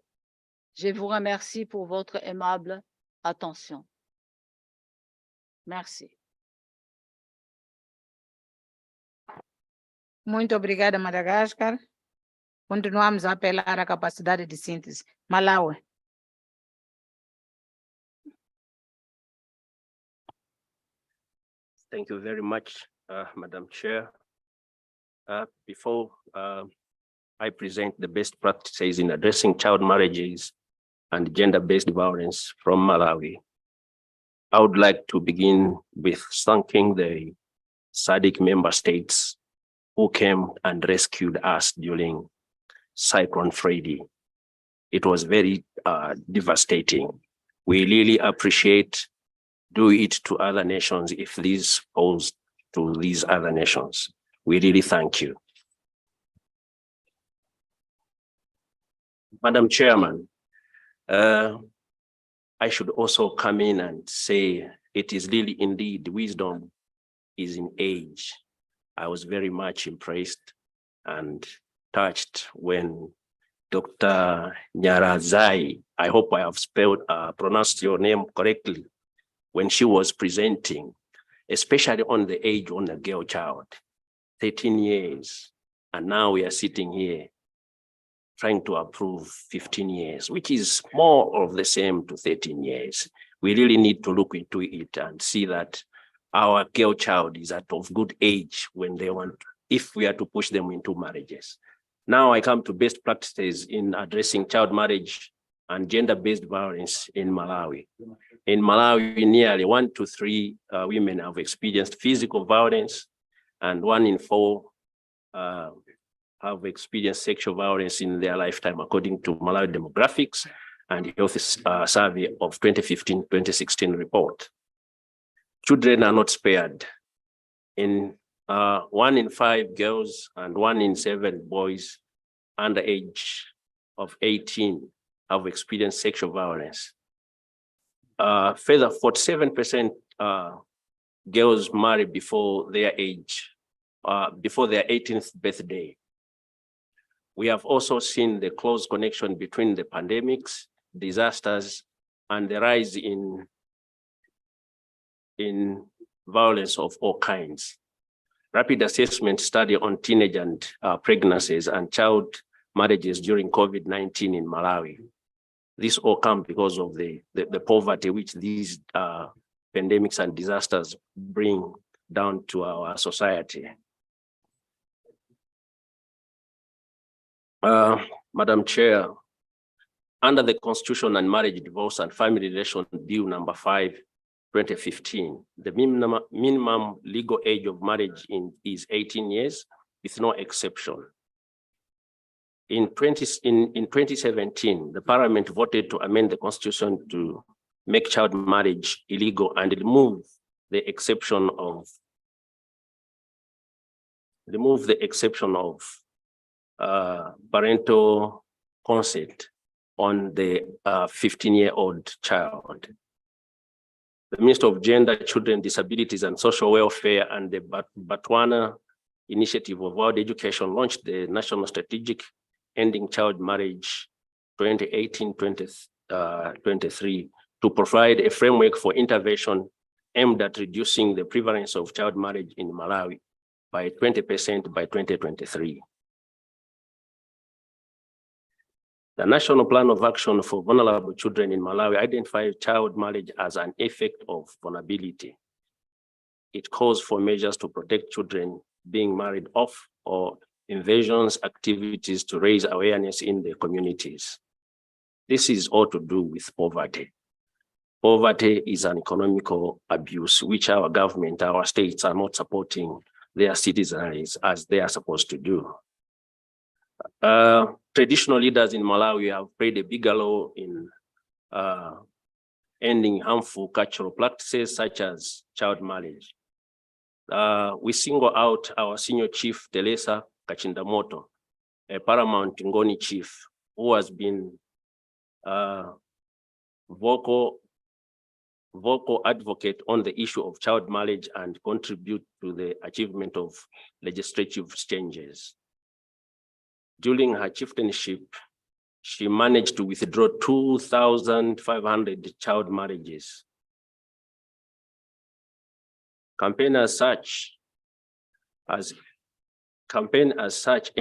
S14: je vous remercie pour votre aimable attention. Merci.
S18: Muito obrigada, Madagascar. Continuamos a apelar à capacidade de síntese. Malawi.
S7: Thank you very much, Madam Chair. Before I present the best practices in addressing child marriages and gender-based violence from Malawi, I would like to begin with thanking the SADC member states who came and rescued us during Cyclone Freddy. It was very devastating. We really appreciate do it to other nations if this falls to these other nations. We really thank you. Madam Chairman, I should also come in and say it is really indeed wisdom is in age. I was very much impressed and touched when Dr. Nyarazai, I hope I have pronounced your name correctly, when she was presenting, especially on the age on a girl child, 13 years. And now we are sitting here trying to approve 15 years, which is more of the same to 13 years. We really need to look into it and see that our girl child is at of good age when they want, if we are to push them into marriages. Now I come to best practices in addressing child marriage and gender-based violence in Malawi. In Malawi, nearly 1 to 3 women have experienced physical violence, and 1 in 4 have experienced sexual violence in their lifetime, according to Malawi Demographics and Health Survey of 2015-2016 report. Children are not spared. In 1 in 5 girls and 1 in 7 boys under age of 18 have experienced sexual violence. Further, 47% girls marry before their age, before their 18th birthday. We have also seen the close connection between the pandemics, disasters, and the rise in violence of all kinds. Rapid assessment study on teenage and pregnancies and child marriages during COVID-19 in Malawi. This all comes because of the poverty which these pandemics and disasters bring down to our society. Madam Chair, under the Constitution and Marriage, Divorce and Family Relation Bill number 5, 2015, the minimum legal age of marriage is 18 years with no exception. In 2017, the Parliament voted to amend the Constitution to make child marriage illegal and remove the exception of parental consent on the 15-year-old child. The Minister of Gender, Children, Disabilities and Social Welfare and the Botswana Initiative of World Education launched the National Strategic Ending Child Marriage 2018-2023 to provide a framework for intervention aimed at reducing the prevalence of child marriage in Malawi by 20% by 2023. The National Plan of Action for Vulnerable Children in Malawi identifies child marriage as an effect of vulnerability. It calls for measures to protect children being married off or invasions activities to raise awareness in the communities. This is all to do with poverty. Poverty is an economical abuse which our government, our states are not supporting their citizens as they are supposed to do. Traditional leaders in Malawi have played a bigger role in ending harmful cultural practices such as child marriage. We single out our senior chief, Teresa Kachindamoto, a paramount Ngoni chief, who has been vocal vocal advocate on the issue of child marriage and contribute to the achievement of legislative changes. During her chieftainship, she managed to withdraw 2,500 child marriages. Campaign as such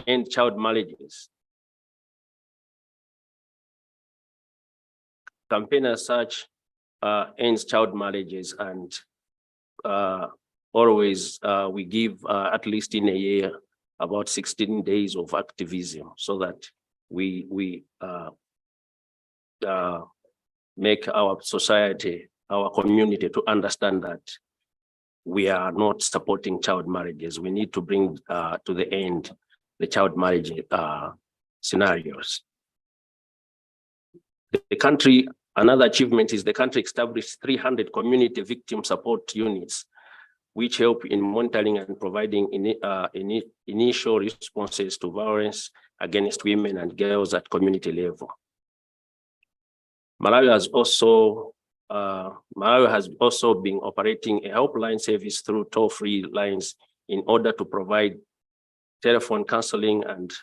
S7: end child marriages. Campaign as such ends child marriages, and always we give at least in a year about 16 days of activism so that we make our society, our community to understand that we are not supporting child marriages. We need to bring to the end the child marriage scenarios. The country, another achievement is the country established 300 community victim support units, which help in monitoring and providing initial responses to violence against women and girls at community level. Malawi has also been operating a helpline service through toll-free lines in order to provide telephone counseling and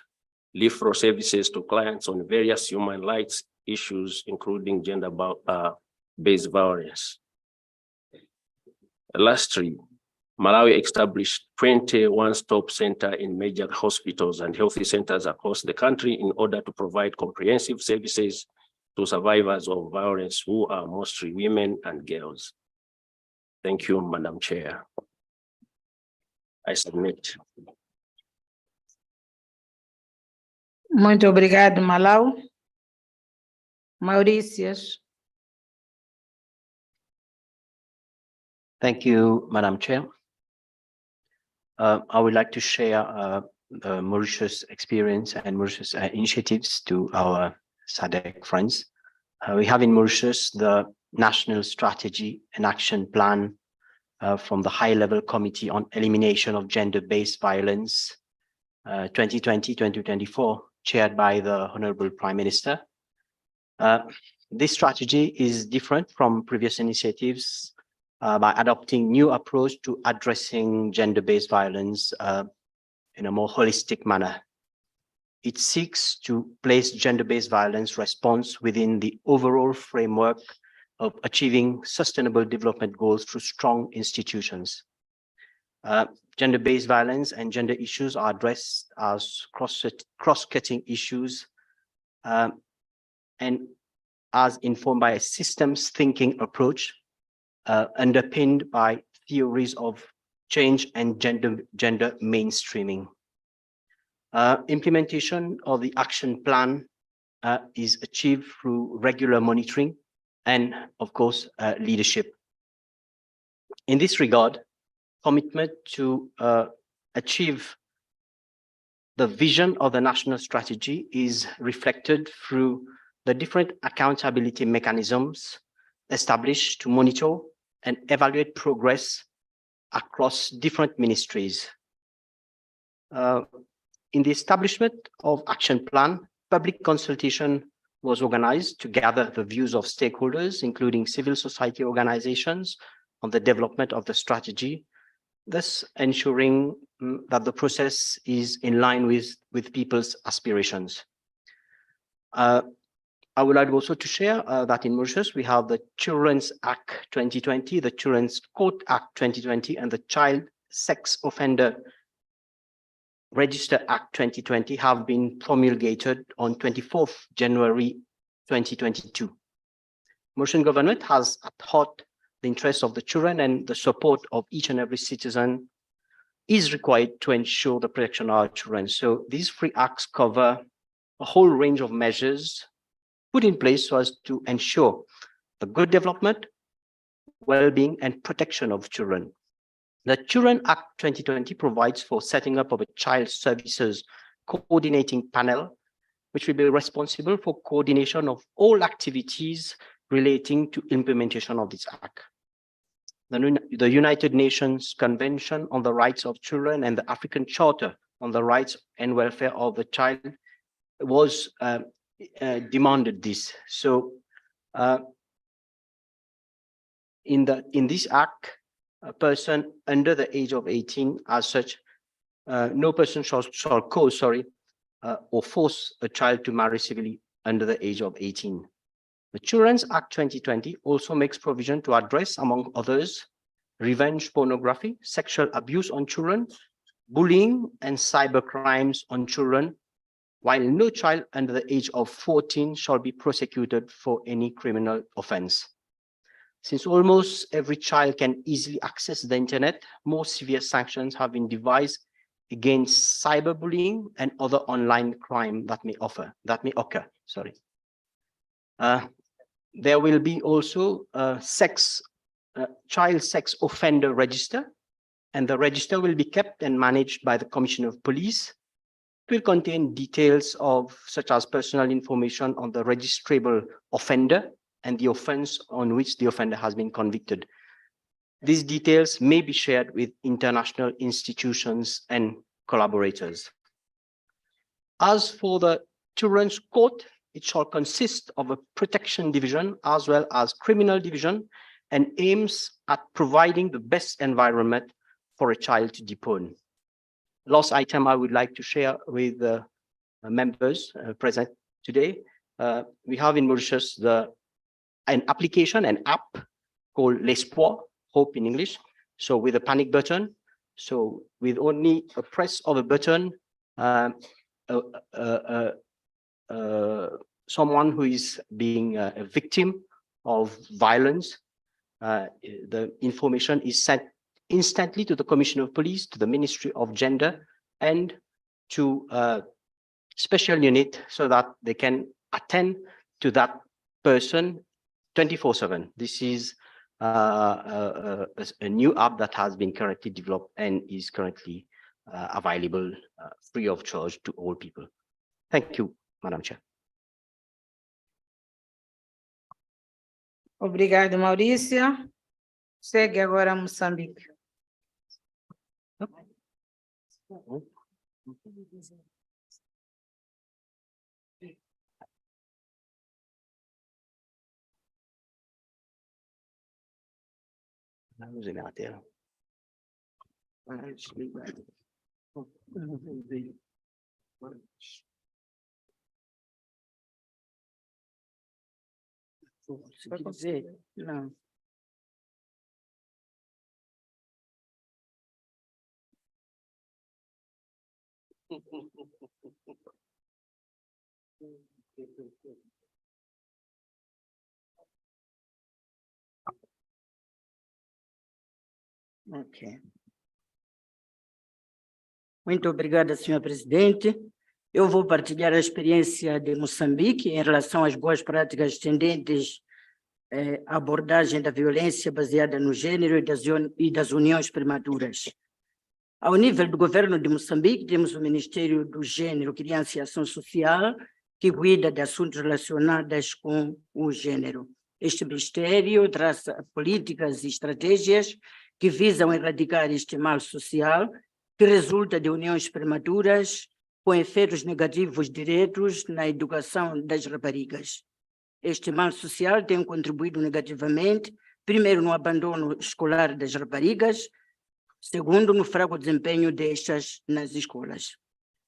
S7: referral services to clients on various human rights issues, including gender-based violence. Lastly, Malawi established 20 one-stop centers in major hospitals and health centers across the country in order to provide comprehensive services to survivors of violence who are mostly women and girls. Thank you, Madam Chair. I submit.
S18: Muito obrigado, Malau. Mauricius.
S6: Thank you, Madam Chair. I would like to share the Mauritius experience and Mauritius initiatives to our SADC friends. We have in Mauritius the National Strategy and Action Plan from the High Level Committee on Elimination of Gender-Based Violence 2020-2024, chaired by the Honorable Prime Minister. This strategy is different from previous initiatives by adopting new approach to addressing gender-based violence in a more holistic manner. It seeks to place gender-based violence response within the overall framework of achieving sustainable development goals through strong institutions. Gender-based violence and gender issues are addressed as cross-cutting issues and as informed by a systems thinking approach underpinned by theories of change and gender mainstreaming. Implementation of the action plan is achieved through regular monitoring and, of course, leadership. In this regard, commitment to achieve the vision of the national strategy is reflected through the different accountability mechanisms established to monitor and evaluate progress across different ministries. In the establishment of action plan, public consultation was organized to gather the views of stakeholders, including civil society organizations, on the development of the strategy, thus ensuring that the process is in line with people's aspirations. I would like also to share that in Mauritius, we have the Children's Act 2020, the Children's Court Act 2020, and the Child Sex Offender Register Act 2020 have been promulgated on 24th January 2022. Mauritian government has at heart the interests of the children, and the support of each and every citizen is required to ensure the protection of our children. So these three acts cover a whole range of measures put in place so as to ensure the good development, well-being, and protection of children. The Children Act 2020 provides for setting up of a child services coordinating panel, which will be responsible for coordination of all activities relating to implementation of this act. The United Nations Convention on the Rights of Children and the African Charter on the Rights and Welfare of the Child was demanded this. So in this act, a person under the age of 18, as such, no person shall cause, or force a child to marry civilly under the age of 18. The Children's Act 2020 also makes provision to address, among others, revenge pornography, sexual abuse on children, bullying, and cyber crimes on children, while no child under the age of 14 shall be prosecuted for any criminal offense. Since almost every child can easily access the internet, more severe sanctions have been devised against cyberbullying and other online crime that may occur. There will be also a child sex offender register, and the register will be kept and managed by the Commissioner of Police. It will contain details such as personal information on the registrable offender and the offense on which the offender has been convicted. These details may be shared with international institutions and collaborators. As for the Children's Court, it shall consist of a protection division as well as criminal division, and aims at providing the best environment for a child to depone. Last item I would like to share with the members present today. We have in Mauritius an app called L'Espoir, hope in English. So with a panic button. So with only a press of a button, someone who is being a victim of violence, the information is sent instantly to the Commissioner of Police, to the Ministry of Gender, and to a special unit so that they can attend to that person 24/7. This is a new app that has been currently developed and is currently available free of charge to all people. Thank you, Madam Chair.
S18: Obrigado, Maurícia. Segue agora Moçambique.
S6: Vamos ver na tela.
S18: Vai conseguir? Não.
S11: Ok. Muito obrigada, senhor presidente. Eu vou partilhar a experiência de Moçambique em relação às boas práticas tendentes à abordagem da violência baseada no gênero e das uniões prematuras. Ao nível do governo de Moçambique, temos o Ministério do Gênero, Criança e Ação Social, que cuida de assuntos relacionados com o gênero. Este ministério traça políticas e estratégias que visam erradicar este mal social que resulta de uniões prematuras com efeitos negativos diretos na educação das raparigas. Este mal social tem contribuído negativamente, primeiro no abandono escolar das raparigas, segundo no fraco desempenho destas nas escolas.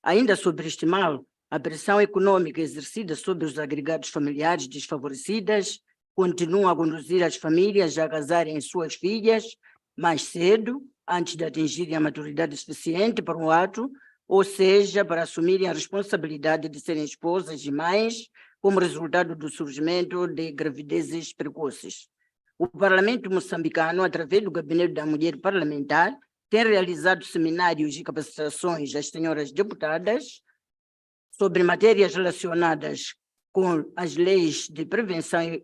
S11: Ainda sobre este mal, a pressão econômica exercida sobre os agregados familiares desfavorecidas continua a conduzir as famílias a casarem suas filhas mais cedo, antes de atingirem a maturidade suficiente para o ato, ou seja, para assumirem a responsabilidade de serem esposas e mães, como resultado do surgimento de gravidezes precoces. O Parlamento moçambicano, através do Gabinete da Mulher Parlamentar, tem realizado seminários e capacitações às senhoras deputadas sobre matérias relacionadas com as leis de prevenção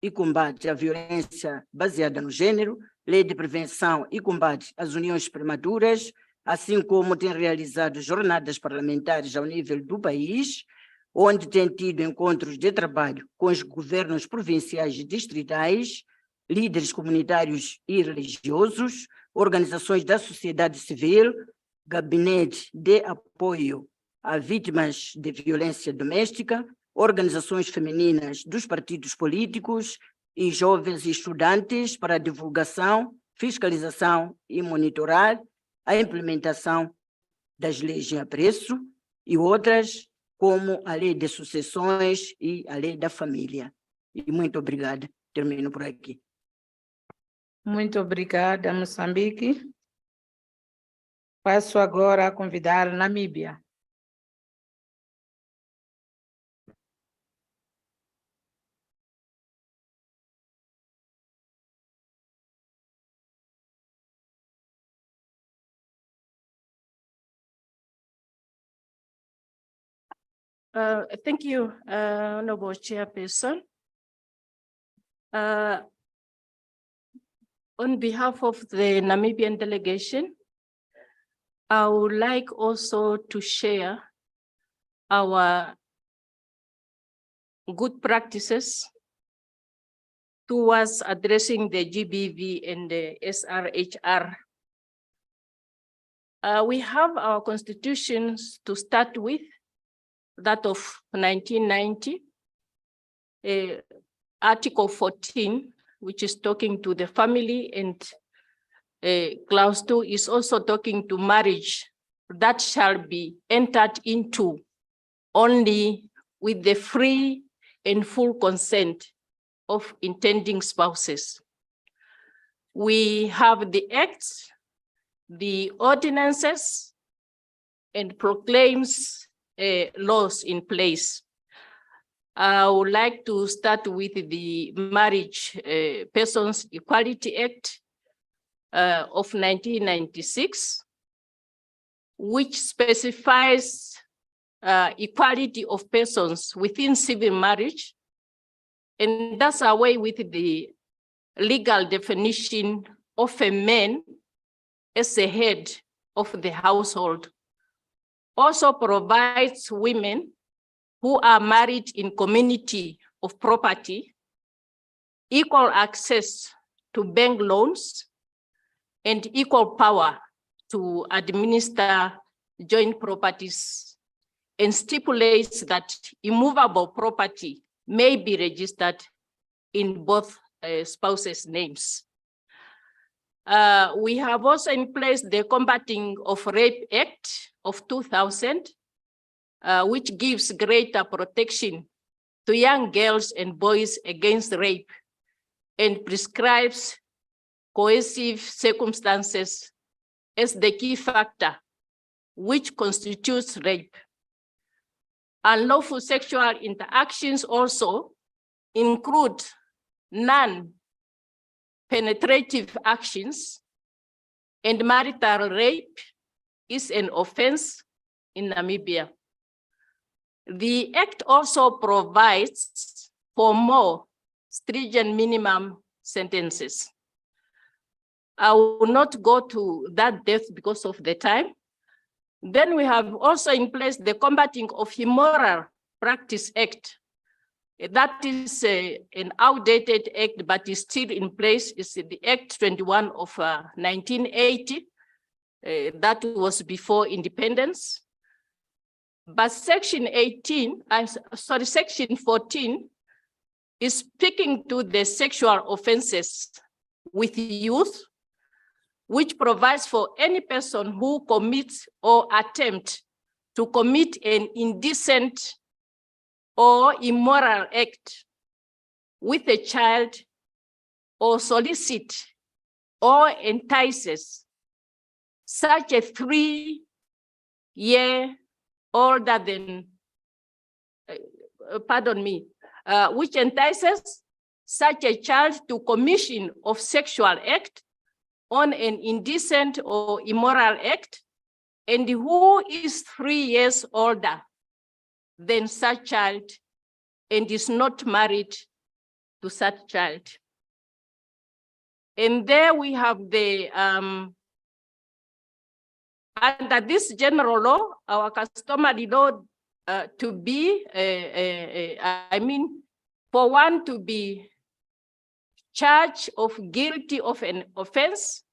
S11: e combate à violência baseada no gênero, lei de prevenção e combate às uniões prematuras, assim como tem realizado jornadas parlamentares ao nível do país, onde tem tido encontros de trabalho com os governos provinciais e distritais, líderes comunitários e religiosos, organizações da sociedade civil, gabinete de apoio a vítimas de violência doméstica, organizações femininas dos partidos políticos e jovens e estudantes para divulgação, fiscalização e monitorar a implementação das leis de apreço e outras, como a lei de sucessões e a lei da família. E muito obrigada. Termino por aqui.
S18: Muito obrigada, Moçambique. Passo agora a convidar Namíbia.
S15: Thank you, Honorable Chairperson. On behalf of the Namibian delegation, I would like also to share our good practices towards addressing the GBV and the SRHR. We have our constitutions to start with, that of 1990, Article 14, which is talking to the family, and Clause 2 is also talking to marriage that shall be entered into only with the free and full consent of intending spouses. We have the acts, the ordinances, and proclaims laws in place. I would like to start with the Marriage Persons Equality Act of 1996, which specifies equality of persons within civil marriage, and does away with the legal definition of a man as the head of the household. Also provides women who are married in community of property equal access to bank loans and equal power to administer joint properties, and stipulates that immovable property may be registered in both spouses' names. We have also in place the Combating of Rape Act of 2000, which gives greater protection to young girls and boys against rape and prescribes coercive circumstances as the key factor which constitutes rape. Unlawful sexual interactions also include non-penetrative actions, and marital rape is an offense in Namibia. The Act also provides for more stringent minimum sentences. I will not go to that depth because of the time. Then we have also in place the Combating of Immoral Practice Act. That is an outdated act, but is still in place. It's the Act 21 of 1980. That was before independence. But Section 14 is speaking to the sexual offenses with youth, which provides for any person who commits or attempt to commit an indecent or immoral act with a child, or solicit or entices such a 3-year older than, which entices such a child to commission of sexual act on an indecent or immoral act, and who is 3 years older than such child and is not married to such child. And there we have the, under this general law, our customary law to be, for one to be charged of guilty of an offense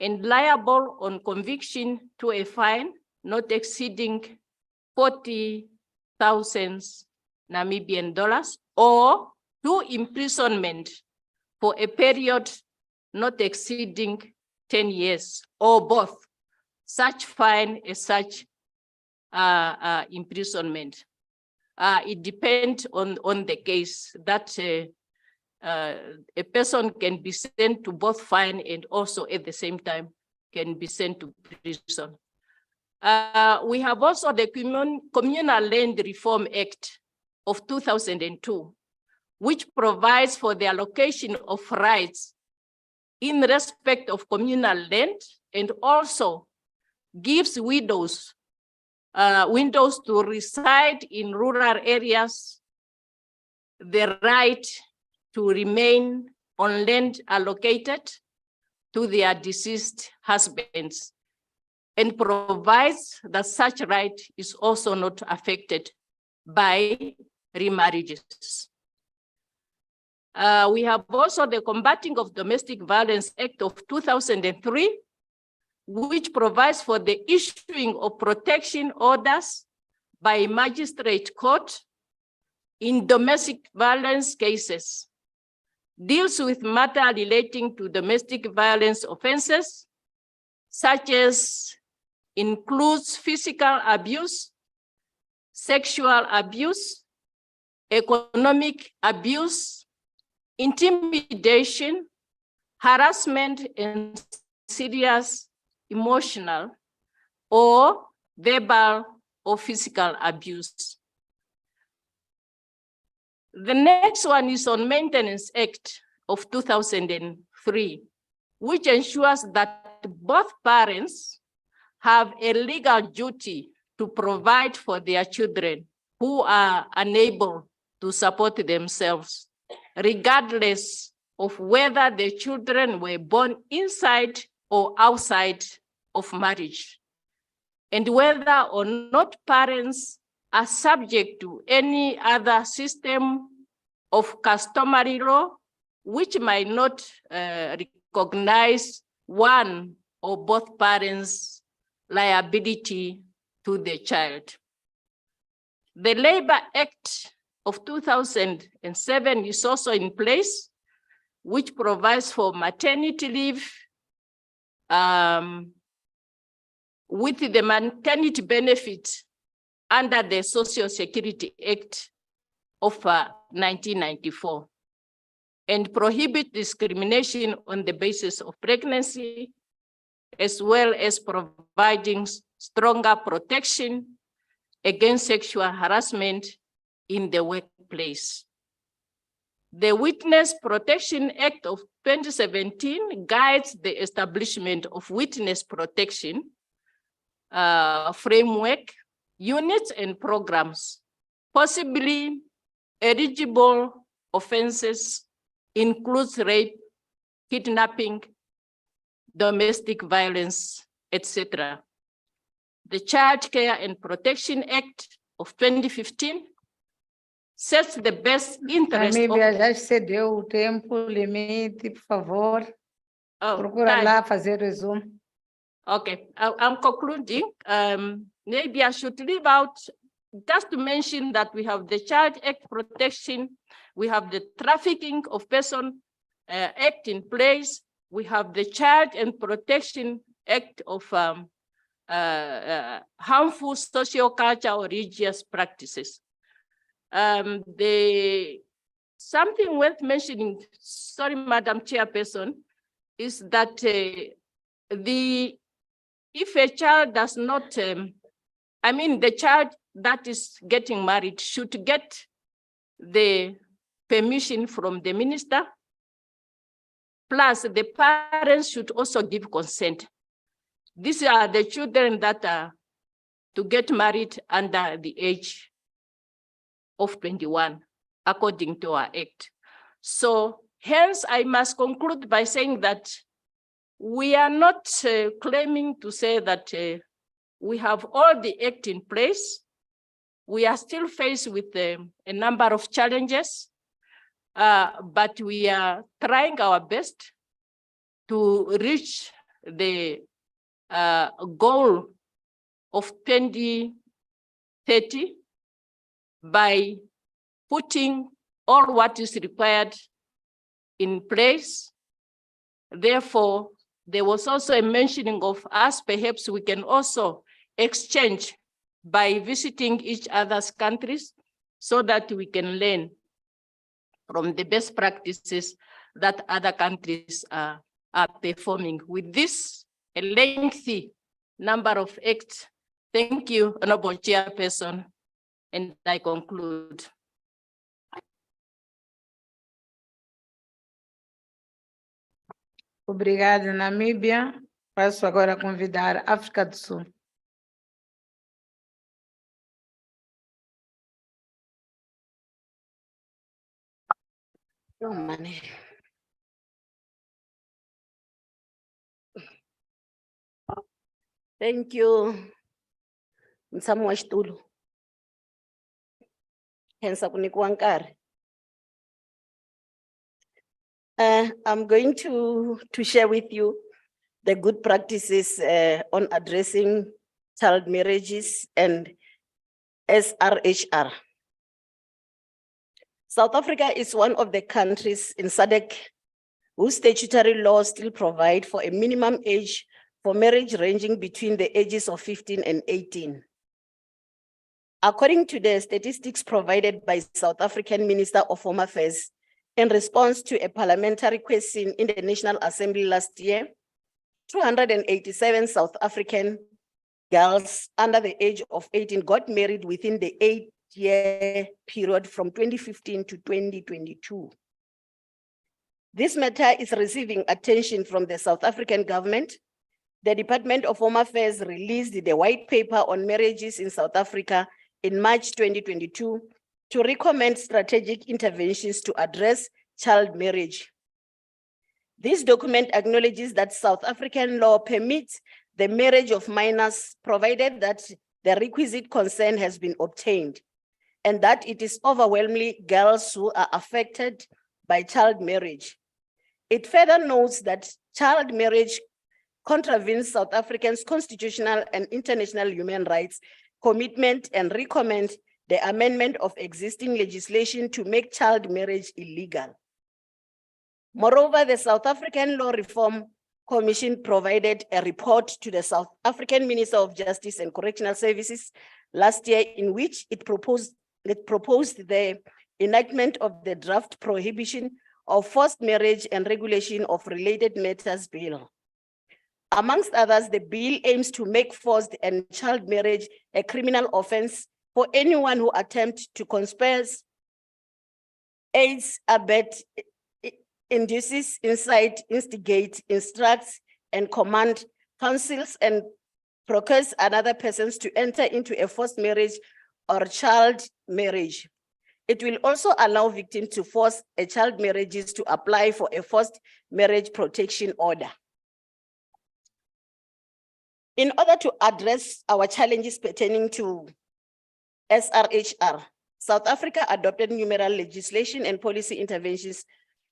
S15: and liable on conviction to a fine not exceeding 40,000 Namibian dollars or to imprisonment for a period not exceeding 10 years or both. Such fine as such imprisonment. It depends on the case that a person can be sent to both fine and also at the same time can be sent to prison. We have also the Communal Land Reform Act of 2002, which provides for the allocation of rights in respect of communal land and also gives widows windows to reside in rural areas the right to remain on land allocated to their deceased husbands, and provides that such right is also not affected by remarriages. We have also the Combating of Domestic Violence Act of 2003, which provides for the issuing of protection orders by magistrate court in domestic violence cases, deals with matter relating to domestic violence offenses, such as includes physical abuse, sexual abuse, economic abuse, intimidation, harassment, and serious emotional or verbal or physical abuse. The next one is on Maintenance Act of 2003, which ensures that both parents have a legal duty to provide for their children who are unable to support themselves, regardless of whether the children were born inside or outside of marriage, and whether or not parents are subject to any other system of customary law, which might not recognize one or both parents' liability to the child. The Labor Act of 2007 is also in place, which provides for maternity leave with the maternity benefit under the Social Security Act of 1994, and prohibit discrimination on the basis of pregnancy, as well as providing stronger protection against sexual harassment in the workplace. The Witness Protection Act of 2017 guides the establishment of witness protection framework, units, and programs. Possibly eligible offenses includes rape, kidnapping, domestic violence, etc. The Child Care and Protection Act of 2015 sets the best interest
S18: Amiga,
S15: of...
S18: já excedeu o tempo limite, por favor.
S15: Oh,
S18: Procura
S15: time.
S18: lá fazer resumo.
S15: Okay, I'm concluding. Maybe I should leave out just to mention that we have the Child Act protection, we have the Trafficking of Person Act in place, we have the Child and Protection Act of harmful socio-cultural or religious practices. Something worth mentioning, sorry, Madam Chairperson, is that if a child does not, the child that is getting married should get the permission from the minister, plus the parents should also give consent. These are the children that are to get married under the age of 21, according to our act. So hence, I must conclude by saying that we are not claiming to say that we have all the act in place. We are still faced with a number of challenges, but we are trying our best to reach the goal of 2030 by putting all what is required in place. Therefore, there was also a mentioning of us, perhaps we can also exchange by visiting each other's countries so that we can learn from the best practices that other countries are performing. With this, a lengthy number of acts. Thank you, Honorable Chairperson, and I conclude.
S18: Obrigada, Namíbia. Passo agora a convidar a África do Sul.
S16: Oh, money. Thank you, Mtsamu wa xitulu. Khensa ku nyikiwa nkarhi. I'm going to share with you the good practices on addressing child marriages and SRHR. South Africa is one of the countries in SADC whose statutory laws still provide for a minimum age for marriage ranging between the ages of 15 and 18. According to the statistics provided by South African Minister of Home Affairs in response to a parliamentary question in the National Assembly last year, 287 South African girls under the age of 18 got married within the 8-year period from 2015 to 2022. This matter is receiving attention from the South African government. The Department of Home Affairs released the white paper on marriages in South Africa in March 2022 to recommend strategic interventions to address child marriage. This document acknowledges that South African law permits the marriage of minors provided that the requisite consent has been obtained, and that it is overwhelmingly girls who are affected by child marriage. It further notes that child marriage contravenes South Africa's constitutional and international human rights commitment and recommends the amendment of existing legislation to make child marriage illegal. Moreover, the South African Law Reform Commission provided a report to the South African Minister of Justice and Correctional Services last year in which it proposed the enactment of the draft prohibition of forced marriage and regulation of related matters bill. Amongst others, the bill aims to make forced and child marriage a criminal offense for anyone who attempts to conspire, aids, abet, induces, incite, instigate, instructs, and command, counsels, and procures another persons to enter into a forced marriage or child marriage. It will also allow victims to force a child marriages to apply for a forced marriage protection order. In order to address our challenges pertaining to SRHR, South Africa adopted numerous legislation and policy interventions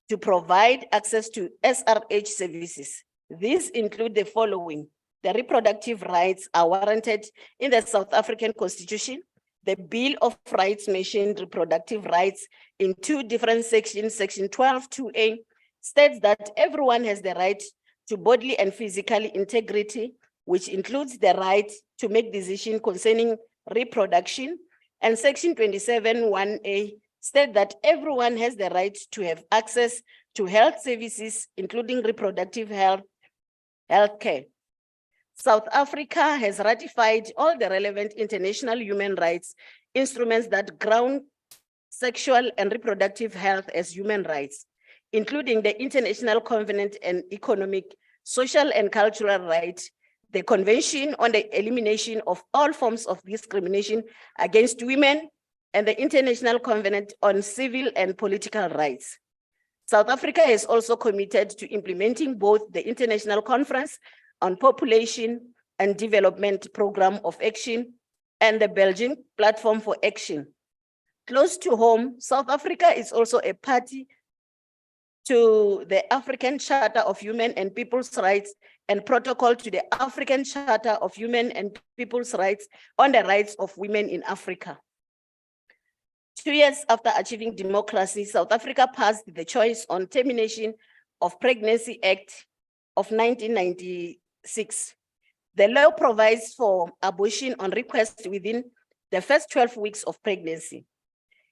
S16: to provide access to SRH services. These include the following: the reproductive rights are warranted in the South African Constitution. The Bill of Rights mentioned reproductive rights in two different sections. Section 12(2)(a) states that everyone has the right to bodily and physical integrity, which includes the right to make decisions concerning reproduction. And Section 27(1)(a) states that everyone has the right to have access to health services, including reproductive health care. South Africa has ratified all the relevant international human rights instruments that ground sexual and reproductive health as human rights, including the International Covenant on Economic, Social, and Cultural Rights, the Convention on the Elimination of All Forms of Discrimination Against Women, and the International Covenant on Civil and Political Rights. South Africa has also committed to implementing both the International Conference on Population and Development Program of Action and the Belgian Platform for Action. Close to home, South Africa is also a party to the African Charter of Human and People's Rights and protocol to the African Charter of Human and People's Rights on the rights of women in Africa. 2 years after achieving democracy, South Africa passed the Choice on Termination of Pregnancy Act of 1996. The law provides for abortion on request within the first 12 weeks of pregnancy.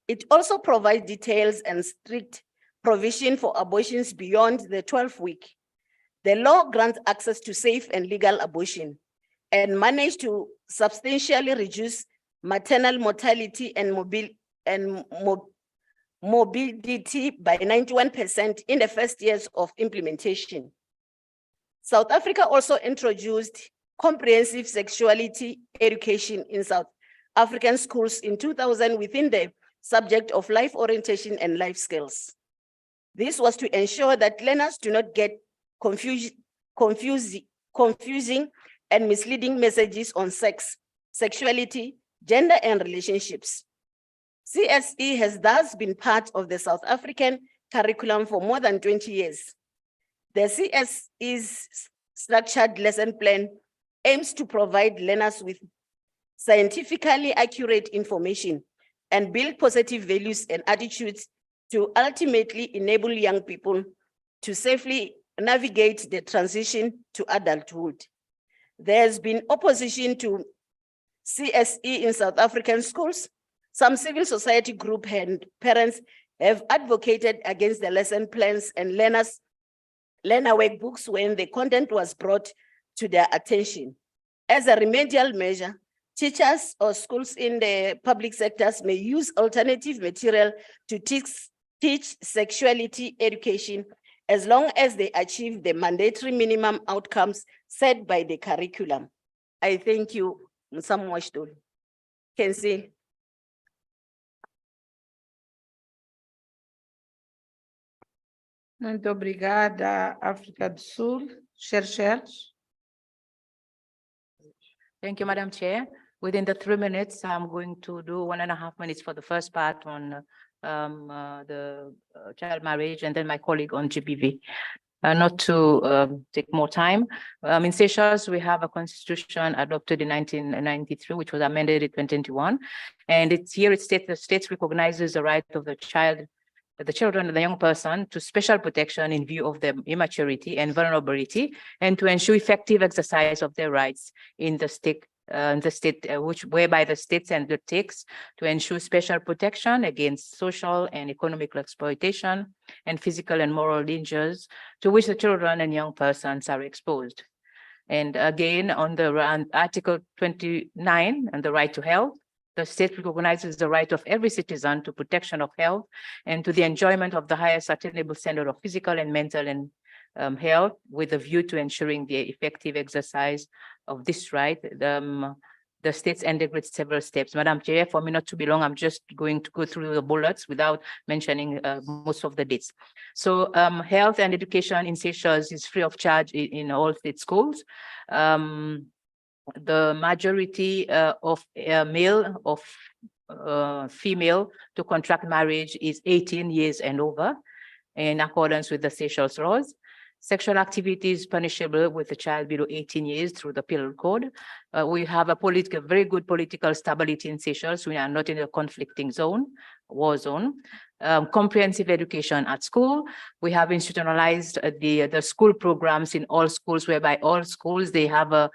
S16: It also provides details and strict provision for abortions beyond the 12th week. The law grants access to safe and legal abortion and managed to substantially reduce maternal mortality and morbidity by 91% in the first years of implementation. South Africa also introduced comprehensive sexuality education in South African schools in 2000 within the subject of life orientation and life skills. This was to ensure that learners do not get confusing and misleading messages on sex, sexuality, gender, and relationships. CSE has thus been part of the South African curriculum for more than 20 years. The CSE's structured lesson plan aims to provide learners with scientifically accurate information and build positive values and attitudes to ultimately enable young people to safely navigate the transition to adulthood. There has been opposition to CSE in South African schools. Some civil society groups and parents have advocated against the lesson plans and learner workbooks when the content was brought to their attention. As a remedial measure, teachers or schools in the public sectors may use alternative material to teach sexuality education as long as they achieve the mandatory minimum outcomes set by the curriculum. I thank you, Msamu Can see.
S18: Muito obrigada, África do Sul. Xerxes.
S9: Thank you, Madam Chair. Within the 3 minutes, I'm going to do 1.5 minutes for the first part on the child marriage, and then my colleague on GBV. Not to take more time. In Seychelles, we have a constitution adopted in 1993, which was amended in 2021. And it states the states recognizes the right of the children and the young person to special protection in view of their immaturity and vulnerability, and to ensure effective exercise of their rights in the state, whereby the states undertakes to ensure special protection against social and economic exploitation and physical and moral dangers to which the children and young persons are exposed. And again, on the Article 29 and the right to health, the state recognizes the right of every citizen to protection of health and to the enjoyment of the highest attainable standard of physical and mental and health, with a view to ensuring the effective exercise of this right. The states integrate several steps. Madam Chair, for me not to be long, I'm just going to go through the bullets without mentioning most of the dates. So health and education in Seychelles is free of charge in all state schools. The majority of female to contract marriage is 18 years and over, in accordance with the Seychelles laws. Sexual activity is punishable with a child below 18 years through the Penal Code. We have a very good political stability in Seychelles. We are not in a conflicting zone, war zone. Comprehensive education at school. We have institutionalized the school programs in all schools, whereby all schools, they have a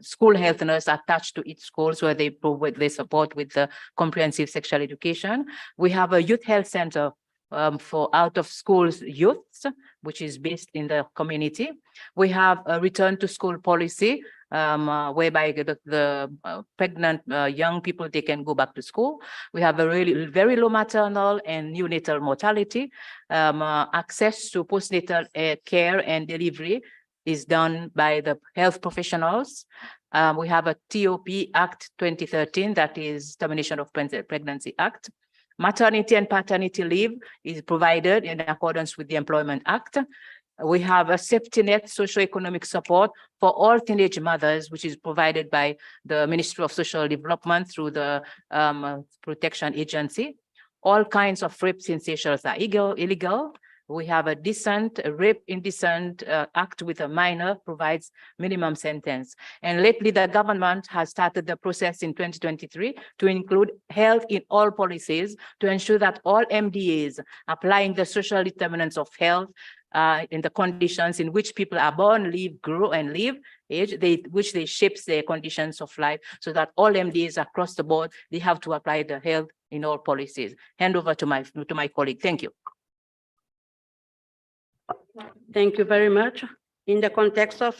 S9: school health nurse attached to each school, where they provide their support with the comprehensive sexual education. We have a youth health center for out of schools youths, which is based in the community. We have a return to school policy, whereby the pregnant young people, they can go back to school. We have a very low maternal and neonatal mortality. Access to postnatal care and delivery is done by the health professionals. We have a TOP Act 2013, that is Termination of Pregnancy Act. Maternity and paternity leave is provided in accordance with the Employment Act. We have a safety net socioeconomic support for all teenage mothers, which is provided by the Ministry of Social Development through the Protection Agency. All kinds of rapes in Seychelles are illegal. we have a rape indecent act with a minor provides minimum sentence. And lately, the government has started the process in 2023 to include health in all policies to ensure that all MDAs applying the social determinants of health in the conditions in which people are born, live, grow, and live, which they shapes their conditions of life, so that all MDAs across the board, they have to apply the health in all policies. Hand over to my colleague. Thank you.
S11: Thank you very much. In the context of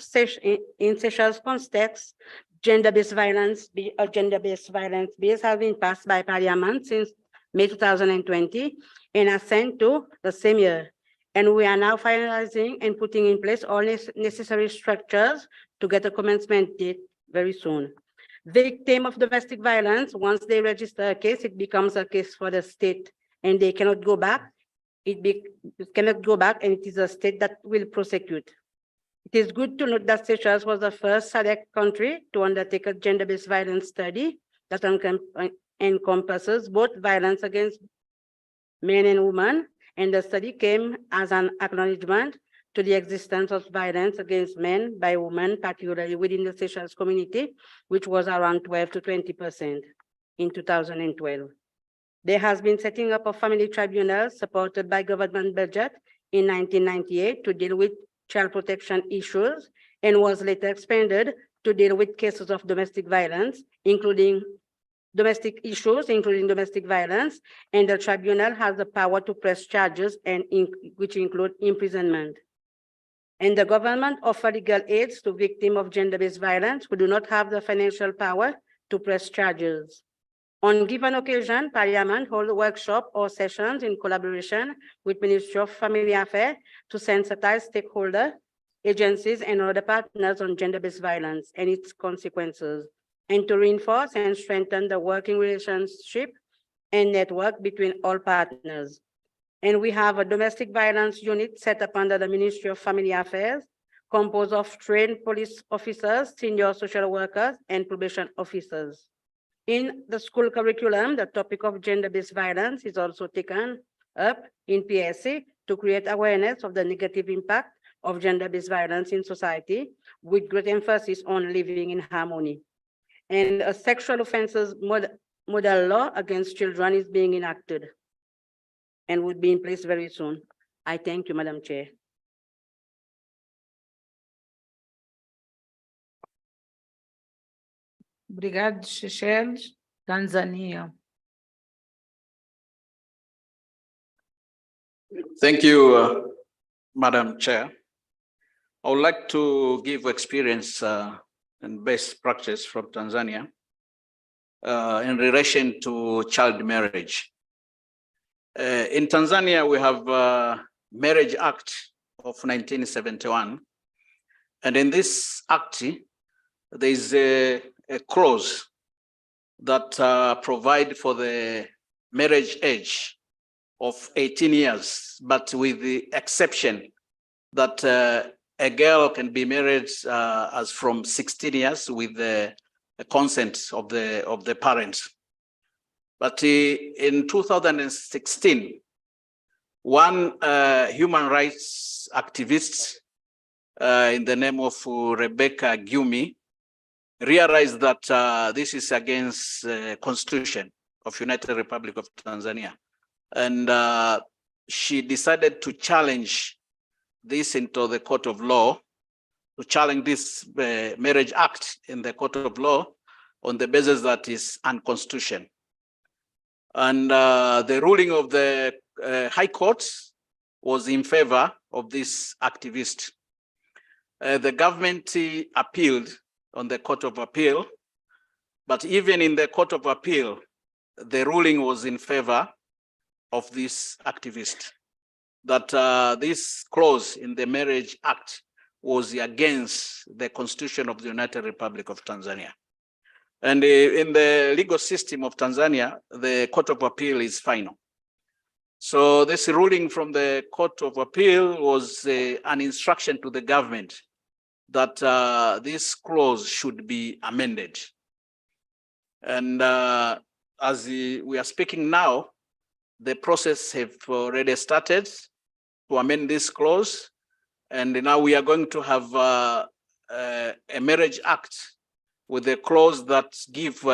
S11: in Seychelles context, gender-based violence bills have been passed by Parliament since May 2020 and assent to the same year. And we are now finalizing and putting in place all necessary structures to get a commencement date very soon. Victim of domestic violence, once they register a case, it becomes a case for the state and they cannot go back. It cannot go back, and it is a state that will prosecute. It is good to note that Seychelles was the first SADC country to undertake a gender-based violence study that encompasses both violence against men and women, and the study came as an acknowledgement to the existence of violence against men by women, particularly within the Seychelles community, which was around 12 to 20% in 2012. There has been setting up of family tribunals supported by government budget in 1998 to deal with child protection issues and was later expanded to deal with cases of domestic violence, including domestic issues, including domestic violence, and the tribunal has the power to press charges and which include imprisonment. And the government offer legal aids to victims of gender-based violence who do not have the financial power to press charges. On given occasion, Parliament holds workshops or sessions in collaboration with Ministry of Family Affairs to sensitize stakeholders, agencies, and other partners on gender-based violence and its consequences, and to reinforce and strengthen the working relationship and network between all partners. And we have a domestic violence unit set up under the Ministry of Family Affairs, composed of trained police officers, senior social workers, and probation officers. In the school curriculum, the topic of gender-based violence is also taken up in PSC to create awareness of the negative impact of gender-based violence in society, with great emphasis on living in harmony. And a sexual offences model law against children is being enacted and would be in place very soon. I thank you, Madam Chair.
S18: Obrigado, Seychelles. Tanzania.
S8: Thank you, Madam Chair. I would like to give experience and best practice from Tanzania in relation to child marriage. In Tanzania, we have Marriage Act of 1971. And in this act, there is a clause that provide for the marriage age of 18 years, but with the exception that a girl can be married as from 16 years with the consent of the parents. But in 2016, one human rights activist in the name of Rebecca Gyumi realized that this is against Constitution of United Republic of Tanzania. And she decided to challenge this into the court of law, to challenge this Marriage Act in the court of law on the basis that is unconstitutional. And the ruling of the High Court was in favor of this activist. The government appealed on the Court of Appeal, but even in the Court of Appeal, the ruling was in favor of this activist, that this clause in the Marriage Act was against the Constitution of the United Republic of Tanzania. And in the legal system of Tanzania, the Court of Appeal is final. So this ruling from the Court of Appeal was an instruction to the government that this clause should be amended. And as we are speaking now, the process have already started to amend this clause. And now we are going to have a marriage act with a clause that give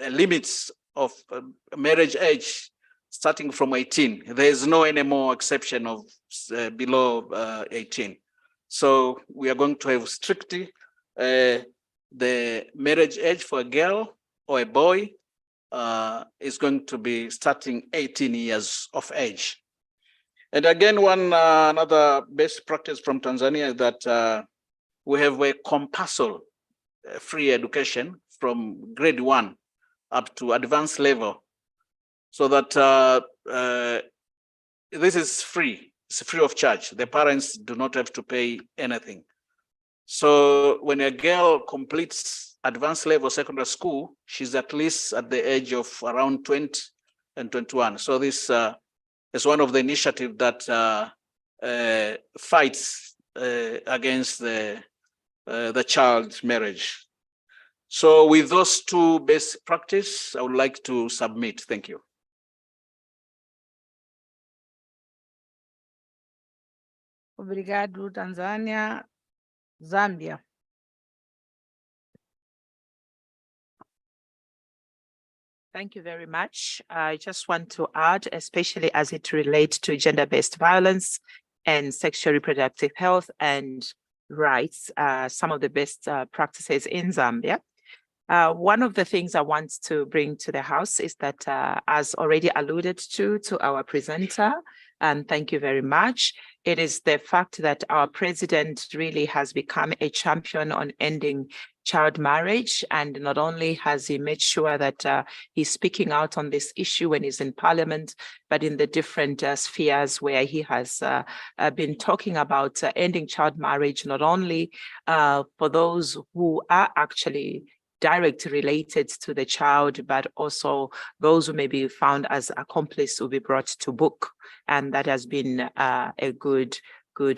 S8: limits of marriage age starting from 18. There is no any more exception of below 18. So we are going to have strictly the marriage age for a girl or a boy is going to be starting 18 years of age. And again, another best practice from Tanzania is that we have a compulsory free education from grade 1 up to advanced level, so that this is free. It's free of charge. The parents do not have to pay anything. So when a girl completes advanced level secondary school, she's at least at the age of around 20 and 21. So this is one of the initiatives that fights against the child marriage. So with those two best practice, I would like to submit. Thank you.
S18: Obrigado, Tanzania. Zambia.
S21: Thank you very much. I just want to add, especially as it relates to gender-based violence and sexual reproductive health and rights, some of the best practices in Zambia. One of the things I want to bring to the House is that, as already alluded to our presenter, and thank you very much, it is the fact that our president really has become a champion on ending child marriage. And not only has he made sure that he's speaking out on this issue when he's in parliament, but in the different spheres where he has been talking about ending child marriage, not only for those who are actually directly related to the child, but also those who may be found as accomplices will be brought to book. And that has been a good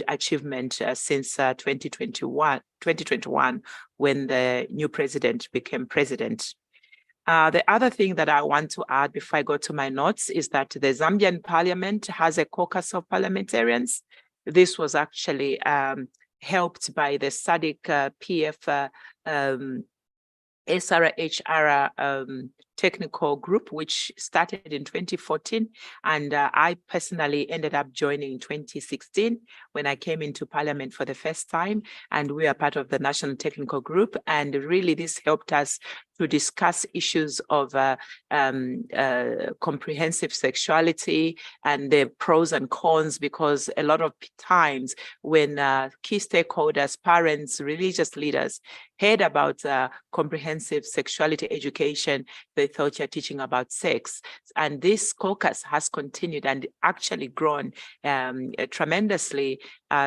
S21: achievement since 2021, when the new president became president. The other thing that I want to add before I go to my notes is that the Zambian parliament has a caucus of parliamentarians. This was actually helped by the SADC PF SRHR technical group, which started in 2014. And I personally ended up joining in 2016 when I came into parliament for the first time. And we are part of the national technical group. And really this helped us to discuss issues of comprehensive sexuality and the pros and cons, because a lot of times when key stakeholders, parents, religious leaders heard about comprehensive sexuality education, they thought you're teaching about sex. And this caucus has continued and actually grown tremendously.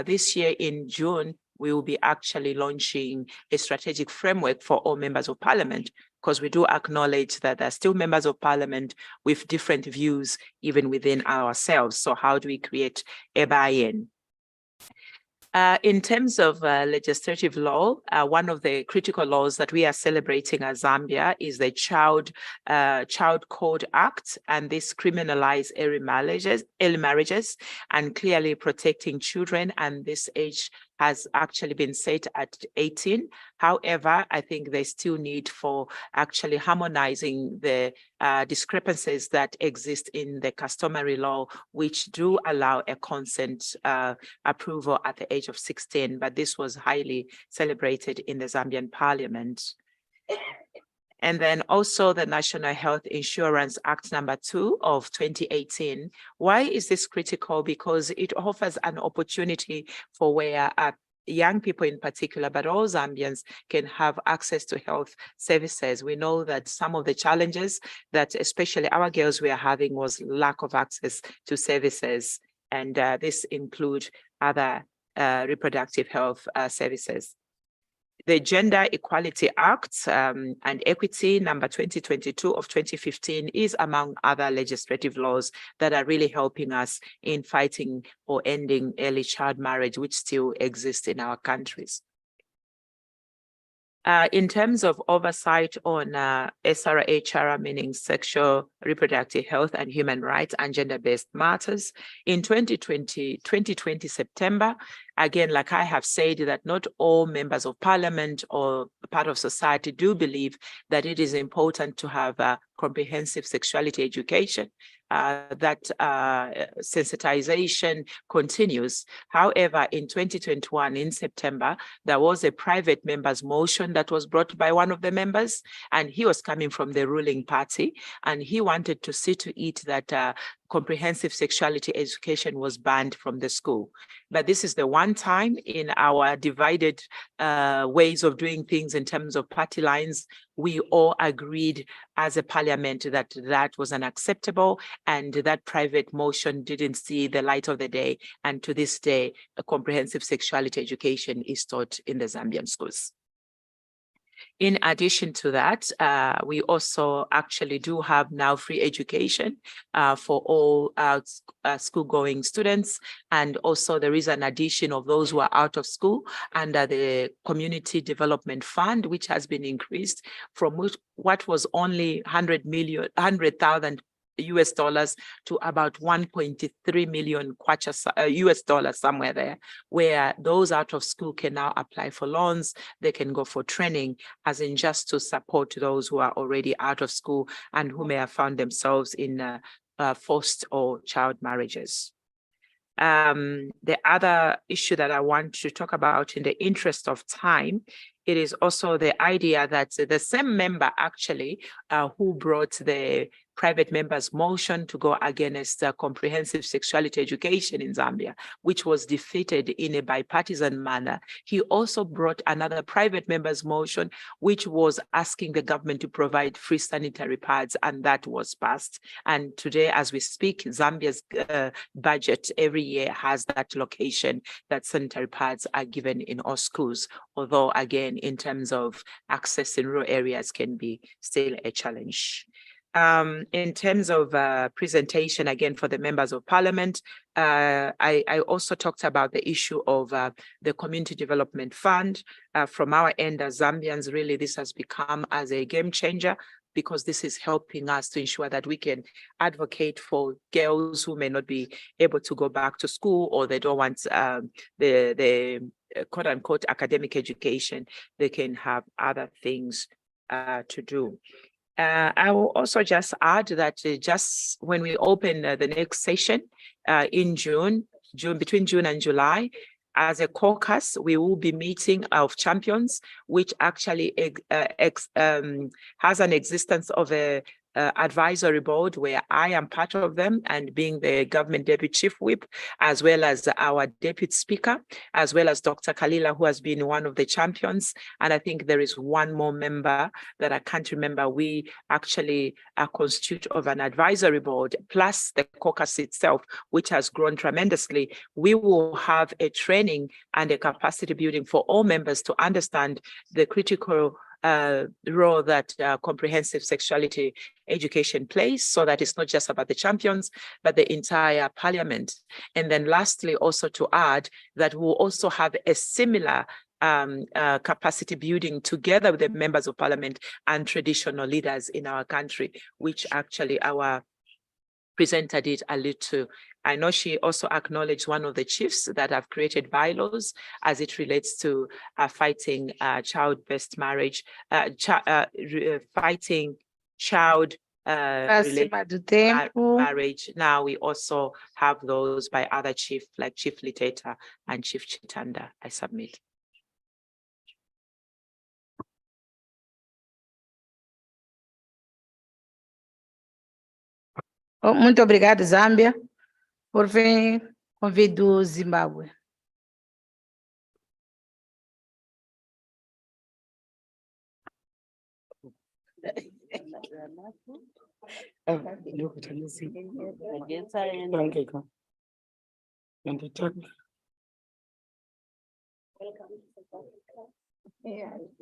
S21: This year in June, we will be actually launching a strategic framework for all members of parliament, because we do acknowledge that there are still members of parliament with different views, even within ourselves. So how do we create a buy-in? In terms of legislative law, one of the critical laws that we are celebrating as Zambia is the Child Code Act, and this criminalizes early marriages and clearly protecting children, and this age has actually been set at 18. However, I think there's still need for actually harmonizing the discrepancies that exist in the customary law, which do allow a consent approval at the age of 16, but this was highly celebrated in the Zambian parliament. And then also the National Health Insurance Act number 2 of 2018. Why is this critical? Because it offers an opportunity for where young people in particular, but all Zambians can have access to health services. We know that some of the challenges that especially our girls were having was lack of access to services. And this include other reproductive health services. The Gender Equality Act and Equity number 2022 of 2015 is among other legislative laws that are really helping us in fighting or ending early child marriage, which still exists in our countries. In terms of oversight on SRHR, meaning sexual reproductive health and human rights and gender-based matters, in 2020 September, again, like I have said, that not all members of parliament or part of society do believe that it is important to have a comprehensive sexuality education. That sensitization continues. However, in 2021, in September, there was a private member's motion that was brought by one of the members, and he was coming from the ruling party, and he wanted to see to it that comprehensive sexuality education was banned from the school. But this is the one time in our divided ways of doing things in terms of party lines, we all agreed as a parliament that that was unacceptable, and that private motion didn't see the light of the day. And to this day, a comprehensive sexuality education is taught in the Zambian schools. In addition to that, we also actually do have now free education for all school-going students. And also there is an addition of those who are out of school under the Community Development Fund, which has been increased from what was only 100,000 US dollars to about 1.3 million US dollars, somewhere there, where those out of school can now apply for loans. They can go for training, as in just to support those who are already out of school and who may have found themselves in forced or child marriages. The other issue that I want to talk about in the interest of time, it is also the idea that the same member actually who brought the private members' motion to go against comprehensive sexuality education in Zambia, which was defeated in a bipartisan manner. He also brought another private members' motion, which was asking the government to provide free sanitary pads, and that was passed. And today, as we speak, Zambia's budget every year has that location that sanitary pads are given in all schools, although again, in terms of access in rural areas can be still a challenge. In terms of presentation, again, for the members of parliament, I also talked about the issue of the Community Development Fund. From our end as Zambians, really, this has become as a game changer, because this is helping us to ensure that we can advocate for girls who may not be able to go back to school, or they don't want the quote unquote academic education. They can have other things to do. I will also just add that just when we open the next session in June, between June and July, as a caucus, we will be meeting of champions, which actually has an existence of a advisory board where I am part of them, and being the government deputy chief whip, as well as our deputy speaker, as well as Dr. Kalila, who has been one of the champions. And I think there is one more member that I can't remember. We actually are constitute of an advisory board, plus the caucus itself, which has grown tremendously. We will have a training and a capacity building for all members to understand the critical role that comprehensive sexuality education plays, so that it's not just about the champions, but the entire parliament. And then lastly, also to add that we'll also have a similar capacity building together with the members of parliament and traditional leaders in our country, which actually our presenter did allude to. I know she also acknowledged one of the chiefs that have created bylaws as it relates to fighting child-based marriage, fighting child marriage. Now we also have those by other chiefs like Chief Liteta and Chief Chitanda. I submit.
S18: Muito obrigada, Zâmbia. Por fim, convido Zimbábue.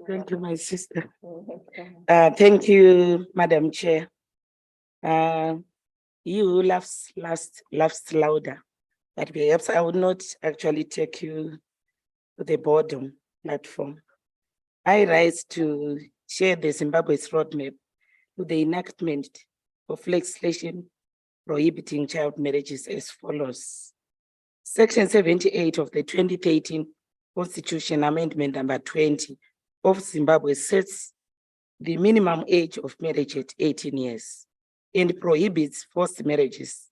S10: Thank you, my sister. Thank you, Madam Chair. You laughs louder, but perhaps I would not actually take you to the bottom platform. I rise to share the Zimbabwe's roadmap to the enactment of legislation prohibiting child marriages as follows. Section 78 of the 2013 Constitution Amendment number 20 of Zimbabwe sets the minimum age of marriage at 18 years and prohibits forced marriages.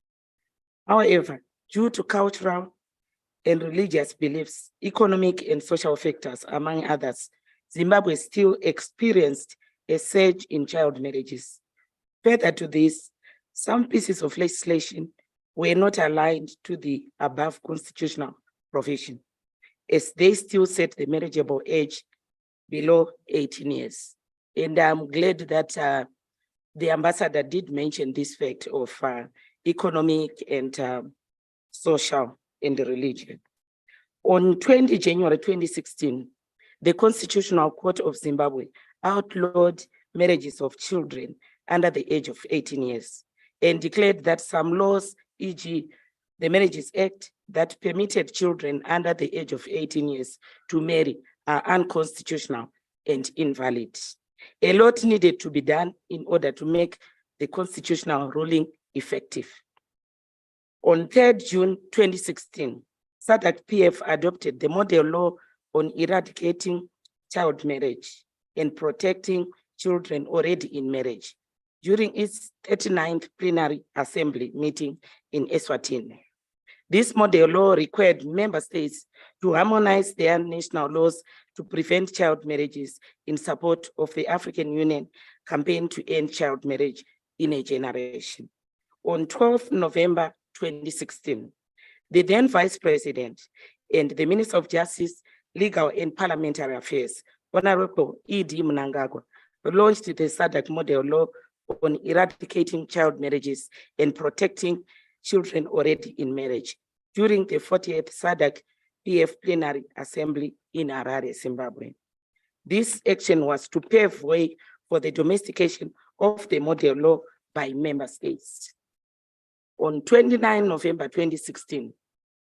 S10: However, due to cultural and religious beliefs, economic and social factors, among others, Zimbabwe still experienced a surge in child marriages. Further to this, some pieces of legislation were not aligned to the above constitutional provision, as they still set the marriageable age below 18 years. And I'm glad that the ambassador did mention this fact of economic and social and religion. On 20 January 2016, the Constitutional Court of Zimbabwe outlawed marriages of children under the age of 18 years and declared that some laws, e.g. the Marriages Act, that permitted children under the age of 18 years to marry are unconstitutional and invalid. A lot needed to be done in order to make the constitutional ruling effective. On 3rd June 2016, SADC-PF adopted the model law on eradicating child marriage and protecting children already in marriage during its 39th plenary assembly meeting in Eswatini. This model law required member states to harmonize their national laws to prevent child marriages in support of the African Union campaign to end child marriage in a generation. On 12 November 2016, the then Vice President and the Minister of Justice, Legal and Parliamentary Affairs, Honorable E.D. Mnangagwa, launched the SADC model law on eradicating child marriages and protecting children already in marriage during the 40th SADC-PF plenary assembly in Harare, Zimbabwe. This action was to pave way for the domestication of the model law by member states. On 29 November 2016,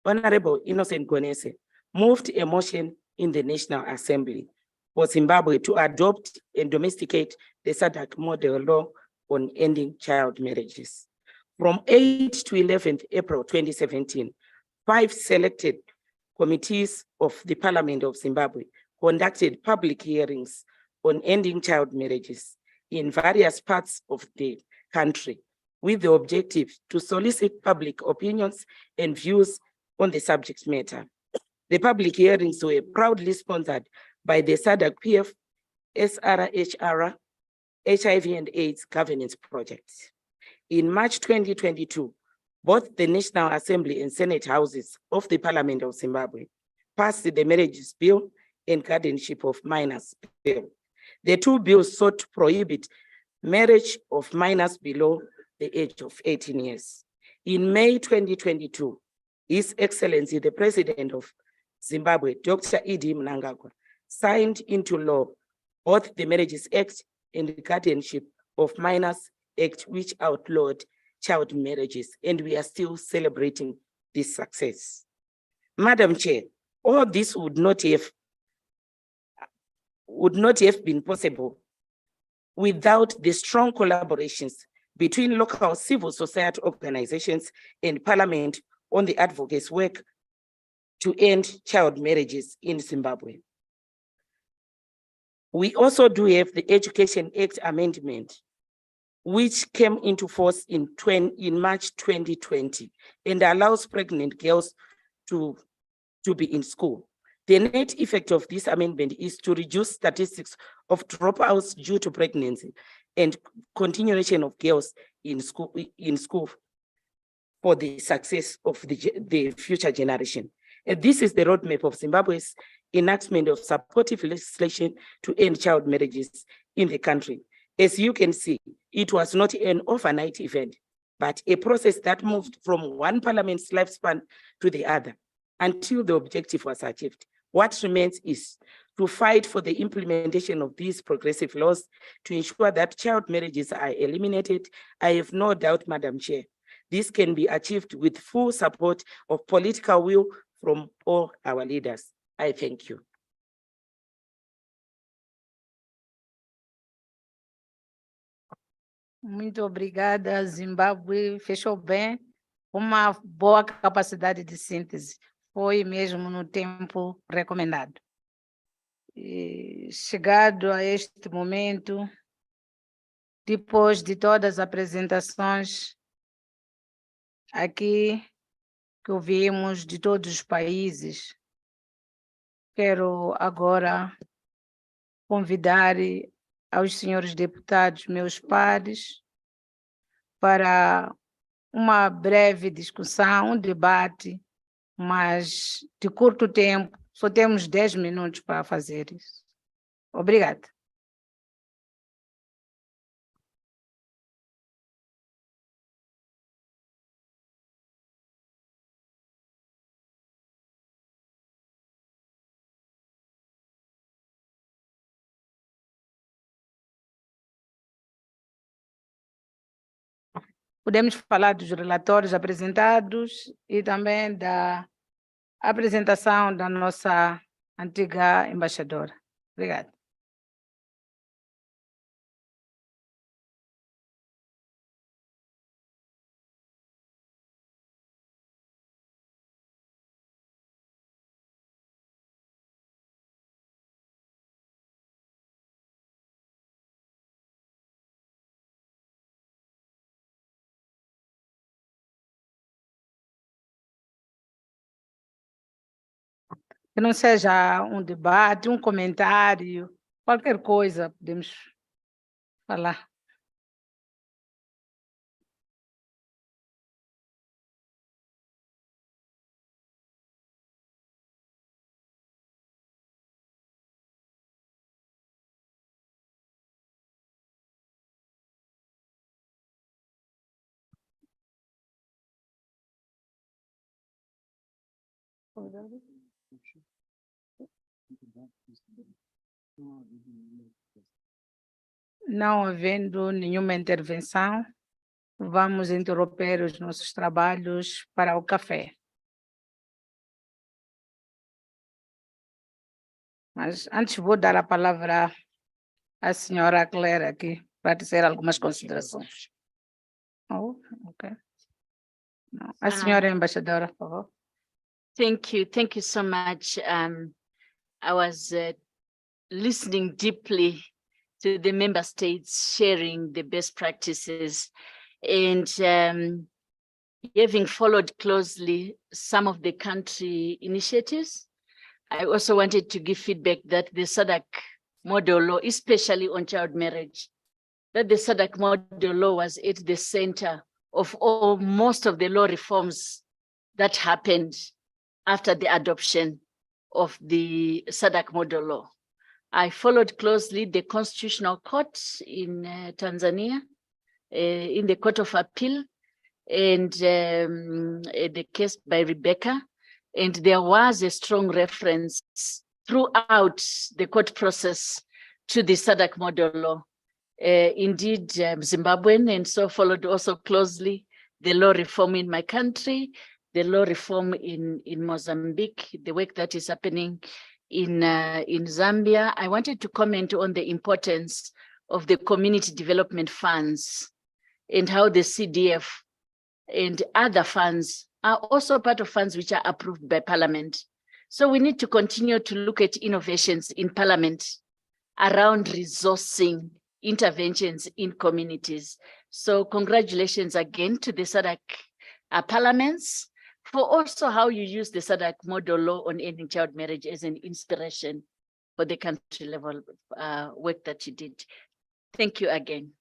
S10: Honorable Innocent Gonese moved a motion in the National Assembly for Zimbabwe to adopt and domesticate the SADC model law on ending child marriages. From 8 to 11 April 2017, 5 selected committees of the Parliament of Zimbabwe conducted public hearings on ending child marriages in various parts of the country with the objective to solicit public opinions and views on the subject matter. The public hearings were proudly sponsored by the SADC-PF SRHR HIV and AIDS Governance Project. In March 2022, both the National Assembly and Senate houses of the Parliament of Zimbabwe passed the Marriages Bill and Guardianship of Minors Bill. The two bills sought to prohibit marriage of minors below the age of 18 years. In May 2022, His Excellency, the President of Zimbabwe, Dr. E.D. Mnangagwa, signed into law both the Marriages Act and the Guardianship of Minors Act, which outlawed child marriages, and we are still celebrating this success. Madam Chair, all this would not have been possible without the strong collaborations between local civil society organizations and Parliament on the advocates' work to end child marriages in Zimbabwe. We also do have the Education Act amendment, which came into force in March 2020 and allows pregnant girls to be in school. The net effect of this amendment is to reduce statistics of dropouts due to pregnancy and continuation of girls in school for the success of the future generation. And this is the roadmap of Zimbabwe's enactment of supportive legislation to end child marriages in the country. As you can see, it was not an overnight event, but a process that moved from one parliament's lifespan to the other until the objective was achieved. What remains is to fight for the implementation of these progressive laws to ensure that child marriages are eliminated. I have no doubt, Madam Chair, this can be achieved with full support of political will from all our leaders. I thank you.
S18: Muito obrigada, Zimbábue fechou bem, uma boa capacidade de síntese, foi mesmo no tempo recomendado. E chegado a este momento, depois de todas as apresentações aqui que ouvimos de todos os países, quero agora convidar aos senhores deputados, meus pares, para uma breve discussão, um debate, mas de curto tempo, só temos 10 minutos para fazer isso. Obrigada. Podemos falar dos relatórios apresentados e também da apresentação da nossa antiga embaixadora. Obrigada. Que não seja um debate, um comentário, qualquer coisa podemos falar. Não havendo nenhuma intervenção, vamos interromper os nossos trabalhos para o café. Mas antes vou dar a palavra à senhora Claire aqui para dizer algumas considerações. Oh, ok. Não. A senhora embaixadora, por favor.
S3: Thank you so much. I was listening deeply to the member states sharing the best practices and having followed closely some of the country initiatives. I also wanted to give feedback that the SADC model law, especially on child marriage, that the SADC model law was at the center of most of the law reforms that happened after the adoption of the SADC model law. I followed closely the Constitutional Court in Tanzania, in the Court of Appeal, and the case by Rebecca. And there was a strong reference throughout the court process to the SADC model law. Indeed, Zimbabwean, and so followed also closely the law reform in my country, the law reform in Mozambique, the work that is happening in Zambia. I wanted to comment on the importance of the community development funds and how the CDF and other funds are also part of funds which are approved by Parliament. So we need to continue to look at innovations in Parliament around resourcing interventions in communities. So congratulations again to the SADC parliaments for also how you use the SADC model law on ending child marriage as an inspiration for the country level work that you did. Thank you again.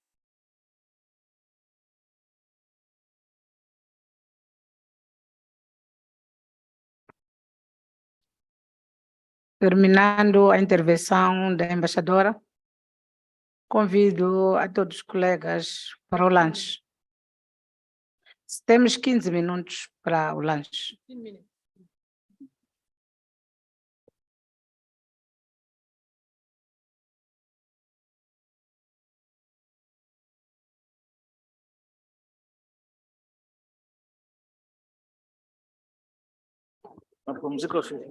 S18: Terminando a intervenção da embaixadora, convido a todos os colegas para o lanche. Temos 15 minutos para o lanche.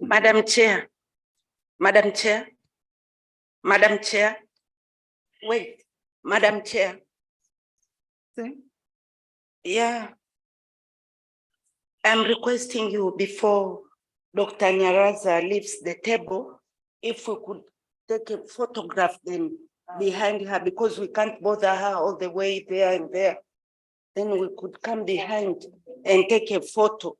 S17: Madam Chair, wait, Madam Chair. Yeah. I'm requesting you before Dr. Nyaraza leaves the table, if we could take a photograph them behind her, because we can't bother her all the way there and there. Then we could come behind and take a photo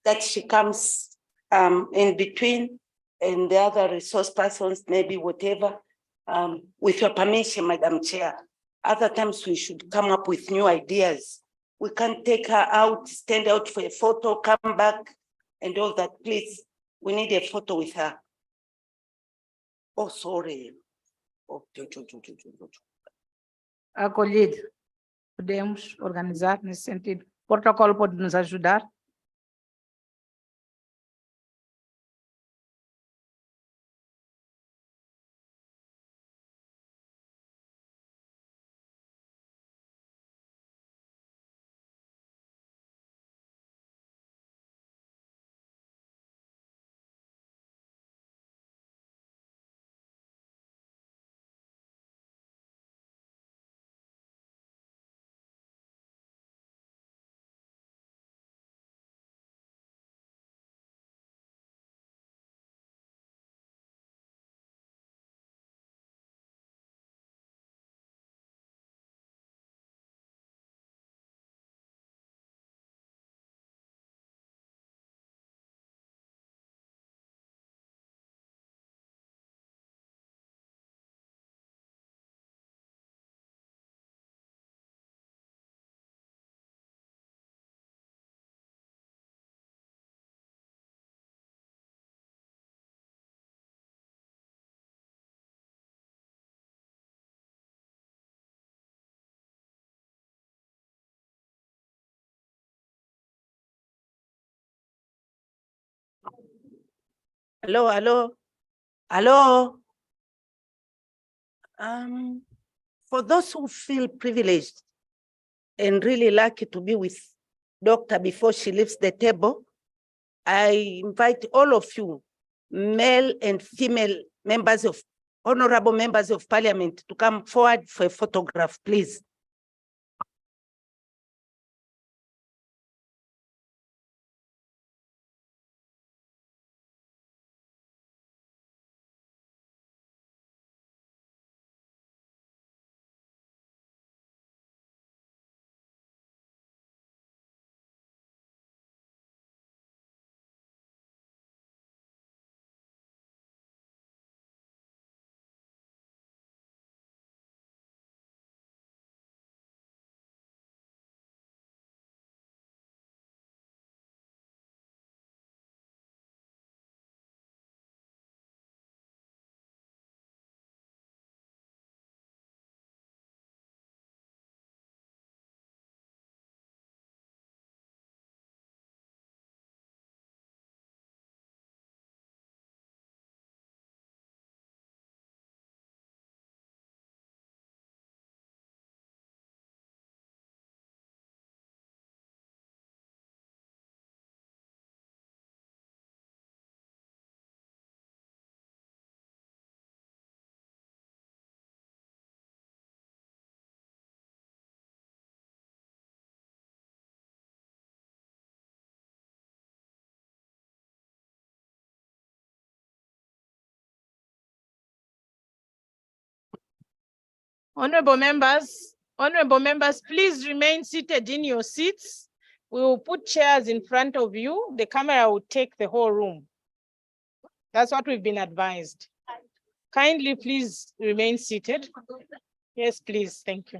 S17: that she comes in between, and the other resource persons, maybe whatever, with your permission, Madam Chair. Other times we should come up with new ideas. We can't take her out, stand out for a photo, come back and all that. Please, we need a photo with her. Oh, sorry. Oh,
S18: Acolhido. Podemos organizar nesse sentido. O protocolo pode nos ajudar?
S17: Hello, hello, hello. For those who feel privileged and really lucky to be with Doctor before she leaves the table, I invite all of you, male and female members of, honorable members of parliament, to come forward for a photograph, please.
S2: Honorable members, please remain seated in your seats. We will put chairs in front of you. The camera will take the whole room. That's what we've been advised. Kindly, please remain seated. Yes, please. Thank you.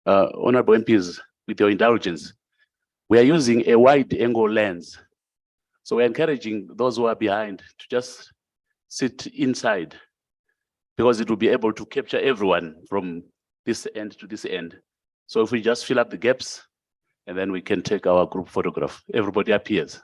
S13: Honorable MPs, with your indulgence, we are using a wide angle lens. So we're encouraging those who are behind to just sit inside because it will be able to capture everyone from this end to this end. So if we just fill up the gaps and then we can take our group photograph, everybody appears.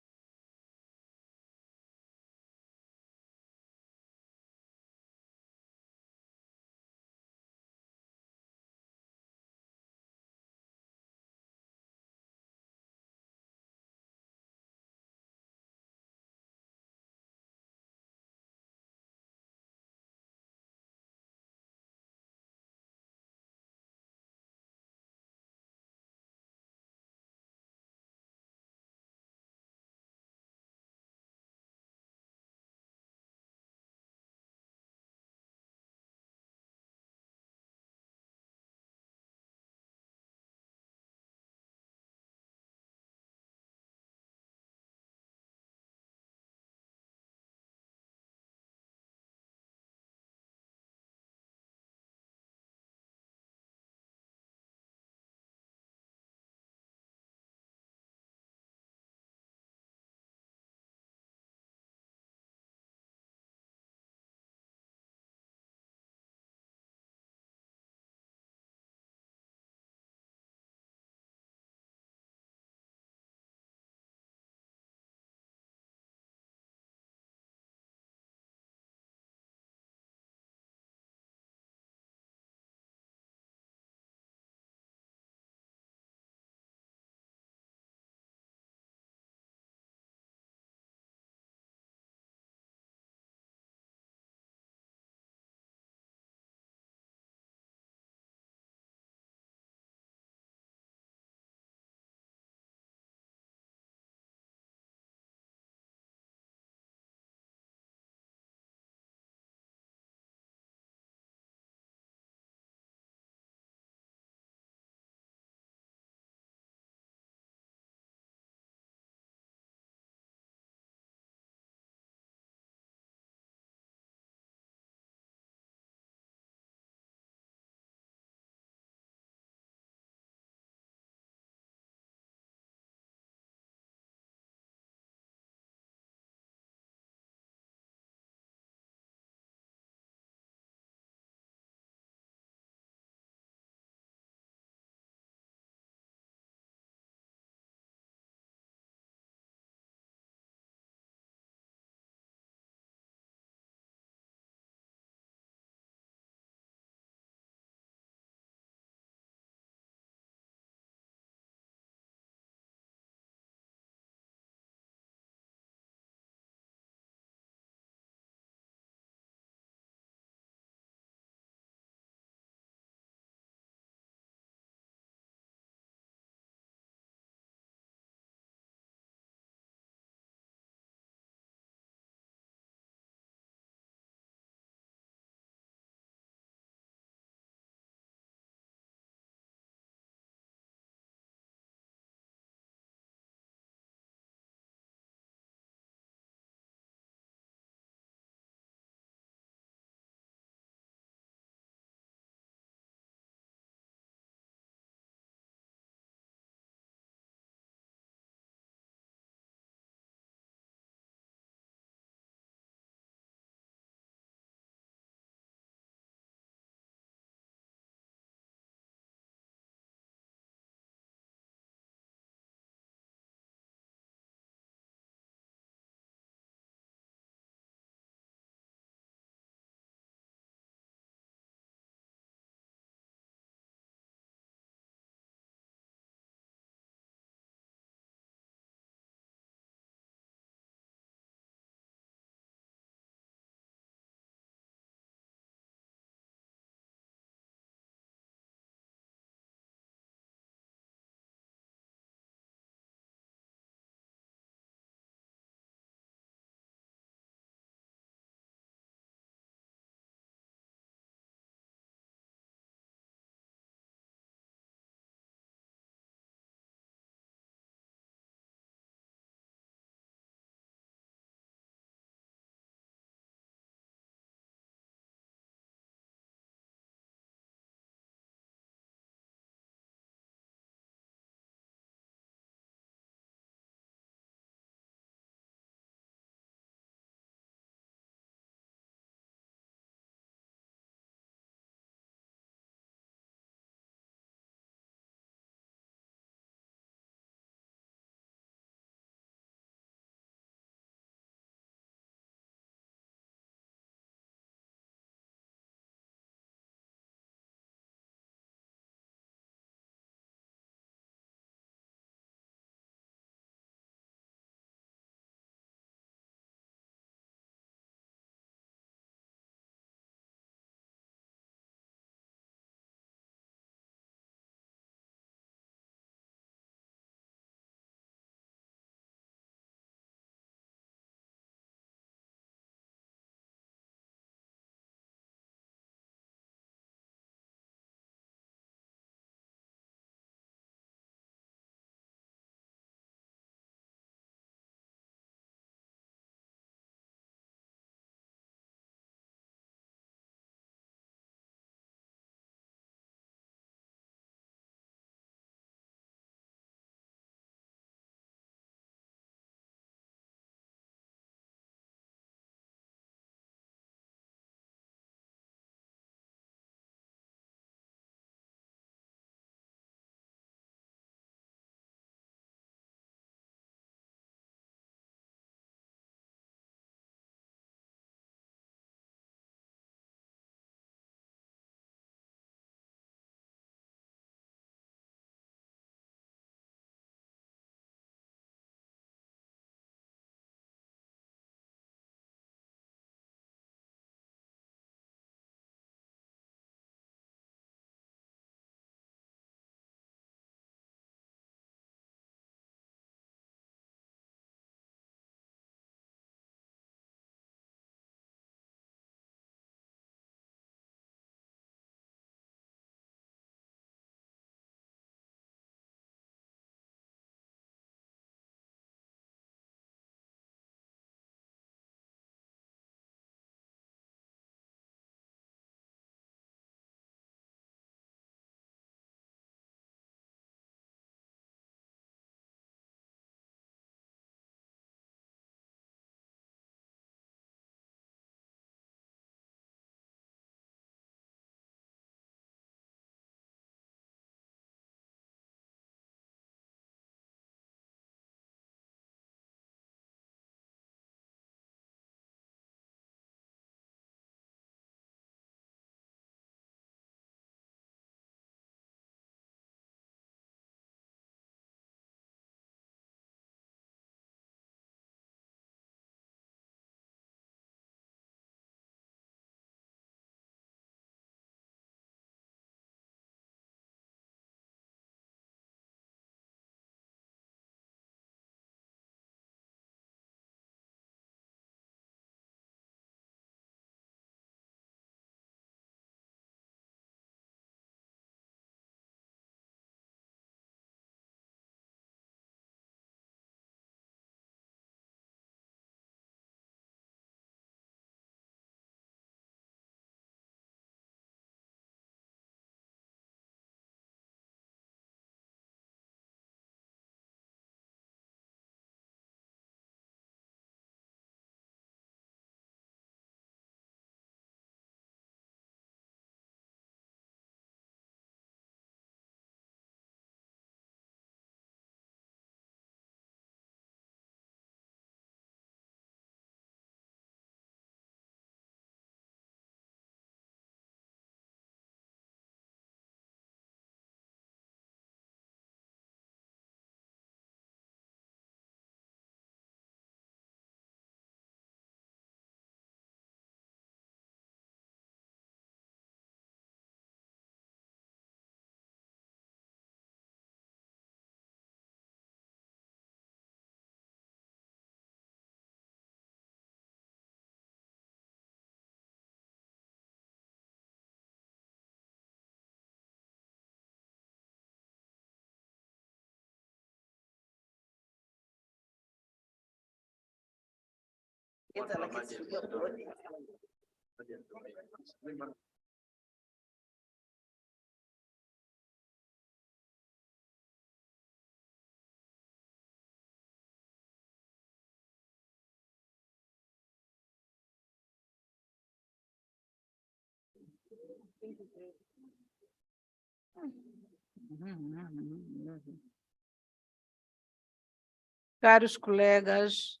S18: Caros colegas,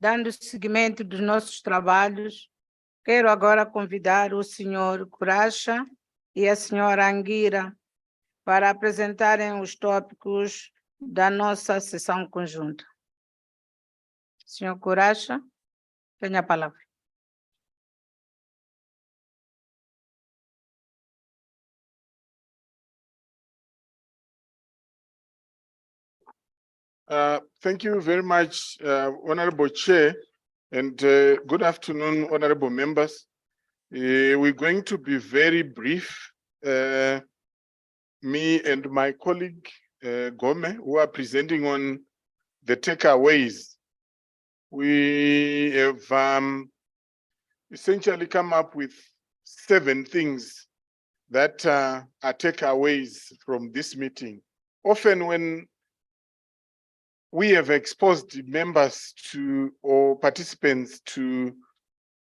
S18: dando seguimento dos nossos trabalhos, quero agora convidar o senhor Curacha e a senhora Anguira para apresentarem os tópicos da nossa sessão conjunta. Senhor Curacha, tenha a palavra.
S5: Thank you very much, Honorable Chair, and good afternoon, honorable members. We're going to be very brief. Me and my colleague, Gome, who are presenting on the takeaways. We have essentially come up with 7 things that are takeaways from this meeting. Often when we have exposed members to or participants to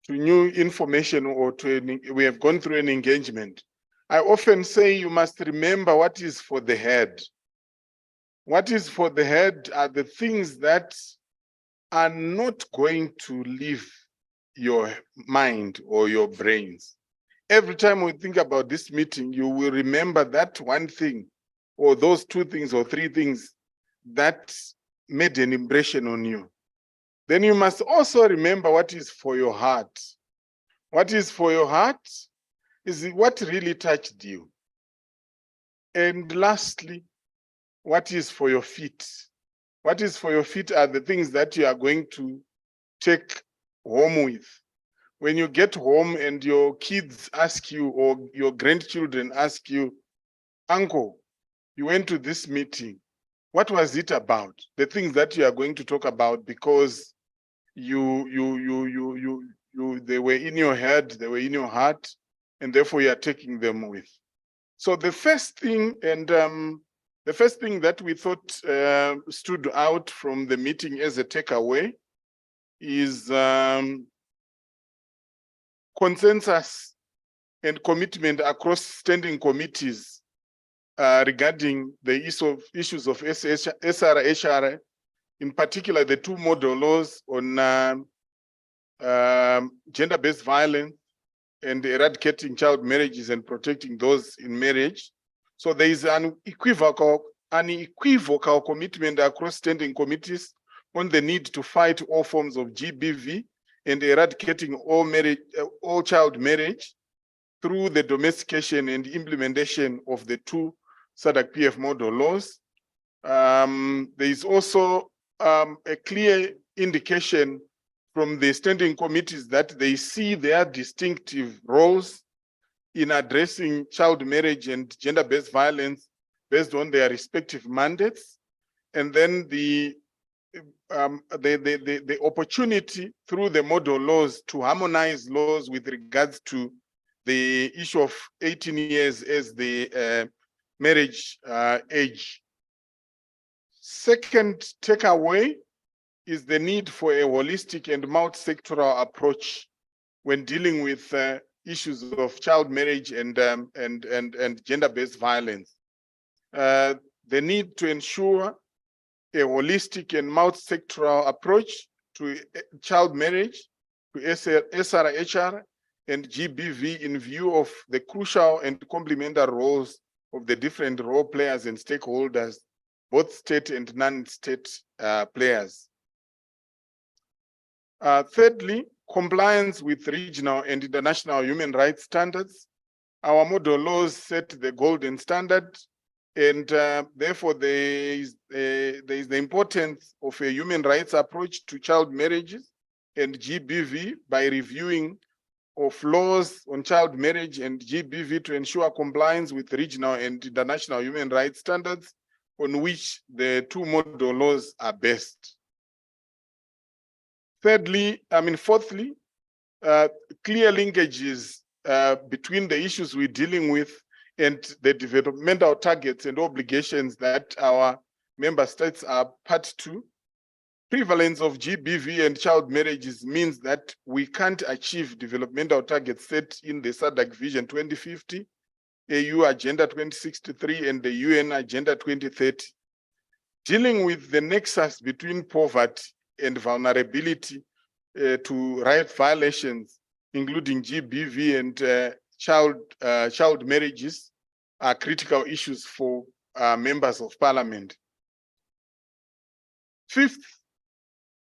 S5: new information or we have gone through an engagement. I often say you must remember what is for the head. What is for the head are the things that are not going to leave your mind or your brains. Every time we think about this meeting, you will remember that one thing or those 2 things or 3 things that made an impression on you. Then you must also remember what is for your heart. What is for your heart is what really touched you. And lastly, what is for your feet? What is for your feet are the things that you are going to take home with. When you get home and your kids ask you or your grandchildren ask you, Uncle, you went to this meeting. What was it about? The things that you are going to talk about because they were in your head, they were in your heart, and therefore you are taking them with. So the first thing that we thought stood out from the meeting as a takeaway is consensus and commitment across standing committees regarding the issues of SRHR, in particular the 2 model laws on gender-based violence and eradicating child marriages and protecting those in marriage. So there is an unequivocal commitment across standing committees on the need to fight all forms of GBV and eradicating all child marriage through the domestication and implementation of the 2 SADC-PF model laws. There is also a clear indication from the standing committees that they see their distinctive roles in addressing child marriage and gender-based violence based on their respective mandates. And then the opportunity through the model laws to harmonize laws with regards to the issue of 18 years as the marriage age. Second takeaway is the need for a holistic and multi-sectoral approach when dealing with issues of child marriage and gender-based violence. The need to ensure a holistic and multi-sectoral approach to child marriage, to SRHR and GBV in view of the crucial and complementary roles of the different role players and stakeholders, both state and non-state players. Thirdly, compliance with regional and international human rights standards. Our model laws set the golden standard, and therefore there is the importance of a human rights approach to child marriages and GBV by reviewing of laws on child marriage and GBV to ensure compliance with regional and international human rights standards on which the 2 model laws are based. Fourthly, clear linkages between the issues we're dealing with and the developmental targets and obligations that our member states are part to. Prevalence of GBV and child marriages means that we can't achieve developmental targets set in the SADC Vision 2050, AU Agenda 2063, and the UN Agenda 2030. Dealing with the nexus between poverty and vulnerability to right violations, including GBV and child marriages, are critical issues for members of parliament. Fifth,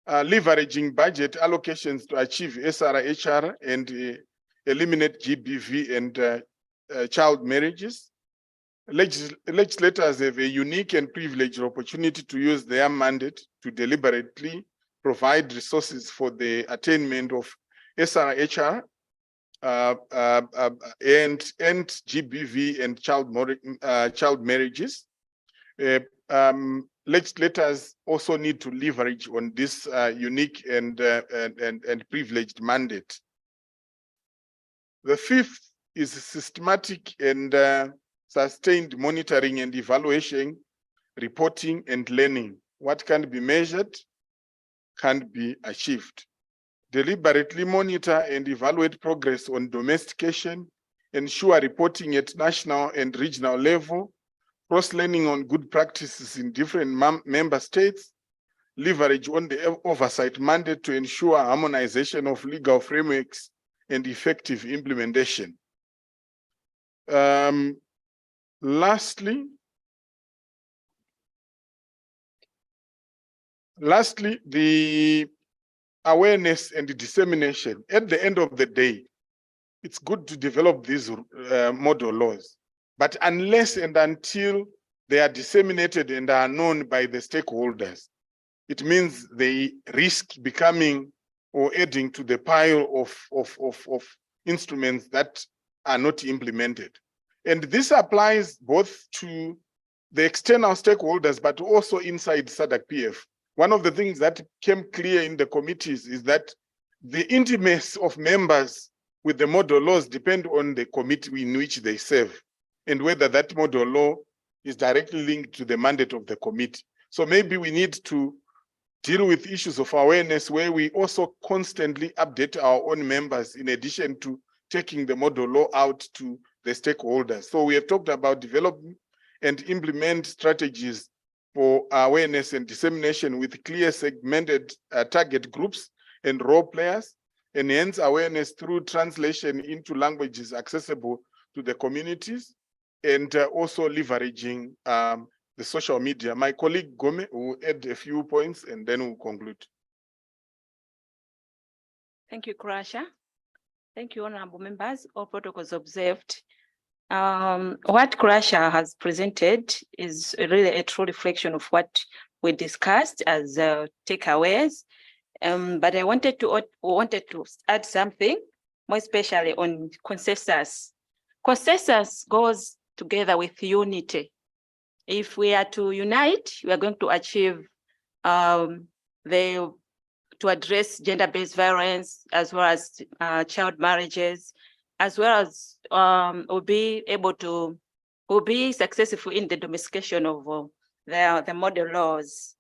S5: leveraging budget allocations to achieve SRHR and eliminate GBV and child marriages. Legislators have a unique and privileged opportunity to use their mandate to deliberately provide resources for the attainment of SRHR and GBV and child marriages. Legislators also need to leverage on this unique and privileged mandate. The fifth is systematic and sustained monitoring and evaluation, reporting and learning. What can be measured can be achieved. Deliberately monitor and evaluate progress on domestication, ensure reporting at national and regional level, cross-learning on good practices in different member states, leverage on the oversight mandate to ensure harmonization of legal frameworks and effective implementation. Lastly, the awareness and the dissemination. At the end of the day, it's good to develop these model laws, but unless and until they are disseminated and are known by the stakeholders, it means they risk becoming or adding to the pile of instruments that are not implemented. And this applies both to the external stakeholders, but also inside SADC-PF. One of the things that came clear in the committees is that the intimacy of members with the model laws depend on the committee in which they serve and whether that model law is directly linked to the mandate of the committee. So maybe we need to deal with issues of awareness where we also constantly update our own members in addition to taking the model law out to the stakeholders. So we have talked about developing and implement strategies for awareness and dissemination with clear segmented target groups and role players, enhance awareness through translation into languages accessible to the communities, and also leveraging the social media. My colleague Gome will add a few points and then we'll conclude.
S1: Thank you, Krasha. Thank you, honorable members. All protocols observed. What Krasha has presented is really a true reflection of what we discussed as takeaways. But I wanted to add something, more especially on consensus. Consensus goes together with unity. If we are to unite, we are going to achieve to address gender-based violence, as well as child marriages, as well as we'll be successful in the domestication of the model laws.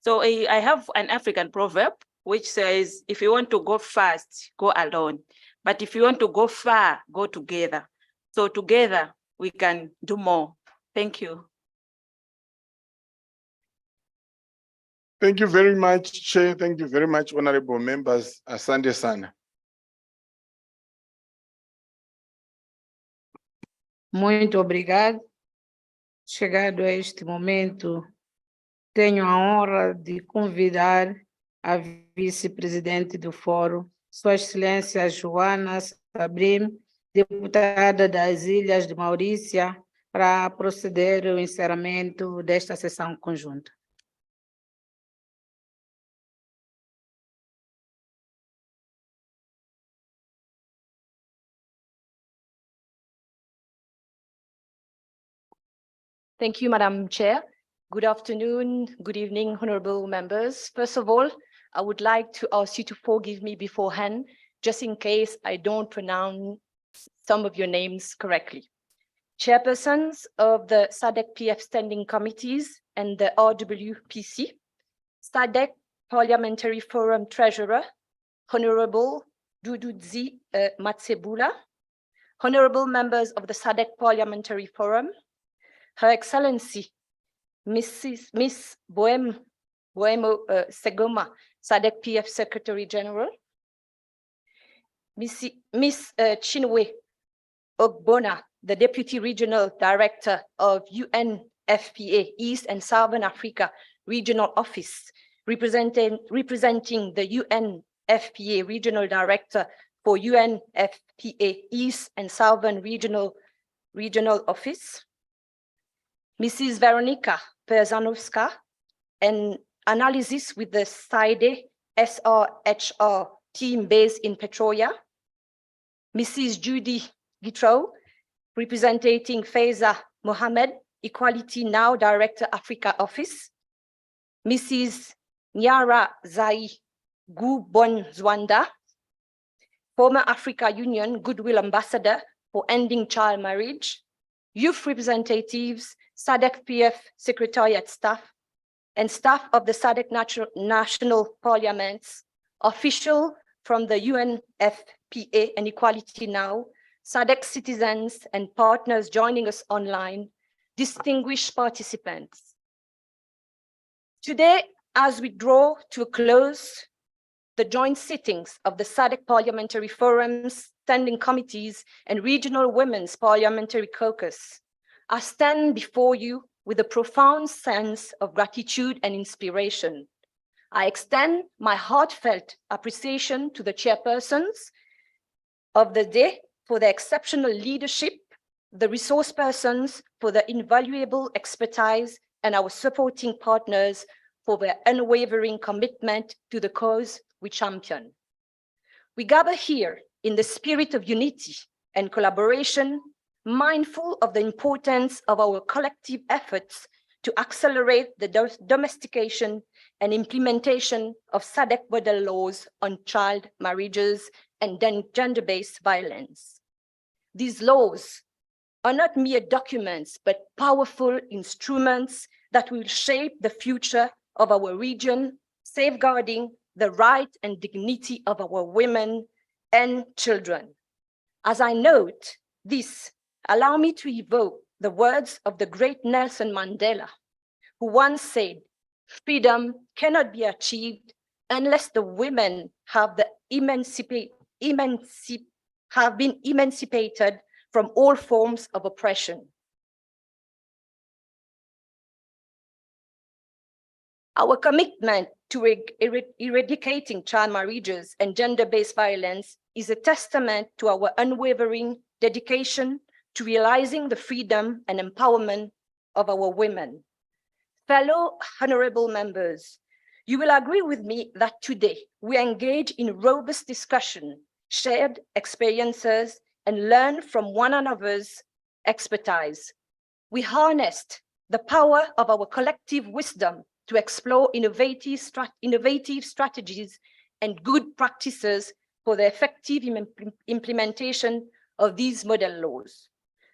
S1: So I have an African proverb which says, if you want to go fast, go alone. But if you want to go far, go together. So together we can do more. Thank you.
S5: Thank you very much, Chair. Thank you very much, honorable members. Asante sana.
S18: Muito obrigado. Chegado a este momento, tenho a honra de convidar a vice-presidente do Fórum, Sua Excelência Joana Sabrim, deputada das Ilhas de Maurícia, para proceder ao encerramento desta sessão conjunta.
S22: Thank you, Madam Chair. Good afternoon, good evening, honorable members. First of all,
S20: I would like to ask you to forgive me beforehand, just in case I don't pronounce some of your names correctly. Chairpersons of the SADC-PF standing committees and the RWPC, SADC Parliamentary Forum Treasurer, Honorable Dududzi Matsebula, honorable members of the SADC Parliamentary Forum, Her Excellency Miss Boemo Segoma, SADC-PF Secretary General, Miss Chinwe Ogbonna, the Deputy Regional Director of UNFPA East and Southern Africa Regional Office, representing the UNFPA Regional Director for UNFPA East and Southern Regional Office, Mrs. Veronika Perzanovska, an analysis with the SAIDE SRHR team based in Petrolia, Mrs. Judy Gitrow, representing Faiza Mohammed, Equality Now Director Africa Office, Mrs. Nyara Zai Gubon Zwanda, former Africa Union Goodwill Ambassador for Ending Child Marriage, youth representatives, SADC-PF Secretariat staff, and staff of the SADC National Parliaments, official from the UNFPA and Equality Now, SADC citizens and partners joining us online, distinguished participants. Today, as we draw to a close the joint sittings of the SADC Parliamentary Forums, Standing Committees, and Regional Women's Parliamentary Caucus, I stand before you with a profound sense of gratitude and inspiration. I extend my heartfelt appreciation to the chairpersons of the day for their exceptional leadership, the resource persons for their invaluable expertise, and our supporting partners for their unwavering commitment to the cause we champion. We gather here in the spirit of unity and collaboration, mindful of the importance of our collective efforts to accelerate the domestication and implementation of SADC model laws on child marriages and gender-based violence. These laws are not mere documents, but powerful instruments that will shape the future of our region, safeguarding the right and dignity of our women and children. As I note this, allow me to evoke the words of the great Nelson Mandela, who once said, "Freedom cannot be achieved unless the women have been emancipated from all forms of oppression." Our commitment to eradicating child marriages and gender-based violence is a testament to our unwavering dedication to realizing the freedom and empowerment of our women. Fellow honorable members, you will agree with me that today we engage in robust discussion, shared experiences, and learn from one another's expertise. We harnessed the power of our collective wisdom to explore innovative strategies and good practices for the effective implementation of these model laws.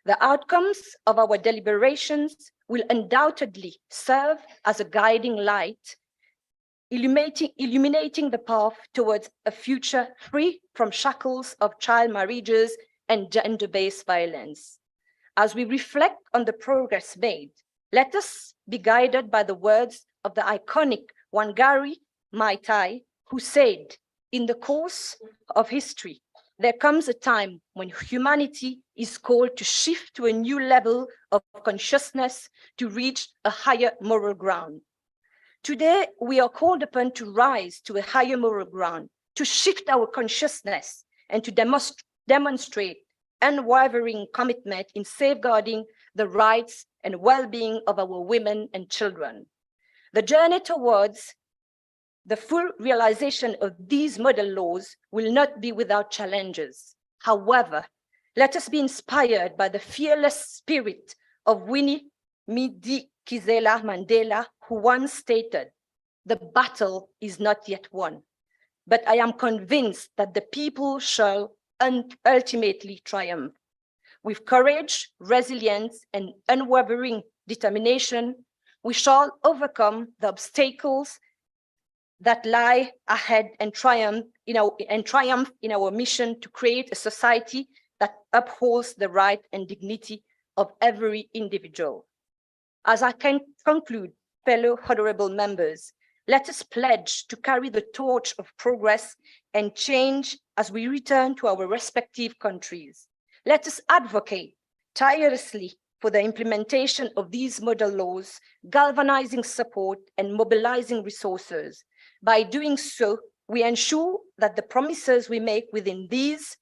S20: The outcomes of our deliberations will undoubtedly serve as a guiding light, illuminating the path towards a future free from shackles of child marriages and gender-based violence. As we reflect on the progress made, let us be guided by the words of the iconic Wangari Maathai, who said, "In the course of history, there comes a time when humanity is called to shift to a new level of consciousness to reach a higher moral ground." Today, we are called upon to rise to a higher moral ground, to shift our consciousness and to demonstrate unwavering commitment in safeguarding the rights and well-being of our women and children. The journey towards the full realization of these model laws will not be without challenges. However, let us be inspired by the fearless spirit of Winnie Madikizela Mandela, who once stated, the battle is not yet won, but I am convinced that the people shall ultimately triumph. With courage, resilience, and unwavering determination, we shall overcome the obstacles that lie ahead and triumph in our mission to create a society that upholds the right and dignity of every individual. As I can conclude, fellow honorable members, let us pledge to carry the torch of progress and change as we return to our respective countries. Let us advocate tirelessly for the implementation of these model laws, galvanizing support and mobilizing resources. By doing so, we ensure that the promises we make within these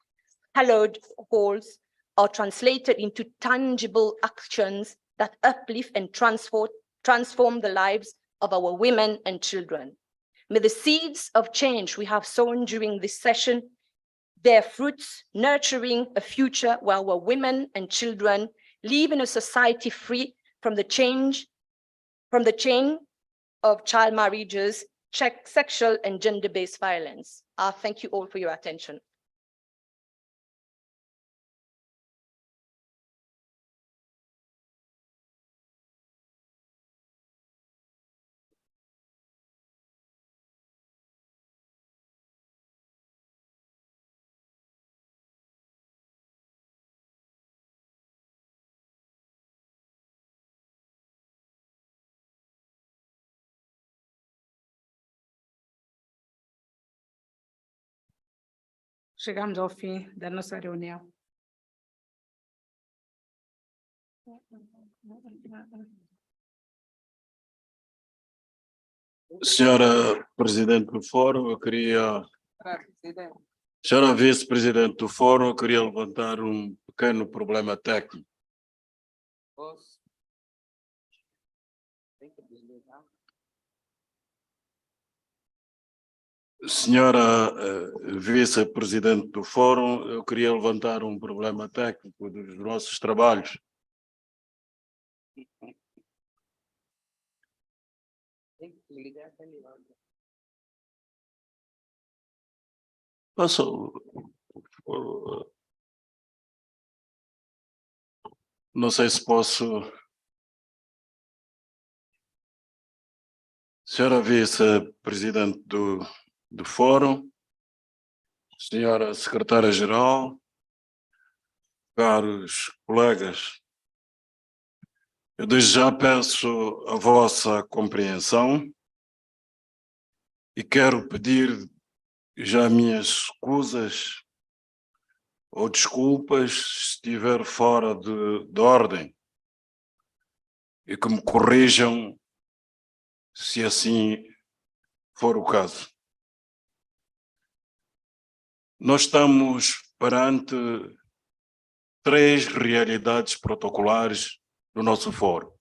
S20: hallowed halls are translated into tangible actions that uplift and transform the lives of our women and children. May the seeds of change we have sown during this session bear fruits, nurturing a future where our women and children live in a society free from the chain of child marriages, sexual and gender-based violence. Thank you all for your attention.
S18: Chegamos ao fim da nossa reunião.
S12: Senhora Presidente do Fórum, eu queria... Senhora Vice-Presidente do Fórum, eu queria levantar um pequeno problema técnico. Senhora Vice-Presidente do Fórum, eu queria levantar um problema técnico dos nossos trabalhos. Não sei se posso... Senhora Vice-Presidente do Fórum, Senhora Secretária-Geral, caros colegas, eu desde já peço a vossa compreensão e quero pedir já minhas escusas ou desculpas se estiver fora de ordem e que me corrijam se assim for o caso. Nós estamos perante 3 realidades protocolares do nosso fórum.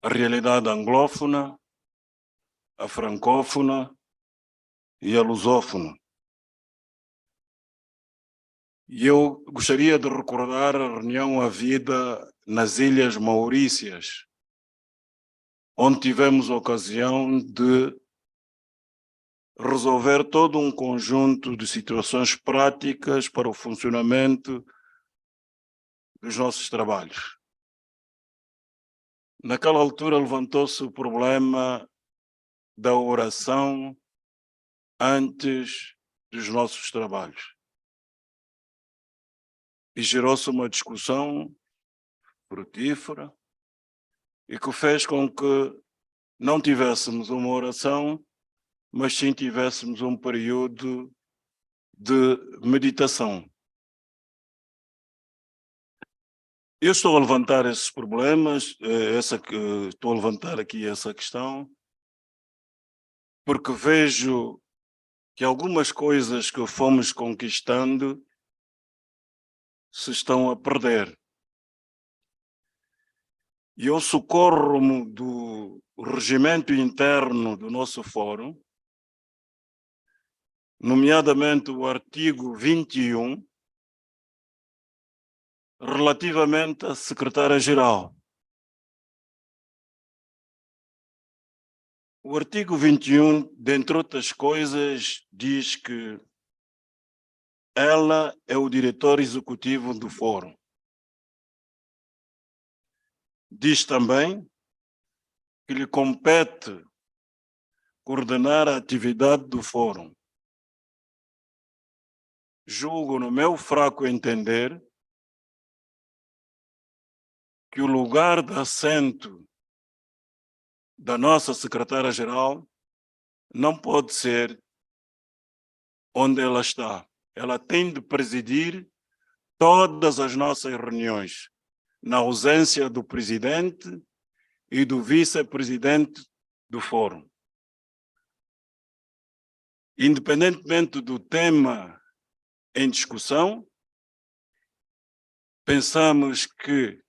S12: A realidade anglófona, a francófona e a lusófona. E eu gostaria de recordar a reunião havida nas Ilhas Maurícias, onde tivemos a ocasião de resolver todo um conjunto de situações práticas para o funcionamento dos nossos trabalhos. Naquela altura levantou-se o problema da oração antes dos nossos trabalhos. E gerou-se uma discussão frutífera e que fez com que não tivéssemos uma oração, mas sim tivéssemos um período de meditação. Eu estou a levantar esses problemas, estou a levantar aqui essa questão, porque vejo que algumas coisas que fomos conquistando se estão a perder. E eu socorro-me do regimento interno do nosso fórum, nomeadamente o artigo 21, relativamente à secretária-geral. O artigo 21, dentre outras coisas, diz que ela é o diretor executivo do fórum. Diz também que lhe compete coordenar a atividade do fórum. Julgo, no meu fraco entender, que o lugar de assento da nossa secretária-geral não pode ser onde ela está. Ela tem de presidir todas as nossas reuniões, na ausência do presidente e do vice-presidente do fórum. Independentemente do tema em discussão, pensamos que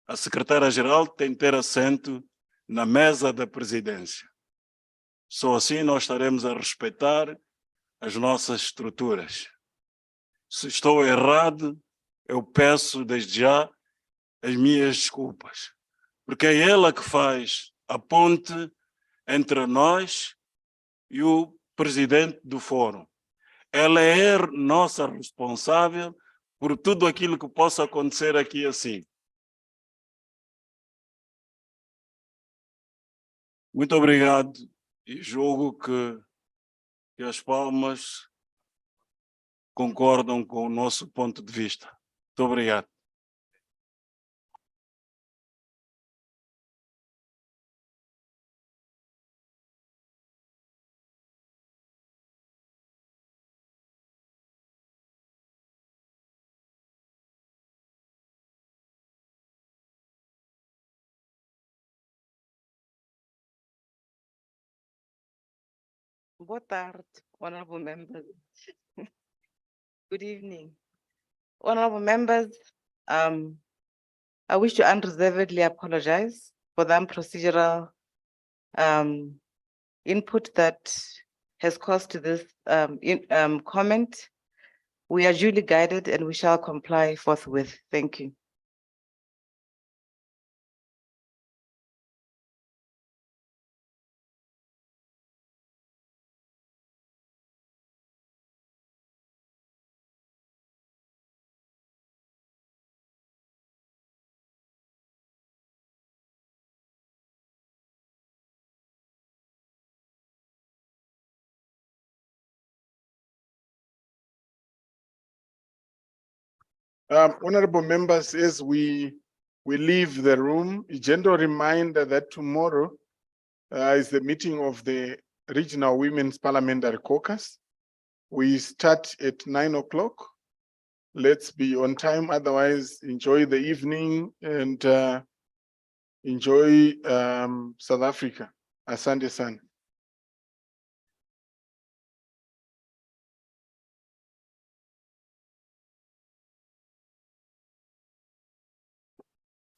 S12: a secretária-geral tem de ter assento na mesa da presidência. Só assim nós estaremos a respeitar as nossas estruturas. Se estou errado, eu peço desde já as minhas desculpas, porque é ela que faz a ponte entre nós e o presidente do fórum. Ela é nossa responsável por tudo aquilo que possa acontecer aqui assim. Muito obrigado e julgo que as palmas concordam com o nosso ponto de vista. Muito obrigado.
S19: Boa tarde, honorable members. Good evening. Honorable members, I wish to unreservedly apologize for the procedural input that has caused this comment. We are duly guided and we shall comply forthwith. Thank you.
S5: Honorable members, as we leave the room, a gentle reminder that tomorrow is the meeting of the Regional Women's Parliamentary Caucus. We start at 9 o'clock. Let's be on time, otherwise enjoy the evening and enjoy South Africa. Asante sana.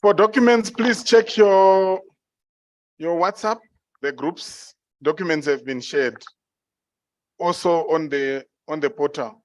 S5: For documents, please check your WhatsApp, the groups. Documents have been shared. Also on the portal.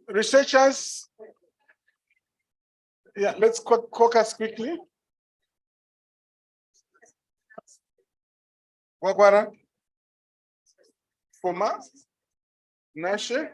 S5: Researchers. Yeah, let's caucus quickly. Wagwara. Foma. Nashe.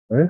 S4: Eh?